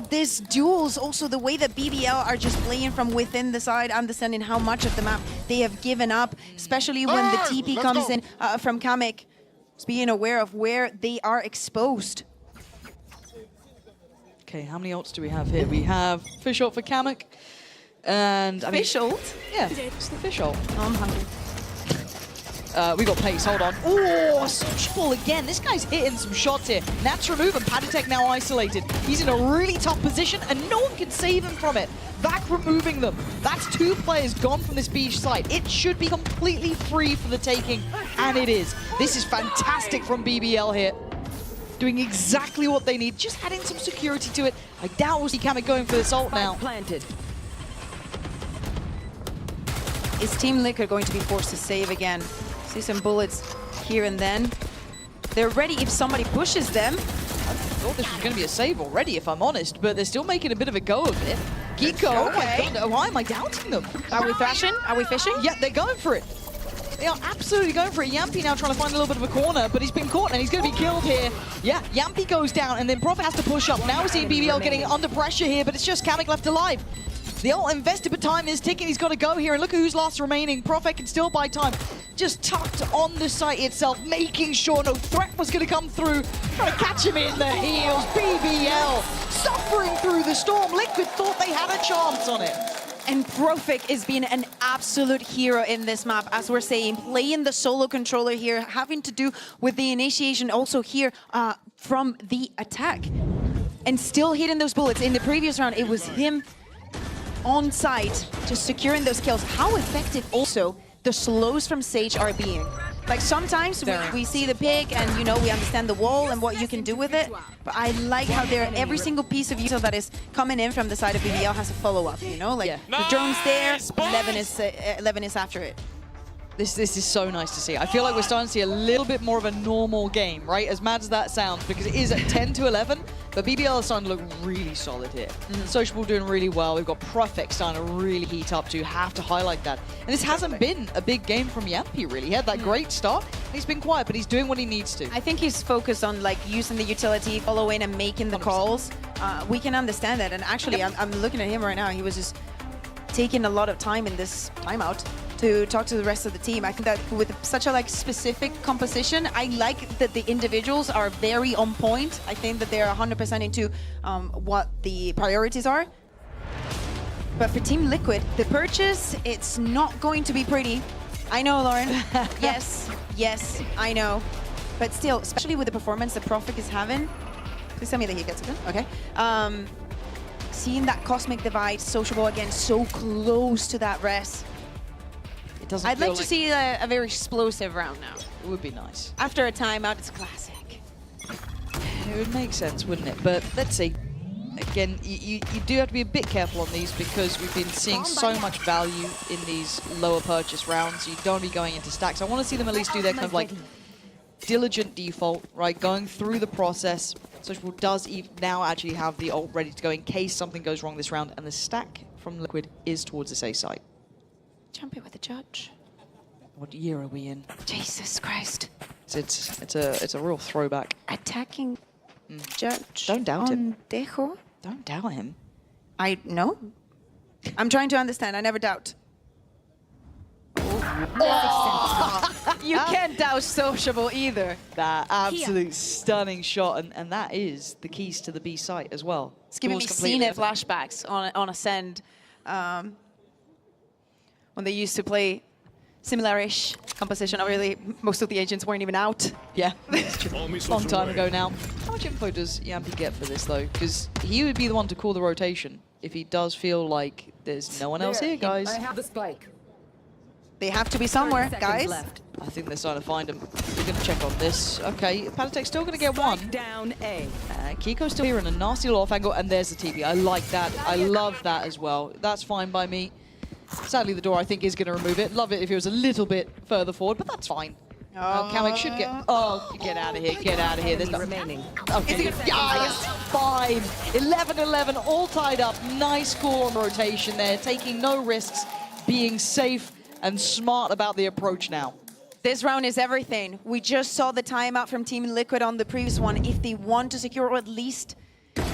This duels, also the way that BBL are just playing from within the side, understanding how much of the map they have given up, especially when the TP comes in from Kamek. Just being aware of where they are exposed. Okay, how many ults do we have here? We have fish ult for Kamek. And I mean, fish ult? Yeah, it's the fish ult. Oh, I'm hungry. We got pace, hold on. Oh, Sociable again. This guy's hitting some shots here. Nats remove and Patitek now isolated. He's in a really tough position and no one can save him from it. Back removing them. That's 2 players gone from this beach site. It should be completely free for the taking, and it is. This is fantastic from BBL here. Doing exactly what they need, just adding some security to it. I doubt we'll see Kamek going for this ult now. Planted. Is Team Liquid going to be forced to save again? See some bullets here and then. They're ready if somebody pushes them. I thought this was going to be a save already, if I'm honest, but they're still making a bit of a go of it. Kiko, oh my God, why am I doubting them? Are we thrashing? Are we fishing? Yeah, they're going for it. They are absolutely going for it. Yampy now trying to find a little bit of a corner, but he's been caught and he's going to be killed here. Yeah, Yampy goes down and then Prophet has to push up. Now we're seeing BBL getting under pressure here, but it's just Kamek left alive. The ult invested, but time is ticking. He's got to go here, and look at who's last remaining. Prophet can still buy time. Just tucked on the site itself, making sure no threat was going to come through. Trying to catch him in the heels. BBL suffering through the storm. Liquid thought they had a chance on it. And Profik is being an absolute hero in this map, as we're saying, playing the solo controller here, having to do with the initiation also here from the attack. And still hitting those bullets. In the previous round, it was him on site, just securing those kills. How effective also the slows from Sage are being. Like sometimes we see the pick and we understand the wall and what you can do with it. But I like how every single piece of user that is coming in from the side of BBL has a follow-up, Like the drone's there, 11 is after it. This is so nice to see. I feel like we're starting to see a little bit more of a normal game, right? As mad as that sounds, because it is at 10 to 11, but BBL is starting to look really solid here. Sociable doing really well. We've got Profek starting to really heat up too. Have to highlight that. And this hasn't been a big game from Yampy, really. He had that great start. He's been quiet, but he's doing what he needs to. I think he's focused on using the utility, following and making the calls. We can understand that. And actually, I'm looking at him right now. He was just taking a lot of time in this timeout to talk to the rest of the team. I think that with such a specific composition, I like that the individuals are very on point. I think that they're 100% into what the priorities are. But for Team Liquid, the purchase, it's not going to be pretty. I know, Lauren. yes, I know. But still, especially with the performance that Profik is having, please tell me that he gets it. Okay. Seeing that Cosmic Divide, Sociable again, so close to that res. I'd like to see a very explosive round now. It would be nice. After a timeout, it's classic. It would make sense, wouldn't it? But let's see. Again, you do have to be a bit careful on these because we've been seeing so much value in these lower purchase rounds. You don't want to be going into stacks. I want to see them at least do their kind of diligent default, right? Going through the process. Sociable does now actually have the ult ready to go in case something goes wrong this round, and the stack from Liquid is towards the safe side. Champion with the judge. What year are we in? Jesus Christ. It's a real throwback. Attacking judge. Don't doubt him. Dejo. Don't doubt him. I know. I'm trying to understand. I never doubt. You can't doubt Sociable either. That absolute stunning shot, and that is the keys to the B site as well. It's giving me Cena flashbacks on Ascend. When they used to play similar-ish composition. Really, most of the agents weren't even out. Yeah, long time ago now. How much info does Yampy get for this, though? Because he would be the one to call the rotation if he does feel like there's no one else here, guys. I have the spike. They have to be somewhere, guys. Left. I think they're starting to find him. We're going to check on this. Okay, Patatek's still going to get one. Down A. Kiko's still here in a nasty little off angle, and there's the TP. I like that. I love that as well. That's fine by me. Sadly, the door, I think, is going to remove it. Love it if it was a little bit further forward, but that's fine. Kamek should get... Oh, get out of here. Get out of here. There's no... remaining. Okay. Yes! Fine. 11-11, all tied up. Nice call on rotation there. Taking no risks. Being safe and smart about the approach now. This round is everything. We just saw the timeout from Team Liquid on the previous one. If they want to secure or at least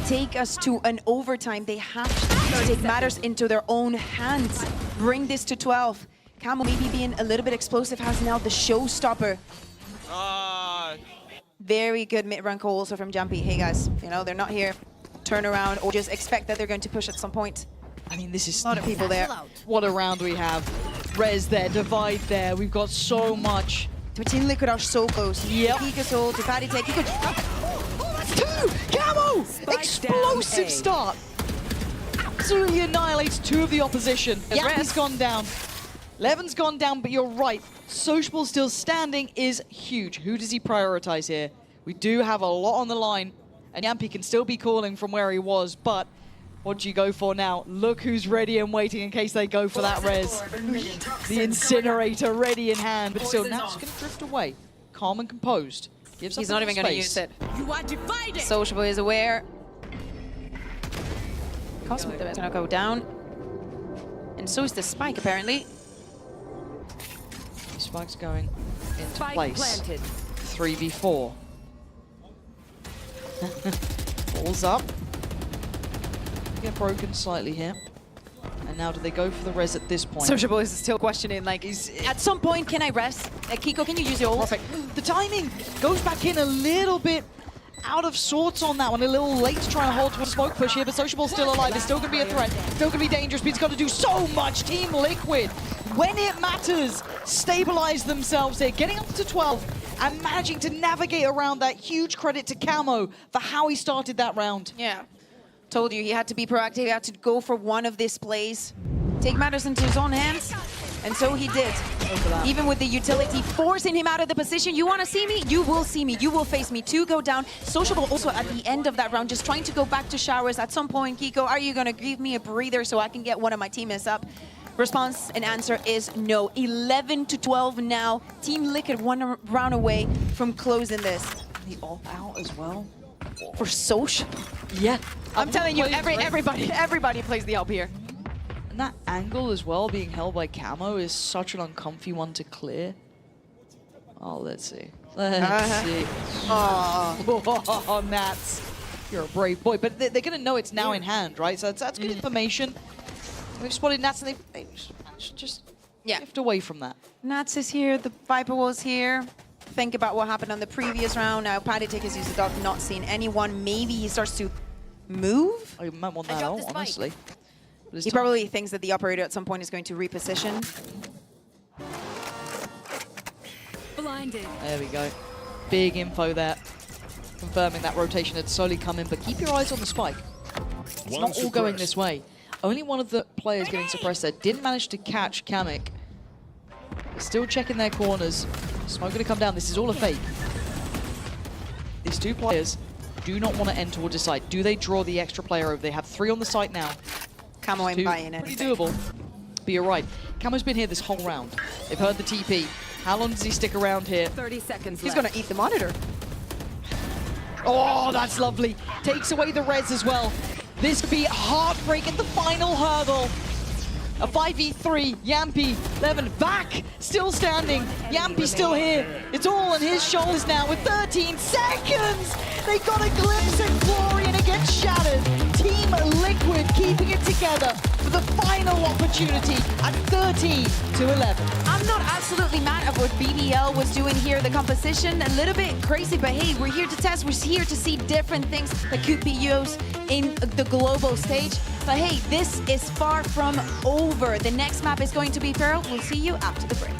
take us to an overtime, they have to take matters into their own hands. Bring this to 12. Camo maybe being a little bit explosive has now the showstopper. Very good mid-run call also from Jumpy. Hey guys, you know, they're not here. Turn around or just expect that they're going to push at some point. I mean, this is a lot of people there. What a round we have. Res there, Divide there. We've got so much. The Team Liquid are so close. Yep. Pikasoul to Patty Take. That's two! Camo! Explosive start. Absolutely annihilates two of the opposition. Yampy's gone down. Levin's gone down, but you're right. Sociable still standing is huge. Who does he prioritize here? We do have a lot on the line, and Yampy can still be calling from where he was, but What do you go for now? Look who's ready and waiting in case they go for that res. The incinerator ready in hand, but still now it's going to drift away. Calm and composed. Gives He's up not a even little going to space. use it. You are divided. Sociable is aware. Cosmic is going to go down. And so is the spike, apparently. Spike's going into Spike place. planted. 3v4. Balls up. Get broken slightly here. And now do they go for the res at this point? Sociable is still questioning, like, at some point, can I rest? Kiko, can you use your ult? Perfect. The timing goes back in a little bit out of sorts on that one. A little late to try and hold towards a smoke push here, but Sociable's still alive. It's still going to be a threat. Still going to be dangerous, but he's got to do so much. Team Liquid, when it matters, stabilize themselves here, getting up to 12 and managing to navigate around that. Huge credit to Camo for how he started that round. Yeah. Told you, he had to be proactive. He had to go for one of these plays. Take matters into his own hands. And so he did. Even with the utility forcing him out of the position. You want to see me? You will see me. You will face me. 2 go down. Sociable also at the end of that round, just trying to go back to showers. At some point, Kiko, are you going to give me a breather so I can get one of my teammates up? Response and answer is no. 11-12 now. Team Liquid 1 round away from closing this. The all out as well. For Social? Yeah. I'm telling you, everybody plays the up here. And that angle as well, being held by Camo, is such an uncomfy one to clear. Oh, let's see. Let's see. Oh, Nats. You're a brave boy. But they're going to know it's now in hand, right? So that's good information. They've spotted Nats and they just drift away from that. Nats is here, the Viper was here. Think about what happened on the previous round. Now Paddytick has used the dog, not seen anyone. Maybe he starts to move. I might want that out, honestly. He probably thinks that the operator at some point is going to reposition. Blinded. There we go. Big info there. Confirming that rotation had slowly come in, but keep your eyes on the spike. It's not all going this way. Only one of the players getting suppressed there didn't manage to catch Kamek. Still checking their corners. Smoke going to come down. This is all a fake. These 2 players do not want to end towards the site. Do they draw the extra player over? They have 3 on the site now. Camo ain't buying Pretty anything. doable. But you're right. Camo's been here this whole round. They've heard the TP. How long does he stick around here? 30 seconds He's left. going to eat the monitor. Oh, that's lovely. Takes away the res as well. This could be heartbreak at the final hurdle. A 5v3, Yampi, Levin back, still standing. Yampi still here. It's all on his shoulders now with 13 seconds. They got a glimpse at glory and it gets shattered. Team Liquid keeping it together for the final opportunity at 13-11. I'm not absolutely mad at what BBL was doing here. The composition, a little bit crazy, but hey, we're here to test. We're here to see different things that could be used in the global stage. But hey, this is far from over. The next map is going to be Feral. We'll see you after the break.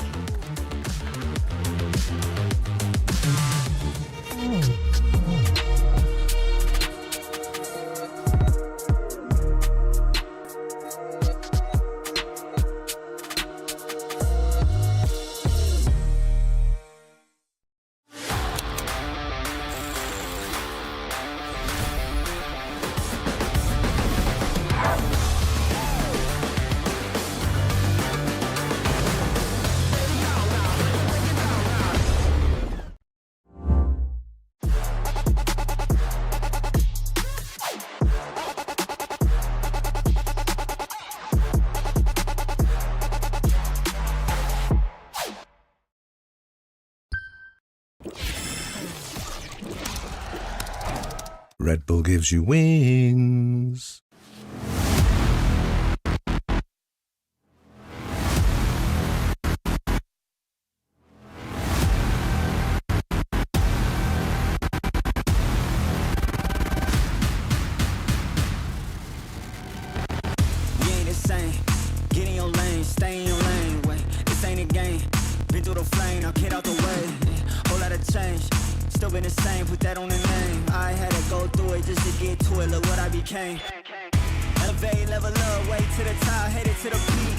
Red Bull gives you wings. We ain't the same. Get in your lane, stay in your lane. Wait, this ain't a game. Been through the flame, now get out the way. Whole lot of change. Still been the same, put that on the name. I had to go through it just to get to it. Look what I became. Elevate, level up, way to the top, headed to the peak.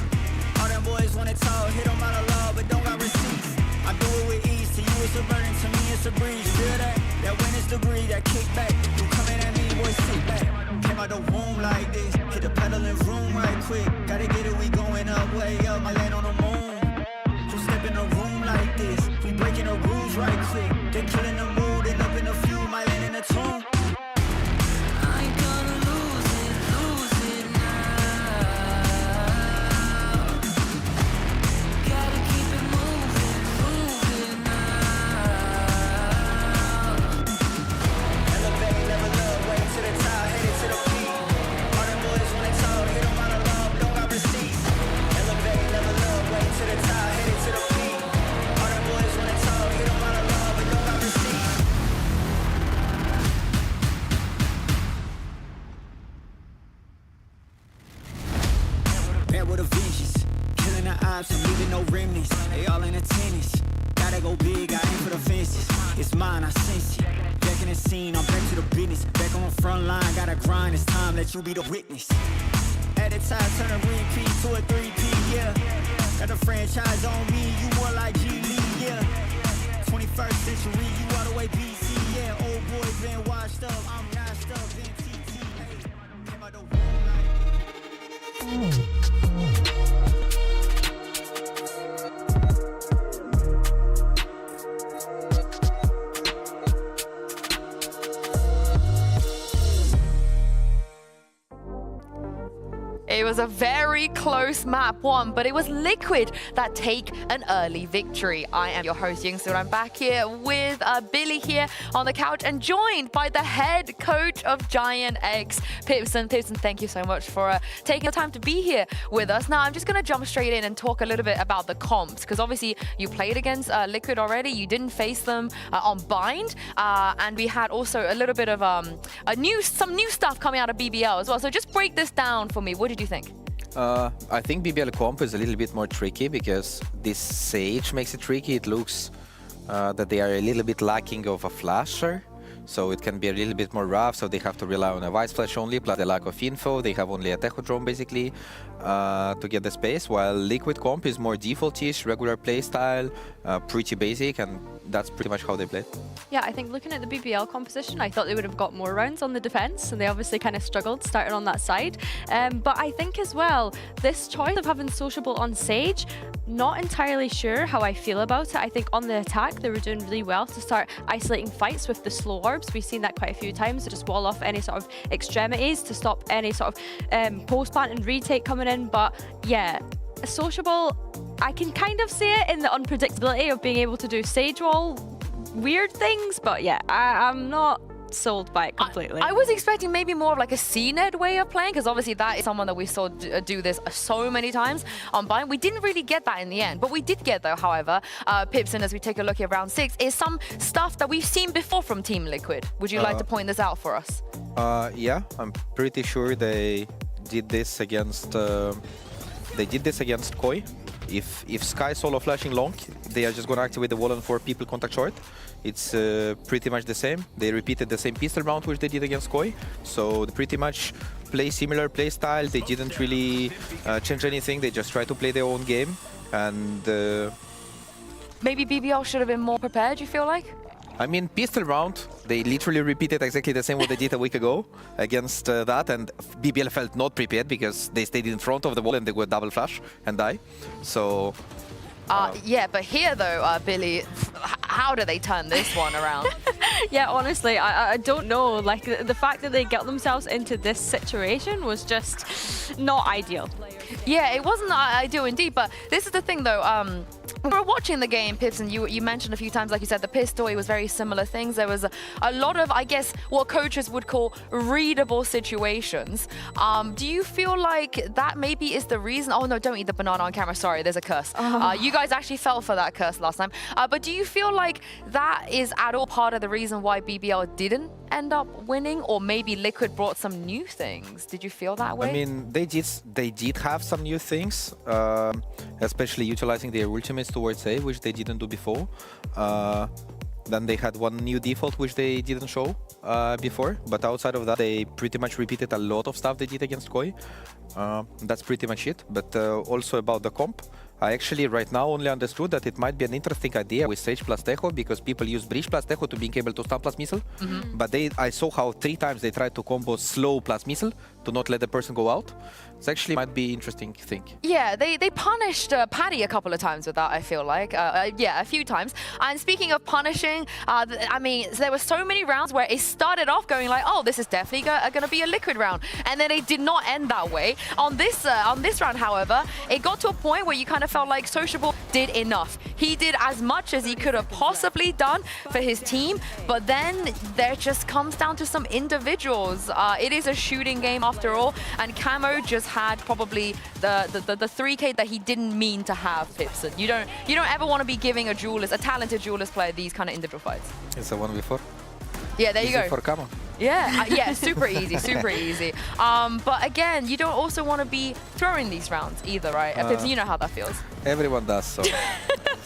All them boys wanna talk, hit them out of love, but don't got receipts. I do it with ease, to you it's a burden, to me it's a breeze. Feel that? That win is degree, that kickback. You coming at me, boy, sit back. Came out the womb like this. this right quick. They killing the mood and up in a few, might land in a tune. I ain't gonna lose it now. Gotta keep it moving now. Elevate, level up, way to the top, headed to the peak. All them boys when they talk, hit them out of love, don't got receipts. Elevate, level up, way to the top, headed to the peak. All them boys when they talk, hit them out of love, and don't got receipts. Bad with a vengeance, killing the odds, I'm leaving no remnants. They all in attendance. Gotta go big, I aim for the fences. It's mine, I sense it. Back in the scene, I'm back to the business. Back on the front line, gotta grind. It's time, let you be the witness. At the time, turn a repeat to a 3P, yeah. Got the franchise on me, you more like G League, yeah. 21st century, you all the way BC, yeah. Old boy been washed up, I'm nashed up, been TT, hey. Came out the womb like... It was a very close map one, but it was Liquid that take an early victory. I am your host, Youngsu, and I'm back here with Billy here on the couch and joined by the head coach of Giant X, Pipson. Pipson, thank you so much for taking the time to be here with us. Now, I'm just going to jump straight in and talk a little bit about the comps, because obviously you played against Liquid already. You didn't face them on Bind, and we had also a little bit of some new stuff coming out of BBL as well. So just break this down for me. What did you think? I think BBL comp is a little bit more tricky because this Sage makes it tricky. It looks that they are a little bit lacking of a flasher, so it can be a little bit more rough, so they have to rely on a Vice Flash only, plus the lack of info. They have only a Techodrome basically to get the space, while Liquid comp is more default-ish, regular playstyle, pretty basic, and that's pretty much how they play. Yeah, I think looking at the BBL composition, I thought they would have got more rounds on the defense, and they obviously kind of struggled starting on that side. But I think as well, this choice of having Sociable on Sage, not entirely sure how I feel about it. I think on the attack, they were doing really well to start isolating fights with the slow orbs. We've seen that quite a few times, to just wall off any sort of extremities to stop any sort of post-plant and retake coming in. But yeah, Sociable, I can kind of see it in the unpredictability of being able to do Sage wall weird things, but yeah, I'm not sold by it completely. I was expecting maybe more of like a CNED way of playing, because obviously that is someone that we saw do this so many times on Bind. We didn't really get that in the end, but we did get, though, however, Pipson, as we take a look at round 6, is some stuff that we've seen before from Team Liquid. Would you like to point this out for us? Yeah, I'm pretty sure they did this against Koi. If Sky solo flashing long, they are just going to activate the wall and 4 people contact short. It's pretty much the same. They repeated the same pistol round which they did against Koi. So they pretty much play similar play style. They didn't really change anything. They just tried to play their own game. And maybe BBL should have been more prepared, you feel like? I mean, pistol round, they literally repeated exactly the same what they did a week ago against that, and BBL felt not prepared because they stayed in front of the wall and they would double flash and die. So... yeah, but here though, Billy, how do they turn this one around? Yeah, honestly, I don't know. Like, the fact that they got themselves into this situation was just not ideal. Yeah, it wasn't ideal indeed, but this is the thing though. We were watching the game, Pips, and you mentioned a few times, like you said, the pistol, it was very similar things. There was a lot of, I guess, what coaches would call readable situations. Do you feel like that maybe is the reason? Oh no, don't eat the banana on camera. Sorry, there's a curse. You guys actually fell for that curse last time. But do you feel like that is at all part of the reason why BBL didn't end up winning? Or maybe Liquid brought some new things? Did you feel that way? I mean, they did have some new things, especially utilizing their ultimates towards A, which they didn't do before. Then they had one new default which they didn't show before, but outside of that they pretty much repeated a lot of stuff they did against Koi. That's pretty much it. But also about the comp, I actually right now only understood that it might be an interesting idea with Sage plus Tejo, because people use Breach plus Tejo to being able to stun plus missile. But I saw how 3 times they tried to combo slow plus missile to not let the person go out. It actually might be interesting thing. Yeah, they punished Paddy a couple of times with that, I feel like. Yeah, a few times. And speaking of punishing, I mean, there were so many rounds where it started off going like, oh, this is definitely going to be a Liquid round. And then it did not end that way. On this round, however, it got to a point where you kind of felt like Sociable did enough. He did as much as he could have possibly done for his team, but then there just comes down to some individuals. It is a shooting game after all, and Camo just had probably the 3K that he didn't mean to have, Pipson. You don't ever want to be giving a talented duelist player these kind of individual fights. It's a 1v4. Yeah, there you go. For Camo. Yeah, yeah, super easy, super easy. But again, you don't also want to be throwing these rounds either, right? Pipson, you know how that feels. Everyone does, so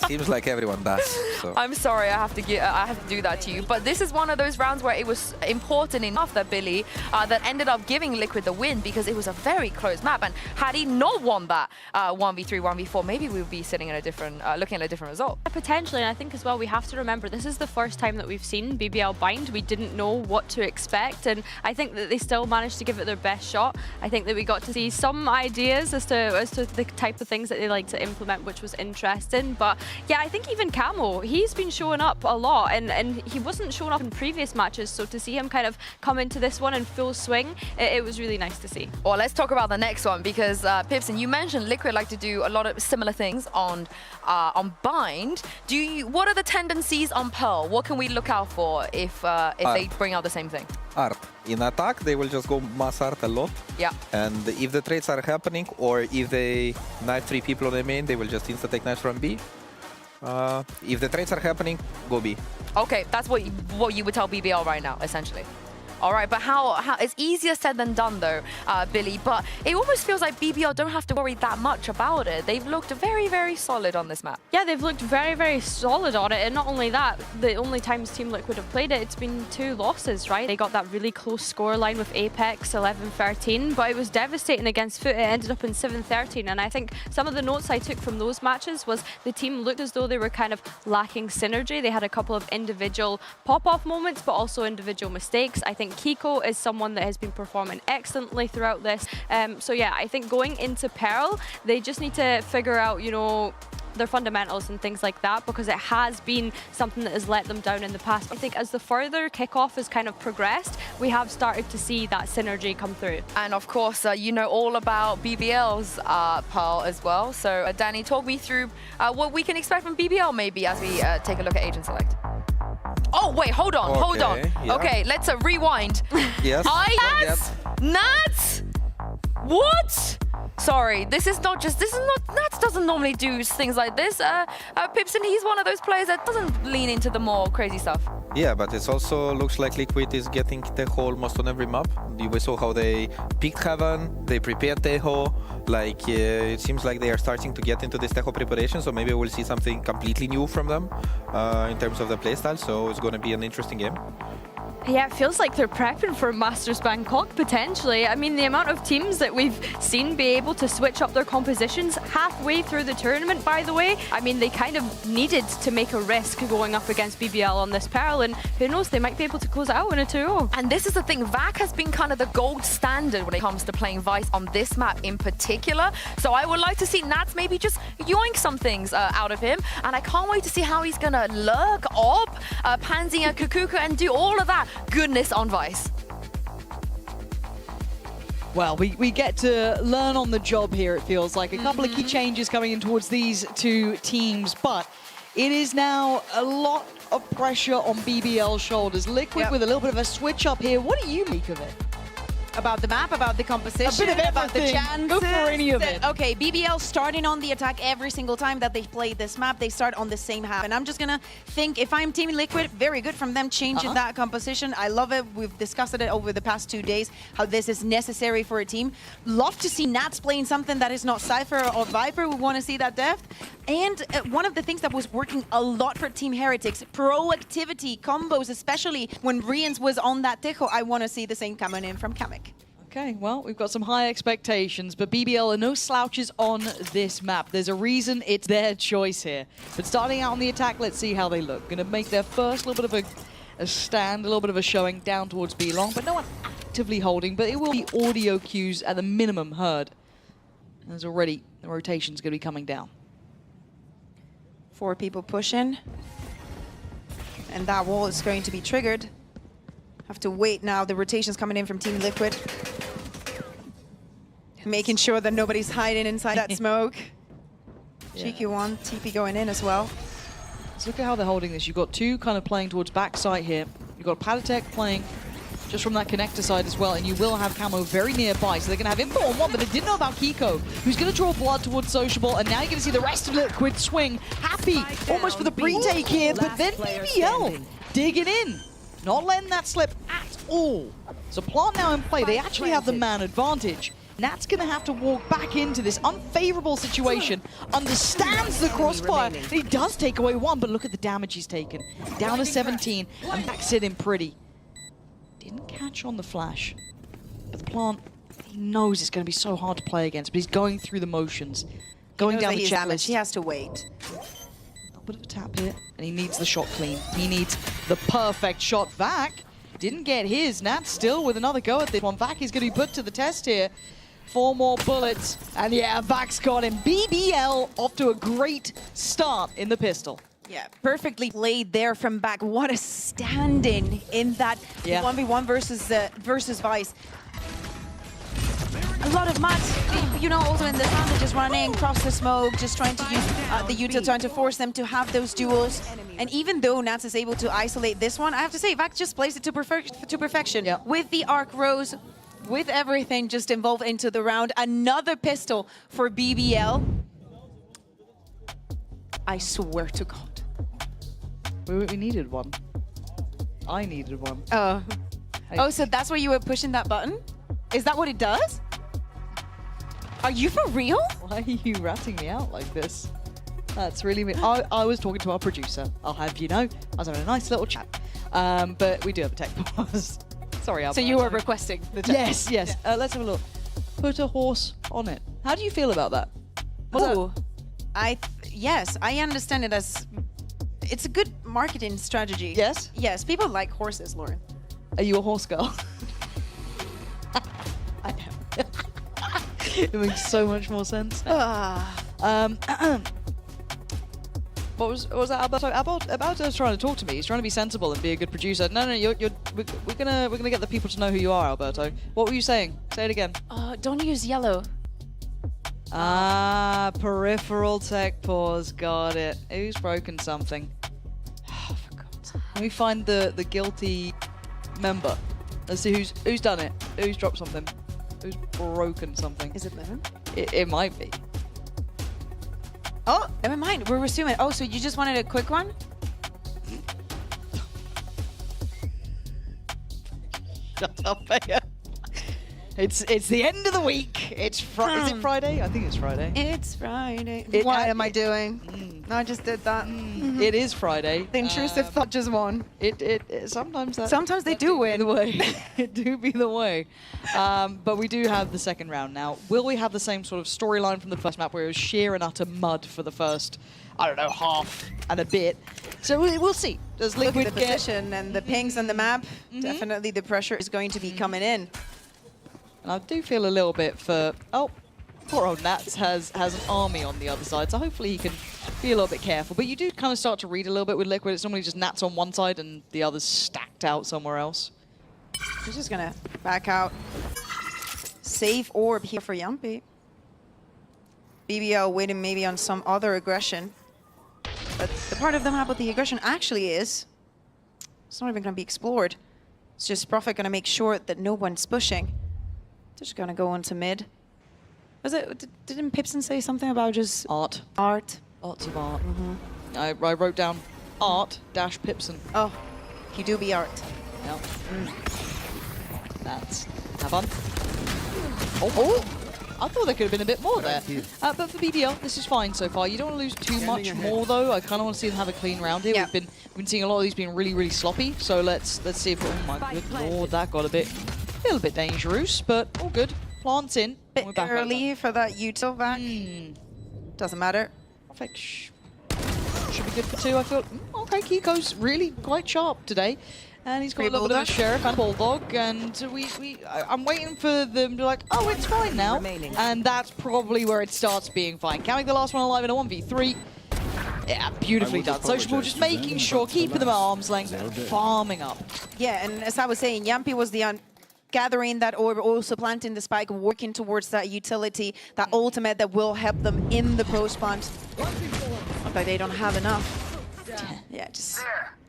seems like everyone does. So. I'm sorry, I have to do that to you. But this is one of those rounds where it was important enough that Billy that ended up giving Liquid the win, because it was a very close map. And had he not won that 1v3, 1v4, maybe we would be sitting in a different, looking at a different result. Potentially, and I think as well we have to remember this is the first time that we've seen BBL bind. We didn't know what to expect, and I think that they still managed to give it their best shot. I think that we got to see some ideas as to the type of things that they like to implement, which was interesting. But yeah, I think even Camo, he's been showing up a lot, and he wasn't showing up in previous matches, so to see him kind of come into this one in full swing, it was really nice to see. Well, let's talk about the next one, because Pipson, you mentioned Liquid like to do a lot of similar things on Bind. What are the tendencies on Pearl? What can we look out for if they bring out the same thing? Art. In attack, they will just go mass art a lot. Yeah. And if the trades are happening, or if they knife 3 people on the main, they will just insta-take knives from B. If the trades are happening, go B. Okay, that's what you would tell BBL right now, essentially. All right, but how it's easier said than done though, Billy, but it almost feels like BBL don't have to worry that much about it. They've looked very, very solid on this map. Yeah, they've looked very, very solid on it, and not only that, the only times Team Liquid have played it, it's been 2 losses, right? They got that really close scoreline with Apex, 11-13, but it was devastating against Foot. It ended up in 7-13, and I think some of the notes I took from those matches was the team looked as though they were kind of lacking synergy. They had a couple of individual pop-off moments, but also individual mistakes. I think Kiko is someone that has been performing excellently throughout this. So yeah, I think going into Pearl, they just need to figure out, you know, their fundamentals and things like that, because it has been something that has let them down in the past. I think as the further Kickoff has kind of progressed, we have started to see that synergy come through. And of course, you know all about BBL's Pearl as well. So Danny, talk me through what we can expect from BBL maybe as we take a look at Agent Select. Oh, wait, hold on. Yeah. Okay, let's rewind. Yes. Nats? Nats? What? Sorry, Nats doesn't normally do things like this. Pipson, he's one of those players that doesn't lean into the more crazy stuff. Yeah, but it also looks like Liquid is getting Tejo almost on every map. We saw how they picked Heaven, they prepared Tejo. Like, it seems like they are starting to get into this Tejo preparation, so maybe we'll see something completely new from them in terms of the playstyle, so it's going to be an interesting game. Yeah, it feels like they're prepping for Masters Bangkok, potentially. I mean, the amount of teams that we've seen be able to switch up their compositions halfway through the tournament, by the way. I mean, they kind of needed to make a risk going up against BBL on this Pearl, and who knows, they might be able to close it out in a 2-0. And this is the thing, VAC has been kind of the gold standard when it comes to playing Vice on this map in particular. So I would like to see Nats maybe just yoink some things out of him, and I can't wait to see how he's gonna lurk, op, Pansy and Kukuka, and do all of that goodness on Vice. Well, we get to learn on the job here, it feels like. A couple of key changes coming in towards these 2 teams, but it is now a lot of pressure on BBL's shoulders. Liquid with a little bit of a switch up here. What do you make of it? About the map, about the composition, a bit of about the everything. chances. Go for any of it. Okay, BBL starting on the attack every single time that they play this map. They start on the same half. And I'm just going to think, if I'm Team Liquid, very good from them changing that composition. I love it. We've discussed it over the past 2 days, how this is necessary for a team. Love to see Nats playing something that is not Cypher or Viper. We want to see that depth. And one of the things that was working a lot for Team Heretics, proactivity, combos, especially when Rians was on that Tejo. I want to see the same coming in from Kamek. Okay, well, we've got some high expectations, but BBL are no slouches on this map. There's a reason it's their choice here. But starting out on the attack, let's see how they look. Going to make their first little bit of a stand, a little bit of a showing down towards B long, but no one actively holding, but it will be audio cues at the minimum heard. There's already the rotation's going to be coming down. 4 people pushing. And that wall is going to be triggered. Have to wait now. The rotation's coming in from Team Liquid. Making sure that nobody's hiding inside that smoke. Cheeky one, TP going in as well. Let's look at how they're holding this. You've got 2 kind of playing towards backside here. You've got Patatek playing just from that connector side as well, and you will have Camo very nearby, so they're going to have info on one, but they didn't know about Kiko, who's going to draw blood towards Sociable, and now you're going to see the rest of Liquid swing. Happy, almost for the pre-take here, but then BBL digging in. Not letting that slip at all. So Plant now in play. They actually have the man advantage. Nat's going to have to walk back into this unfavorable situation, understands the crossfire. He does take away 1, but look at the damage he's taken. Down to 17, and backs it in pretty. Didn't catch on the flash. But the Plant, he knows it's going to be so hard to play against, but he's going through the motions. Going down the checklist. He has to wait. Bit of a tap here, and he needs the shot clean. He needs the perfect shot. Vac didn't get his. Nat still with another go at this one. Vac is going to be put to the test here. 4 more bullets, and yeah, Vac's got him. BBL off to a great start in the pistol. Yeah, perfectly played there from back. What a stand-in in that 1v1 versus Vice. A lot of mats, you know, also in the sun, just running across the smoke, just trying to use the util, trying to force them to have those duels. And even though Nats is able to isolate this one, I have to say, Vac just plays it to perfection. With the Arc Rose, with everything just involved into the round. Another pistol for BBL. I swear to God. We needed one. I needed one. Oh. Oh, so that's why you were pushing that button? Is that what it does? Are you for real? Why are you ratting me out like this? That's really me. I was talking to our producer. I'll have you know. I was having a nice little chat. But we do have a tech pause. Sorry, Albert. So you were requesting the tech pause? Yes. Let's have a look. Put a horse on it. How do you feel about that? Oh, yes, I understand it as it's a good marketing strategy. Yes? Yes, people like horses, Lauren. Are you a horse girl? I am. It makes so much more sense. What was that, Alberto? Alberto's trying to talk to me. He's trying to be sensible and be a good producer. No, we're gonna get the people to know who you are, Alberto. What were you saying? Say it again. Don't use yellow. Peripheral tech pause. Got it. Who's broken something? Oh, for God's sake. Let me find the guilty member. Let's see who's done it. Who's dropped something. Who's broken something. Is it Lemon? It might be. Oh, never mind. We're resuming. Oh, so you just wanted a quick one? Shut up, Bea. It's the end of the week. It's Friday. Is it Friday? I think it's Friday. It's Friday. What am I doing? No, I just did that. It is Friday. The intrusive thought just won. It sometimes they do win. The way. It do be the way. But we do have the second round now. Will we have the same sort of storyline from the first map where it was sheer and utter mud for the first, I don't know, half and a bit? So we'll see. Does Liquid Look at the position and the pings on the map? Definitely the pressure is going to be coming in. And I do feel a little bit for, poor old Nats has an army on the other side, so hopefully he can be a little bit careful. But you do kind of start to read a little bit with Liquid. It's normally just Nats on one side and the others stacked out somewhere else. He's just gonna back out. Safe orb here for Yumpy. BBL waiting maybe on some other aggression. But the part of the map with the aggression actually is, it's not even gonna be explored. It's just Prophet gonna make sure that no one's pushing. Just gonna go on to mid. Was it? Didn't Pipson say something about just art? Art. Lots of art. I wrote down art-Pipson. Oh, he do be art. Yep. That's have fun. Oh, I thought there could have been a bit more there. But for BBL, this is fine so far. You don't want to lose too much more though. I kind of want to see them have a clean round here. We've been seeing a lot of these being really sloppy. So let's see if oh my good lord, that got a bit A little bit dangerous, but all good. Plants in. Bit We're back early for that util back. Doesn't matter. Perfect. Should be good for 2, I feel. Okay, Kiko's really quite sharp today. And he's got a little bit of a Sheriff and Bulldog, and I'm waiting for them to be like, oh, it's fine now. And that's probably where it starts being fine. Counting the last one alive in a 1v3. Yeah, beautifully done. Sociable just making sure, keeping them at arm's length, farming up. Yeah, and as I was saying, Yampi was the gathering that orb, also planting the spike, working towards that utility, that ultimate that will help them in the post plant. But they don't have enough. Yeah, just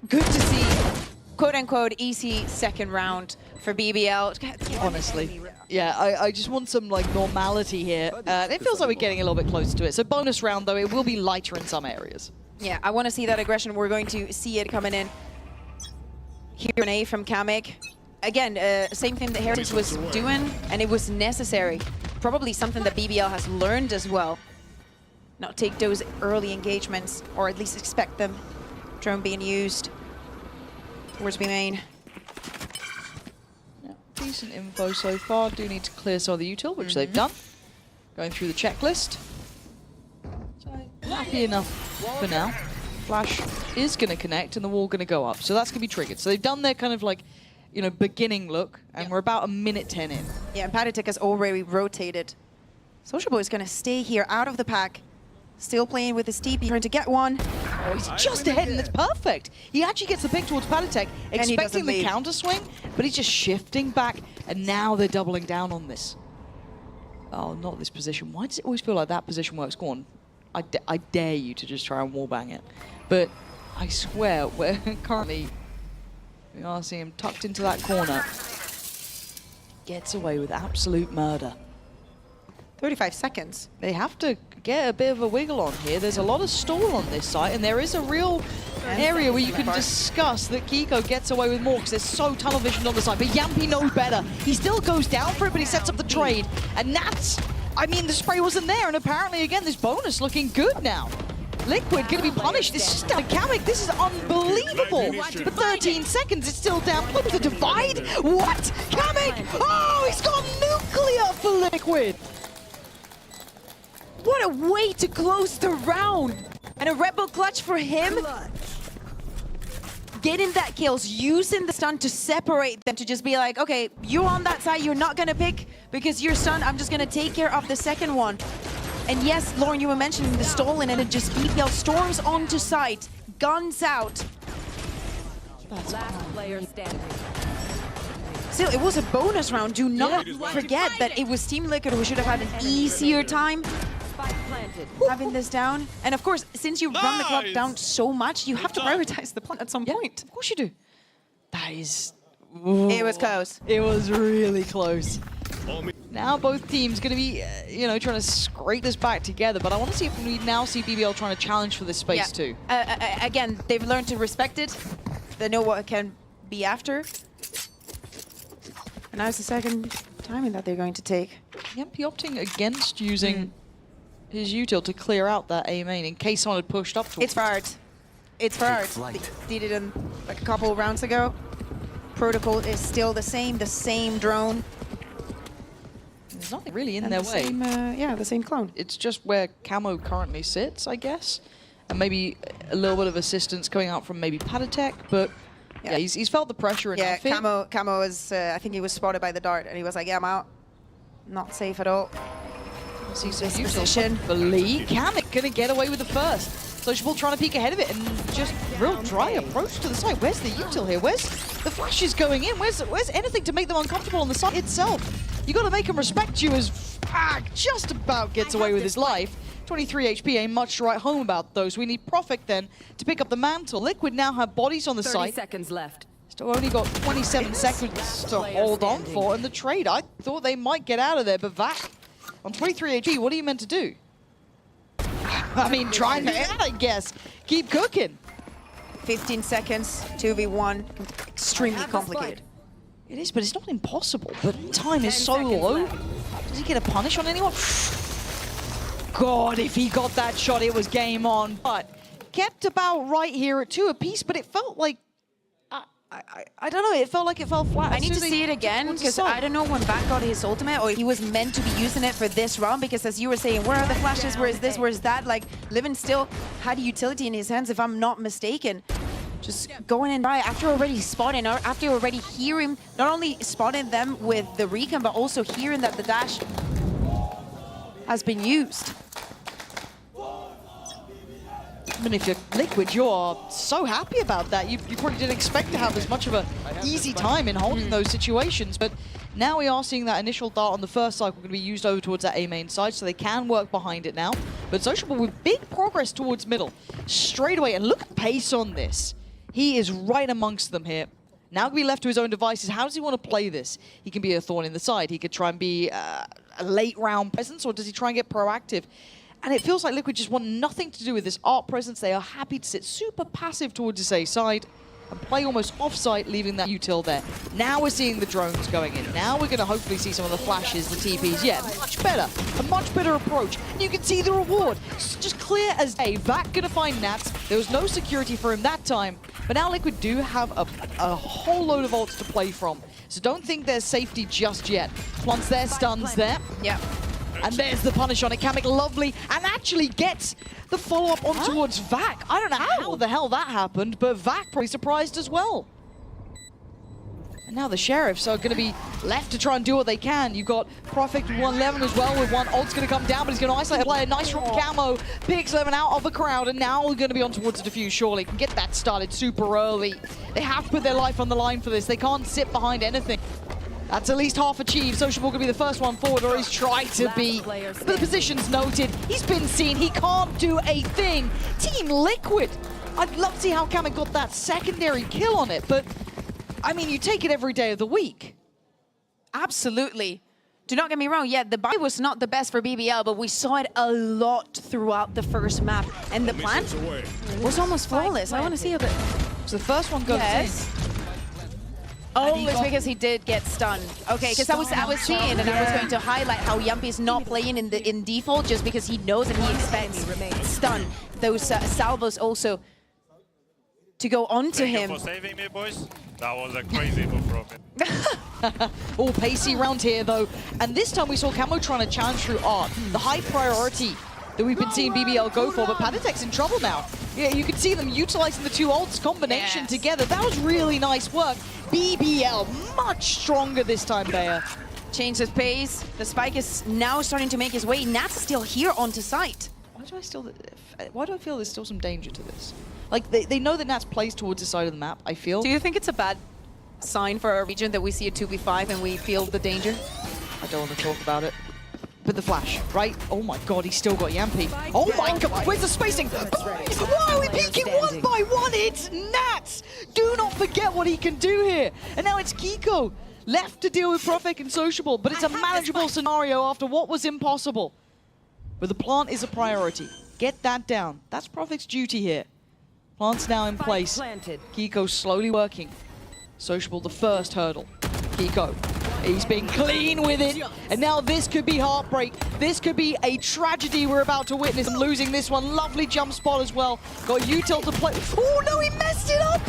good to see, quote-unquote, easy second round for BBL. Honestly. Yeah, I just want some like normality here. It feels like we're getting a little bit closer to it. So bonus round, though, it will be lighter in some areas. Yeah, I want to see that aggression. We're going to see it coming in. Here an A from Kamek. Again, same thing that Heritage was doing, and it was necessary. Probably something that BBL has learned as well. Not take those early engagements, or at least expect them. Drone being used towards B main. Yeah, decent info so far. Do need to clear some of the util, which they've done. Going through the checklist. So happy enough for now. Flash is going to connect, and the wall going to go up. So that's going to be triggered. So they've done their kind of like, you know, beginning look, and we're about a minute 10 in. Yeah, and Patitek has already rotated. Sociable is going to stay here out of the pack. Still playing with his TP, trying to get one. Oh, he's just ahead, and it's perfect. He actually gets the pick towards Patitek, expecting the counter swing, but he's just shifting back, and now they're doubling down on this. Oh, not this position. Why does it always feel like that position works? Go on. I dare you to just try and wallbang it. But I swear, we're currently... We are seeing him tucked into that corner. Gets away with absolute murder. 35 seconds. They have to get a bit of a wiggle on here. There's a lot of stall on this site, and there is a real area where you can discuss that Kiko gets away with more because there's so tunnel vision on the side. But Yampi knows better. He still goes down for it, but he sets up the trade. And that's, I mean, the spray wasn't there, and apparently, again, this bonus looking good now. Liquid going to be punished. This is down Kamek. This is unbelievable. For 13 seconds, it's still down. Look at the divide. What? Kamek! Oh, he's gone nuclear for Liquid. What a way to close the round. And a Red Bull clutch for him. Getting that kills, using the stun to separate them, to just be like, okay, you're on that side, you're not going to pick because you're stunned. I'm just going to take care of the second one. And yes, Lauren, you were mentioning the stolen, and it just BBL storms onto site, guns out. Last player standing. Still, it was a bonus round. Do not forget that it was Team Liquid who should have had an easier time having this down. And of course, since you run the clock down so much, you have to prioritize the plant at some point. Of course you do. That is... It was close. It was really close. Now both teams going to be, you know, trying to scrape this back together, but I want to see if we now see BBL trying to challenge for this space too. Again, they've learned to respect it. They know what it can be after. And now it's the second timing that they're going to take. Yampi opting against using his util to clear out that A main in case someone had pushed up towards It's for art. It's for art. They did it in like a couple of rounds ago. Protocol is still the same drone. There's nothing really in their way. Yeah, the same clone. It's just where Camo currently sits, I guess. And maybe a little bit of assistance coming out from maybe Patitek, but yeah, he's felt the pressure enough. Yeah, Camo is, I think he was spotted by the dart, and he was like, yeah, I'm out. Not safe at all. See some position. Believe Kamek gonna get away with the first. Sociable trying to peek ahead of it, and just real dry approach to the side. Where's the util here? Where's the flashes going in? Where's anything to make them uncomfortable on the side itself? You got to make him respect you as just about gets away with his life. 23 HP ain't much to write home about those. We need Profit then to pick up the mantle. Liquid now have bodies on the 30 site. seconds left. Still only got 27 seconds to hold on for in the trade. I thought they might get out of there, but Vac on 23 HP, what are you meant to do? I mean, try and I guess. Keep cooking. 15 seconds, 2v1, extremely complicated. It is, but it's not impossible. But time is so low. Does he get a punish on anyone? God, if he got that shot, it was game on. But kept about right here at 2 apiece, but it felt like I don't know, it felt like it fell flat. I need to see it again because I don't know when Vac got his ultimate or he was meant to be using it for this round, because as you were saying, where are the flashes, where is this, where is that? Like, Livin still had utility in his hands, if I'm not mistaken. Just going in by after already spotting, or after already hearing, not only spotting them with the recon, but also hearing that the dash has been used. I mean, if you're Liquid, you're so happy about that. You probably didn't expect to have as much of an easy time in holding those situations, but now we are seeing that initial dart on the first cycle going to be used over towards that A main side, so they can work behind it now. But Sociable with big progress towards middle, straight away, and look at pace on this. He is right amongst them here. Now to be left to his own devices, how does he want to play this? He can be a thorn in the side, he could try and be a late round presence, or does he try and get proactive? And it feels like Liquid just want nothing to do with this art presence. They are happy to sit super passive towards this A side and play almost off-site, leaving that util there. Now we're seeing the drones going in. Now we're going to hopefully see some of the flashes, the TPs. Yeah, much better. A much better approach. And you can see the reward. It's just clear as day. Vac going to find Nats. There was no security for him that time. But now Liquid do have a whole load of ults to play from. So don't think there's safety just yet. Once their stuns there. Yeah. And there's the punish on it. Kamek lovely, and actually gets the follow-up on towards Vac. I don't know how the hell that happened, but Vac probably surprised as well. And now the Sheriffs are going to be left to try and do what they can. You've got Profit 111 as well, with one ult's going to come down, but he's going to isolate a player. Nice from Camo. Picks 11 out of the crowd, and now we're going to be on towards the defuse, surely. Can get that started super early. They have to put their life on the line for this. They can't sit behind anything. That's at least half achieved. Sociable going to be the first one forward, or he's tried to be. But the position's noted. He's been seen. He can't do a thing. Team Liquid. I'd love to see how Kamek got that secondary kill on it, but I mean, you take it every day of the week. Absolutely. Do not get me wrong. Yeah, the buy was not the best for BBL, but we saw it a lot throughout the first map. And the plan was almost flawless. I want to see a bit. So the first one goes in. Oh, it's because he did get stunned. Okay, because I was seeing, and I was going to highlight how Yumpy is not playing in default just because he knows and he expects stun. Those salvos also to go onto him. Thank you for saving me, boys. That was a crazy move from him. All pacey round here, though. And this time we saw Camo trying to challenge through art. The high priority that we've been seeing BBL go for, but Panatek's in trouble now. Yeah, you can see them utilizing the two ults combination together. That was really nice work. BBL much stronger this time, Bayer. Change of pace. The spike is now starting to make his way. Nat's still here onto site. Why do I feel there's still some danger to this? Like, they know that Nats plays towards the side of the map, I feel. Do you think it's a bad sign for our region that we see a 2v5 and we feel the danger? I don't want to talk about it. But the flash, right? Oh my god, he's still got Yampy. Oh my god, where's the spacing? Why are we peeking one by one? It's Nats! Do not forget what he can do here. And now it's Kiko, left to deal with Profik and Sociable, but it's a manageable scenario after what was impossible. But the plant is a priority. Get that down. That's Profik's duty here. Plant's now in place. Kiko slowly working. Sociable, the first hurdle. Kiko. He's been clean with it, and now this could be heartbreak. This could be a tragedy we're about to witness. I'm losing this one. Lovely jump spot as well. Got util to play. Oh no, he messed it up!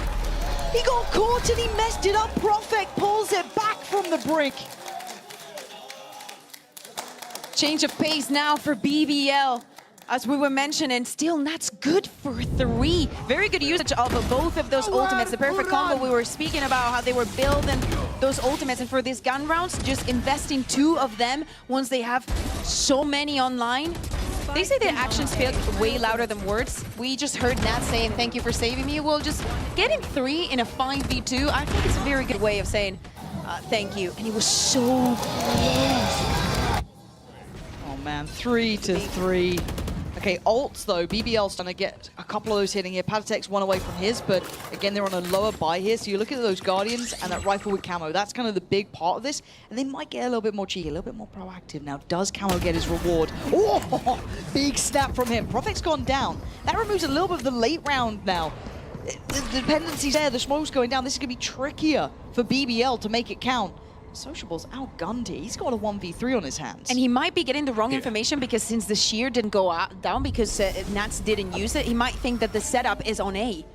He got caught and he messed it up. Profek pulls it back from the brink. Change of pace now for BBL. As we were mentioning, still Nat's good for 3. Very good usage of both of those ultimates. The perfect combo. We were speaking about how they were building those ultimates, and for these gun rounds, just investing 2 of them once they have so many online. They say that actions speak way louder than words. We just heard Nat saying, "Thank you for saving me." Well, just getting 3 in a 5v2, I think it's a very good way of saying thank you. And he was so close. Oh man, 3-3. Okay, ults though, BBL's gonna get a couple of those hitting here. Patatek's one away from his, but again, they're on a lower buy here. So you look at those Guardians and that rifle with Camo. That's kind of the big part of this. And they might get a little bit more cheeky, a little bit more proactive now. Does Camo get his reward? Oh, big snap from him. Profit's gone down. That removes a little bit of the late round now. The dependency's there, the smoke's going down. This is gonna be trickier for BBL to make it count. Sociable's outgunned here. He's got a 1v3 on his hands. And he might be getting the wrong information because since the shear didn't go down because Nats didn't use it, he might think that the setup is on A.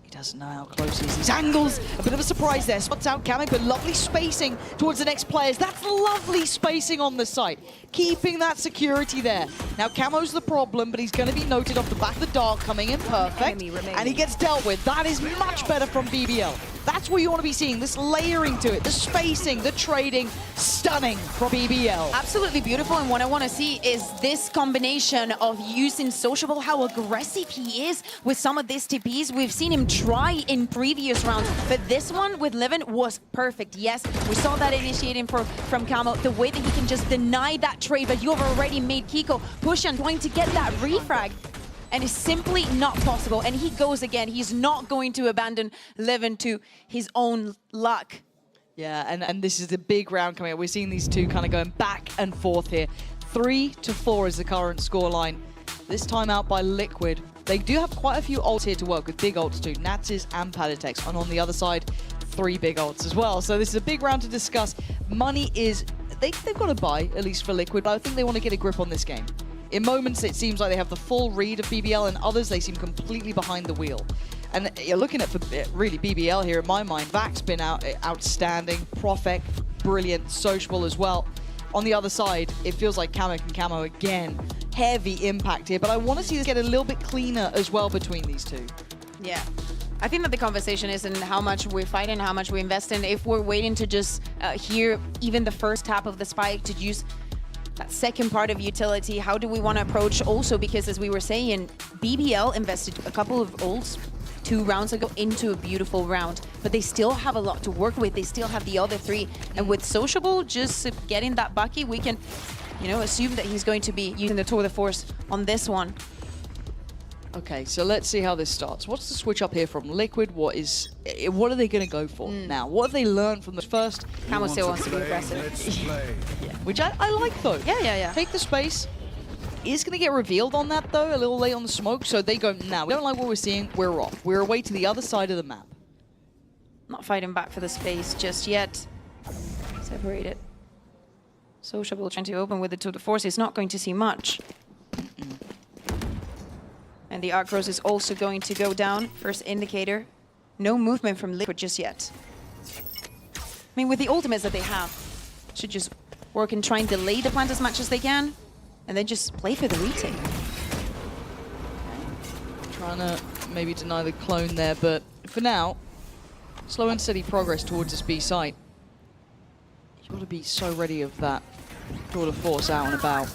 He doesn't know how close he is. These angles, a bit of a surprise there. Spots out Kamek, but lovely spacing towards the next players. That's lovely spacing on the site, keeping that security there. Now Camo's the problem, but he's going to be noted off the back of the Dark, coming in perfect, and he gets dealt with. That is much better from BBL. That's what you want to be seeing, this layering to it, the spacing, the trading, stunning from BBL. Absolutely beautiful, and what I want to see is this combination of using Sociable, how aggressive he is with some of these TPs. We've seen him try in previous rounds, but this one with Livin was perfect. Yes, we saw that initiating from Camo, the way that he can just deny that trade, but you have already made Kiko push and trying to get that refrag. And it's simply not possible. And he goes again. He's not going to abandon Livin to his own luck. Yeah, and this is the big round coming up. We're seeing these two kind of going back and forth here. 3-4 is the current scoreline. This time out by Liquid. They do have quite a few ults here to work with, big ults too. Nats's and Padatex. And on the other side, 3 big ults as well. So this is a big round to discuss. Money is, they've got to buy, at least for Liquid, but I think they want to get a grip on this game. In moments, it seems like they have the full read of BBL, and others, they seem completely behind the wheel. And you're looking at, really, BBL here, in my mind. Vac's been outstanding. Profek, brilliant. Sociable as well. On the other side, it feels like Kamek and Camo again. Heavy impact here, but I want to see this get a little bit cleaner as well between these two. Yeah. I think that the conversation isn't how much we fight and how much we invest in. If we're waiting to just hear even the first tap of the spike to use that second part of utility, how do we want to approach also? Because as we were saying, BBL invested a couple of ults 2 rounds ago into a beautiful round, but they still have a lot to work with. They still have the other 3. And with Sociable just getting that Bucky, we can, assume that he's going to be using the tour de force on this one. Okay, so let's see how this starts. What's the switch up here from Liquid? What are they going to go for now? What have they learned from the first? Camo still wants to be aggressive. Yeah, which I like though. Yeah. Take the space. Is going to get revealed on that though, a little late on the smoke. So they go, nah, we don't like what we're seeing. We're off. We're away to the other side of the map. Not fighting back for the space just yet. Separated. Sociable trying to open with the tour de force. He's not going to see much. And the Arc Rose is also going to go down. First indicator. No movement from Liquid just yet. I mean, with the ultimates that they have, should just work and try and delay the plant as much as they can. And then just play for the retake. Trying to maybe deny the clone there, but for now, slow and steady progress towards this B site. You've got to be so ready of that tour de force out and about.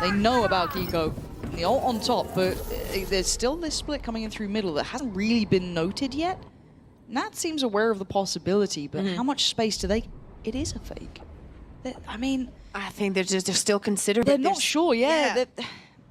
They know about Kiko. The ult on top, but there's still this split coming in through middle that hasn't really been noted yet. Nat seems aware of the possibility, but how much space do they... It is a fake. I mean... I think they're still considering... They're not sure, yeah. I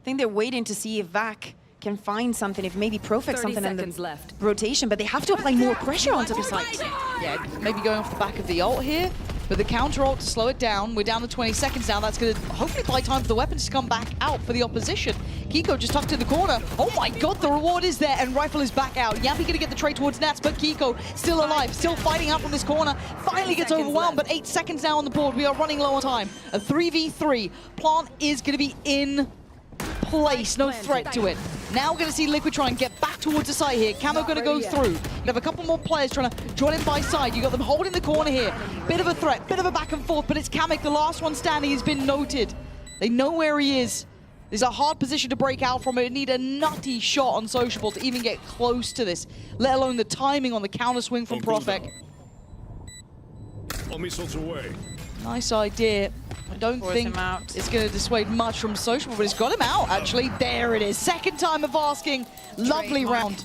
think they're waiting to see if Vac can find something, if maybe Profek something in the rotation, but they have to apply more pressure onto the site. Yeah, maybe going off the back of the ult here. But the counter ult to slow it down. We're down to 20 seconds now. That's going to hopefully buy time for the weapons to come back out for the opposition. Kiko just tucked in the corner. Oh my god, the reward is there, and Rifle is back out. Yappy going to get the trade towards Nats, but Kiko still alive, still fighting out from this corner. Finally gets overwhelmed, but 8 seconds now on the board. We are running low on time. A 3v3. Plant is going to be in place. No threat to it. Now we're going to see Liquid try and get back towards the site here. Camo going to go through. You have a couple more players trying to join in by side. You got them holding the corner here. Bit of a threat, bit of a back and forth, but it's Kamek, the last one standing, has been noted. They know where he is. There's a hard position to break out from it. It need a nutty shot on Sociable to even get close to this, let alone the timing on the counter swing from Profek. All missiles away. Nice idea. I don't think it's going to dissuade much from Sociable, but it's got him out, actually. There it is. Second time of asking. Lovely round.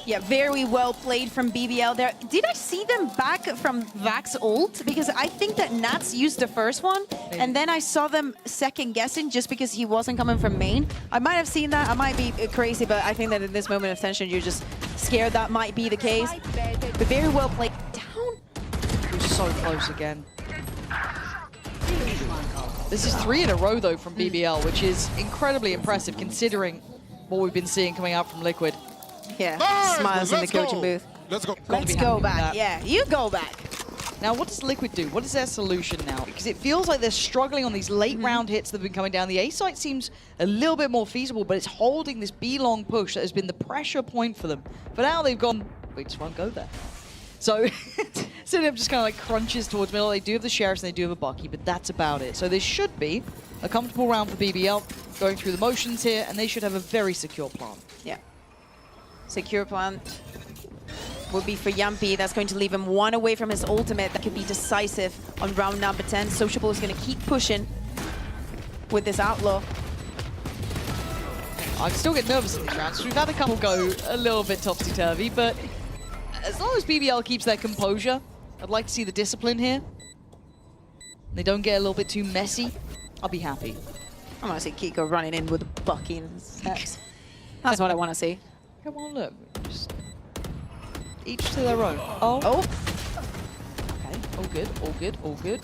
Yeah, very well played from BBL there. Did I see them back from Vac's ult? Because I think that Nats used the first one, and then I saw them second guessing just because he wasn't coming from main. I might have seen that. I might be crazy, but I think that in this moment of tension, you're just scared that might be the case. But very well played. Down. We're so close again. This is 3 in a row, though, from BBL, which is incredibly impressive considering what we've been seeing coming out from Liquid. Yeah, smiles in the coaching booth. Let's go. Let's go back. Yeah, you go back. Now, what does Liquid do? What is their solution now? Because it feels like they're struggling on these late round hits that have been coming down. The A site seems a little bit more feasible, but it's holding this B long push that has been the pressure point for them. For now, they've gone, we just won't go there. So, Cinnamon just kind of like crunches towards middle. They do have the Sheriffs and they do have a Bucky, but that's about it. So this should be a comfortable round for BBL, going through the motions here, and they should have a very secure plan. Yeah. Secure plan would be for Yampi. That's going to leave him one away from his ultimate. That could be decisive on round number 10. Sociable is going to keep pushing with this Outlaw. I still get nervous in these rounds. We've had a couple go a little bit topsy-turvy, but as long as BBL keeps their composure, I'd like to see the discipline here. They don't get a little bit too messy, I'll be happy. I want to see Kiko running in with a Bucky and Sex. That's what I want to see. Come on, look. Just each to their own. Oh. Okay, all good, all good, all good.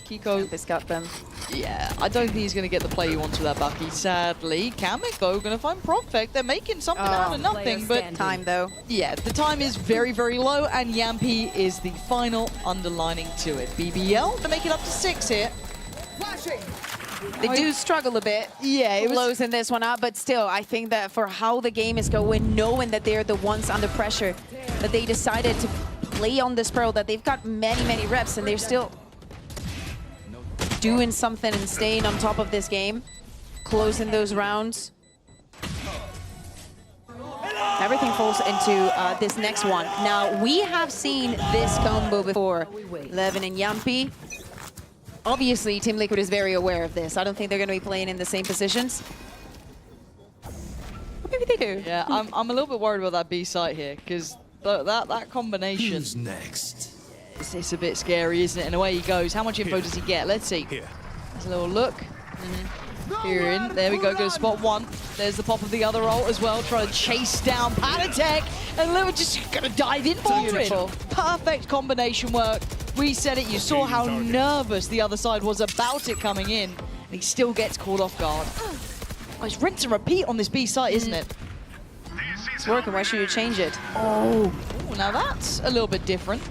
Kiko has got them. Yeah, I don't think he's going to get the play he wants with that Bucky, sadly. Kamek, though, going to find Profect. They're making something out of nothing, but time, though. Yeah, the time is very, very low, and Yampi is the final underlining to it. BBL to make it up to 6 here. They do struggle a bit. Yeah, it was closing this one out, but still, I think that for how the game is going, knowing that they're the ones under pressure, that they decided to play on this pro, that they've got many, many reps, and they're still doing something and staying on top of this game, closing those rounds. Everything falls into this next one. Now, we have seen this combo before. Levin and Yampi. Obviously, Team Liquid is very aware of this. I don't think they're going to be playing in the same positions. Maybe they do. Yeah, I'm a little bit worried about that B site here, because that combination... Who's next? It's a bit scary, isn't it? And away he goes. How much info does he get? Let's see. There's a little look. Here in. There we go. Go to spot 1. There's the pop of the other ult as well. Trying to chase down Panatek. And Lewis just going to dive in for it. Perfect combination work. We said it. You saw how nervous the other side was about it coming in. And he still gets caught off guard. Oh, it's rinse and repeat on this B site, isn't it? It's working. Why should you change it? Oh, now that's a little bit different.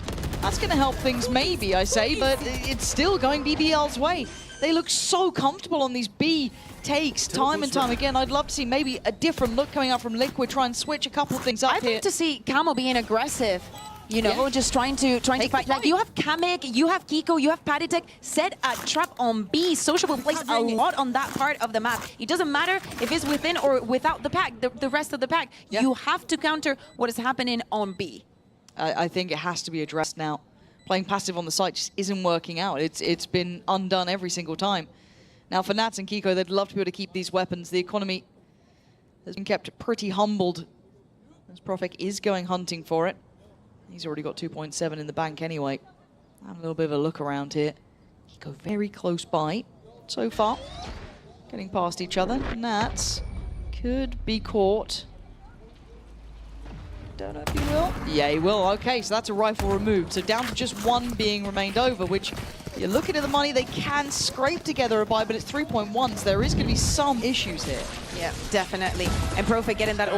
That's going to help things maybe, I say, but it's still going BBL's way. They look so comfortable on these B takes time and time again. I'd love to see maybe a different look coming out from Liquid, try and switch a couple of things up I'd here. like to see Camo being aggressive. You know, just trying to fight. Like, you have Kamek, you have Kiko, you have Paditek. Set a trap on B. Sociable plays a lot on that part of the map. It doesn't matter if it's within or without the pack, the rest of the pack. You have to counter what is happening on B. I think it has to be addressed now. Playing passive on the site just isn't working out. It's been undone every single time. Now for Nats and Kiko, they'd love to be able to keep these weapons. The economy has been kept pretty humbled, as Profek is going hunting for it. He's already got 2.7 in the bank anyway. Have a little bit of a look around here. Kiko very close by so far. Getting past each other. Nats could be caught. Don't know if he will. Yeah, he will. Okay, so that's a rifle removed. So down to just 1 being remained over, which you're looking at the money, they can scrape together a buy, but it's 3.1, so there is going to be some issues here. Yeah, definitely. And Profit getting that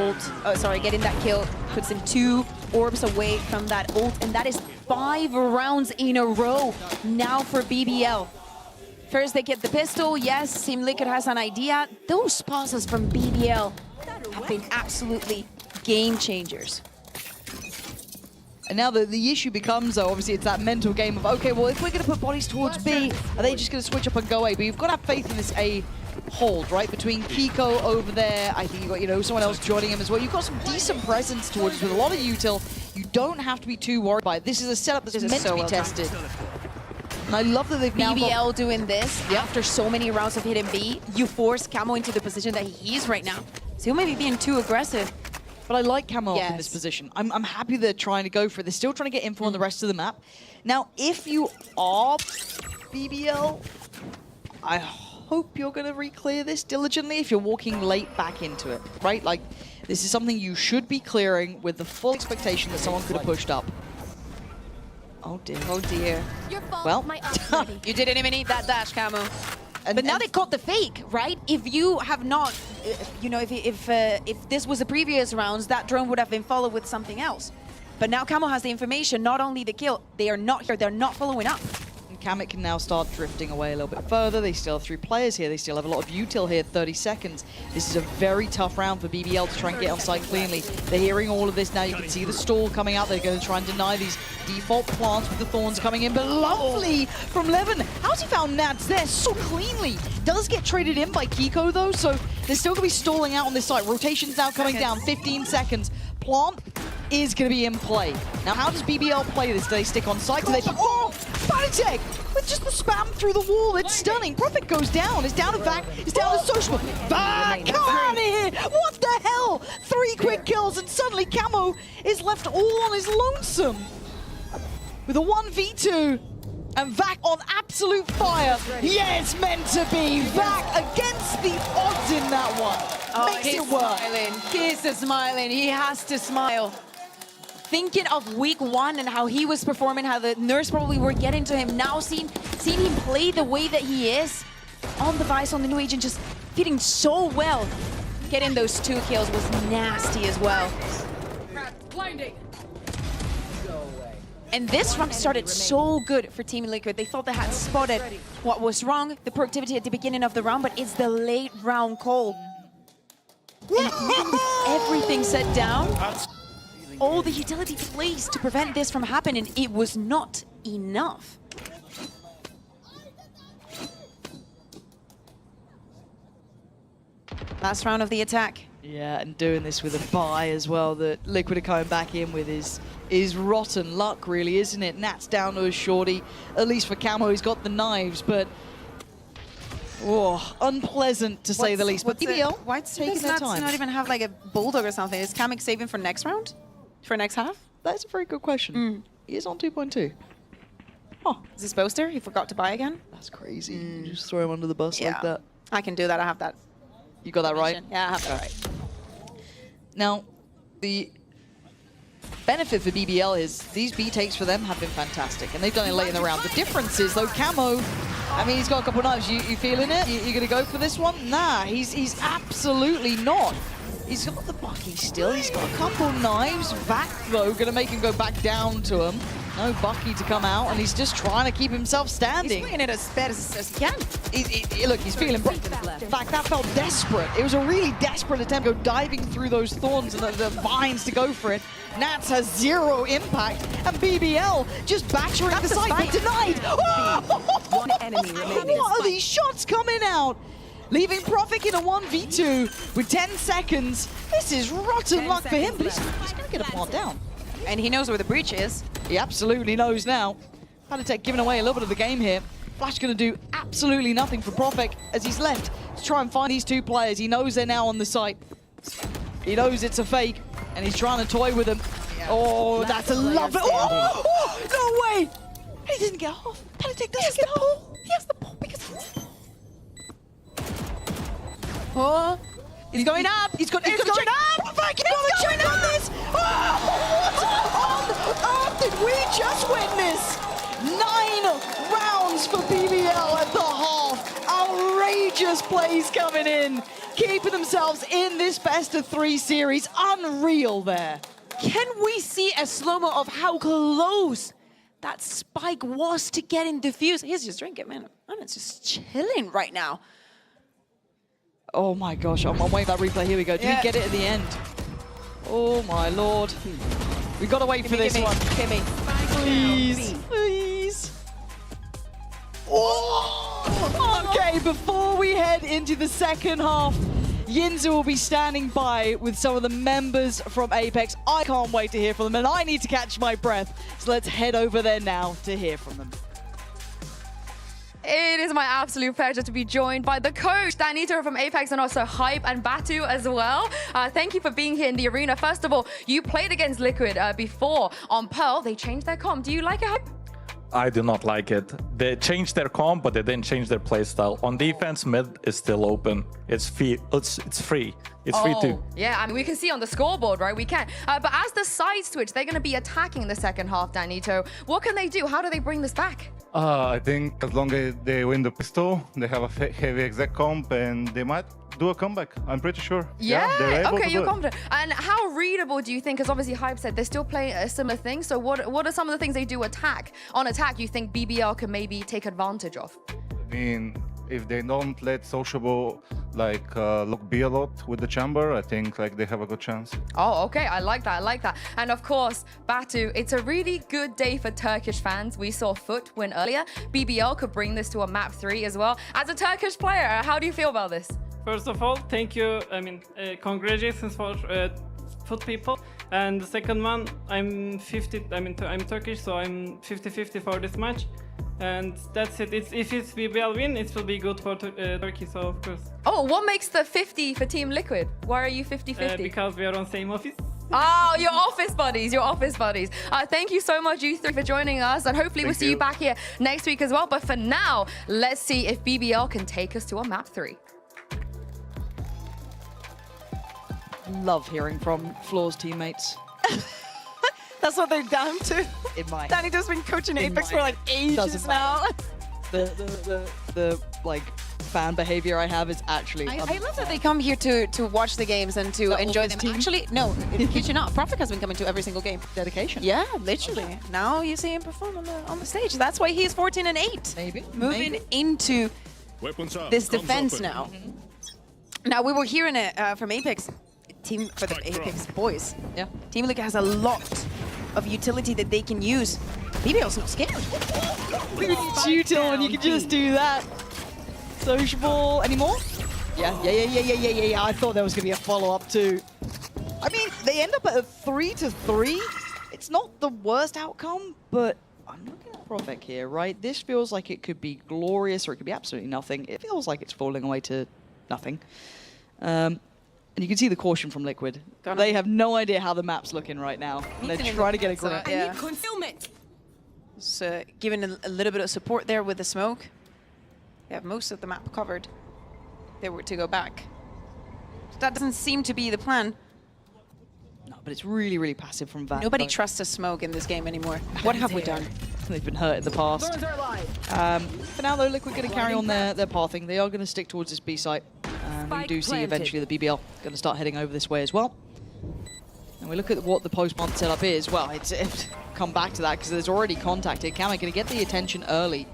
getting that kill puts him 2 orbs away from that ult, and that is 5 rounds in a row now for BBL. First they get the pistol, yes, Team Liquid has an idea. Those pauses from BBL have been absolutely game changers. And now the issue becomes, though, obviously it's that mental game of, okay, well, if we're going to put bodies towards B, are they just going to switch up and go A? But you've got to have faith in this A hold, right? Between Kiko over there, I think you've got, you know, someone else joining him as well. You've got some decent presence towards with a lot of util. You don't have to be too worried by it. This is a setup that's meant to be tested. And I love that they've now BBL doing this after so many rounds of hitting B. You force Camo into the position that he's right now. So he may be being too aggressive. But I like Camo in this position. I'm happy they're trying to go for it. They're still trying to get info on the rest of the map. Now, if you are BBL, I hope you're going to re-clear this diligently if you're walking late back into it, right? Like, this is something you should be clearing with the full expectation that someone could have pushed up. Oh, dear. Oh, dear. Well, you didn't even need that dash, Camo. But now they caught the fake, right? If you have not, you know, if this was the previous rounds, that drone would have been followed with something else. But now Camo has the information, not only the kill, they are not here, they're not following up. And Kamek can now start drifting away a little bit further. They still have 3 players here. They still have a lot of util here, 30 seconds. This is a very tough round for BBL to try and get on site cleanly. They're hearing all of this now. You can see the stall coming out. They're going to try and deny these default plants with the thorns coming in. But lovely from Levin. How's he found Nats there so cleanly? Does get traded in by Kiko though, so they're still going to be stalling out on this side. Rotation's now coming down, 15 seconds. Plant is going to be in play. Now, how does BBL play this? Do they stick on site? Do they... Oh! Panitek! With just the spam through the wall, it's stunning. Profit goes down. It's down to Vac. It's down to Social. Vac, come out of here! What the hell? 3 quick kills, and suddenly Camo is left all on his lonesome. With a 1v2. And Vac on absolute fire. Yeah, it's meant to be. Vac against the odds in that one. Makes it work. He's smiling. He has to smile. Thinking of week 1 and how he was performing, how the nurse probably were getting to him. Now seeing him play the way that he is on the Vice, on the new agent, just fitting so well. Getting those 2 kills was nasty as well. Blinding. And this run started so good for Team Liquid. They thought they had spotted what was wrong, the productivity at the beginning of the round, but it's the late round call. And with everything set down, all the utility plays to prevent this from happening, it was not enough. Last round of the attack. Yeah, and doing this with a buy as well that Liquid are coming back in with is rotten luck, really, isn't it? Nat's down to a shorty. At least for Camo, he's got the knives, but unpleasant to say the least. But BBL, why taking their time? Not even have like a bulldog or something. Is Kamek saving for next round? For next half? That's a very good question. He is on 2.2. Oh, is this poster? He forgot to buy again? That's crazy. You just throw him under the bus like that. I can do that. I have that. You got that right? Yeah, I have that right. Now, the benefit for BBL is these B takes for them have been fantastic, and they've done it late in the round. The difference is, though, Camo, I mean, he's got a couple of knives. You feeling it? You going to go for this one? Nah, he's absolutely not. He's got the Bucky still. He's got a couple knives. Vac, though, going to make him go back down to him. No Bucky to come out, and he's just trying to keep himself standing. He's playing it as bad as he can. Look, he's feeling... In fact, that felt desperate. It was a really desperate attempt to go diving through those thorns and the vines to go for it. Nats has 0 impact, and BBL just battering the side, but denied. One enemy remaining. What are these shots coming out? Leaving Profik in a 1v2 with 10 seconds. This is rotten luck for him, but he's going to get a plant down. And he knows where the breach is. He absolutely knows now. Panatek giving away a little bit of the game here. Flash going to do absolutely nothing for Profik as he's left to try and find these 2 players. He knows they're now on the site. He knows it's a fake, and he's trying to toy with them. Yeah. Oh, that's a lovely... Oh, no way! He didn't get off. Panatek doesn't get off. He has the pull because... Oh, he's going up. He's going up. Profik, he's going to check on this. Oh, what on earth did we just witness? 9 rounds for BBL at the half. Outrageous plays coming in, keeping themselves in this best-of-3 series. Unreal there. Can we see a slow-mo of how close that spike was to getting defused? He's just drinking, man. I'm just chilling right now. Oh my gosh, I'm waiting for that replay. Here we go. Do we get it at the end? Oh my lord. We gotta wait for this one. Give me. Please. Please. Oh! Okay, before we head into the second half, Yinza will be standing by with some of the members from Apex. I can't wait to hear from them, and I need to catch my breath. So let's head over there now to hear from them. It is my absolute pleasure to be joined by the coach, Danito from Apex, and also Hype and Batu as well. Thank you for being here in the arena. First of all, you played against Liquid before on Pearl. They changed their comp. Do you like it, Hype? I do not like it. They changed their comp, but they didn't change their playstyle. On defense, mid is still open. It's free. It's free. It's free too. Yeah, I mean, we can see on the scoreboard, right? We can. But as the side switch, they're going to be attacking the second half, Danito. What can they do? How do they bring this back? I think as long as they win the pistol, they have a heavy exec comp, and they might do a comeback. I'm pretty sure. Yeah, they're able okay, to you're do it. confident. And how readable do you think, because obviously Hype said they're still playing a similar thing, so what are some of the things they do on attack you think BBL can maybe take advantage of? I mean, if they don't let Sociable like look B a lot with the chamber, I think like they have a good chance. Oh, okay, I like that. And of course, Batu, it's a really good day for Turkish fans. We saw Foot win earlier. BBL could bring this to a map 3 as well. As a Turkish player, how do you feel about this? First of all, thank you. I mean, congratulations for Foot people. And the second one, I'm Turkish, so I'm 50-50 for this match. And that's it. If it's BBL win, it will be good for Turkey, so of course. Oh, what makes the 50 for Team Liquid? Why are you 50-50? Because we are on same office. Oh, your office buddies. Thank you so much, you three, for joining us, and hopefully we'll see you back here next week as well. But for now, let's see if BBL can take us to a map 3. Love hearing from Floor's teammates. That's what they're down to. In my Danny just been coaching Apex for like ages now. The like fan behavior I have is actually. I love that they come here to watch the games and to enjoy them. Actually, no, kid you not. Prophet has been coming to every single game. Dedication. Yeah, literally. Now you see him perform on the stage. That's why he's 14-8. Maybe moving into this defense now. Now we were hearing it from Apex. Team for the Apex boys. Yeah. Team Liquid has a lot of utility that they can use. BBL's not scared. It's util and you can just do that. Sociable. Any more? Yeah. I thought there was going to be a follow-up too. I mean, they end up at a 3-3. It's not the worst outcome, but I'm looking at Profek here, right? This feels like it could be glorious or it could be absolutely nothing. It feels like it's falling away to nothing. And you can see the caution from Liquid. They have no idea how the map's looking right now. And they're trying to get a grip. Yeah. Concealment. So giving a little bit of support there with the smoke. They have most of the map covered. They were to go back. That doesn't seem to be the plan. No, but it's really, really passive from Vat. Nobody trusts a smoke in this game anymore. What have we done? They've been hurt in the past. For now, though, Liquid going to carry on their pathing. They are going to stick towards this B site. We do see eventually the BBL going to start heading over this way as well. And we look at what the post-month setup is. Well, it's come back to that because there's already contact here. Kamek going to get the attention early.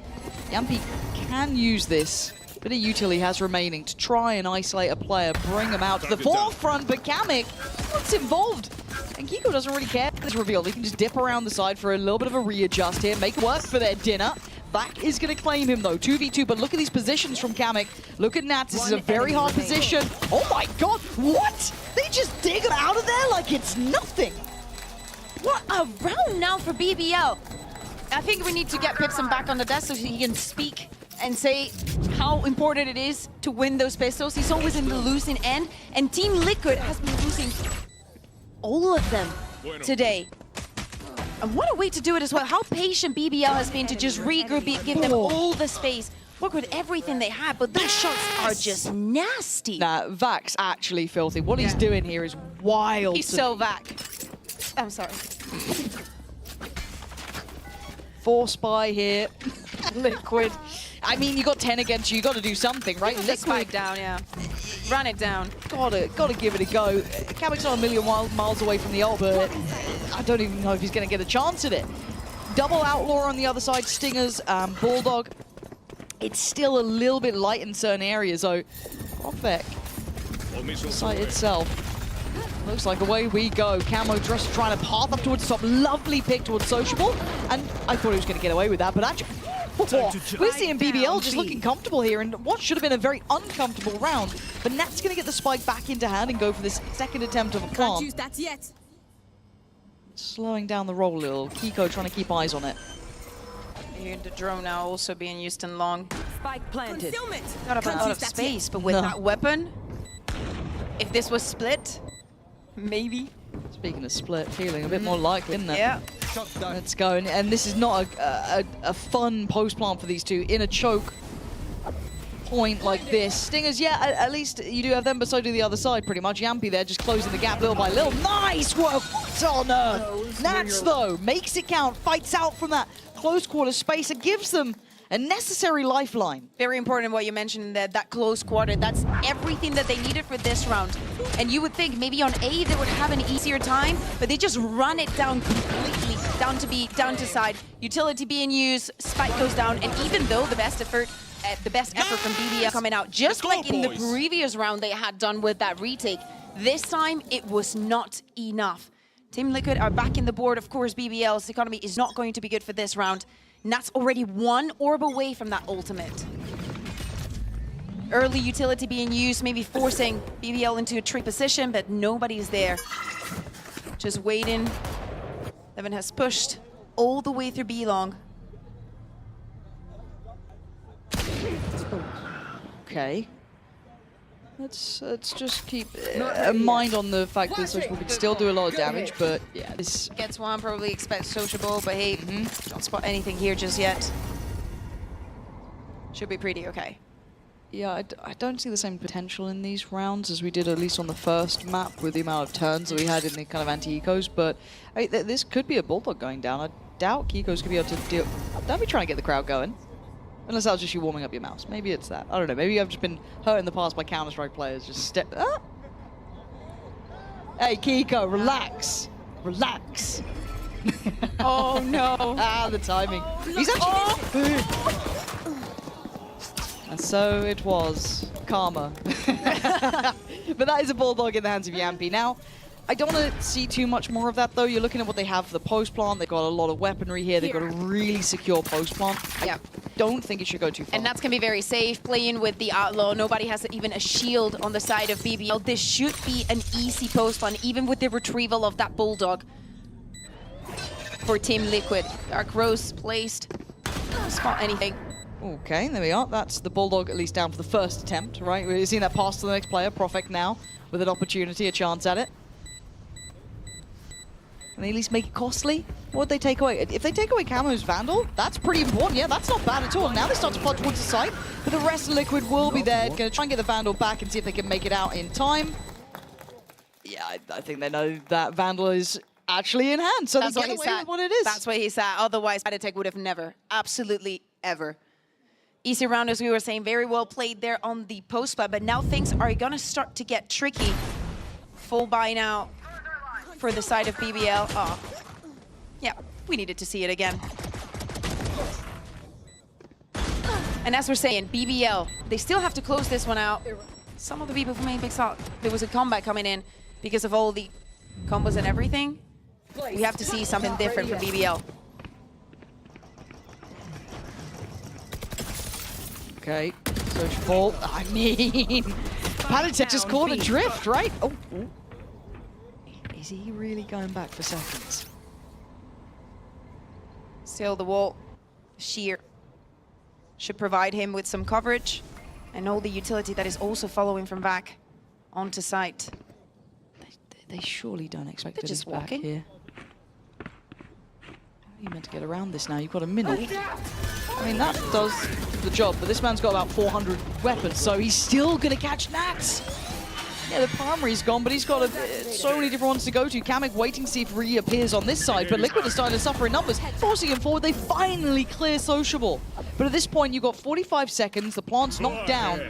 Yampi can use this bit of utility he has remaining to try and isolate a player, bring him out to the forefront, but Kamek, what's involved? And Kiko doesn't really care this reveal. He can just dip around the side for a little bit of a readjust here, make it work for their dinner. Vac is going to claim him though, 2v2, but look at these positions from Kamek. Look at Nats, this is a very hard position. Oh my god, what? They just dig him out of there like it's nothing. What a round now for BBL. I think we need to get Pipson back on the desk so he can speak and say how important it is to win those pistols. He's always in the losing end, and Team Liquid has been losing all of them today. And what a way to do it as well. How patient BBL has been to just regroup, give them all the space, work with everything they have, but those shots are just nasty. Nah, Vac's actually filthy. What he's doing here is wild. He's so Vac. I'm sorry. Force by here. Liquid. I mean, you got 10 against you. You got to do something, right? Liquid spike down, yeah. Run it down. Gotta give it a go. Kamek's not a million miles away from the ult, but I don't even know if he's going to get a chance at it. Double Outlaw on the other side. Stingers, Bulldog. It's still a little bit light in certain areas, though. Profek. The site itself. Looks like away we go. Camo just trying to path up towards the top. Lovely pick towards Sociable. And I thought he was going to get away with that, but actually... we're seeing BBL just looking comfortable here in what should have been a very uncomfortable round. But Nat's going to get the spike back into hand and go for this second attempt of a plant. Can't use that yet. Slowing down the roll a little. Kiko trying to keep eyes on it. Here the drone now also being used in long. Spike planted. Got out of space, but with that weapon, if this was split, maybe. Speaking of split, feeling a bit more likely, isn't it? Yeah. Let's go. And this is not a fun post-plant for these two. In a choke point like this. Stingers, yeah, at least you do have them, but so do the other side, pretty much. Yampi there just closing the gap little by little. Nice work! Oh, no! Nats, though, makes it count, fights out from that close quarter space. It gives them a necessary lifeline. Very important what you mentioned, that close quarter. That's everything that they needed for this round. And you would think maybe on A they would have an easier time, but they just run it down completely, down to B, down to side. Utility being used, spike goes down, and even though the best effort from BBL coming out, just like in the previous round they had done with that retake, this time it was not enough. Team Liquid are back in the board. Of course, BBL's economy is not going to be good for this round. And that's already one orb away from that ultimate. Early utility being used, maybe forcing BBL into a trick position, but nobody's there. Just waiting. Levin has pushed all the way through B long. Okay. Let's just keep a mind on the fact that Sociable can still do a lot of damage, but yeah, this gets one, probably expects Sociable, but hey, don't spot anything here just yet. Should be pretty okay. Yeah, I don't see the same potential in these rounds as we did at least on the first map with the amount of turns that we had in the kind of anti-ecos, but this could be a Bulldog going down. I doubt Kiko's gonna be able to deal. Don't be trying to get the crowd going. Unless that was just you warming up your mouse. Maybe it's that. I don't know. Maybe I've just been hurt in the past by Counter-Strike players. Just step... Ah! Hey, Kiko, relax. Relax. Oh, no. The timing. He's actually... And so it was. Karma. But that is a Bulldog in the hands of Yampi. Now, I don't want to see too much more of that, though. You're looking at what they have for the post plant. They've got a lot of weaponry here. They've got a really secure post plant. Yeah. I don't think it should go too far. And that's going to be very safe, playing with the Outlaw. Nobody has even a shield on the side of BBL. This should be an easy post plant, even with the retrieval of that Bulldog for Team Liquid. Dark Rose placed. Don't spot anything. Okay, there we are. That's the Bulldog at least down for the first attempt, right? We've seen that pass to the next player, Profect now, with an opportunity, a chance at it. Can they at least make it costly? What would they take away? If they take away Camo's Vandal, that's pretty important. Yeah, that's not bad at all. Now they start to flood towards the site, but the rest of Liquid will be there. Going to try and get the Vandal back and see if they can make it out in time. Yeah, I think they know that Vandal is actually in hand, so that's they get away with what it is. That's where he's at. Otherwise, Aditech would have never, absolutely ever. Easy round, as we were saying, very well played there on the post plant, but now things are going to start to get tricky. Full buy now for the side of BBL. Oh, yeah, we needed to see it again. And as we're saying, BBL, they still have to close this one out. Some of the people from Apex thought there was a comeback coming in because of all the combos and everything. We have to see something different from BBL. Okay, Sociable. I mean, Panitek just caught a drift, right? Oh. Is he really going back for seconds? Still the wall, sheer, should provide him with some coverage and all the utility that is also following from back onto site. They surely don't expect They're it just back walking. here. How are you meant to get around this now? You've got a minute. I mean, that does the job, but this man's got about 400 weapons, so he's still going to catch Nats. Yeah, the primary's gone, but he's got so many different ones to go to. Kamek waiting to see if Rhea appears on this side, but Liquid is starting to suffer in numbers, forcing him forward. They finally clear Sociable. But at this point, you've got 45 seconds. The plant's knocked down.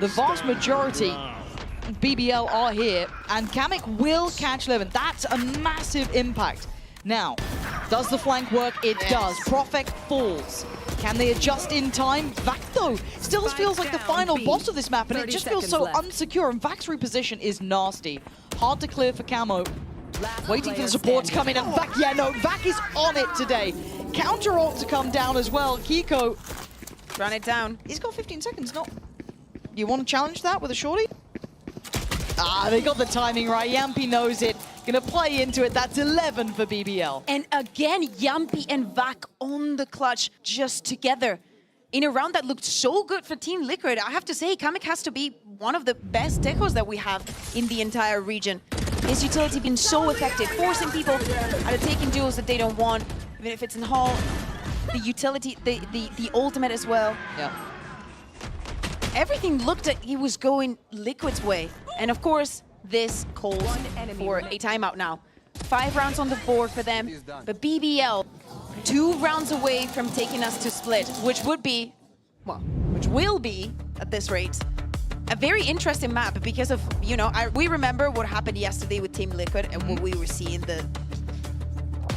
The vast majority of BBL are here, and Kamek will catch Levin. That's a massive impact. Now, does the flank work? It does. Profect falls. Can they adjust in time? Vac, though, still feels like the final boss of this map, and it just feels so unsecure, and Vac's reposition is nasty. Hard to clear for Camo. Waiting for the support to come in, and Vac, yeah, no, Vac is on it today. Counter ult to come down as well. Kiko. Run it down. He's got 15 seconds, no. You want to challenge that with a shorty? Ah, they got the timing right. Yampi knows it. Gonna play into it. That's 11 for BBL. And again, Yampi and Vac on the clutch just together. In a round that looked so good for Team Liquid, I have to say, Kamek has to be one of the best decos that we have in the entire region. His utility been so effective, forcing people out of taking duels that they don't want, even if it's in Hall. The utility, the ultimate as well. Yeah. Everything looked like he was going Liquid's way. And of course, this calls for a timeout now. 5 rounds on the board for them, but BBL 2 rounds away from taking us to split, which would be, well, which will be, at this rate, a very interesting map because of, you know, we remember what happened yesterday with Team Liquid and what we were seeing. It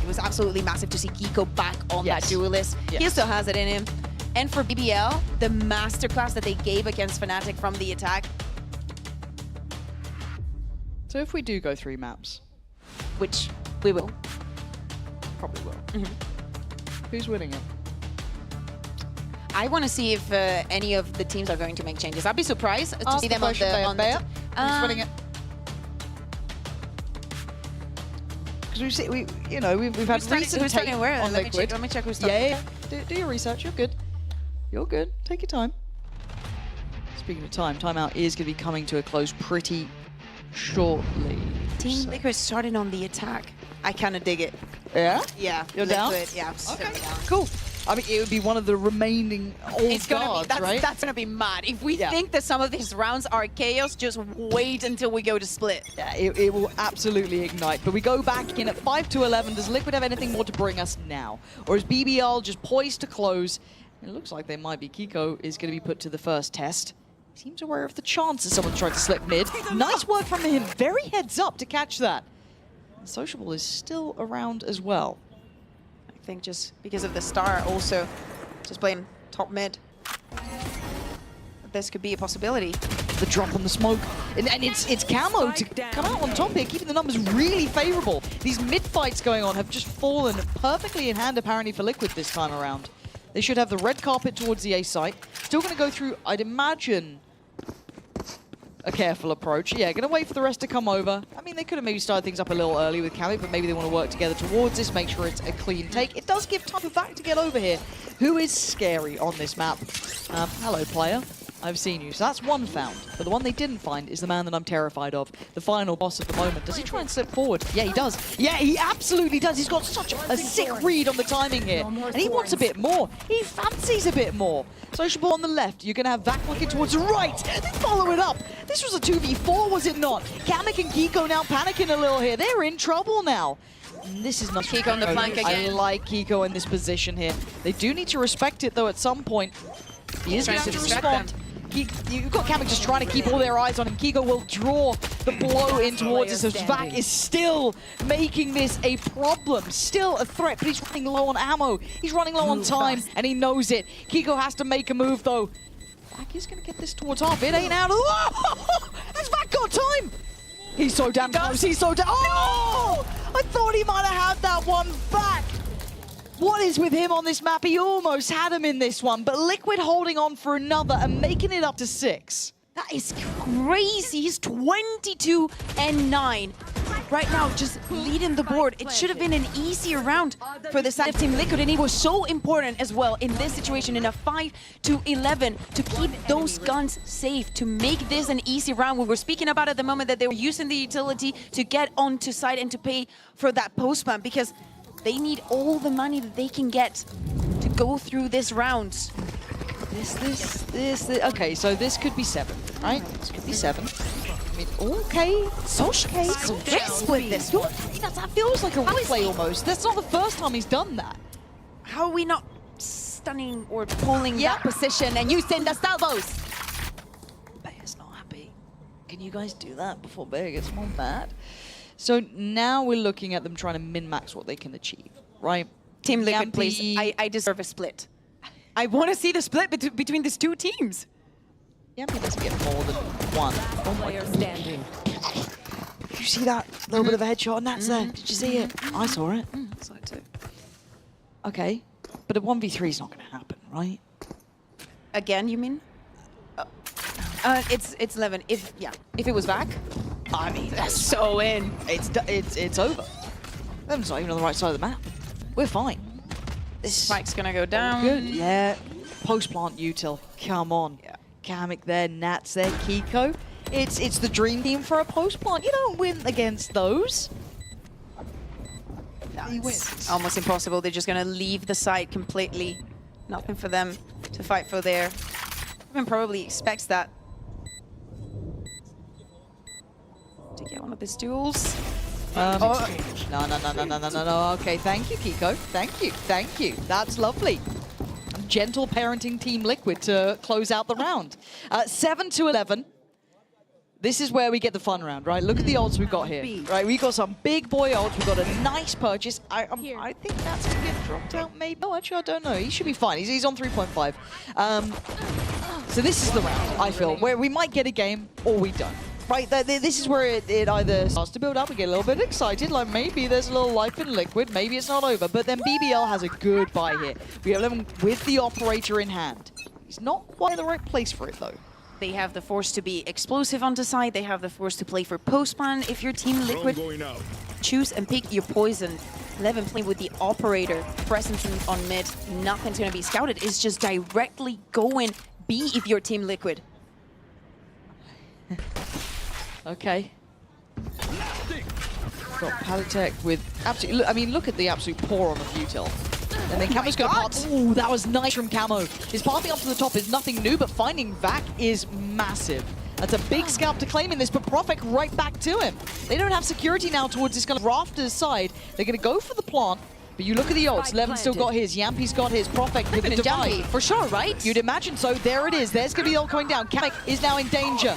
was absolutely massive to see Kiko back on that duelist. He still has it in him. And for BBL, the masterclass that they gave against Fnatic from the attack. So if we do go 3 maps, which we will, probably will. Who's winning it? I want to see if any of the teams are going to make changes. I'd be surprised to see them on the Who's winning it? Because we've had recent who's starting where? on Liquid. Let me check who's starting. Yeah. Do your research. You're good. You're good. Take your time. Speaking of time, timeout is going to be coming to a close pretty shortly. Team Liquid starting on the attack. I kind of dig it. Yeah? Yeah. You're down? Yeah. Okay. Cool. I mean, it would be one of the remaining old guards, right? That's gonna be mad. If we think that some of these rounds are chaos, just wait until we go to split. Yeah, it will absolutely ignite. But we go back in at 5-11. Does Liquid have anything more to bring us now? Or is BBL just poised to close? It looks like they might be. Kiko is going to be put to the first test. He seems aware of the chances someone tried to slip mid. Nice work from him. Very heads up to catch that. Sociable is still around as well. I think just because of the star also, just playing top mid. This could be a possibility. The drop on the smoke, and it's Camo to come out on top here, keeping the numbers really favorable. These mid fights going on have just fallen perfectly in hand apparently for Liquid this time around. They should have the red carpet towards the A site. Still going to go through, I'd imagine, a careful approach. Yeah, going to wait for the rest to come over. I mean, they could have maybe started things up a little early with Kami, but maybe they want to work together towards this, make sure it's a clean take. It does give time for Vac to get over here, who is scary on this map. Hello, player. I've seen you. So that's one found. But the one they didn't find is the man that I'm terrified of. The final boss at the moment. Does he try and slip forward? Yeah, he does. Yeah, he absolutely does. He's got such a sick read on the timing here. And he wants a bit more. He fancies a bit more. Sociable on the left. You're going to have Vac looking towards the right. They follow it up. This was a 2v4, was it not? Kamek and Kiko now panicking a little here. They're in trouble now. And this is not Kiko on the flank again. I like Kiko in this position here. They do need to respect it, though, at some point. He is going to respond. You've got Kamek just trying to keep all their eyes on him. Kiko will draw the blow in towards us as Vac is still making this a problem. Still a threat, but he's running low on ammo. He's running low on time, and he knows it. Kiko has to make a move, though. Vac is going to get this towards half. It ain't out. Has Vac got time? He's so damn close. He's so damn... Oh! I thought he might have had that one back. What is with him on this map? He almost had him in this one, but Liquid holding on for another and making it up to 6. That is crazy. He's 22-9. Right now, just leading the board. It should have been an easier round for the side of Team Liquid, and it was so important as well in this situation, in a 5-11, to keep those guns safe, to make this an easy round. We were speaking about at the moment that they were using the utility to get onto site and to pay for that post-pump, because they need all the money that they can get to go through this round. This. Okay, so this could be 7, right? This could be 7. I mean, okay. Okay, crisp with this. That feels like a replay almost. That's not the first time he's done that. How are we not stunning or pulling that position and using the salvos? Bear's not happy. Can you guys do that before Bear gets more mad? So now we're looking at them trying to min-max what they can achieve, right? Team Liquid, please. I deserve a split. I want to see the split between these two teams. Yampi doesn't get more than 1. Oh my God. Standing. Did you see that little bit of a headshot on that there? Did you see it? I saw it. I saw it too. Okay, but a 1v3 is not going to happen, right? Again, you mean? It's 11. If it was Vac, I mean, that's so in. It's over. Them's not even on the right side of the map. We're fine. This spike's gonna go down. Good. Yeah. Post plant util. Come on. Yeah. Kamek there, Nats there, Kiko. It's the dream team for a post plant. You don't win against those. He wins. Almost impossible. They're just gonna leave the site completely. Nothing for them to fight for there. Even probably expects that. To get one of these duels. No. Okay, thank you, Kiko. Thank you. That's lovely. Gentle parenting Team Liquid to close out the round. 7-11. This is where we get the fun round, right? Look at the ults we've got here, right? We've got some big boy ults. We've got a nice purchase. I think that's going to get dropped out, maybe. No, actually, I don't know. He should be fine. He's on 3.5. So this is the round, I feel, where we might get a game or we don't. Right, this is where it either starts to build up, we get a little bit excited, like maybe there's a little life in Liquid, maybe it's not over, but then BBL has a good buy here. We have them with the operator in hand. He's not quite in the right place for it, though. They have the force to be explosive on the side, they have the force to play for post-plan. If you're Team Liquid, choose and pick your poison. 11 playing with the operator, presence on mid, nothing's going to be scouted. It's just directly going B if you're Team Liquid. Okay. Got Palitek with absolutely. I mean, look at the absolute pour on the Futil. And then Camo's got parts. Ooh, that was nice from Camo. His pathing up to the top is nothing new, but finding Vac is massive. That's a big scalp to claim in this, but Profek right back to him. They don't have security now towards this kind of rafters side. They're going to go for the plant. But you look at the ults, Levin still got his, Yampi's got his, Profek with the divide. For sure, right? You'd imagine so. There it is. There's going to be the ult coming down. Kamek is now in danger.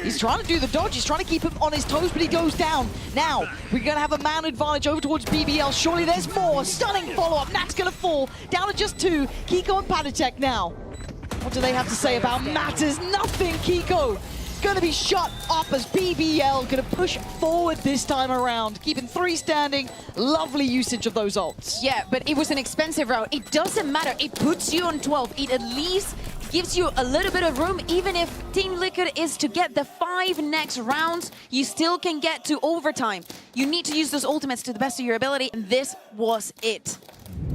He's trying to do the dodge. He's trying to keep him on his toes, but he goes down. Now, we're going to have a man advantage over towards BBL. Surely there's more. Stunning follow-up. Nat's going to fall. Down to just 2. Kiko and Padatek now. What do they have to say about matters? Nothing, Kiko. Going to be shut up as BBL going to push forward this time around, keeping 3 standing. Lovely usage of those ults. Yeah, but it was an expensive round. It doesn't matter. It puts you on 12. It at least gives you a little bit of room. Even if Team Liquid is to get the 5 next rounds, you still can get to overtime. You need to use those ultimates to the best of your ability, and this was it.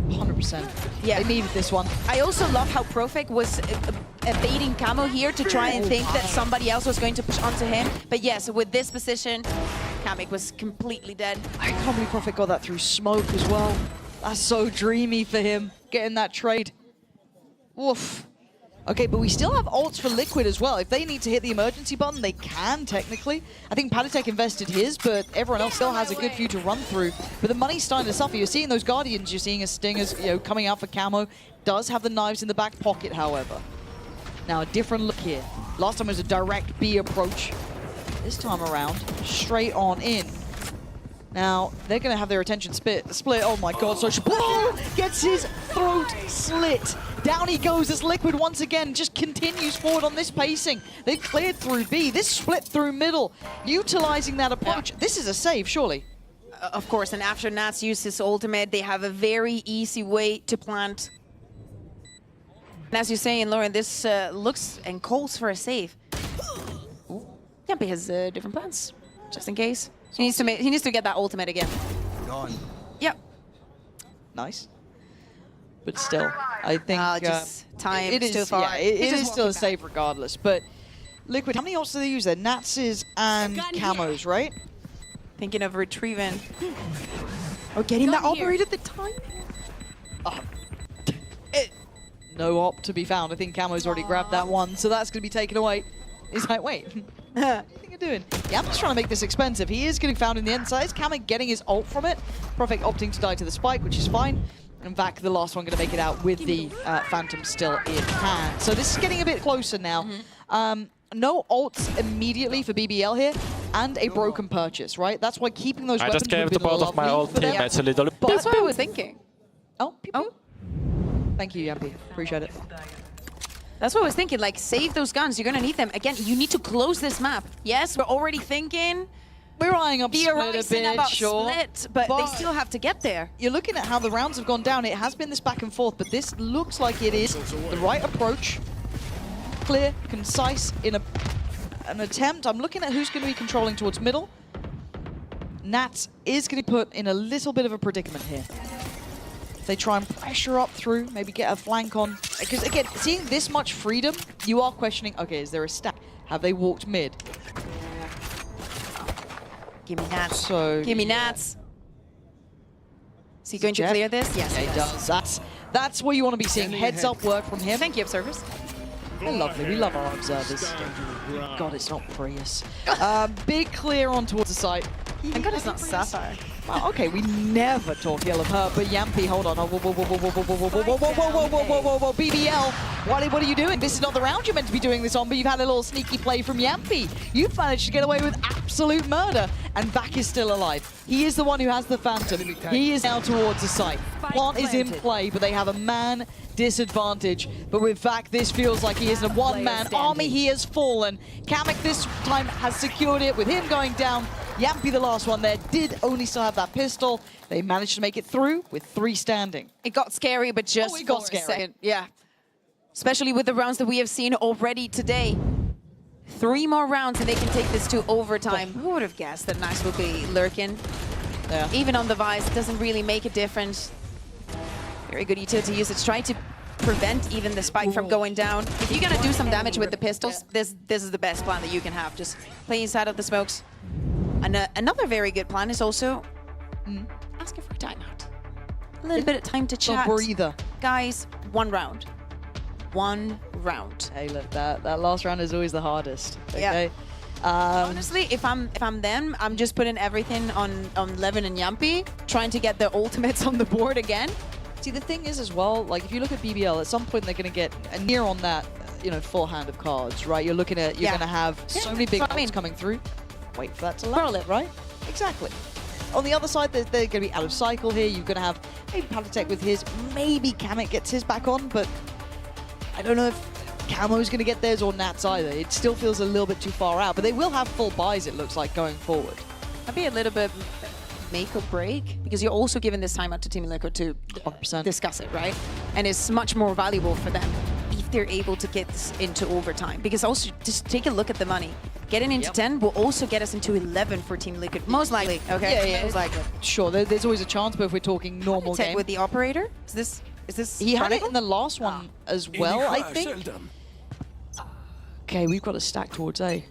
100%. Yeah. They needed this one. I also love how Profek was evading Camo here to try and think that somebody else was going to push onto him. But yes, with this position, Kamek was completely dead. I can't believe Profek got that through smoke as well. That's so dreamy for him, getting that trade. Woof. Okay, but we still have ults for Liquid as well. If they need to hit the emergency button, they can technically. I think Padatek invested his, but everyone else still has a good few to run through. But the money's starting to suffer. You're seeing those Guardians, you're seeing a Stingers, coming out for Camo. Does have the knives in the back pocket, however. Now, a different look here. Last time was a direct B approach. This time around, straight on in. Now, they're going to have their attention split. Oh my god, so gets his throat slit. Down he goes as Liquid once again just continues forward on this pacing. They've cleared through B. This split through middle, utilizing that approach. Yeah. This is a save, surely. Of course, and after Nats used his ultimate, they have a very easy way to plant. And as you're saying, Lauren, this looks and calls for a save. Yampi has different plans, just in case. He needs to get that ultimate again. Gone. Yep. Nice. But still, I think just time it is too far. Yeah, it is still a save regardless. But Liquid, how many ults do they use there? Nats's and Camos, right? Thinking of retrieving. Or getting that operator at the time. No op to be found. I think Camo's already grabbed that one, so that's going to be taken away. He's like, wait, what do you think you're doing? Yeah, I'm just trying to make this expensive. He is getting found in the end size. Kamek getting his ult from it. Profek opting to die to the spike, which is fine. And Vac, the last one, going to make it out with the Phantom still in hand. So this is getting a bit closer now. No ults immediately for BBL here, and a broken purchase, right? That's why keeping those weapons just gave would be the both of my ult teammates a little. That's what I was thinking. Oh, people. Thank you, Yampi. Appreciate it. That's what I was thinking. Like, save those guns. You're going to need them. Again, you need to close this map. Yes, we're already thinking. We're eyeing up Split a bit, about sure. Split, but they still have to get there. You're looking at how the rounds have gone down. It has been this back and forth, but this looks like it is the right approach. Clear, concise, in an attempt. I'm looking at who's going to be controlling towards middle. Nats is going to be put in a little bit of a predicament here. If they try and pressure up through, maybe get a flank on. Because again, seeing this much freedom, you are questioning, okay, is there a stack? Have they walked mid? Give me Nats. So, give me Nats. Is he going to clear this? Yes, yeah, he does. That's what you want to be seeing. Heads up work from him. Thank you, observers. They're lovely. We love our observers. God, it's not Prius. Big clear on towards the site. Thank God it's not Sapphire. Wow, okay, we never talk ill of her, but Yampy, hold on. Whoa, BBL, what are you doing? This is not the round you're meant to be doing this on, but you've had a little sneaky play from Yampy. You've managed to get away with absolute murder, and Vac is still alive. He is the one who has the Phantom. He is now towards the site. Plant is in play, but they have a man disadvantage. But with Vac, this feels like he is a one-man army. He has fallen. Kamek this time has secured it with him going down. Yampy, the last one there, did only still have that pistol. They managed to make it through with 3 standing. It got scary, but just it got for scary. a second. Yeah. Especially with the rounds that we have seen already today. 3 more rounds and they can take this to overtime. Who would have guessed that Nice would be lurking? Yeah. Even on the Vice, it doesn't really make a difference. Very good utility usage. Try to prevent even the spike from going down. If you're gonna do some damage with the pistols, this is the best plan that you can have. Just play inside of the smokes. And another very good plan is also asking for a timeout. A little bit of time to chat. breather. Guys, 1 round. 1 round. Hey, look, that last round is always the hardest. Okay. Honestly, if I'm them, I'm just putting everything on Levin and Yampy, trying to get their ultimates on the board again. See, the thing is as well, like if you look at BBL, at some point they're going to get near on that, full hand of cards, right? You're looking at, you're going to have so many big ones coming through. Wait for that to land, right? Exactly. On the other side, they're going to be out of cycle here. You're going to have maybe Patatek with his, maybe Kamek gets his back on, but I don't know if Camo's going to get theirs or Nats either. It still feels a little bit too far out, but they will have full buys, it looks like, going forward. I'd be a little bit make or break, because you're also giving this time out to Team Liquid to 100%. discuss it, right? And it's much more valuable for them if they're able to get this into overtime. Because also, just take a look at the money. Getting into 10 will also get us into 11 for Team Liquid, most likely, okay? Yeah. Most likely. Sure, there's always a chance, but if we're talking normal game. With the operator? Is this He had it Chronicle? in the last one as well, I think. Okay, we've got a stack towards A.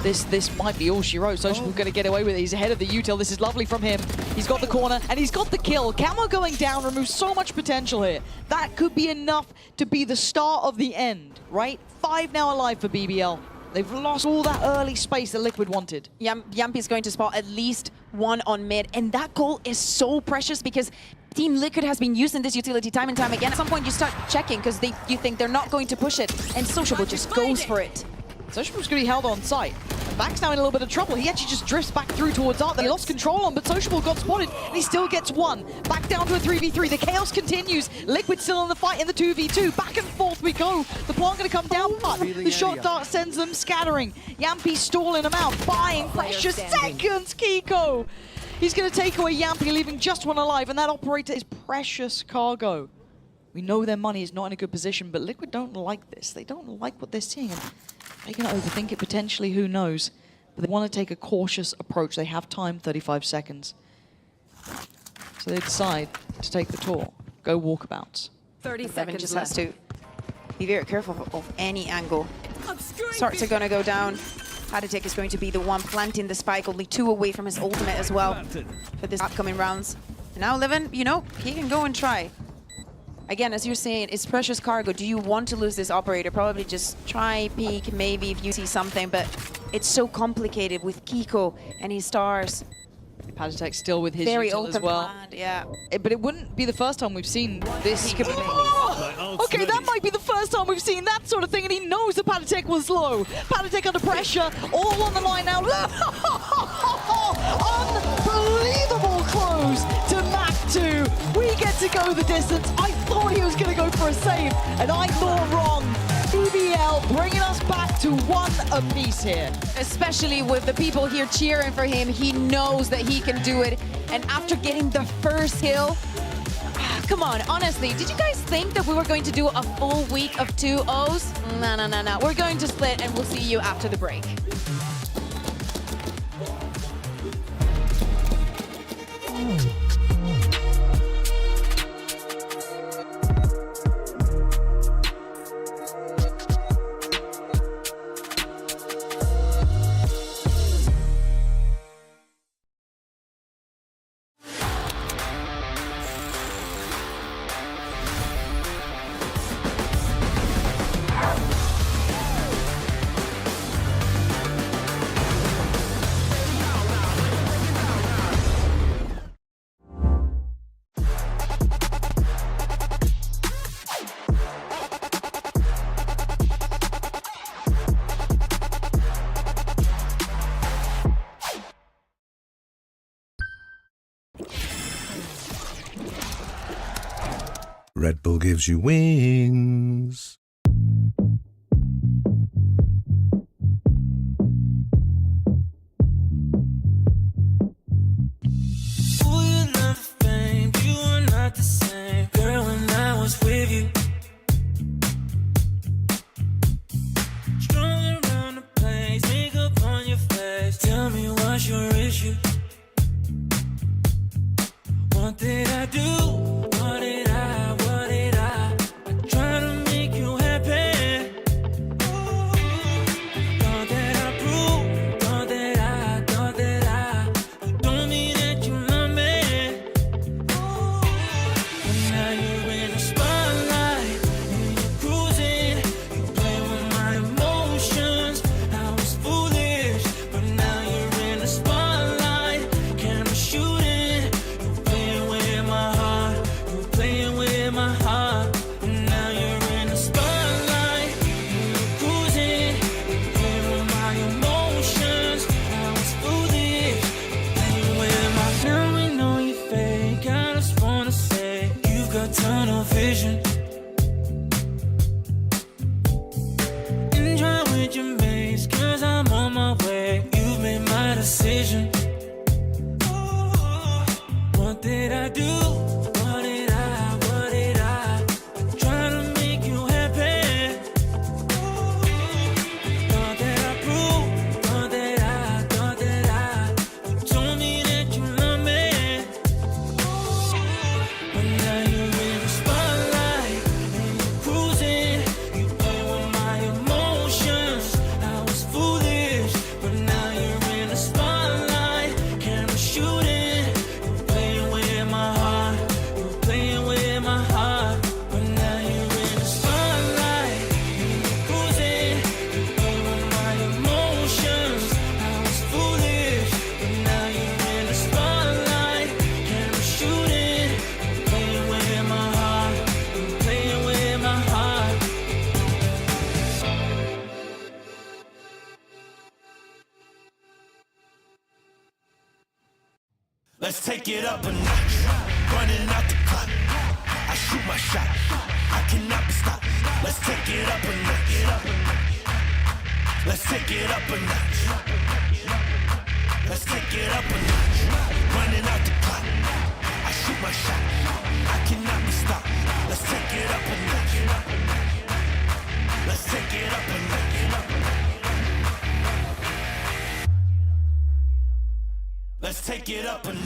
This might be all she wrote. Sociable's going to get away with it. He's ahead of the util. This is lovely from him. He's got the corner, and he's got the kill. Camo going down removes so much potential here. That could be enough to be the start of the end, right? 5 now alive for BBL. They've lost all that early space that Liquid wanted. Yampy's going to spot at least 1 on mid, and that goal is so precious because Team Liquid has been using this utility time and time again. At some point, you start checking because you think they're not going to push it, and Sociable just goes for it. Sociable's going to be held on site. Vac's now in a little bit of trouble. He actually just drifts back through towards Art. They lost control on, but Sociable got spotted, and he still gets 1. Back down to a 3v3. The chaos continues. Liquid still in the fight in the 2v2. Back and forth we go. The plant going to come down, but the shot dart sends them scattering. Yampy stalling them out, buying precious seconds. Kiko. He's going to take away Yampy, leaving just 1 alive, and that operator is precious cargo. We know their money is not in a good position, but Liquid don't like this. They don't like what they're seeing. And they're going to overthink it potentially, who knows. But they want to take a cautious approach. They have time, 35 seconds. So they decide to take the tour, go walkabouts. 30 seconds just has to be very careful of any angle. Starts are going to go down. Patatek is going to be the one planting the spike, only 2 away from his ultimate as well for this upcoming rounds. And now Levin, he can go and try. Again, as you're saying, it's precious cargo. Do you want to lose this operator? Probably just try, peek, maybe if you see something, but it's so complicated with Kiko and his stars. Patatek still with his Very util open as well. plan, yeah. But it wouldn't be the first time we've seen this. Okay, that might be the first time we've seen that sort of thing, and he knows that Patatek was low. Patatek under pressure, all on the line now. Unbelievable close to Mac 2. We get to go the distance. I thought he was going to go for a save, and I thought wrong. BBL bringing us back to 1 apiece here. Especially with the people here cheering for him, he knows that he can do it. And after getting the first kill, come on, honestly, did you guys think that we were going to do a full week of 2-0s? No. We're going to split, and we'll see you after the break. Red Bull gives you wings. Ooh, you love fame, you are not the same. Girl, when I was with you, strung around the place, makeup on your face. Tell me what's your issue? What did I do? What did I try to make you happy? Thought that I proved, thought that I told me that you love me. But now you're in the spotlight and you're cruising. You play with my emotions. I was foolish, but now you're in the spotlight. Camera shooting. You're playing with my heart. You're playing with my heart. But now you're in the spotlight and you're cruising. You play with my emotions. I was foolish, playing with my. Now we know you fake. I just wanna say you've got tunnel vision. Enjoy with your mates, 'cause I'm on my way. You've made my decision. What did I do? What did I try to make you happy? Thought that I proved, thought that I told me that you love me. But now you're in the spotlight and you're cruising. You play with my emotions. I was foolish, but now you're in the spotlight. Camera shooting. You're playing with my heart. You're playing with my heart. But now you're in the spotlight and you're cruising. You play with my emotions. I was foolish, but now you're in the spotlight. Camera shooting. You're playing with my heart. You're playing with my heart. Let's take it up a notch. Running out the clock. I shoot my shot. I cannot be stopped. Let's take it up a notch. Let's take it up a notch. Let's take it up a notch. Running out the clock. I shoot my shot. I cannot be stopped. Let's take it up a notch. Let's take it up a notch. Let's take it up a notch.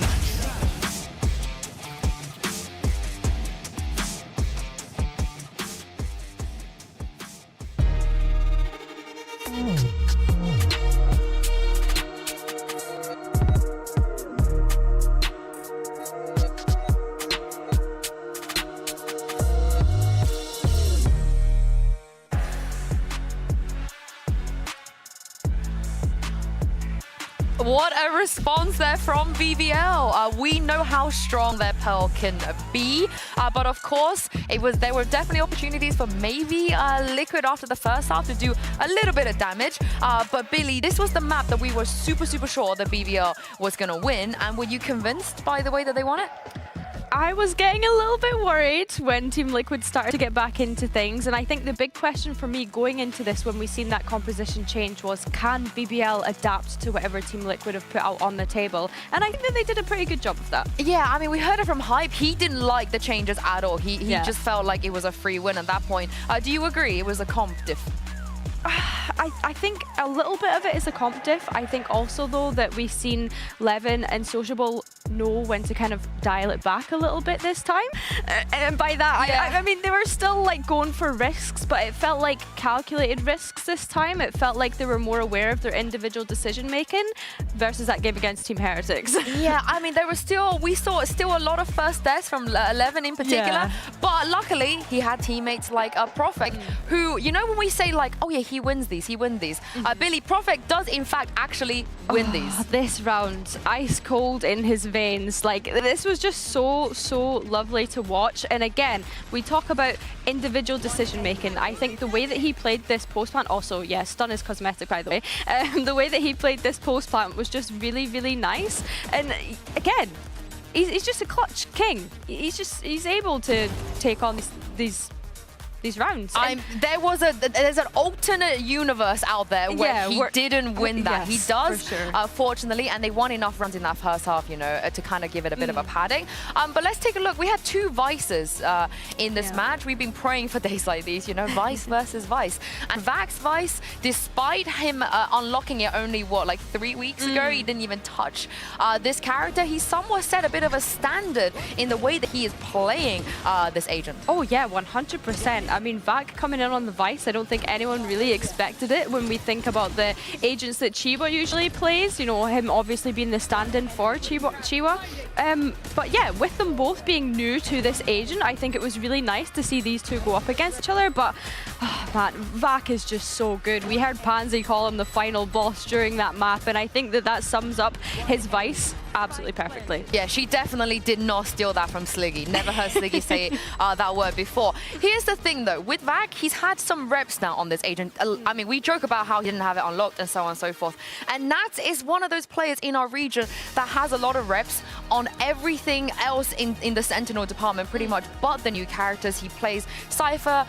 What a response there from BBL. We know how strong their Pearl can be, but of course, there were definitely opportunities for maybe Liquid after the first half to do a little bit of damage. But Billy, this was the map that we were super sure that BBL was going to win. And were you convinced by the way that they won it? I was getting a little bit worried when Team Liquid started to get back into things, and I think the big question for me going into this when we seen that composition change was, can BBL adapt to whatever Team Liquid have put out on the table? And I think that they did a pretty good job of that. Yeah, I mean, we heard it from Hype. He didn't like the changes at all. He just felt like it was a free win at that point. Do you agree it was a comp diff? I think a little bit of it is a comp diff. I think also, though, that we've seen Levin and Sociable know when to kind of dial it back a little bit this time. And by that, I mean, they were still like going for risks, but it felt like calculated risks this time. It felt like they were more aware of their individual decision making versus that game against Team Heretics. Yeah, I mean, we saw still a lot of first deaths from Levin in particular, but luckily he had teammates like Profek, who, you know, when we say like, oh yeah, he wins these. Billy, Profek does in fact actually win these. This round, ice cold in his veins. Like, this was just so lovely to watch. And again, we talk about individual decision making. I think the way that he played this post plant, also, yeah, stun is cosmetic, by the way. The way that he played this post plant was just really nice. And again, he's just a clutch king. He's able to take on these rounds. There's an alternate universe out there where he didn't win that. Yes, he does, for sure. fortunately, and they won enough runs in that first half, you know, to kind of give it a bit of a padding. But let's take a look. We had 2 Vices in this match. We've been praying for days like these, you know, Vice versus Vice. And Vax Vice, despite him unlocking it only, what, like 3 weeks ago, he didn't even touch this character. He somewhat set a bit of a standard in the way that he is playing this agent. Oh yeah, 100%. I mean, Vac coming in on the Vice, I don't think anyone really expected it when we think about the agents that Chiba usually plays, you know, him obviously being the stand-in for Chiba. But yeah, with them both being new to this agent, I think it was really nice to see these 2 go up against each other, but man, Vac is just so good. We heard Pansy call him the final boss during that map, and I think that sums up his Vice absolutely perfectly. Yeah, she definitely did not steal that from Sliggy. Never heard Sliggy say that word before. Here's the thing though, with Vac, he's had some reps now on this agent. I mean, we joke about how he didn't have it unlocked and so on and so forth. And Nats is one of those players in our region that has a lot of reps on everything else in the Sentinel department, pretty much, but the new characters. He plays Cypher,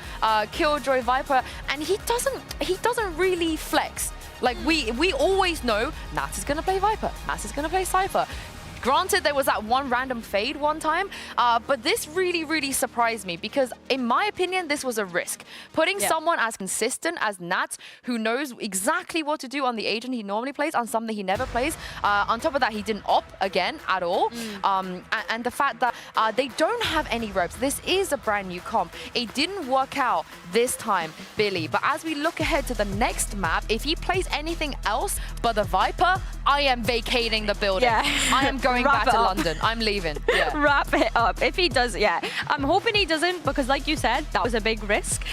Killjoy, Viper, and he doesn't really flex. Like, we always know Nats is going to play Viper, Nats is going to play Cypher. Granted, there was that one random fade one time, but this really, really surprised me because, in my opinion, this was a risk. Putting someone as consistent as Nats, who knows exactly what to do on the agent he normally plays, on something he never plays. On top of that, he didn't op again at all. And the fact that they don't have any reps. This is a brand new comp. It didn't work out this time, Billy. But as we look ahead to the next map, if he plays anything else but the Viper, I am vacating the building. I am going back to London. I'm leaving. Wrap it up. If he does, I'm hoping he doesn't, because like you said, that was a big risk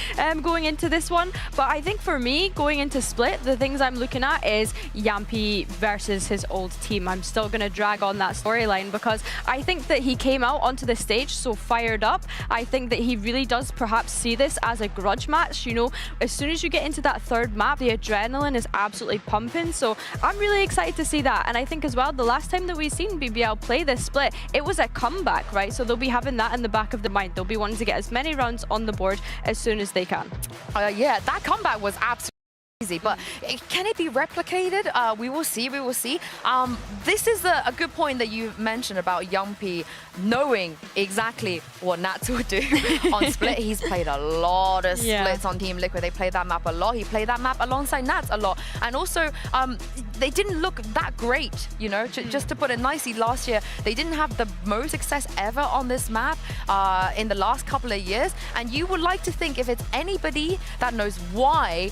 going into this one. But I think for me, going into Split, the things I'm looking at is Yampi versus his old team. I'm still going to drag on that storyline because I think that he came out onto the stage so fired up. I think that he really does perhaps see this as a grudge match. You know, as soon as you get into that 3rd map, the adrenaline is absolutely pumping. So I'm really excited to see that. And I think as well, the last time that we've seen BBL play this Split, it was a comeback, right? So they'll be having that in the back of their mind. They'll be wanting to get as many rounds on the board as soon as they can. Yeah, that comeback was absolutely easy, but can it be replicated? We will see, we will see. This is a good point that you mentioned about Yampi knowing exactly what Nats would do on Split. He's played a lot of splits on Team Liquid. They played that map a lot. He played that map alongside Nats a lot. And also, they didn't look that great, you know, just to put it nicely. Last year, they didn't have the most success ever on this map in the last couple of years. And you would like to think if it's anybody that knows why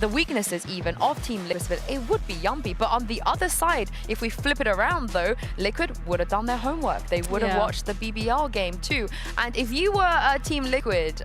the weaknesses even of Team Liquid, it would be Yampi. But on the other side, if we flip it around though, Liquid would have done their homework. They would have watched the BBL game too. And if you were Team Liquid,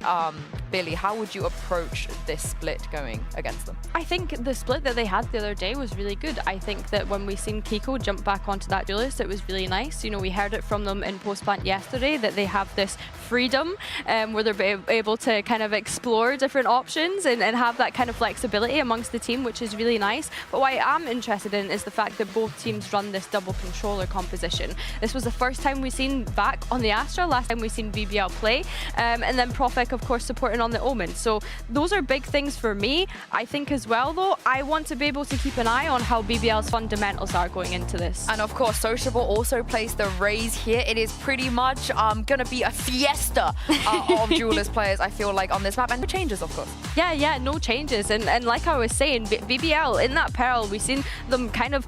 Billy, how would you approach this split going against them? I think the split that they had the other day was really good. I think that when we seen Kiko jump back onto that duelist, it was really nice. You know, we heard it from them in post-plant yesterday that they have this freedom where they're able to kind of explore different options and have that kind of flexibility amongst the team, which is really nice. But what I am interested in is the fact that both teams run this double controller composition. This was the first time we've seen Vac on the Astra, last time we've seen BBL play, and then Profek, of course, supporting on the Omen. So those are big things for me. I think as well, though, I want to be able to keep an eye on how BBL's fundamentals are going into this. And of course, Sociable also plays the Raze here. It is pretty much going to be a fiesta of Duelist players, I feel like, on this map. And no changes, of course. Yeah, no changes. And like I was saying, BBL, in that Pearl, we've seen them kind of,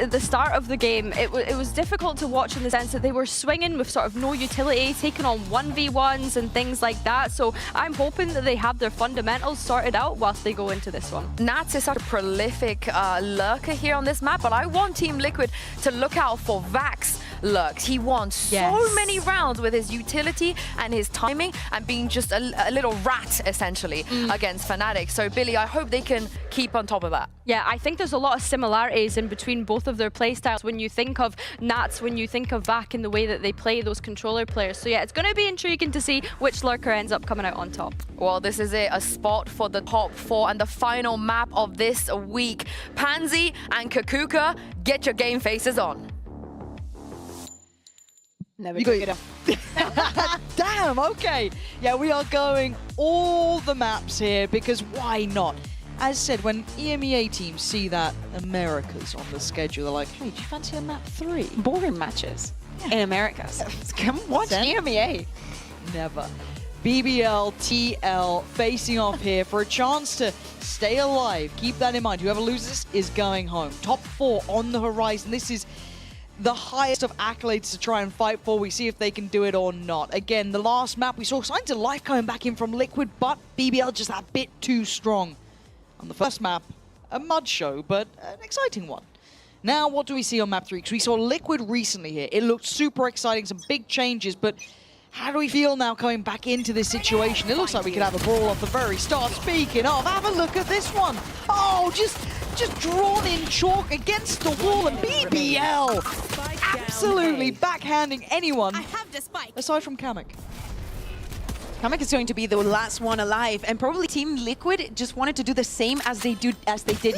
the start of the game, it was difficult to watch in the sense that they were swinging with sort of no utility, taking on 1v1s and things like that. So I'm hoping that they have their fundamentals sorted out whilst they go into this one. Nats is such a prolific lurker here on this map, but I want Team Liquid to look out for Vax lurks. He won so many rounds with his utility and his timing and being just a little rat, essentially, against Fnatic. So, Billy, I hope they can keep on top of that. Yeah, I think there's a lot of similarities in between both of their playstyles when you think of Nats, when you think of Vac in the way that they play those controller players. So yeah, it's going to be intriguing to see which lurker ends up coming out on top. Well, this is it, a spot for the top 4 and the final map of this week. Pansy and Kakuka, get your game faces on. Never You took got- it up. Damn, okay. Yeah, we are going all the maps here because why not? As said, when EMEA teams see that America's on the schedule, they're like, hey, do you fancy a map 3? Boring matches in Americas. Come watch EMEA. Never. BBL, TL facing off here for a chance to stay alive. Keep that in mind. Whoever loses is going home. Top 4 on the horizon. This is the highest of accolades to try and fight for. We see if they can do it or not. Again, the last map, we saw signs of life coming back in from Liquid, but BBL just that bit too strong. On the first map, a mud show, but an exciting one. Now, what do we see on map 3? Because we saw Liquid recently here. It looked super exciting, some big changes, but how do we feel now coming back into this situation? It looks like we could have a brawl off the very start. Speaking of, have a look at this one. Oh, just drawn in chalk against the wall, and BBL absolutely backhanding anyone aside from Kamek. Kamek is going to be the last one alive, and probably Team Liquid just wanted to do the same as they did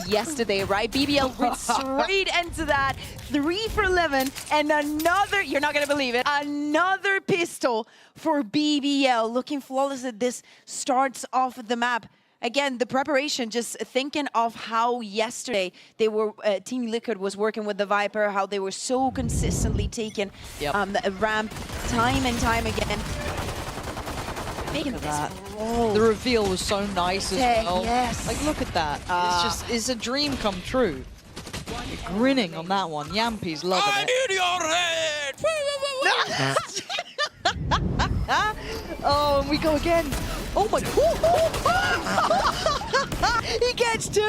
yesterday, right? BBL went straight into that, 3 for 11, and another, you're not gonna believe it, another pistol for BBL, looking flawless at this starts off the map. Again, the preparation, just thinking of how yesterday they were, Team Liquid was working with the Viper, how they were so consistently taking the ramp time and time again. Look at that. The reveal was so nice as well. Yes. Like, look at that. It's a dream come true. You're grinning on that one. Yampi's loving it. Oh, and we go again. Oh my God. He gets 2.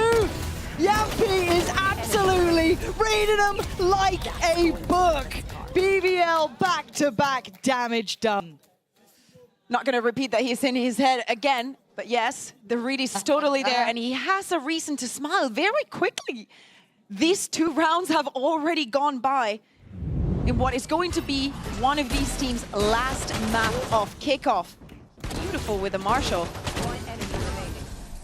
Yampi is absolutely reading them like a book. BBL back-to-back damage done. Not going to repeat that he's in his head again, but yes, the read is totally there, and he has a reason to smile very quickly. These 2 rounds have already gone by in what is going to be one of these teams' last map of Kickoff. Beautiful with the Marshall.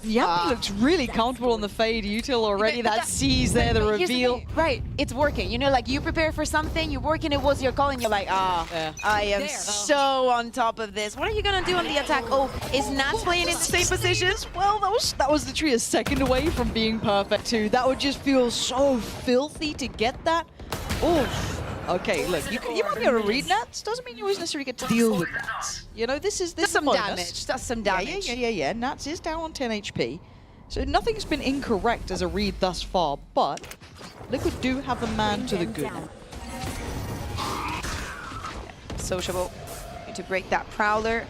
Yampi looks really comfortable on the fade util already. That sees there, the reveal. Right, it's working. You know, like you prepare for something, you're working, it was your call, and you're like, I am so on top of this. What are you gonna do on the attack? Oh, is Nats playing in the same position? Well, that was literally a second away from being perfect too. That would just feel so filthy to get that. Oh. Okay, look, you might be able to read Nats. Doesn't mean you always necessarily get to deal with Nats. You know, this is some damage. That's some damage. Yeah. Nats is down on 10 HP. So nothing's been incorrect as a read thus far, but Liquid do have the man to the good. Sociable. Going to break that Prowler.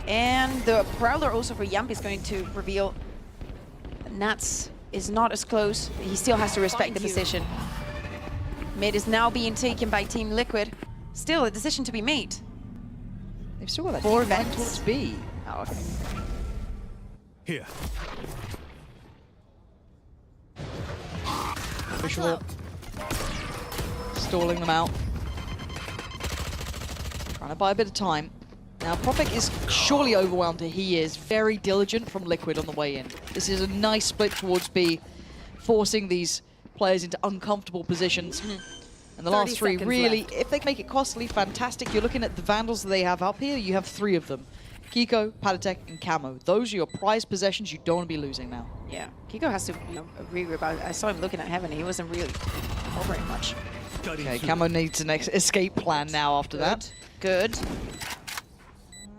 And the Prowler also for Yampi is going to reveal Nats is not as close. He still has to respect the position. Mid is now being taken by Team Liquid. Still a decision to be made. They've still got that 4 deep line vents towards B. Oh, okay. Here. Visual. Stalling them out. Trying to buy a bit of time. Now, Prophet is surely overwhelmed. He is very diligent from Liquid on the way in. This is a nice split towards B, forcing these players into uncomfortable positions. And the last 3 really, if they can make it costly, fantastic. You're looking at the Vandals that they have up here. You have 3 of them. Kiko, Patatek, and Camo. Those are your prized possessions you don't want to be losing now. Yeah, Kiko has to regroup. I saw him looking at Heaven. He wasn't really covering much. Okay, Camo needs an escape plan now after that. Good.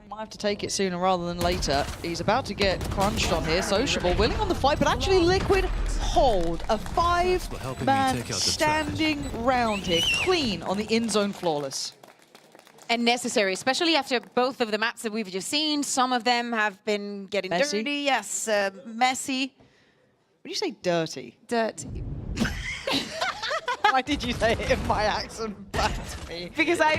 Might have to take it sooner rather than later. He's about to get crunched on here. Sociable, willing on the fight, but actually Liquid hold a 5-man standing round here. Clean on the in-zone flawless. And necessary, especially after both of the maps that we've just seen. Some of them have been getting Messy? dirty. Yes, messy. When you say dirty? Dirty. Why did you say it in my accent back to me? Because I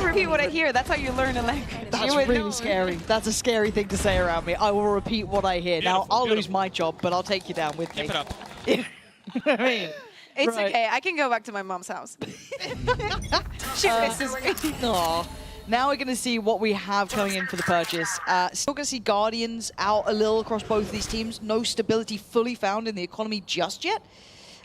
repeat what I hear. That's how you learn a language. That's really scary. That's a scary thing to say around me. I will repeat what I hear. Now, I'll lose my job, but I'll take you down with me. Keep it up. I mean, it's okay. I can go back to my mom's house. She misses me. Aw. Now we're going to see what we have coming in for the purchase. Still going to see Guardians out a little across both of these teams. No stability fully found in the economy just yet.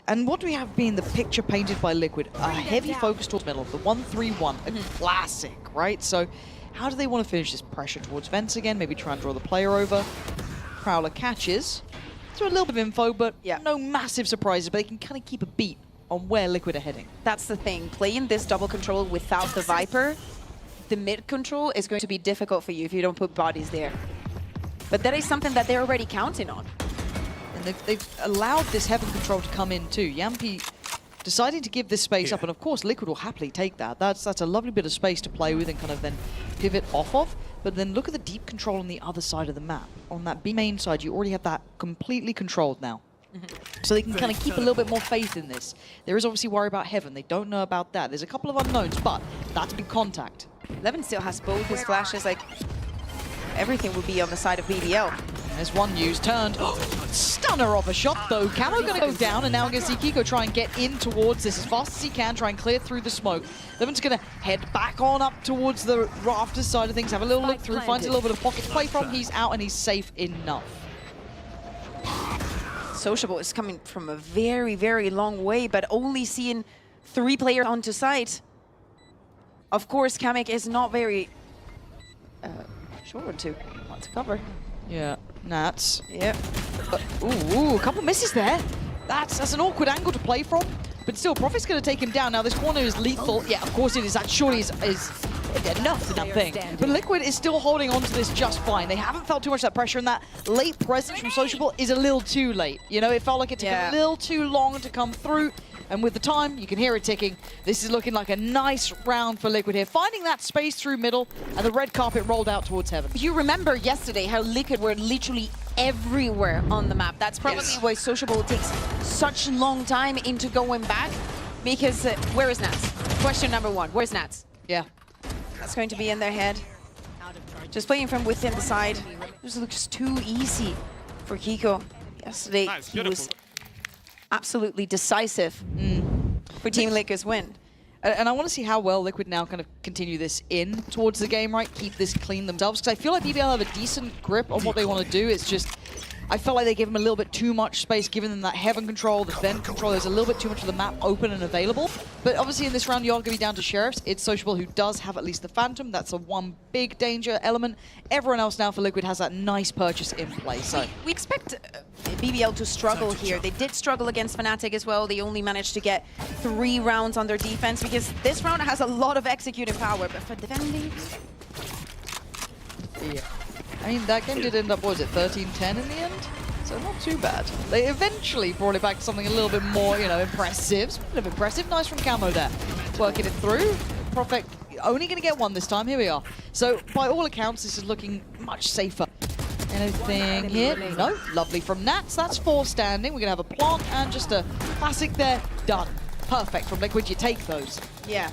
And what do we have being the picture painted by Liquid? A heavy focus towards middle, the 1-3-1, a classic, right? So how do they want to finish this? Pressure towards Vents again, maybe try and draw the player over. Prowler catches. So a little bit of info, but no massive surprises, but they can kind of keep a beat on where Liquid are heading. That's the thing. Playing this double control without the Viper, the mid control is going to be difficult for you if you don't put bodies there. But that is something that they're already counting on. And they've allowed this Heaven control to come in too. Yampi deciding to give this space up, and of course Liquid will happily take that. That's a lovely bit of space to play with and kind of then pivot off of. But then look at the deep control on the other side of the map. On that B main side, you already have that completely controlled now. So they can kind of keep a little bit more faith in this. There is obviously worry about Heaven. They don't know about that. There's a couple of unknowns, but that's big contact. Levin still has both his flashes, like everything will be on the side of BBL. There's one used, turned. Oh, stunner of a shot though. Camo gonna go down, and now we're gonna see Kiko try and get in towards this as fast as he can, try and clear through the smoke. Levin's gonna head back on up towards the rafters side of things, have a little look through, finds a little bit of pocket to play from. He's out and he's safe enough. Sociable is coming from a very, very long way, but only seeing 3 players onto site. Of course, Kamek is not very sure to want to cover. Yeah, Nats. Yep. Ooh, a couple misses there. That's an awkward angle to play from, but still, Profit's going to take him down. Now, this corner is lethal. Yeah, of course it is. That surely is enough for that thing. But Liquid is still holding on to this just fine. They haven't felt too much of that pressure, and that late presence from Sociable is a little too late. You know, it felt like it took a little too long to come through. And with the time, you can hear it ticking. This is looking like a nice round for Liquid here. Finding that space through middle, and the red carpet rolled out towards Heaven. You remember yesterday how Liquid were literally everywhere on the map. That's probably why Sociable takes such a long time into going back. Because, where is Nats? Question number 1, where's Nats? Yeah. That's going to be in their head. Just playing from within the side. This looks too easy for Kiko. Yesterday, he was absolutely decisive for Team Liquid's win. And I want to see how well Liquid now kind of continue this in towards the game, right? Keep this clean themselves, because I feel like BBL have a decent grip on what they want to do. It's just, I felt like they gave them a little bit too much space, giving them that Heaven control, the Vent control. There's a little bit too much of the map open and available. But obviously in this round, you are going to be down to Sheriffs. It's Sociable who does have at least the Phantom. That's a one big danger element. Everyone else now for Liquid has that nice purchase in play. So we expect BBL to struggle here. They did struggle against Fnatic as well. They only managed to get 3 rounds on their defense, because this round has a lot of executing power. But for defending... Yeah. I mean, that game did end up, what was it, 13-10 in the end? So not too bad. They eventually brought it back to something a little bit more, you know, impressive. Speaking of impressive, nice from Camo there. Working it through. Prophet only going to get 1 this time. Here we are. So by all accounts, this is looking much safer. Anything here? No. Lovely from Nats. That's 4 standing. We're going to have a plant and just a classic there. Done. Perfect from Liquid. You take those. Yeah.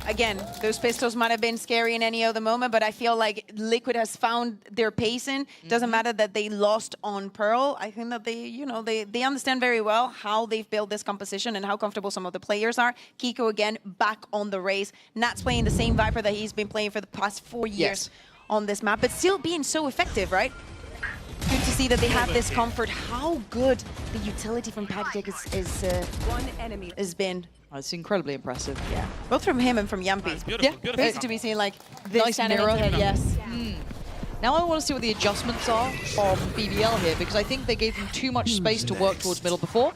Again, those pistols might have been scary in any other moment, but I feel like Liquid has found their pacing. Doesn't matter that they lost on Pearl. I think that they, you know, they understand very well how they've built this composition and how comfortable some of the players are. Kiko, again, back on the race. Nat's playing the same Viper that he's been playing for the past 4 years on this map, but still being so effective, right? Good to see that they have this comfort. How good the utility from Patek has been. It's incredibly impressive. Yeah, both from him and from Yampi. Yeah, crazy to be seeing like this nice kind of mirror. head, yes. Now I want to see what the adjustments are from BBL here, because I think they gave them too much space to work towards middle before.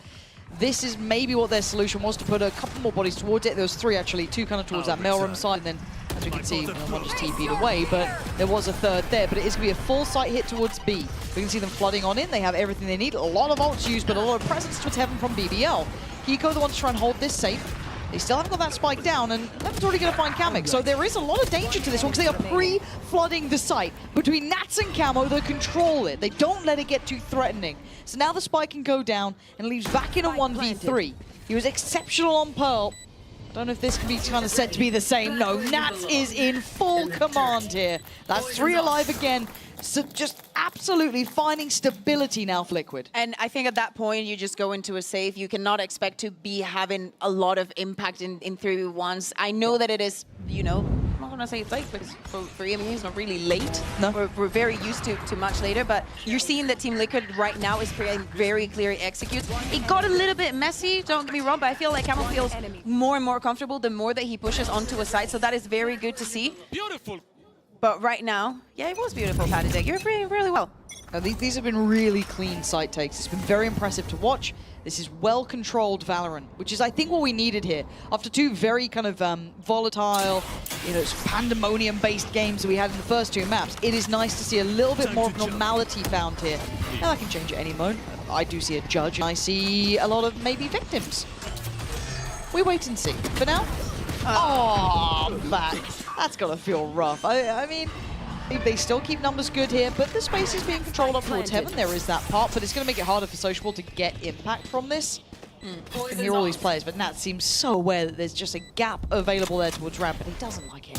This is maybe what their solution was, to put a couple more bodies towards it. There was 3 actually, 2 kind of towards that mailroom side, and then as we can see, one just TP'd away, but there was a 3rd there. But it is going to be a full site hit towards B. We can see them flooding on in. They have everything they need. A lot of ults used, but a lot of presence towards Heaven from BBL. Kiko, the one to try and hold this safe. They still haven't got that spike down, and Levin's already going to find Kamek. So there is a lot of danger to this one, because they are pre-flooding the site. Between Nats and Camo, they control it. They don't let it get too threatening. So now the spike can go down and leaves back in a 1v3. He was exceptional on Pearl. I don't know if this can be kind of said to be the same. No, Nats is in full command here. That's 3 alive again. So just absolutely finding stability now for Liquid. And I think at that point, you just go into a safe. You cannot expect to be having a lot of impact in 3v1s. I know that it is, you know, not want to say it's late, because for EMEA it's not really late. No. We're very used to much later, but you're seeing that Team Liquid right now is very clearly executes. It got a little bit messy, don't get me wrong, but I feel like Camo feels more and more comfortable the more that he pushes onto a side, so that is very good to see. Beautiful. But right now, yeah, it was beautiful, Patidek. You're playing really well. These have been really clean site takes. It's been very impressive to watch. This is well-controlled Valorant, which is, I think, what we needed here. After two very kind of volatile, you know, pandemonium-based games that we had in the first two maps, it is nice to see a little bit more of normality found here. Now, that can change at any moment. I do see a judge, and I see a lot of maybe victims. We wait and see. For now, oh, that's got to feel rough. I mean, they still keep numbers good here, but the space is being controlled up towards Heaven. There is that part, but it's going to make it harder for Sociable to get impact from this. You can hear all these players, but Nat seems so aware that there's just a gap available there towards ramp, but he doesn't like it.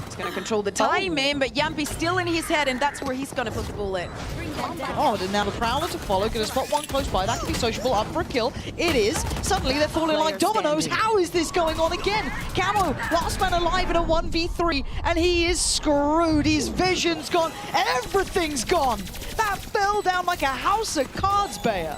He's going to control the timing, but Yampy's still in his head, and that's where he's going to put the bullet. Oh, and now the Prowler to follow, going to spot one close by. That could be Sociable, up for a kill. It is. Suddenly they're falling like dominoes. How is this going on again? Camo, last man alive in a 1v3, and he is screwed. His vision's gone. Everything's gone. That fell down like a house of cards, Bayer.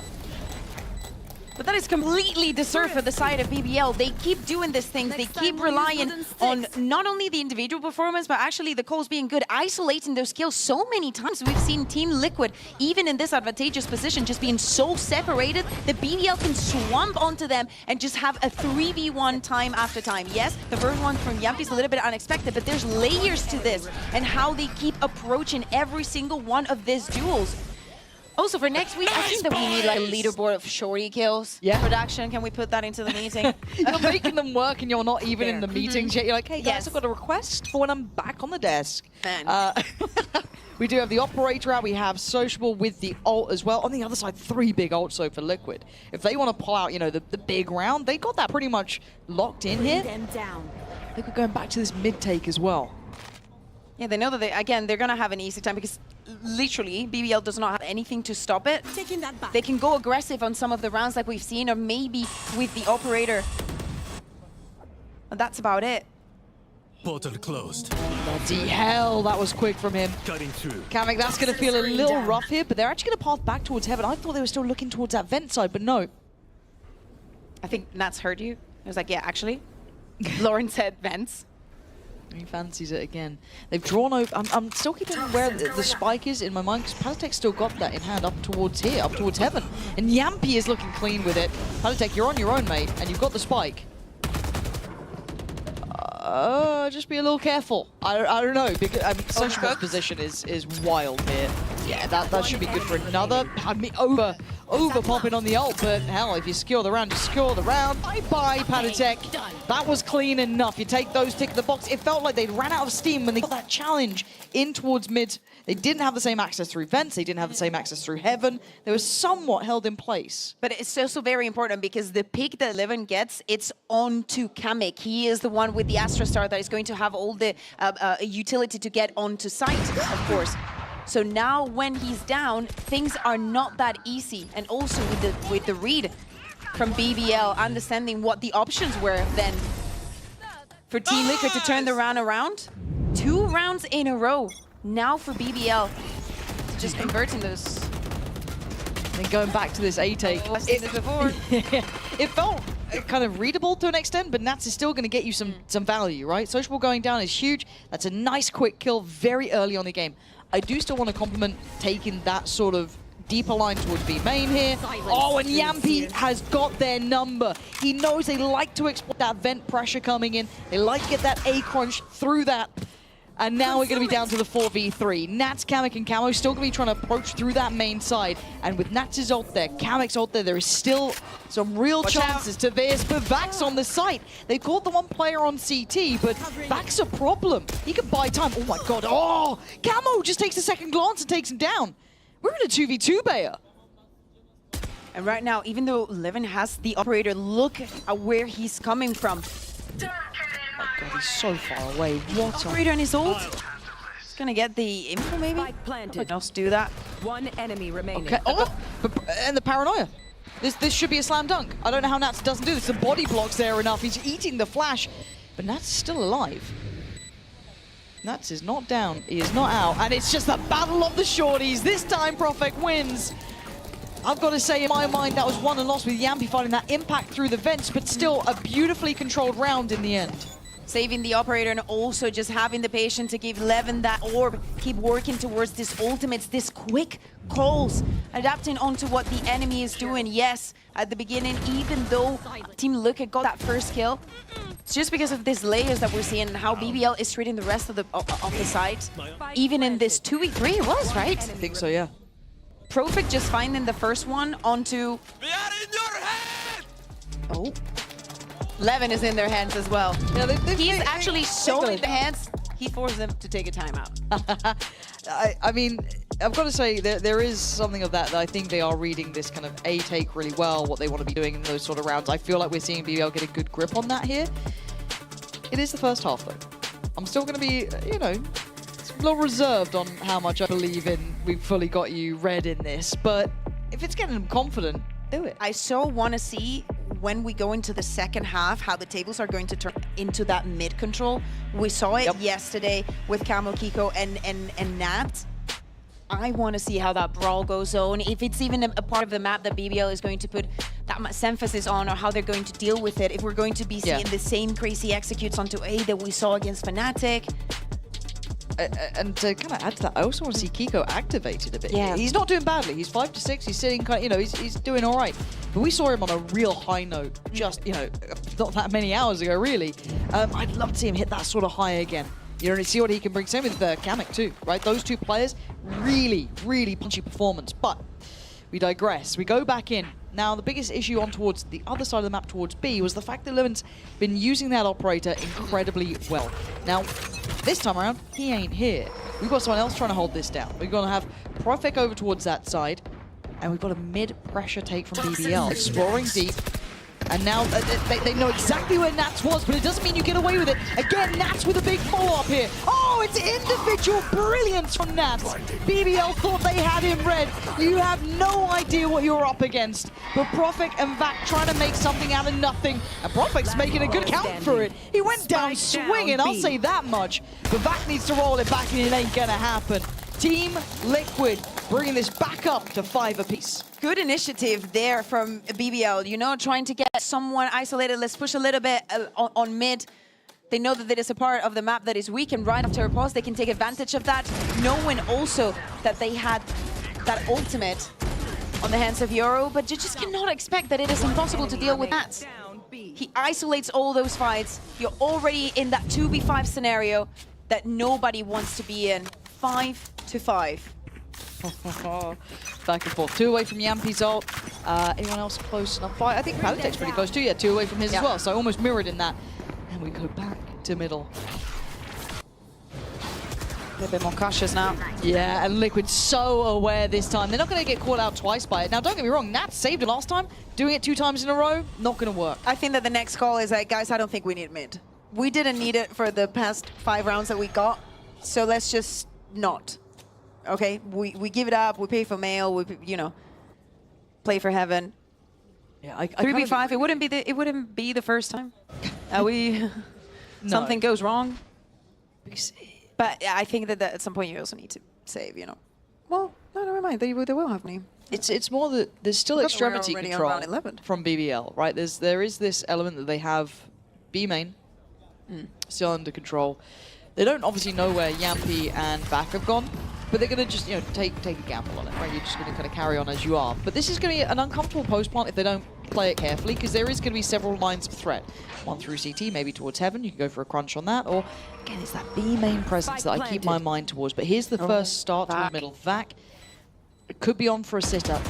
But that is completely deserved for the side of BBL. They keep doing these things. They keep relying on not only the individual performance, but actually the calls being good, isolating those kills so many times. We've seen Team Liquid, even in this advantageous position, just being so separated that BBL can swamp onto them and just have a 3v1 time after time. Yes, the first one from Yampy is a little bit unexpected, but there's layers to this and how they keep approaching every single one of these duels. Also, for next week, I think that we need like a leaderboard of shorty kills. Yeah. Production, can we put that into the meeting? You're making them work and you're not even in the meetings yet. You're like, hey guys, I've got a request for when I'm back on the desk. We do have the operator out. We have Sociable with the ult as well. On the other side, 3 big ults so for Liquid. If they want to pull out, you know, the big round, they got that pretty much locked in here. Liquid going back to this mid take as well. Yeah, they know that they're gonna have an easy time because literally BBL does not have anything to stop it. They can go aggressive on some of the rounds like we've seen, or maybe with the operator. And that's about it. Portal closed. Bloody hell, that was quick from him. Cutting through. Kamek, that's gonna feel a little rough here, but they're actually gonna path back towards Heaven. I thought they were still looking towards that vent side, but no. I think Nats heard you. I was like, yeah, actually. Lauren said vents. He fancies it again. They've drawn over. I'm still keeping where the spike is in my mind, because Patidek's still got that in hand up towards here, up towards Heaven. And Yampy is looking clean with it. Patidek, you're on your own, mate, and you've got the spike. Just be a little careful. I don't know, because Sociable's position is wild here. Yeah, that should be good for another. Over popping on the ult, but hell, if you secure the round, you secure the round. Bye-bye, Patidek. That was clean enough. You take those, tick the box. It felt like they ran out of steam when they got that challenge in towards mid. They didn't have the same access through vents. They didn't have the same access through Heaven. They were somewhat held in place. But it's also very important because the pick that Levin gets, it's on to Kamek. He is the one with the Astra Star that is going to have all the utility to get onto site, of course. So now when he's down, things are not that easy. And also with the read from BBL, understanding what the options were then for Team Liquid to turn the round around. 2 rounds in a row now for BBL. Just converting those. And going back to this A-take. I've seen this before. It felt kind of readable to an extent, but Nats is still going to get you some value, right? Sociable going down is huge. That's a nice quick kill very early on the game. I do still want to compliment taking that sort of deeper line towards B main here. Oh, and Yampy has got their number. He knows they like to exploit that vent pressure coming in. They like to get that A crunch through that. And now we're going to be down to the 4v3. Nats, Kamek, and Camo still going to be trying to approach through that main side. And with Nats' ult there, Kamek's ult there is still some real chances to this. But Vax on the site. They caught the one player on CT, but Vax a problem. He can buy time. Oh my god. Oh! Camo just takes a second glance and takes him down. We're in a 2v2, Bayer. And right now, even though Levin has the operator, look at where he's coming from. Oh my god, he's so far away. What operator on his ult? He's gonna get the info maybe? Planted. Else do that. One enemy remaining. Okay. Oh, and the paranoia. This should be a slam dunk. I don't know how Nats doesn't do this. The body block's there enough. He's eating the flash, but Nats is still alive. Nats is not down, he is not out, and it's just the battle of the shorties. This time, Profek wins. I've got to say, in my mind, that was won and lost with Yampi finding that impact through the vents, but still a beautifully controlled round in the end. Saving the operator and also just having the patience to give Levin that orb, keep working towards this ultimates, this quick calls, adapting onto what the enemy is doing. Yes, at the beginning, even though Team Liquid got that first kill, it's just because of these layers that we're seeing and how BBL is treating the rest of the side. Even in this 2v3 it was, right? I think so, yeah. Profek just finding the first one onto... Oh. Levin is in their hands as well. Yeah, He's actually showing the hands. He forced them to take a timeout. I mean, I've got to say, there is something of that I think they are reading this kind of A take really well, what they want to be doing in those sort of rounds. I feel like we're seeing BBL get a good grip on that here. It is the first half, though. I'm still going to be, you know, a little reserved on how much I believe in we've fully got you red in this, but if it's getting them confident, do it. I so want to see when we go into the second half how the tables are going to turn into that mid control. We saw it yesterday with Camo, Kiko, and Nat. I want to see how that brawl goes on, if it's even a part of the map that BBL is going to put that much emphasis on, or how they're going to deal with it, if we're going to be seeing the same crazy executes onto A that we saw against Fnatic. And to kind of add to that, I also want to see Kiko activated a bit. Yeah. He's not doing badly. He's 5 to 6. He's sitting kind of, you know, he's doing all right. But we saw him on a real high note just, you know, not that many hours ago, really. I'd love to see him hit that sort of high again. You know, and see what he can bring. Same with Kamek too, right? Those two players, really, really punchy performance. But we digress. We go back in. Now, the biggest issue on towards the other side of the map towards B was the fact that Levin's been using that operator incredibly well. Now, this time around, he ain't here. We've got someone else trying to hold this down. We're going to have Profek over towards that side, and we've got a mid-pressure take from BBL. Exploring deep, and now they know exactly where Nats was, but it doesn't mean you get away with it. Again, Nats with a big follow-up here. Oh, it's individual brilliance from Nats. BBL thought they had him red. You have no idea what you're up against. But Profek and Vac trying to make something out of nothing. And Profek's making a good count for it. He went down swinging, I'll say that much. But Vac needs to roll it back and it ain't gonna happen. Team Liquid bringing this back up to 5 apiece. Good initiative there from BBL, you know, trying to get someone isolated. Let's push a little bit on mid. They know that it is a part of the map that is weak, and right after a pause, they can take advantage of that, knowing also that they had that ultimate on the hands of Yoru, but you just cannot expect that it is impossible to deal with that. He isolates all those fights. You're already in that 2v5 scenario that nobody wants to be in. 5 to 5. Back and forth. 2 away from Yampi's ult. Anyone else close enough? I think Palitek's pretty close too. Yeah, 2 away from his as well. So almost mirrored in that. And we go back to middle. A bit more cautious now. Yeah, and Liquid so aware this time. They're not going to get caught out twice by it. Now, don't get me wrong. Nats saved it last time. Doing it 2 times in a row, not going to work. I think that the next call is like, guys, I don't think we need mid. We didn't need it for the past 5 rounds that we got. So let's just not. Okay, we give it up. We pay for mail. We, you know, play for heaven. Yeah, 3v5. It wouldn't be the first time. Something goes wrong. But I think that at some point you also need to save. You know. Well, no, never mind. They will have me. It's more that there's still extremity control from BBL, right? There is this element that they have B main still under control. They don't obviously know where Yampi and Vac have gone, but they're going to just, you know, take a gamble on it, right? You're just going to kind of carry on as you are. But this is going to be an uncomfortable post plant if they don't play it carefully, because there is going to be several lines of threat. One through CT, maybe towards Heaven. You can go for a crunch on that. Or, again, it's that B main presence that I keep my mind towards. But here's the first start to the middle. Vac could be on for a sit-up.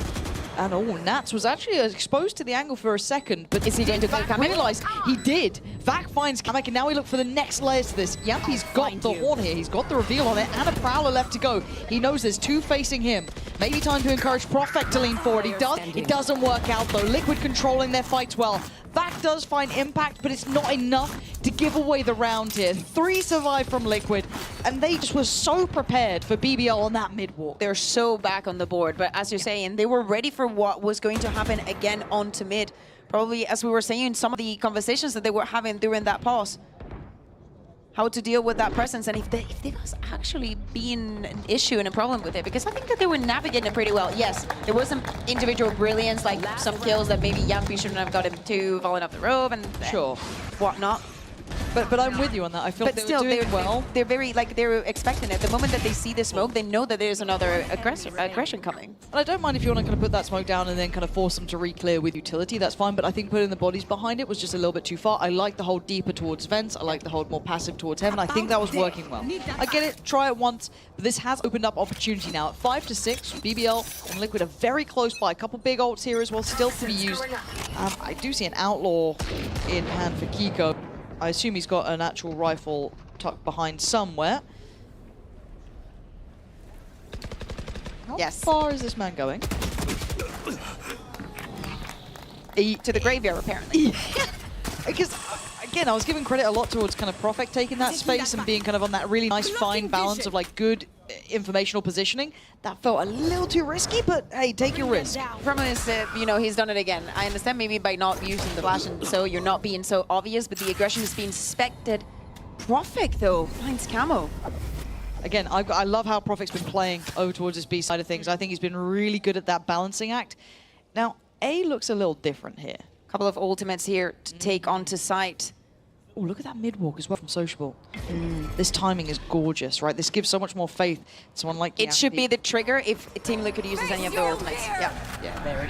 And Nats was actually exposed to the angle for a second, but is he going to realize he did? Vac finds Kamek, and now we look for the next layers to this. Yampi's got the horn here, he's got the reveal on it, and a Prowler left to go. He knows there's 2 facing him. Maybe time to encourage Profek to lean forward. He does. It doesn't work out though. Liquid controlling their fights well. Vac does find impact, but it's not enough to give away the round here. 3 survive from Liquid, and they just were so prepared for BBL on that mid walk. They're so back on the board, but as you're saying, they were ready for what was going to happen again onto mid. Probably, as we were saying, some of the conversations that they were having during that pause. how to deal with that presence and if there was actually been an issue and a problem with it, because I think that they were navigating it pretty well. Yes, there was some individual brilliance, like some kills that maybe Yampi shouldn't have got him to, falling off the rope and Sure. whatnot. But I'm with you on that. I feel like they were doing well. They're very, like, they're expecting it. The moment that they see the smoke, they know that there's another aggression coming. And I don't mind if you want to kind of put that smoke down and then kind of force them to re-clear with utility, that's fine, but I think putting the bodies behind it was just a little bit too far. I like the hold deeper towards vents, I like the hold more passive towards heaven, I think that was working well. I get it, try it once, but this has opened up opportunity now. At 5-6, BBL and Liquid are very close by. A couple big ults here as well, still to be used. I do see an Outlaw in hand for Kiko. I assume he's got an actual rifle tucked behind somewhere. How far is this man going? To the graveyard, apparently. Because, again, I was giving credit a lot towards kind of Profek taking that space and being kind of on that really nice fine balance of like good informational positioning. That felt a little too risky, but hey, take your risk. The problem is, you know, he's done it again. I understand maybe by not using the flash, and so you're not being so obvious, but the aggression is being suspected. Profek, though, finds camo. Again, I love how Profek's been playing over towards his B side of things. I think he's been really good at that balancing act. Now, A looks a little different here. Couple of ultimates here to take onto site. Oh, look at that mid-walk as well from Sociable. This timing is gorgeous, right? This gives so much more faith to someone like It should be the trigger if Team Liquid uses any of the ultimates. Yeah. Yeah, there,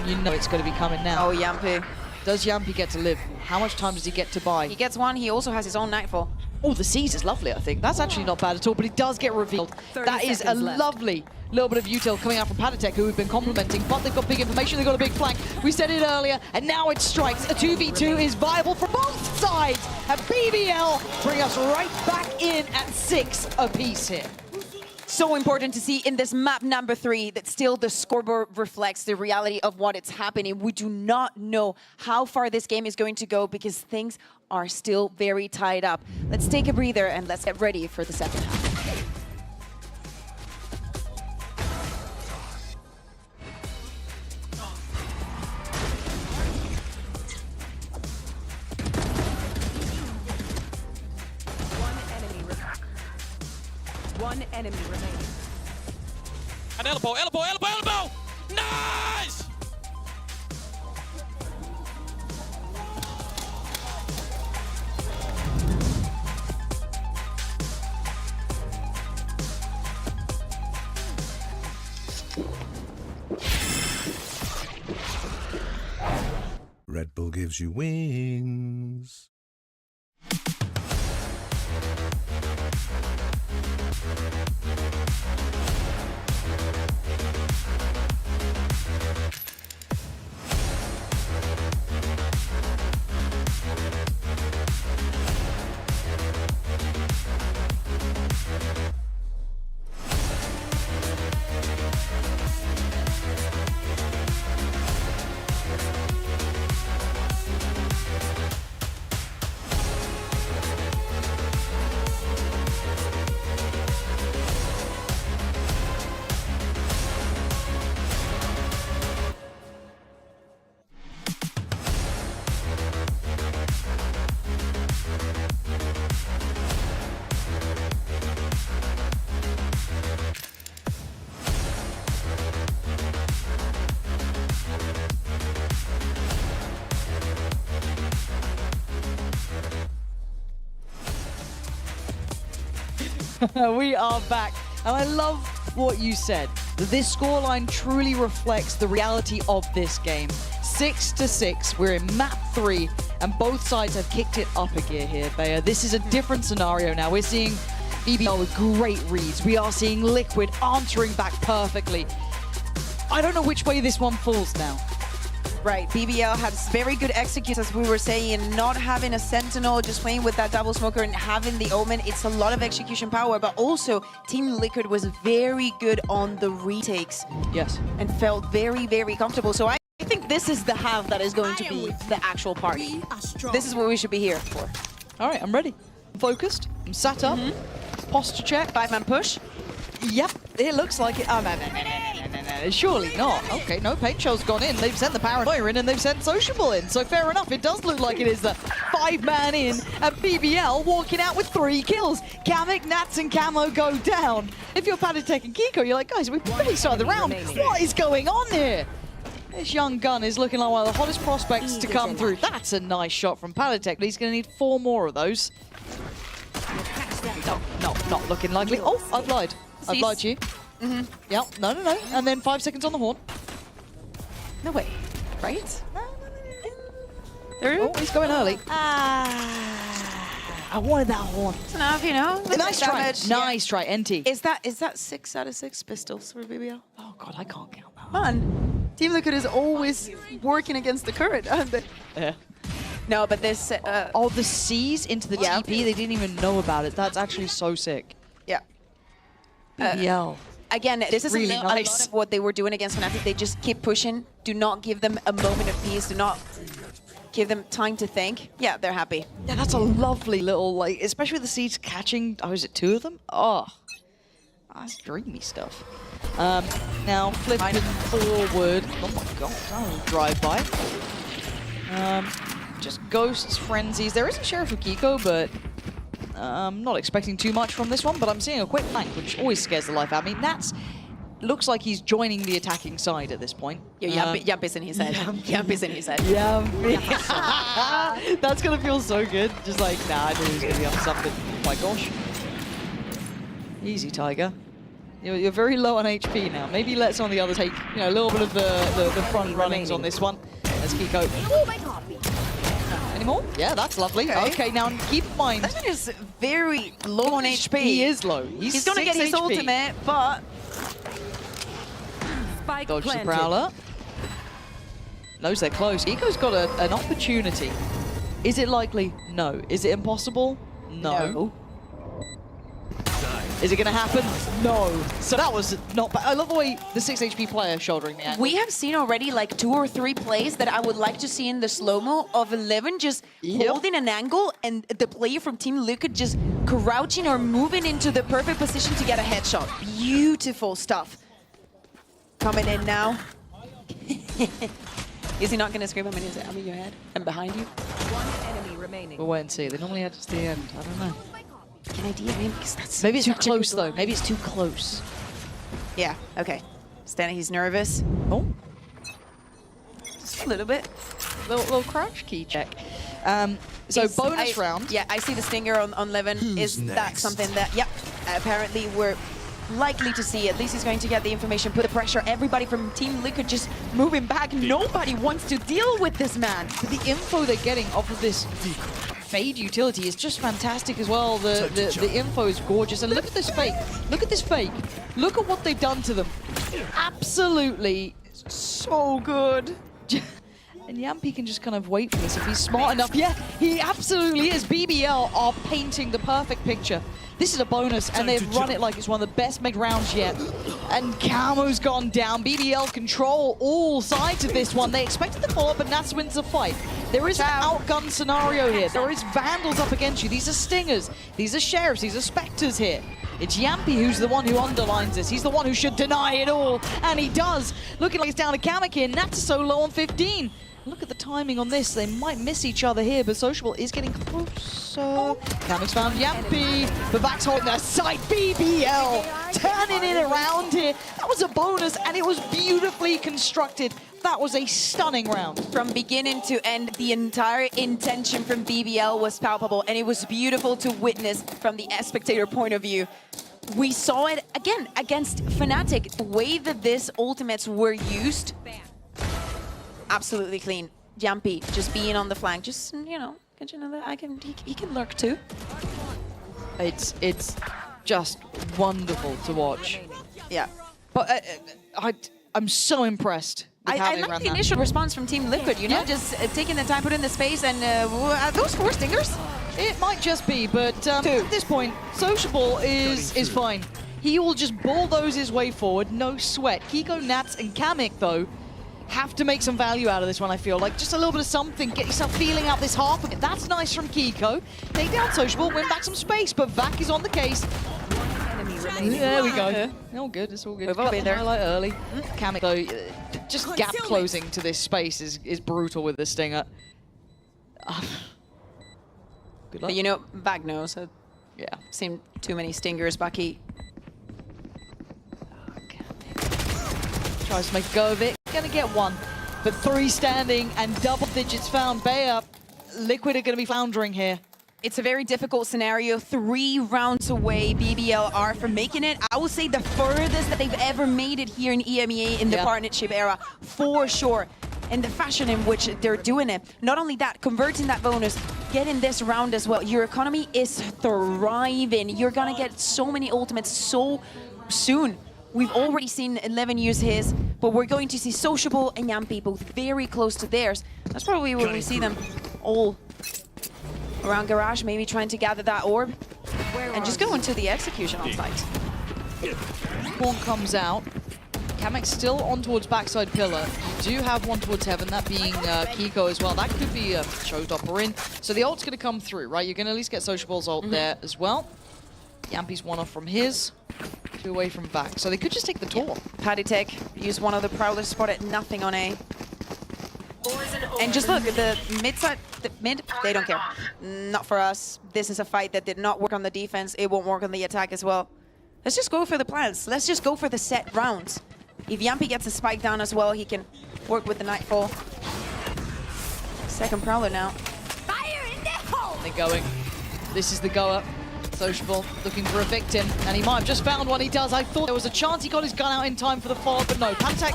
you know it's going to be coming now. Oh, Yampi. Does Yampi get to live? How much time does he get to buy? He gets one. He also has his own Nightfall. Oh, the Seize is lovely, I think. That's actually not bad at all, but he does get revealed. That is a lovely little bit of util coming out from Patatek, who we've been complimenting, but they've got big information, they've got a big flank. We said it earlier, and now it strikes. A 2v2 is viable for both sides, and BBL bring us right back in at 6 apiece here. So important to see in this map number 3 that still the scoreboard reflects the reality of what is happening. We do not know how far this game is going to go because things are still very tied up. Let's take a breather and let's get ready for the second half. One enemy remaining. An elbow, elbow, elbow, elbow! Nice! Red Bull gives you wings. We are back, and I love what you said, that this scoreline truly reflects the reality of this game. 6-6, we're in map 3, and both sides have kicked it up a gear here, Bayer. This is a different scenario now. We're seeing BBL with great reads. We are seeing Liquid answering back perfectly. I don't know which way this one falls now. Right, BBL has very good executes, as we were saying, not having a Sentinel, just playing with that double smoker and having the Omen. It's a lot of execution power, but also Team Liquid was very good on the retakes. Yes. And felt very, very comfortable. So I think this is the half that is going to be the actual party. This is what we should be here for. All right, I'm ready. I'm focused. I'm sat up. Posture check. 5-man push. Yep, it looks like it. Oh, no, surely not. Okay, no, Paint Shell's gone in. They've sent the Paranoia in and they've sent Sociable in. So fair enough, it does look like it is the 5-man in, and BBL walking out with 3 kills. Kamek, Nats, and Camo go down. If you're Patatek and Kiko, you're like, guys, we've barely started the round. What is going on here? This young gun is looking like one of the hottest prospects to come through. That's a nice shot from Patatek, but he's going to need 4 more of those. No, not looking likely. Oh, I've lied. I've lied to you. Yep, no. And then 5 seconds on the horn. No way. Right? Oh, he's going early. I wanted that horn. It's enough, you know. Nice try. Nice try, NT. Is that 6 out of 6 pistols for BBL? Oh god, I can't count that. Man, Team Liquid is always working against the current, aren't they? Yeah. No, but this... oh, the C's into the TP, they didn't even know about it. That's actually so sick. Yeah. BBL. Again, this is really a lot nice. of what they were doing against Fnatic. They just keep pushing. Do not give them a moment of peace. Do not give them time to think. Yeah, they're happy. Yeah, that's a lovely little, like, especially with the C's catching, oh, is it 2 of them? Oh, that's dreamy stuff. Now, flipping forward. Oh my god, that was a drive-by. Just ghosts, frenzies. There is a Sheriff of Kiko, but I'm not expecting too much from this one, but I'm seeing a quick flank, which always scares the life out of me. Nats looks like he's joining the attacking side at this point. Yump is in his head. Yump is in his head. Yumpy. That's gonna feel so good. Just like, nah, I knew he was gonna be on something. Oh my gosh. Easy, Tiger. You're very low on HP now. Maybe let some of the others take, you know, a little bit of the front runnings on this one. Let's keep going. Any more? Yeah, that's lovely. Okay, now keep in mind. That is very low on HP. He is low. He's gonna get his HP. ultimate, but... Dodge the Prowler. Knows they're close. Eco's got an opportunity. Is it likely? No. Is it impossible? No. Is it going to happen? No. So that was not bad. I love the way the 6 HP player shouldering the angle. We have seen already like 2 or 3 plays that I would like to see in the slow-mo of 11 just holding an angle and the player from Team Liquid just crouching or moving into the perfect position to get a headshot. Beautiful stuff. Coming in now. Is he not going to scream? I'm in your head. I'm behind you. One enemy remaining. We'll wait and see. They normally head to the end. I don't know. Can I DM him? Because that's maybe it's too close, though. Maybe it's too close. Yeah, okay. Stanley, he's nervous. Oh. Just a little bit. Little crouch key check. So bonus round. Yeah, I see the stinger on Levin. Is that something that, yep, apparently we're likely to see. At least he's going to get the information, put the pressure. Everybody from Team Liquid just moving back. Nobody wants to deal with this man. But the info they're getting off of this Fade utility is just fantastic as well. The info is gorgeous. And look at this fake. Look at this fake. Look at what they've done to them. Absolutely so good. And Yampy can just kind of wait for this if he's smart enough. Yeah, he absolutely is. BBL are painting the perfect picture. This is a bonus, and they've run it like it's one of the best mid rounds yet. And Camo's gone down. BBL control all sides of this one. They expected the follow-up, but Nats wins the fight. There is an outgun scenario here. There is Vandals up against you. These are Stingers. These are Sheriffs. These are Spectres here. It's Yampy who's the one who underlines this. He's the one who should deny it all, and he does. Looking like it's down to Kamek here. Nats is so low on 15. Look at the timing on this. They might miss each other here, but Sociable is getting closer. Kamek's found Yampy. The back's holding their sight. BBL turning it around here. That was a bonus, and it was beautifully constructed. That was a stunning round. From beginning to end, the entire intention from BBL was palpable, and it was beautiful to witness from the spectator point of view. We saw it again against Fnatic. The way that these ultimates were used, absolutely clean. Yampy just being on the flank, just, you know, he can lurk too. It's just wonderful to watch. Yeah. But I'm so impressed. I like the initial response from Team Liquid, you know, just taking the time, putting the space, and those 4 stingers? It might just be, but at this point, Sociable is fine. He will just bulldoze his way forward, no sweat. Kiko, Nats, and Kamek, though, have to make some value out of this one, I feel. Like, just a little bit of something, get yourself feeling out this half. That's nice from Kiko. Take down Sociable, win back some space, but Vac is on the case. There we go. All good, it's all good. We've all been there. Highlight early. Kamek, though, just gap closing to this space is brutal with the Stinger. But you know, Bag knows. Yeah. Seen too many stingers, Bucky. Tries to make a go of it. Gonna get one. But 3 standing and double digits found. Bayer, Liquid are gonna be floundering here. It's a very difficult scenario. 3 rounds away, BBL are from making it. I will say the furthest that they've ever made it here in EMEA in the partnership era, for sure. And the fashion in which they're doing it. Not only that, converting that bonus, getting this round as well. Your economy is thriving. You're gonna get so many ultimates so soon. We've already seen 11 use his, but we're going to see Sociable and Yampy both very close to theirs. That's probably where we see them all around Garage, maybe trying to gather that orb and just go into the execution on site. Horn comes out. Kamek still on towards backside pillar. You do have one towards heaven, that being Kiko as well. That could be a showstopper in. So the ult's going to come through, right? You're going to at least get Sociable's ult there as well. Yampy's 1 off from his, 2 away from back. So they could just take the tour. Paddy Tech used one of the Prowlers, spotted nothing on A. And just look at the mid side, they don't care. Not for us. This is a fight that did not work on the defense. It won't work on the attack as well. Let's just go for the plans. Let's just go for the set rounds. If Yampy gets a spike down as well, he can work with the Nightfall. Second Prowler now. Fire in the hole! They're going. This is the goer. Sociable looking for a victim, and he might have just found one. He does. I thought there was a chance he got his gun out in time for the follow, but no. Pantek.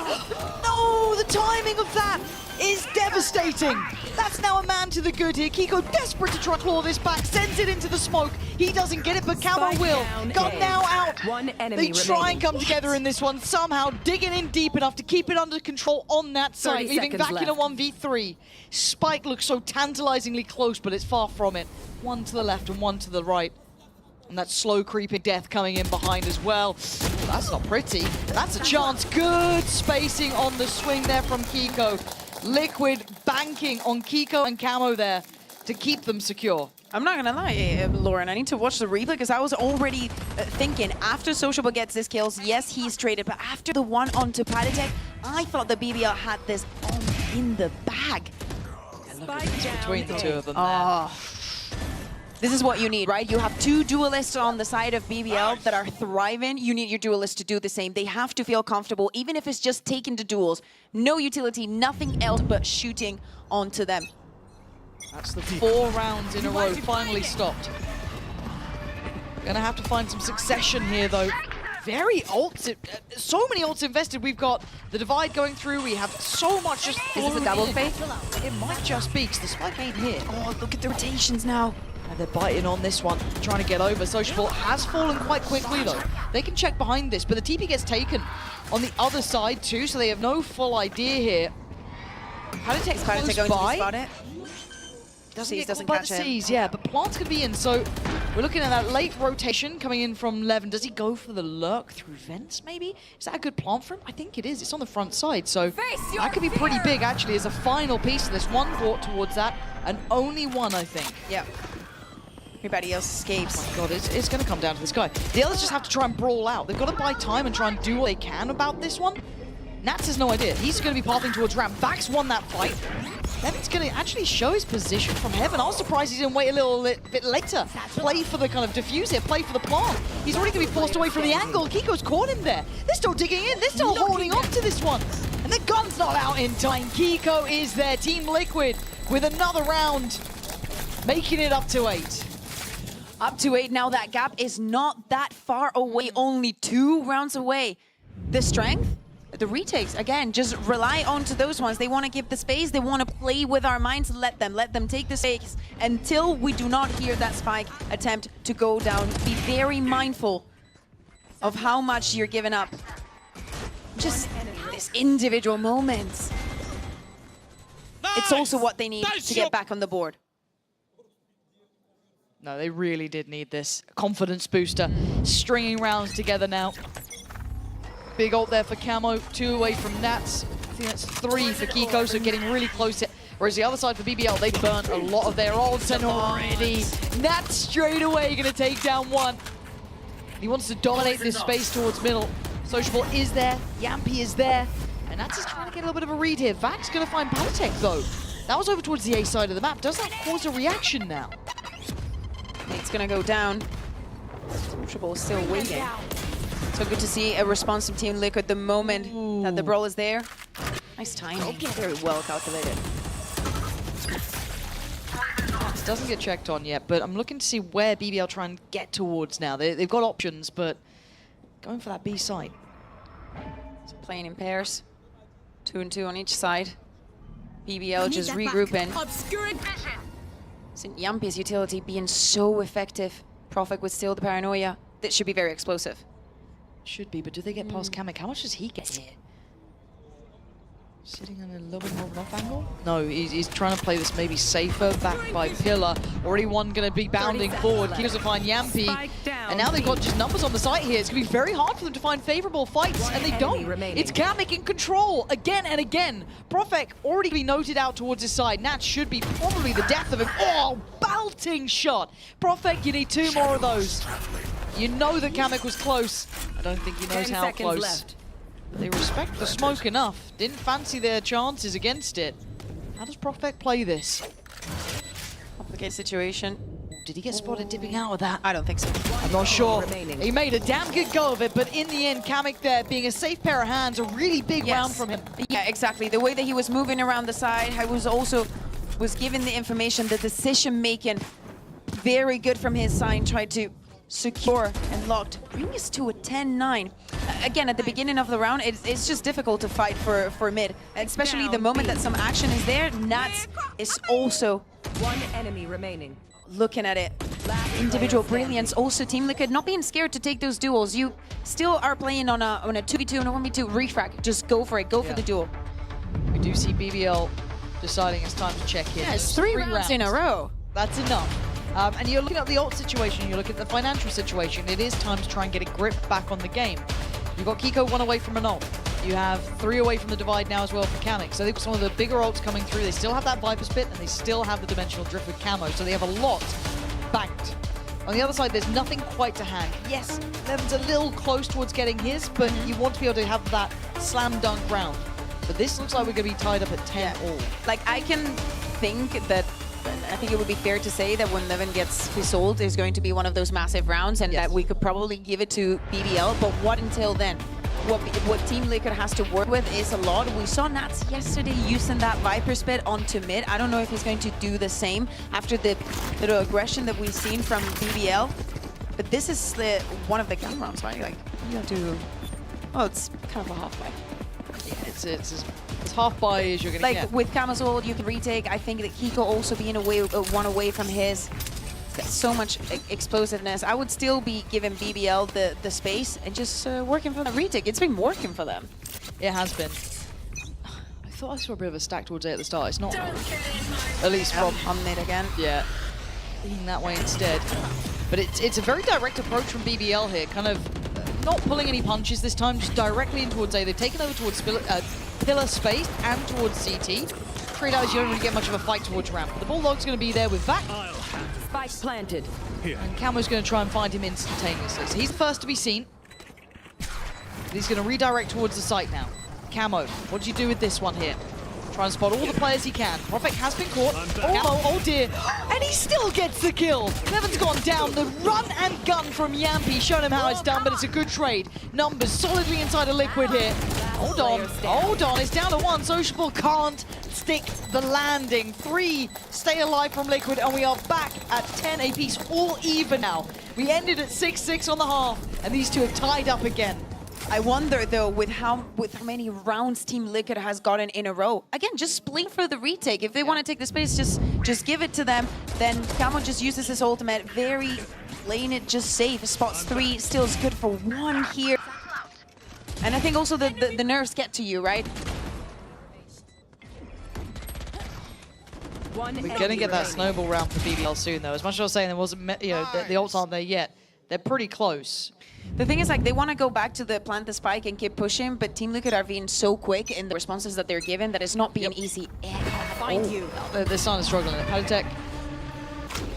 No, the timing of that is devastating. That's now a man to the good here. Kiko desperate to try to claw this back, sends it into the smoke. He doesn't get it, but Camo will. Gun now out. One enemy They try and come together in this one, somehow digging in deep enough to keep it under control on that side, leaving back in a 1v3. Spike looks so tantalizingly close, but it's far from it. 1 to the left and 1 to the right. And that slow creeping death coming in behind as well. Ooh, that's not pretty. That's a chance. Good spacing on the swing there from Kiko. Liquid banking on Kiko and Camo there to keep them secure. I'm not gonna lie, Lauren, I need to watch the replay because I was already thinking after Sociable gets his kills, yes, he's traded, but after the one onto Paddy, I thought the BBL had this in the bag. Between the two of them there. This is what you need, right? You have 2 duelists on the side of BBL that are thriving. You need your duelists to do the same. They have to feel comfortable, even if it's just taking the duels. No utility, nothing else but shooting onto them. That's the 4 rounds in a row finally stopped. Gonna have to find some succession here, though. Very ults, so many ults invested. We've got the divide going through. We have so much just. Is this a double fade? It might just be, because the spike ain't here. Oh, look at the rotations now. And they're biting on this one, trying to get over. Sociable has fallen quite quickly, though. They can check behind this, but the TP gets taken on the other side, too, so they have no full idea here. Paddy going to spot it. Doesn't catch him. Seas, yeah, but Plant's going to be in, so we're looking at that late rotation coming in from Levin. Does he go for the lurk through vents, maybe? Is that a good plant for him? I think it is. It's on the front side, so that could be pretty big, actually, as a final piece of this. 1 thought towards that, and only 1, I think. Yeah. Everybody else escapes. Oh my god, it's going to come down to this guy. The others just have to try and brawl out. They've got to buy time and try and do what they can about this one. Nats has no idea. He's going to be pathing towards ramp. Vax won that fight. Levin's going to actually show his position from heaven. I was surprised he didn't wait a little bit later. Play for the kind of diffuse here, play for the plant. He's already going to be forced away from the angle. Kiko's caught him there. They're still digging in. They're still holding on to this one. And the gun's not out in time. Kiko is there. Team Liquid with another round, making it up to 8. Up to 8 now. That gap is not that far away, only 2 rounds away. The strength, the retakes, again, just rely on to those ones. They want to give the space, they want to play with our minds. Let them take the space until we do not hear that spike attempt to go down. Be very mindful of how much you're giving up. Just this individual moments. It's also what they need to get back on the board. No, they really did need this confidence booster. Stringing rounds together now. Big ult there for Camo, 2 away from Nats. I think that's 3 for Kiko, so getting really close. Whereas the other side for BBL, they burnt a lot of their ults, and already Nats straight away gonna take down 1. He wants to dominate this space towards middle. Sociable is there, Yampy is there, and Nats is trying to get a little bit of a read here. Vax gonna find Paltec though. That was over towards the A side of the map. Does that cause a reaction now? It's gonna go down. Sociable is still waiting. So good to see a responsive Team Liquid the moment that the brawl is there. Nice timing. Very well calculated. This doesn't get checked on yet, but I'm looking to see where BBL try and get towards now. They've got options, but going for that B site. So playing in pairs. 2 and 2 on each side. BBL just regrouping. St. Yampi's utility being so effective. Profik with still the paranoia. That should be very explosive. Should be, but do they get past Kamek? How much does he get here? Sitting on a little bit more of an off angle? No, he's trying to play this maybe safer, backed by Pillar. Already one going to be bounding forward. Keeps to find Yampi. And now they've got just numbers on the site here. It's going to be very hard for them to find favorable fights, and they don't. It's Kamek in control again and again. Profik already be noted out towards his side. Nat should be probably the death of him. Oh, belting shot. Profik, you need 2 more of those. You know that Kamek was close. I don't think he knows how close. Left. But they respect the smoke enough. Didn't fancy their chances against it. How does Profik play this? Complicated situation. Did he get spotted dipping out of that? I don't think so. I'm not sure. He made a damn good go of it, but in the end, Kamek there being a safe pair of hands, a really big round from him. Yeah, exactly. The way that he was moving around the side, I was given the information, the decision making, very good from his side. Tried to secure and locked, bring us to a 10-9. Again, at the beginning of the round, it's just difficult to fight for mid, especially the moment that some action is there. Nats is also one enemy remaining. Looking at it. Individual brilliance. Also, Team Liquid not being scared to take those duels. You still are playing on a 2v2 and a 1v2 refrag. Just go for it. Go for the duel. We do see BBL deciding it's time to check in. Yeah, it's 3 rounds in a row. That's enough. And you're looking at the ult situation, you look at the financial situation, it is time to try and get a grip back on the game. You've got Kiko 1 away from an ult. You have 3 away from the divide now as well for Kamek. So they've got some of the bigger ults coming through. They still have that Viper Spit and they still have the Dimensional Drift with Camo. So they have a lot banked. On the other side, there's nothing quite to hand. Yes, Levin's a little close towards getting his, but you want to be able to have that slam dunk round. But this looks like we're going to be tied up at 10 all. Like, I can think that I think it would be fair to say that when Levin gets resolved, there's going to be one of those massive rounds, and that we could probably give it to BBL. But what until then? What Team Liquid has to work with is a lot. We saw Nats yesterday using that Viper Spit onto mid. I don't know if he's going to do the same after the little aggression that we've seen from BBL. But this is one of the gun rounds, right? Like, you have to... Oh, it's kind of a halfway. Yeah, it's as half by as you're going to get. Like, with Camo's ult, you can retake. I think that Kiko also being one away from his. Got so much explosiveness. I would still be giving BBL the space and just working for the retake. It's been working for them. It has been. I thought I saw a bit of a stack towards A at the start. It's not. At least from on mid again. Yeah, leaning that way instead. But it's a very direct approach from BBL here. Kind of not pulling any punches this time, just directly in towards A. They've taken over towards Pillar space and towards CT. Trade out as you don't really get much of a fight towards ramp. But the Bulldog's going to be there with Vac. Spike planted. And Camo's going to try and find him instantaneously. So he's the first to be seen. He's going to redirect towards the site now. Camo, what do you do with this one here? Try and spot all the players he can. Profik has been caught. Camo, oh dear. And he still gets the kill. Levin's gone down. The run and gun from Yampi showing him how it's done, but it's a good trade. Numbers solidly inside a Liquid here. Hold on, it's down to 1. Sociable can't stick the landing. 3 stay alive from Liquid, and we are back at 10 apiece, all even now. We ended at 6-6 on the half, and these two have tied up again. I wonder though, with how many rounds Team Liquid has gotten in a row. Again, just split for the retake. If they want to take the space, just give it to them. Then Camo just uses his ultimate, playing it just safe. Spots 3, still is good for 1 here. And I think also the nerfs get to you, right? We're going to get that snowball round for BBL soon, though. As much as I was saying there wasn't, the ults aren't there yet. They're pretty close. The thing is, like, they want to go back to the plant the spike and keep pushing, but Team Liquid are being so quick in the responses that they're given that it's not being easy. Find you. They're starting to struggle in it. Palutech,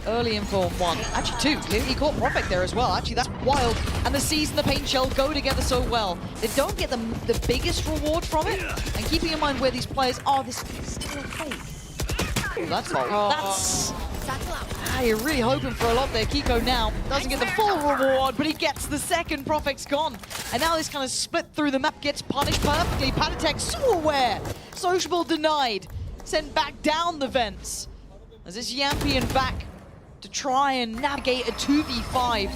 early info on 1. Actually 2. He caught Profik there as well. Actually, that's wild. And the Seas and the Paint Shell go together so well. They don't get the biggest reward from it. And keeping in mind where these players are, this is still a fight. Oh, that's bold. You're really hoping for a lot there. Kiko now doesn't get the full reward, but he gets the second. Profect's gone. And now this kind of split through the map gets punished perfectly. Patatek so aware. Sociable denied. Sent back down the vents. As this Yampian back to try and navigate a 2v5.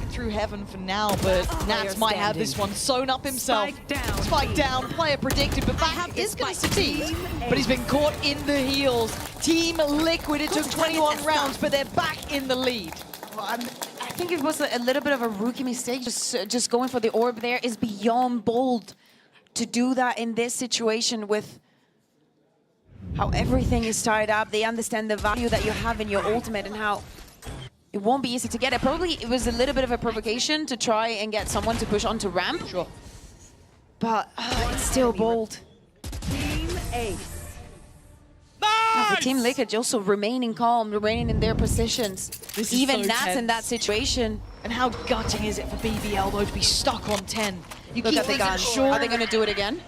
Through heaven for now, but Nats might have this one sewn up himself. Spike down, player predicted, but back is going to succeed. But he's been caught in the heels. Team Liquid, it took 21 rounds, but they're back in the lead. I think it was a little bit of a rookie mistake. Just going for the orb there is beyond bold to do that in this situation with how everything is tied up. They understand the value that you have in your ultimate and how it won't be easy to get it. Probably it was a little bit of a provocation to try and get someone to push onto ramp. Sure. But it's still bold. Team Ace. Nice! The Team Liquid also remaining calm, remaining in their positions. This Even is so Nats tense. in that situation. And how gutting is it for BBL though to be stuck on 10? You Look keep at the gun. sure. Are they going to do it again?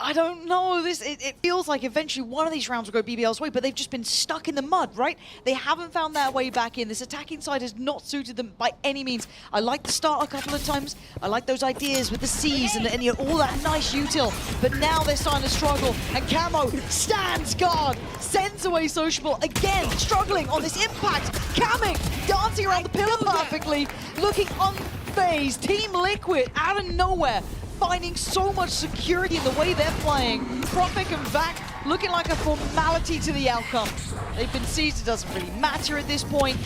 I don't know. It feels like eventually one of these rounds will go BBL's way, but they've just been stuck in the mud, right? They haven't found their way back in. This attacking side has not suited them by any means. I like the start a couple of times. I like those ideas with the C's and you know, all that nice util. But now they're starting to struggle. And Camo stands guard, sends away Sociable again, struggling on this impact. Kamik dancing around the pillar perfectly, looking unfazed. Team Liquid out of nowhere, finding so much security in the way they're playing. Profik and Vac looking like a formality to the outcome. They've been seized, it doesn't really matter at this point,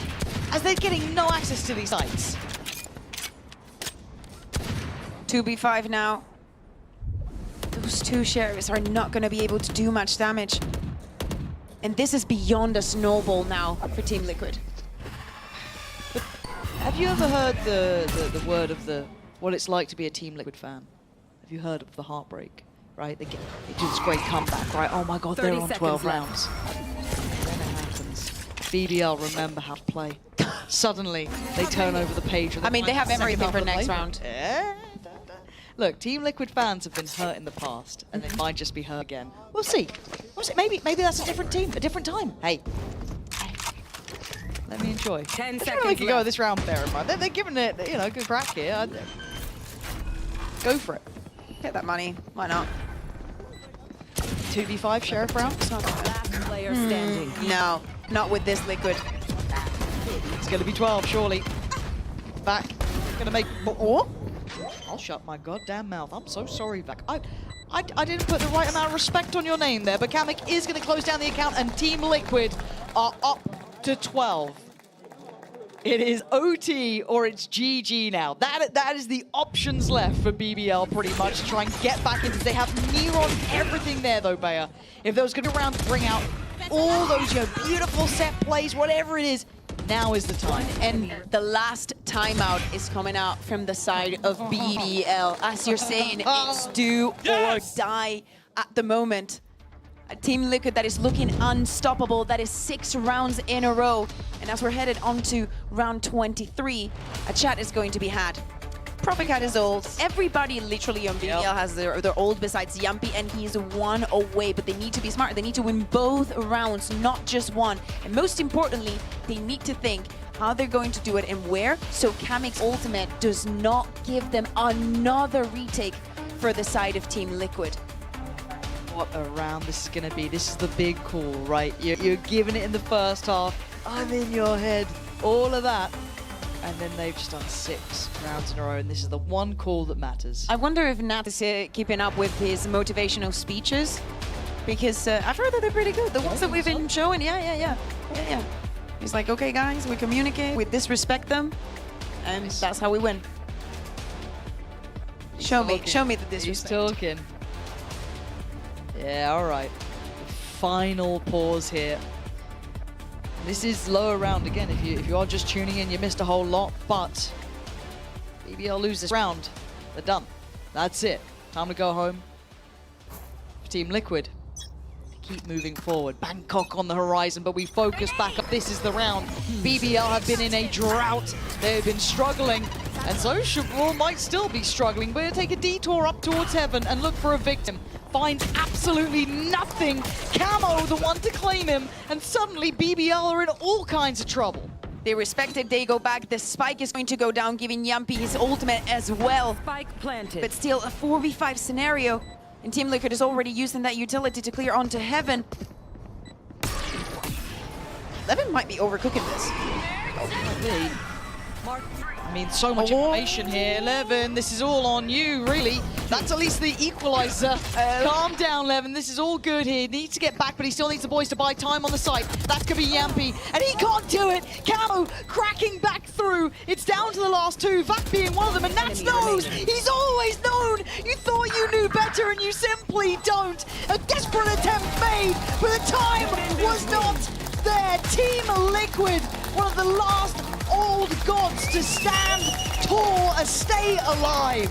as they're getting no access to these sites. 2v5 now. Those two sheriffs are not going to be able to do much damage. And this is beyond a snowball now for Team Liquid. But have you ever heard the word of what it's like to be a Team Liquid fan? Have you heard of the heartbreak, right? They do this great comeback, right? Oh my God, they're on 12 rounds. Then it happens. BBL remember how to play. Suddenly, they turn over the page. I mean, they have everything for next round. Look, Team Liquid fans have been hurt in the past, and they might just be hurt again. We'll see. Maybe that's a different team, a different time. Hey. Let me enjoy. 10 Let's seconds really go left. this round, bear in mind. They're giving it, you know, a good crack here. Go for it. Get that money. Why not? 2v5 Sheriff round. Last player standing. No, not with this Liquid. It's going to be 12, surely. Back. Going to make... Oh? I'll shut my goddamn mouth. I'm so sorry, Vac. I didn't put the right amount of respect on your name there, but Kamik is going to close down the account, and Team Liquid are up to 12. It is OT or it's GG now. That is the options left for BBL pretty much to try and get back into. They have Neron everything there though, Bayer. If there was going to be a round to bring out all those beautiful set plays, whatever it is, now is the time. And the last timeout is coming out from the side of BBL. As you're saying, it's do or die at the moment. A Team Liquid that is looking unstoppable. That is 6 rounds in a row. And as we're headed on to round 23, a chat is going to be had. Profik had his ult. Everybody literally on BBL has their ult besides Yumpy, and he's 1 away. But they need to be smart. They need to win both rounds, not just one. And most importantly, they need to think how they're going to do it and where, so Kamik's ultimate does not give them another retake for the side of Team Liquid. What a round this is going to be. This is the big call, right? You're giving it in the first half. I'm in your head. All of that. And then they've just done 6 rounds in a row, and this is the one call that matters. I wonder if Nat is keeping up with his motivational speeches, because I've heard that they're pretty good. The ones that we've been showing, yeah. He's like, okay, guys, we communicate, we disrespect them, and that's how we win. Show me the disrespect. He's talking. Yeah, all right. Final pause here. This is lower round again. If you are just tuning in, you missed a whole lot, but BBL lose this round. They're done. That's it. Time to go home. For Team Liquid, keep moving forward. Bangkok on the horizon, but we focus back up. This is the round. BBL have been in a drought. They've been struggling, and so Shabral might still be struggling. We're going to take a detour up towards heaven and look for a victim. finds absolutely nothing. Camo, the one to claim him, and suddenly BBL are in all kinds of trouble. They respect it, they go back. The spike is going to go down, giving Yampi his ultimate as well. Spike planted. But still a 4v5 scenario. And Team Liquid is already using that utility to clear onto Heaven. Levin might be overcooking this. I mean, so much information here. Levin, this is all on you, really. That's at least the equalizer. Calm down, Levin. This is all good here. He needs to get back, but he still needs the boys to buy time on the site. That's going to be Yampi, and he can't do it. Camo cracking back through. It's down to the last two, Vac being one of them, and Nats knows. He's always known. You thought you knew better, and you simply don't. A desperate attempt made, but the time was not there. Team Liquid, one of the last old gods to stand tall and stay alive.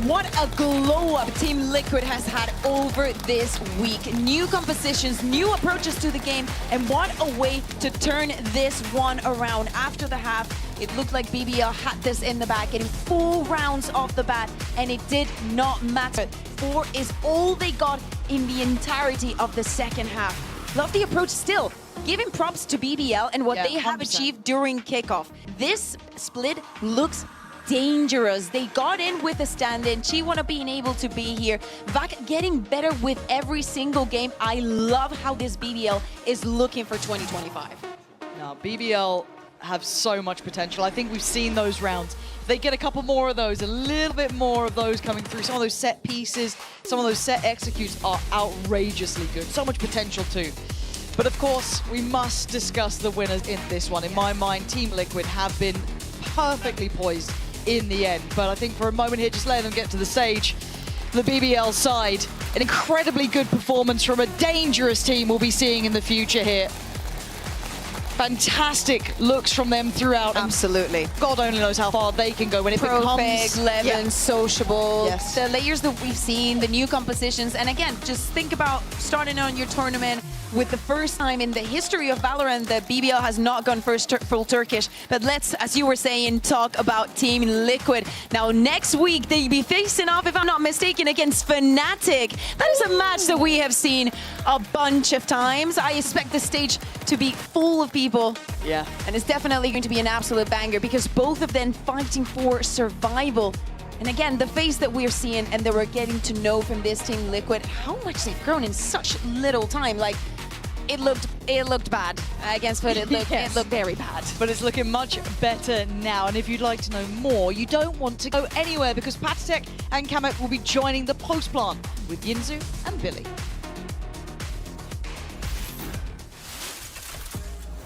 What a glow up Team Liquid has had over this week. New compositions, new approaches to the game, and what a way to turn this one around. After the half, it looked like BBL had this in the bag, getting 4 rounds off the bat, and it did not matter. 4 is all they got in the entirety of the second half. Love the approach still. Giving props to BBL and what they have 100%. achieved during kickoff. This split looks dangerous. They got in with a stand-in. Chiwana being able to be here. Vac getting better with every single game. I love how this BBL is looking for 2025. Now, BBL have so much potential. I think we've seen those rounds. If they get a couple more of those, a little bit more of those coming through, some of those set pieces, some of those set executes are outrageously good. So much potential too. But of course, we must discuss the winners in this one. In my mind, Team Liquid have been perfectly poised in the end. But I think for a moment here, just let them get to the stage. The BBL side, an incredibly good performance from a dangerous team we'll be seeing in the future here. Fantastic looks from them throughout. Absolutely. God only knows how far they can go when it becomes... Levin, Sociable, Yes. the layers that we've seen, the new compositions. And again, just think about starting on your tournament with the first time in the history of Valorant that BBL has not gone full Turkish. But let's, as you were saying, talk about Team Liquid. Now, next week, they'll be facing off, if I'm not mistaken, against Fnatic. That is a match that we have seen a bunch of times. I expect the stage to be full of people. Yeah. And it's definitely going to be an absolute banger because both of them fighting for survival. And again, the face that we're seeing and that we're getting to know from this Team Liquid, how much they've grown in such little time. Like, it looked bad against Foot. It looked very bad. But it's looking much better now. And if you'd like to know more, you don't want to go anywhere because Patek and Kamek will be joining the post plant with Yinzu and Billy.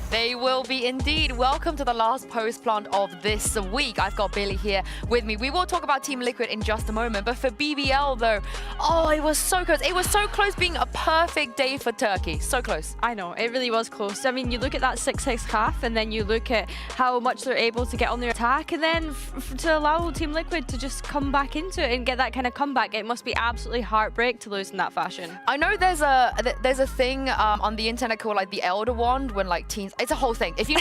They will be indeed. Welcome to the last post plant of this week. I've got Billy here with me. We will talk about Team Liquid in just a moment, but for BBL though, oh, it was so close. It was so close being a perfect day for Turkey. So close. I know, it really was close. I mean, you look at that 6-6 half and then you look at how much they're able to get on their attack and then to allow Team Liquid to just come back into it and get that kind of comeback. It must be absolutely heartbreak to lose in that fashion. I know there's a thing on the internet called like the Elder Wand when like teams, it's a whole thing. If you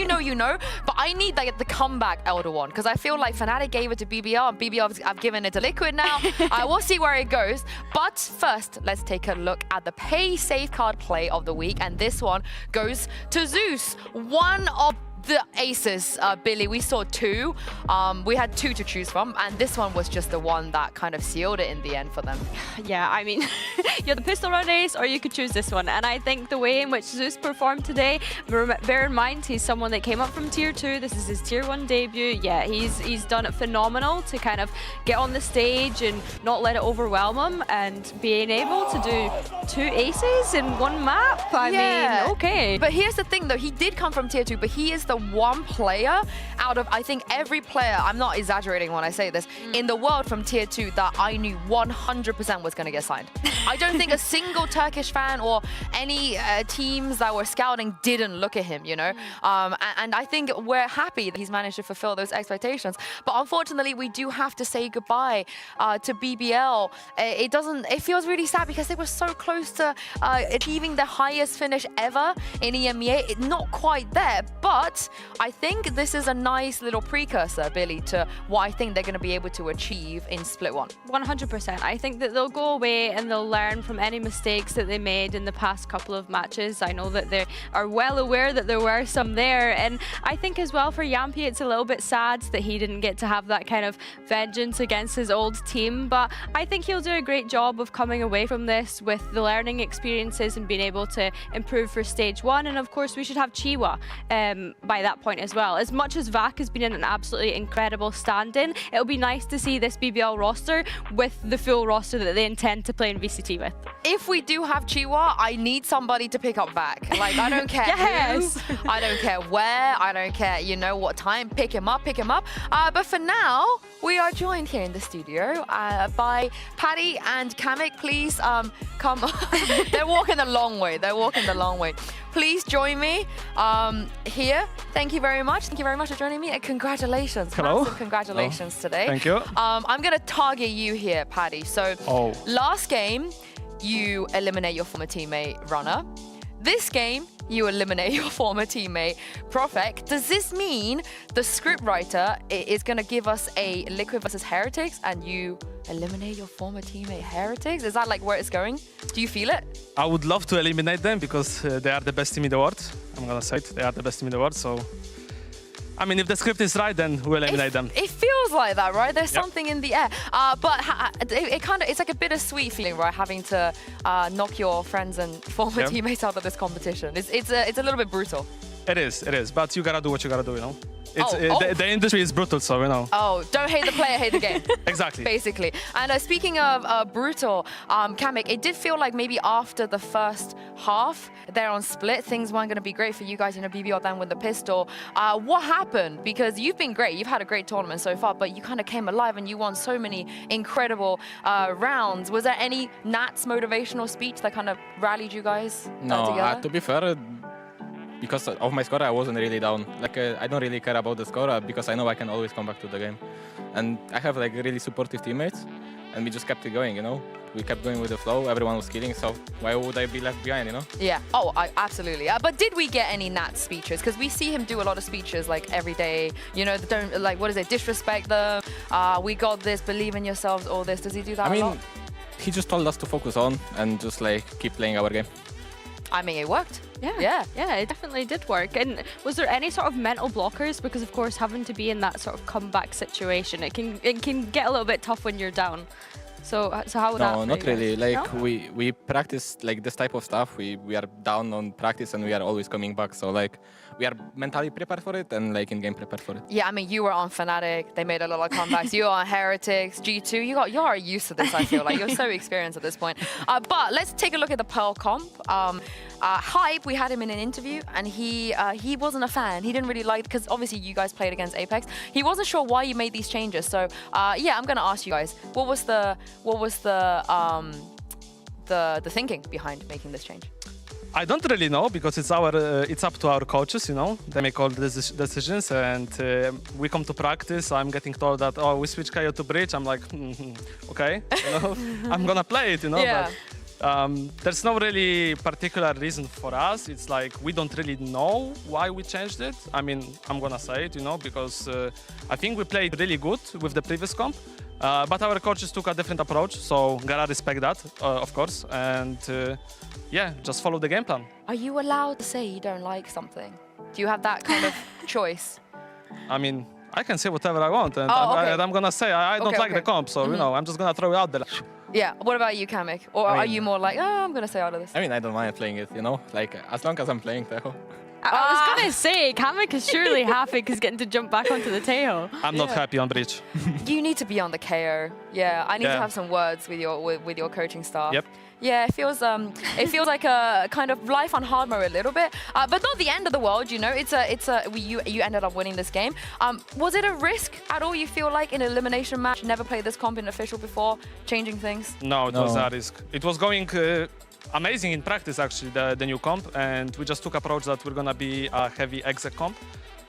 know, you know. But I need like the comeback Elder Wand because I feel like Fnatic gave it to BBL and BBL I've given it to Liquid now. We'll see where it goes. But first, let's take a look at the pay safe card play of the week, and this one goes to Zeus, one of the aces. Billy, we saw 2. We had 2 to choose from, and this one was just the one that kind of sealed it in the end for them. Yeah, I mean, you're the pistol round ace, or you could choose this one. And I think the way in which Zeus performed today, bear in mind, he's someone that came up from Tier 2. This is his Tier 1 debut. Yeah, he's done it phenomenal to kind of get on the stage and not let it overwhelm him, and being able to do 2 aces in one map. I mean, okay. But here's the thing, though. He did come from Tier 2, but he is the one player out of, I think, every player, I'm not exaggerating when I say this, in the world from Tier 2 that I knew 100% was going to get signed. I don't think a single Turkish fan or any teams that were scouting didn't look at him, you know? And I think we're happy that he's managed to fulfill those expectations. But unfortunately, we do have to say goodbye to BBL. It feels really sad because they were so close to achieving the highest finish ever in EMEA. Not quite there, but But I think this is a nice little precursor, Billy, to what I think they're going to be able to achieve in Split 1. 100%. I think that they'll go away and they'll learn from any mistakes that they made in the past couple of matches. I know that they are well aware that there were some there. And I think as well for Yampy, it's a little bit sad that he didn't get to have that kind of vengeance against his old team. But I think he'll do a great job of coming away from this with the learning experiences and being able to improve for stage 1. And of course, we should have Chiwa by that point as well. As much as Vac has been in an absolutely incredible stand-in, it'll be nice to see this BBL roster with the full roster that they intend to play in VCT with. If we do have Chiwa, I need somebody to pick up Vac. Like, I don't care Yes. who, I don't care where, I don't care, you know, what time, pick him up. But for now, we are joined here in the studio by Paddy and Kamek. Please come. They're walking the long way. Please join me here. Thank you very much. Thank you very much for joining me, and congratulations. Hello. Massive congratulations today. Thank you. I'm going to target you here, Paddy. So last game, you eliminate your former teammate, Runner. This game, you eliminate your former teammate, Profek. Does this mean the scriptwriter is going to give us a Liquid versus Heretics and you eliminate your former teammate, Heretics? Is that like where it's going? Do you feel it? I would love to eliminate them because they are the best team in the world. I'm gonna say it. They are the best team in the world. So, I mean, if the script is right, then we'll eliminate them. It feels like that, right? There's something in the air. But it's like a bittersweet feeling, right? Having to knock your friends and former teammates out of this competition. It's a little bit brutal. It is. But you gotta do what you gotta do, you know? The industry is brutal, so you know. Oh, don't hate the player, hate the game. Exactly. Basically. And speaking of brutal, Kamek, it did feel like maybe after the first half there on Split, things weren't going to be great for you guys, you know, BBL then with the pistol. What happened? Because you've been great. You've had a great tournament so far, but you kind of came alive and you won so many incredible rounds. Was there any Nats motivational speech that kind of rallied you guys together? To be fair, because of my score, I wasn't really down. Like, I don't really care about the score because I know I can always come back to the game. And I have like really supportive teammates, and we just kept it going, you know? We kept going with the flow, everyone was killing, so why would I be left behind, you know? Yeah, absolutely. But did we get any Nat speeches? Because we see him do a lot of speeches like every day, you know, don't, like, what is it, disrespect them, we got this, believe in yourselves, all this. Does he do that a lot? He just told us to focus on and just like keep playing our game. I mean, it worked. Yeah, it definitely did work. And was there any sort of mental blockers? Because of course, having to be in that sort of comeback situation, it can get a little bit tough when you're down. So how would that? No, not really. Like we practice like this type of stuff. We are down on practice and we are always coming back. So like we are mentally prepared for it and like in game prepared for it. Yeah, I mean you were on Fnatic. They made a lot of comebacks. You were on Heretics, G2. You are used to this. I feel like you're so experienced at this point. But let's take a look at the Pearl comp. Hype, we had him in an interview and he wasn't a fan. He didn't really like, because obviously you guys played against Apex. He wasn't sure why you made these changes. So yeah, I'm gonna ask you guys, what was the thinking behind making this change? I don't really know because it's up to our coaches, you know. They make all the decisions, and we come to practice. I'm getting told that we switch KO to bridge. I'm like, okay, you know, I'm gonna play it, you know. Yeah. But there's no really particular reason for us. It's like we don't really know why we changed it. I mean, I'm gonna say it, you know, because I think we played really good with the previous comp. But our coaches took a different approach, so gotta respect that, of course. And yeah, just follow the game plan. Are you allowed to say you don't like something? Do you have that kind of choice? I mean, I can say whatever I want, and I'm gonna say I don't like the comp, so you know, I'm just gonna throw it out there. Yeah. What about you, Kamek? Or are you more like, I'm gonna stay out of this? I mean, I don't mind playing it, you know, like as long as I'm playing Tejo. I was gonna say, Kamek is surely happy because getting to jump back onto the tail. I'm not happy on bridge. You need to be on the KO. Yeah, I need to have some words with your coaching staff. Yep. Yeah, it feels like a kind of life on hard mode a little bit, but not the end of the world. You know, you ended up winning this game. Was it a risk at all? You feel like in an elimination match, never played this comp in official before, changing things? No, it was a risk. It was going amazing in practice, actually, the new comp, and we just took approach that we're gonna be a heavy exec comp,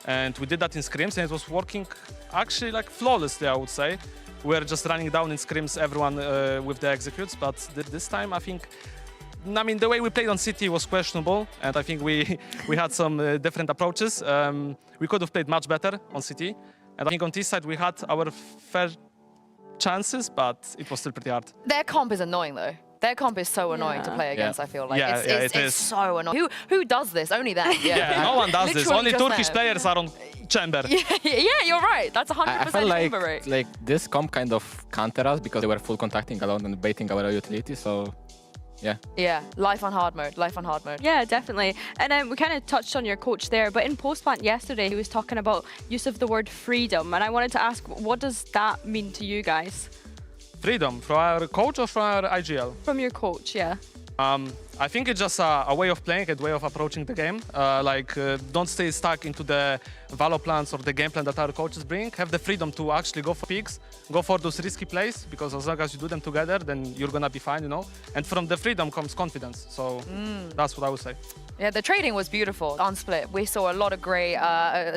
and we did that in scrims, and it was working actually like flawlessly, I would say. We're just running down in scrims everyone with the executes, but this time I think I mean, the way we played on City was questionable, and I think we had some different approaches. We could have played much better on City, and I think on this side we had our fair chances, but it was still pretty hard. Their comp is annoying though. Their comp is so annoying to play against, I feel like. It's so annoying. Who does this? Only them. Yeah, no one does this. Only Turkish players are on chamber. Yeah, you're right. That's 100% I felt chamber rate. like this comp kind of counter us because they were full contacting a lot and baiting our utility, so yeah. Yeah, life on hard mode, life on hard mode. Yeah, definitely. And we kind of touched on your coach there, but in post-plant yesterday, he was talking about use of the word freedom. And I wanted to ask, what does that mean to you guys? Freedom from our coach or from our IGL? From your coach, yeah. I think it's just a way of playing, a way of approaching the game. Don't stay stuck into the Valo plans or the game plan that our coaches bring. Have the freedom to actually go for picks, go for those risky plays, because as long as you do them together, then you're gonna be fine, you know. And from the freedom comes confidence. So that's what I would say. Yeah, the trading was beautiful on Split. We saw a lot of great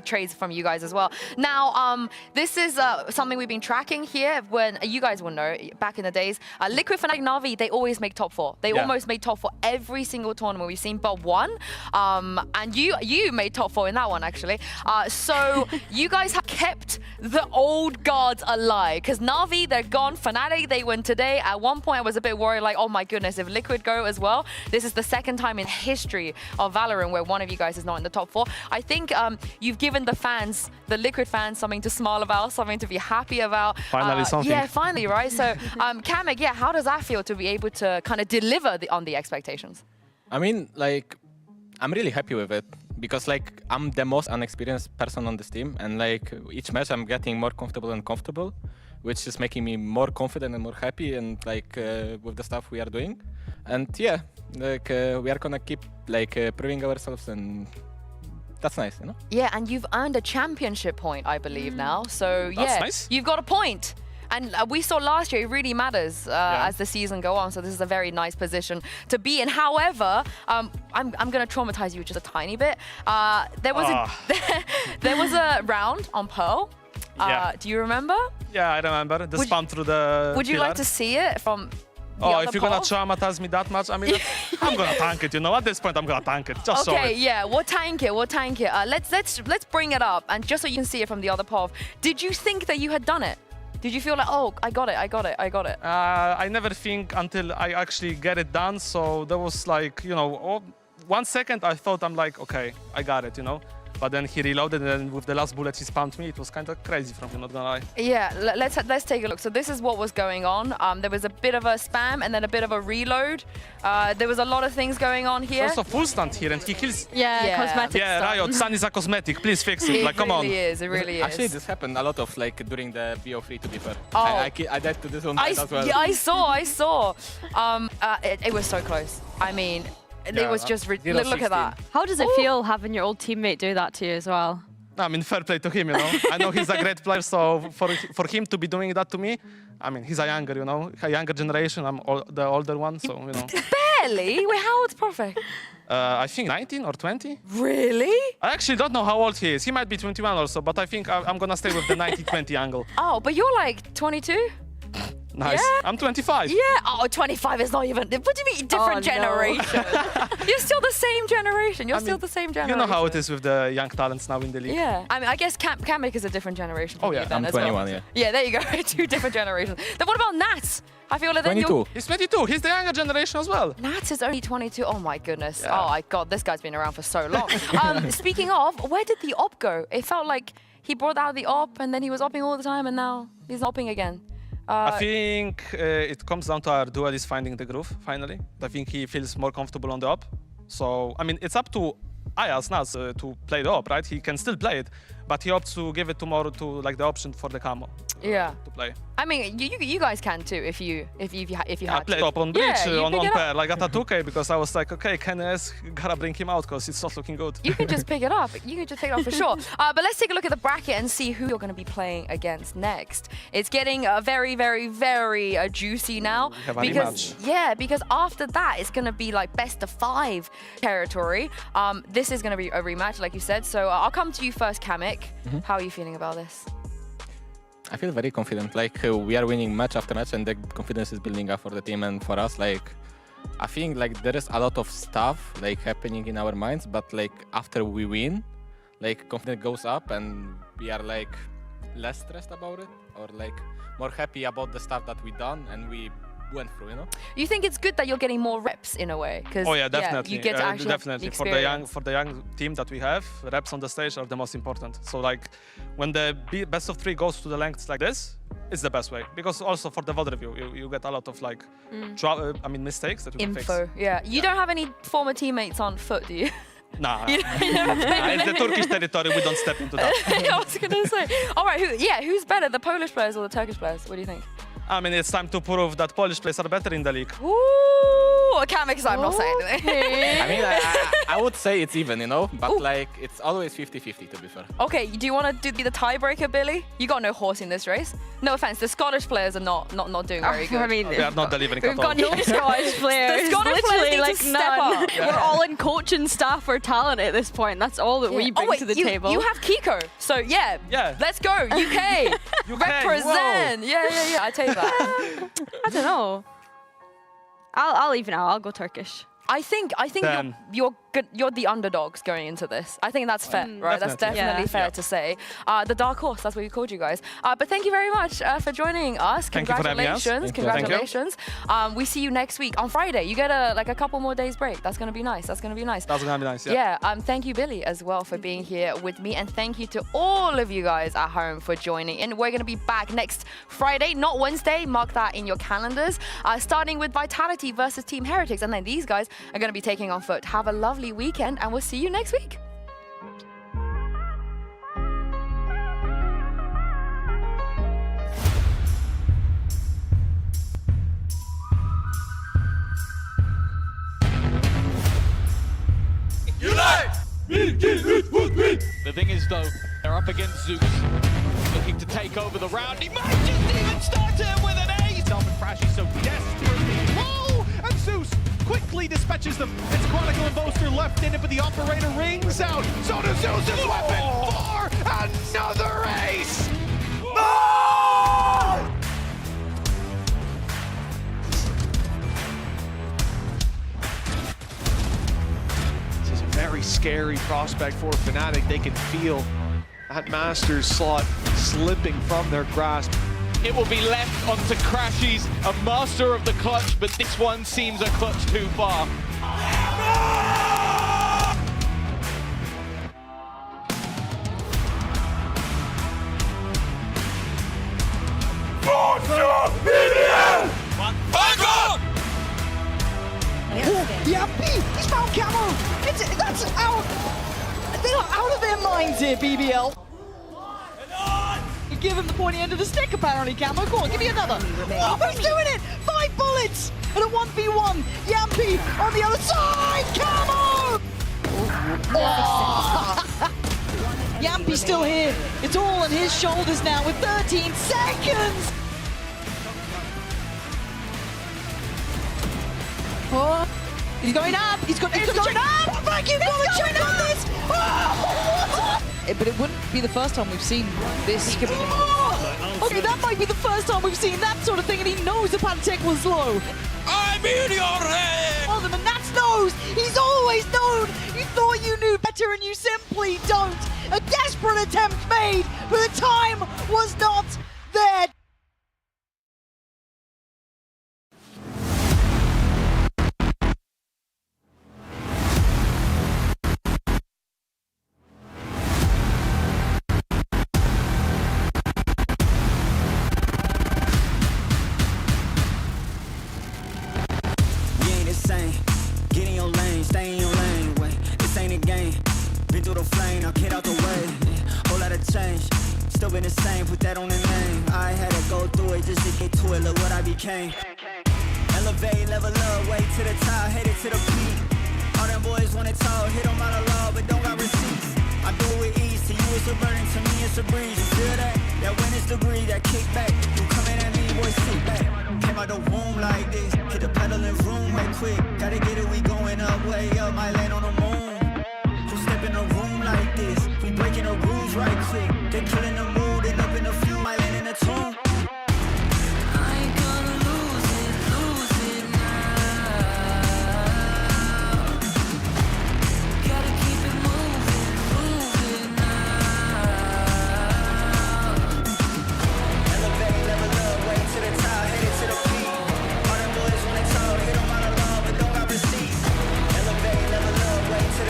trades from you guys as well. Now, this is something we've been tracking here. When you guys will know, back in the days, Liquid, Fnatic, Na'Vi, they always make top 4. They almost made top 4 every single tournament we've seen but one. And you made top 4 in that one, actually. So you guys have kept the old guards alive. Because Na'Vi, they're gone. Fnatic, they win today. At one point, I was a bit worried, like, oh my goodness, if Liquid go as well, this is the second time in history of Valorant where one of you guys is not in the top 4. I think you've given the fans, the Liquid fans, something to smile about, something to be happy about. Finally something. Yeah, finally, right? So, Kamek, yeah, how does that feel to be able to kind of deliver on the expectations? I mean, like, I'm really happy with it because, like, I'm the most unexperienced person on this team, and like each match I'm getting more comfortable and comfortable, which is making me more confident and more happy, and like with the stuff we are doing. And yeah, like we are gonna keep like proving ourselves, and that's nice, you know. Yeah, and you've earned a championship point, I believe now. So yeah, nice. You've got a point. And we saw last year, it really matters as the season go on. So this is a very nice position to be in. However, I'm going to traumatize you just a tiny bit. There was a round on Pearl. Do you remember? Yeah, I remember. The spam through the Would you pillar. like to see it from if you're going to traumatize me that much, I mean, I'm going to tank it, you know. At this point, I'm going to tank it. Just show it. Okay, yeah, we'll tank it. Let's bring it up. And just so you can see it from the other path, did you think that you had done it? Did you feel like, oh, I got it? I never think until I actually get it done. So there was like, you know, 1 second I thought I'm like, okay, I got it, you know. But then he reloaded, and then with the last bullet he spammed me. It was kind of crazy from him, not gonna lie. Yeah, let's take a look. So this is what was going on. There was a bit of a spam and then a bit of a reload. There was a lot of things going on here. Also full stunt here, and he kills. Yeah, cosmetic Yeah, stuff. Riot, sun is a cosmetic. Please fix it. Like, come on. It really is. Actually, this happened a lot of like during the BO3, to be fair. Oh. I died to this one as well. Yeah, I saw. It was so close. I mean, it was just look at that. How does it feel having your old teammate do that to you as well? I mean, fair play to him, you know. I know he's a great player, so for him to be doing that to me, I mean, he's a younger generation. I'm the older one, so, you know. Barely? Wait, how old's Prophet? I think 19 or 20. Really? I actually don't know how old he is. He might be 21 also, but I think I'm gonna stay with the 90-20 angle. Oh, but you're like 22? Nice. Yeah? I'm 25. Yeah. Oh, 25 is not even. What do you mean different generation? You're still the same generation. You're still the same generation. You know how it is with the young talents now in the league. Yeah. I mean, I guess Kamek is a different generation. From you then I'm as 21. Well. Yeah. Yeah. There you go. 2 different generations. Then what about Nats? I feel like 22. He's 22. He's the younger generation as well. Nats is only 22. Oh my goodness. Yeah. Oh my God. This guy's been around for so long. Speaking of, where did the op go? It felt like he brought out the op and then he was opping all the time, and now he's opping again. I think it comes down to our duelist finding the groove, finally. I think he feels more comfortable on the op. So, I mean, it's up to Ayaz Naz to play the op, right? He can still play it, but he opts to give it tomorrow to like the option for the camo. Yeah. To play. I mean, you guys can too if you had I played top on bridge on pick one it pair. up. Like at a 2K because I was like, okay, KNS gotta bring him out because it's not looking good. You can just pick it up. You can just pick it up for sure. But let's take a look at the bracket and see who you're going to be playing against next. It's getting very, very, very juicy now. We have a because rematch. because after that it's going to be like best of 5 territory. This is going to be a rematch, like you said. So I'll come to you first, Kamek. How are you feeling about this? I feel very confident. Like we are winning match after match, and the confidence is building up for the team and for us. Like I think like there is a lot of stuff like happening in our minds, but like after we win, like confidence goes up and we are like less stressed about it, or like more happy about the stuff that we done and we went through, you know. You think it's good that you're getting more reps in a way? Oh yeah, definitely. You get to actually definitely for the young team that we have, reps on the stage are the most important. So like when the best of 3 goes to the lengths like this, it's the best way, because also for the VOD review you get a lot of like mistakes that you can fix. Yeah. You don't have any former teammates on foot, do you? Nah. It's the Turkish territory. We don't step into that. I was gonna say. All right, who's better, the Polish players or the Turkish players? What do you think? I mean, it's time to prove that Polish players are better in the league. Ooh, I can't make I'm not saying anything. I mean, I would say it's even, you know, but like it's always 50-50 to be fair. Okay, do you want to be the tiebreaker, Billy? You got no horse in this race. No offense, the Scottish players are not doing very good. I mean, they are not delivering we've at all. got no Scottish players. The Scottish players need like to step none. up. We're all in coaching staff for talent at this point. That's all that we bring to the table. You have Kiko, so yeah. Let's go, UK. Represent. Whoa. Yeah. I take that. I don't know. I'll even out. I'll go Turkish. I think you're the underdogs going into this. I think that's fair, right? That's definitely fair to say. The dark horse, that's what we called you guys. But thank you very much for joining us. Congratulations. Congratulations. We see you next week on Friday. You get a couple more days break. That's gonna be nice. That's gonna be nice. Yeah. Thank you, Billy, as well for being here with me, and thank you to all of you guys at home for joining in. We're gonna be back next Friday, not Wednesday. Mark that in your calendars. Starting with Vitality versus Team Heretics, and then these guys are going to be taking on foot. Have a lovely weekend, and we'll see you next week. Unite! The thing is, though, they're up against Zeus, looking to take over the round. He might just even start him with an ace! Delvin Frash is so desperately low, and Zeus quickly dispatches them. It's Chronicle and Boaster left in it, but the operator rings out. So does Zeus's weapon for another ace! Oh! This is a very scary prospect for Fnatic. They can feel that Masters slot slipping from their grasp. It will be left onto Crashies, a master of the clutch, but this one seems a clutch too far. He's found Camo! That's out! They're out of their minds here, BBL. You give him the pointy end of the stick, apparently, Camo. Go on, give me another. Oh, but he's doing it! 5 bullets! And a 1v1. Yampy on the other side! Camo! Oh. Yampy's still here. It's all on his shoulders now with 13 seconds! Oh. He's going up! He's going up! Oh, Frank, you've got to check on this! Oh. But it wouldn't be the first time we've seen this. Okay, that might be the first time we've seen that sort of thing, and he knows the Pantech was low. I'm in your head! Well, and that's knows. He's always known. You thought you knew better, and you simply don't. A desperate attempt made, but the time was not there. Get in your lane, stay in your lane. Wait, this ain't a game. Been through the flame, now get out the way. Whole lot of change, still been the same. Put that on the name. I had to go through it just to get to it. Look what I became. Elevate, level up, way to the top, headed to the peak. All them boys wanna talk, hit them out of law, but don't got receipts. I do it with ease. To you it's a burden, to me it's a breeze. You feel that? That when it's the breeze, that kick back. You coming at me, boy, sit back. Came out the womb like this. Hit the pedal in room right quick. Gotta get it, we going up, way up. Might land on the moon. Who step in a room like this? We breaking the rules right quick. They killing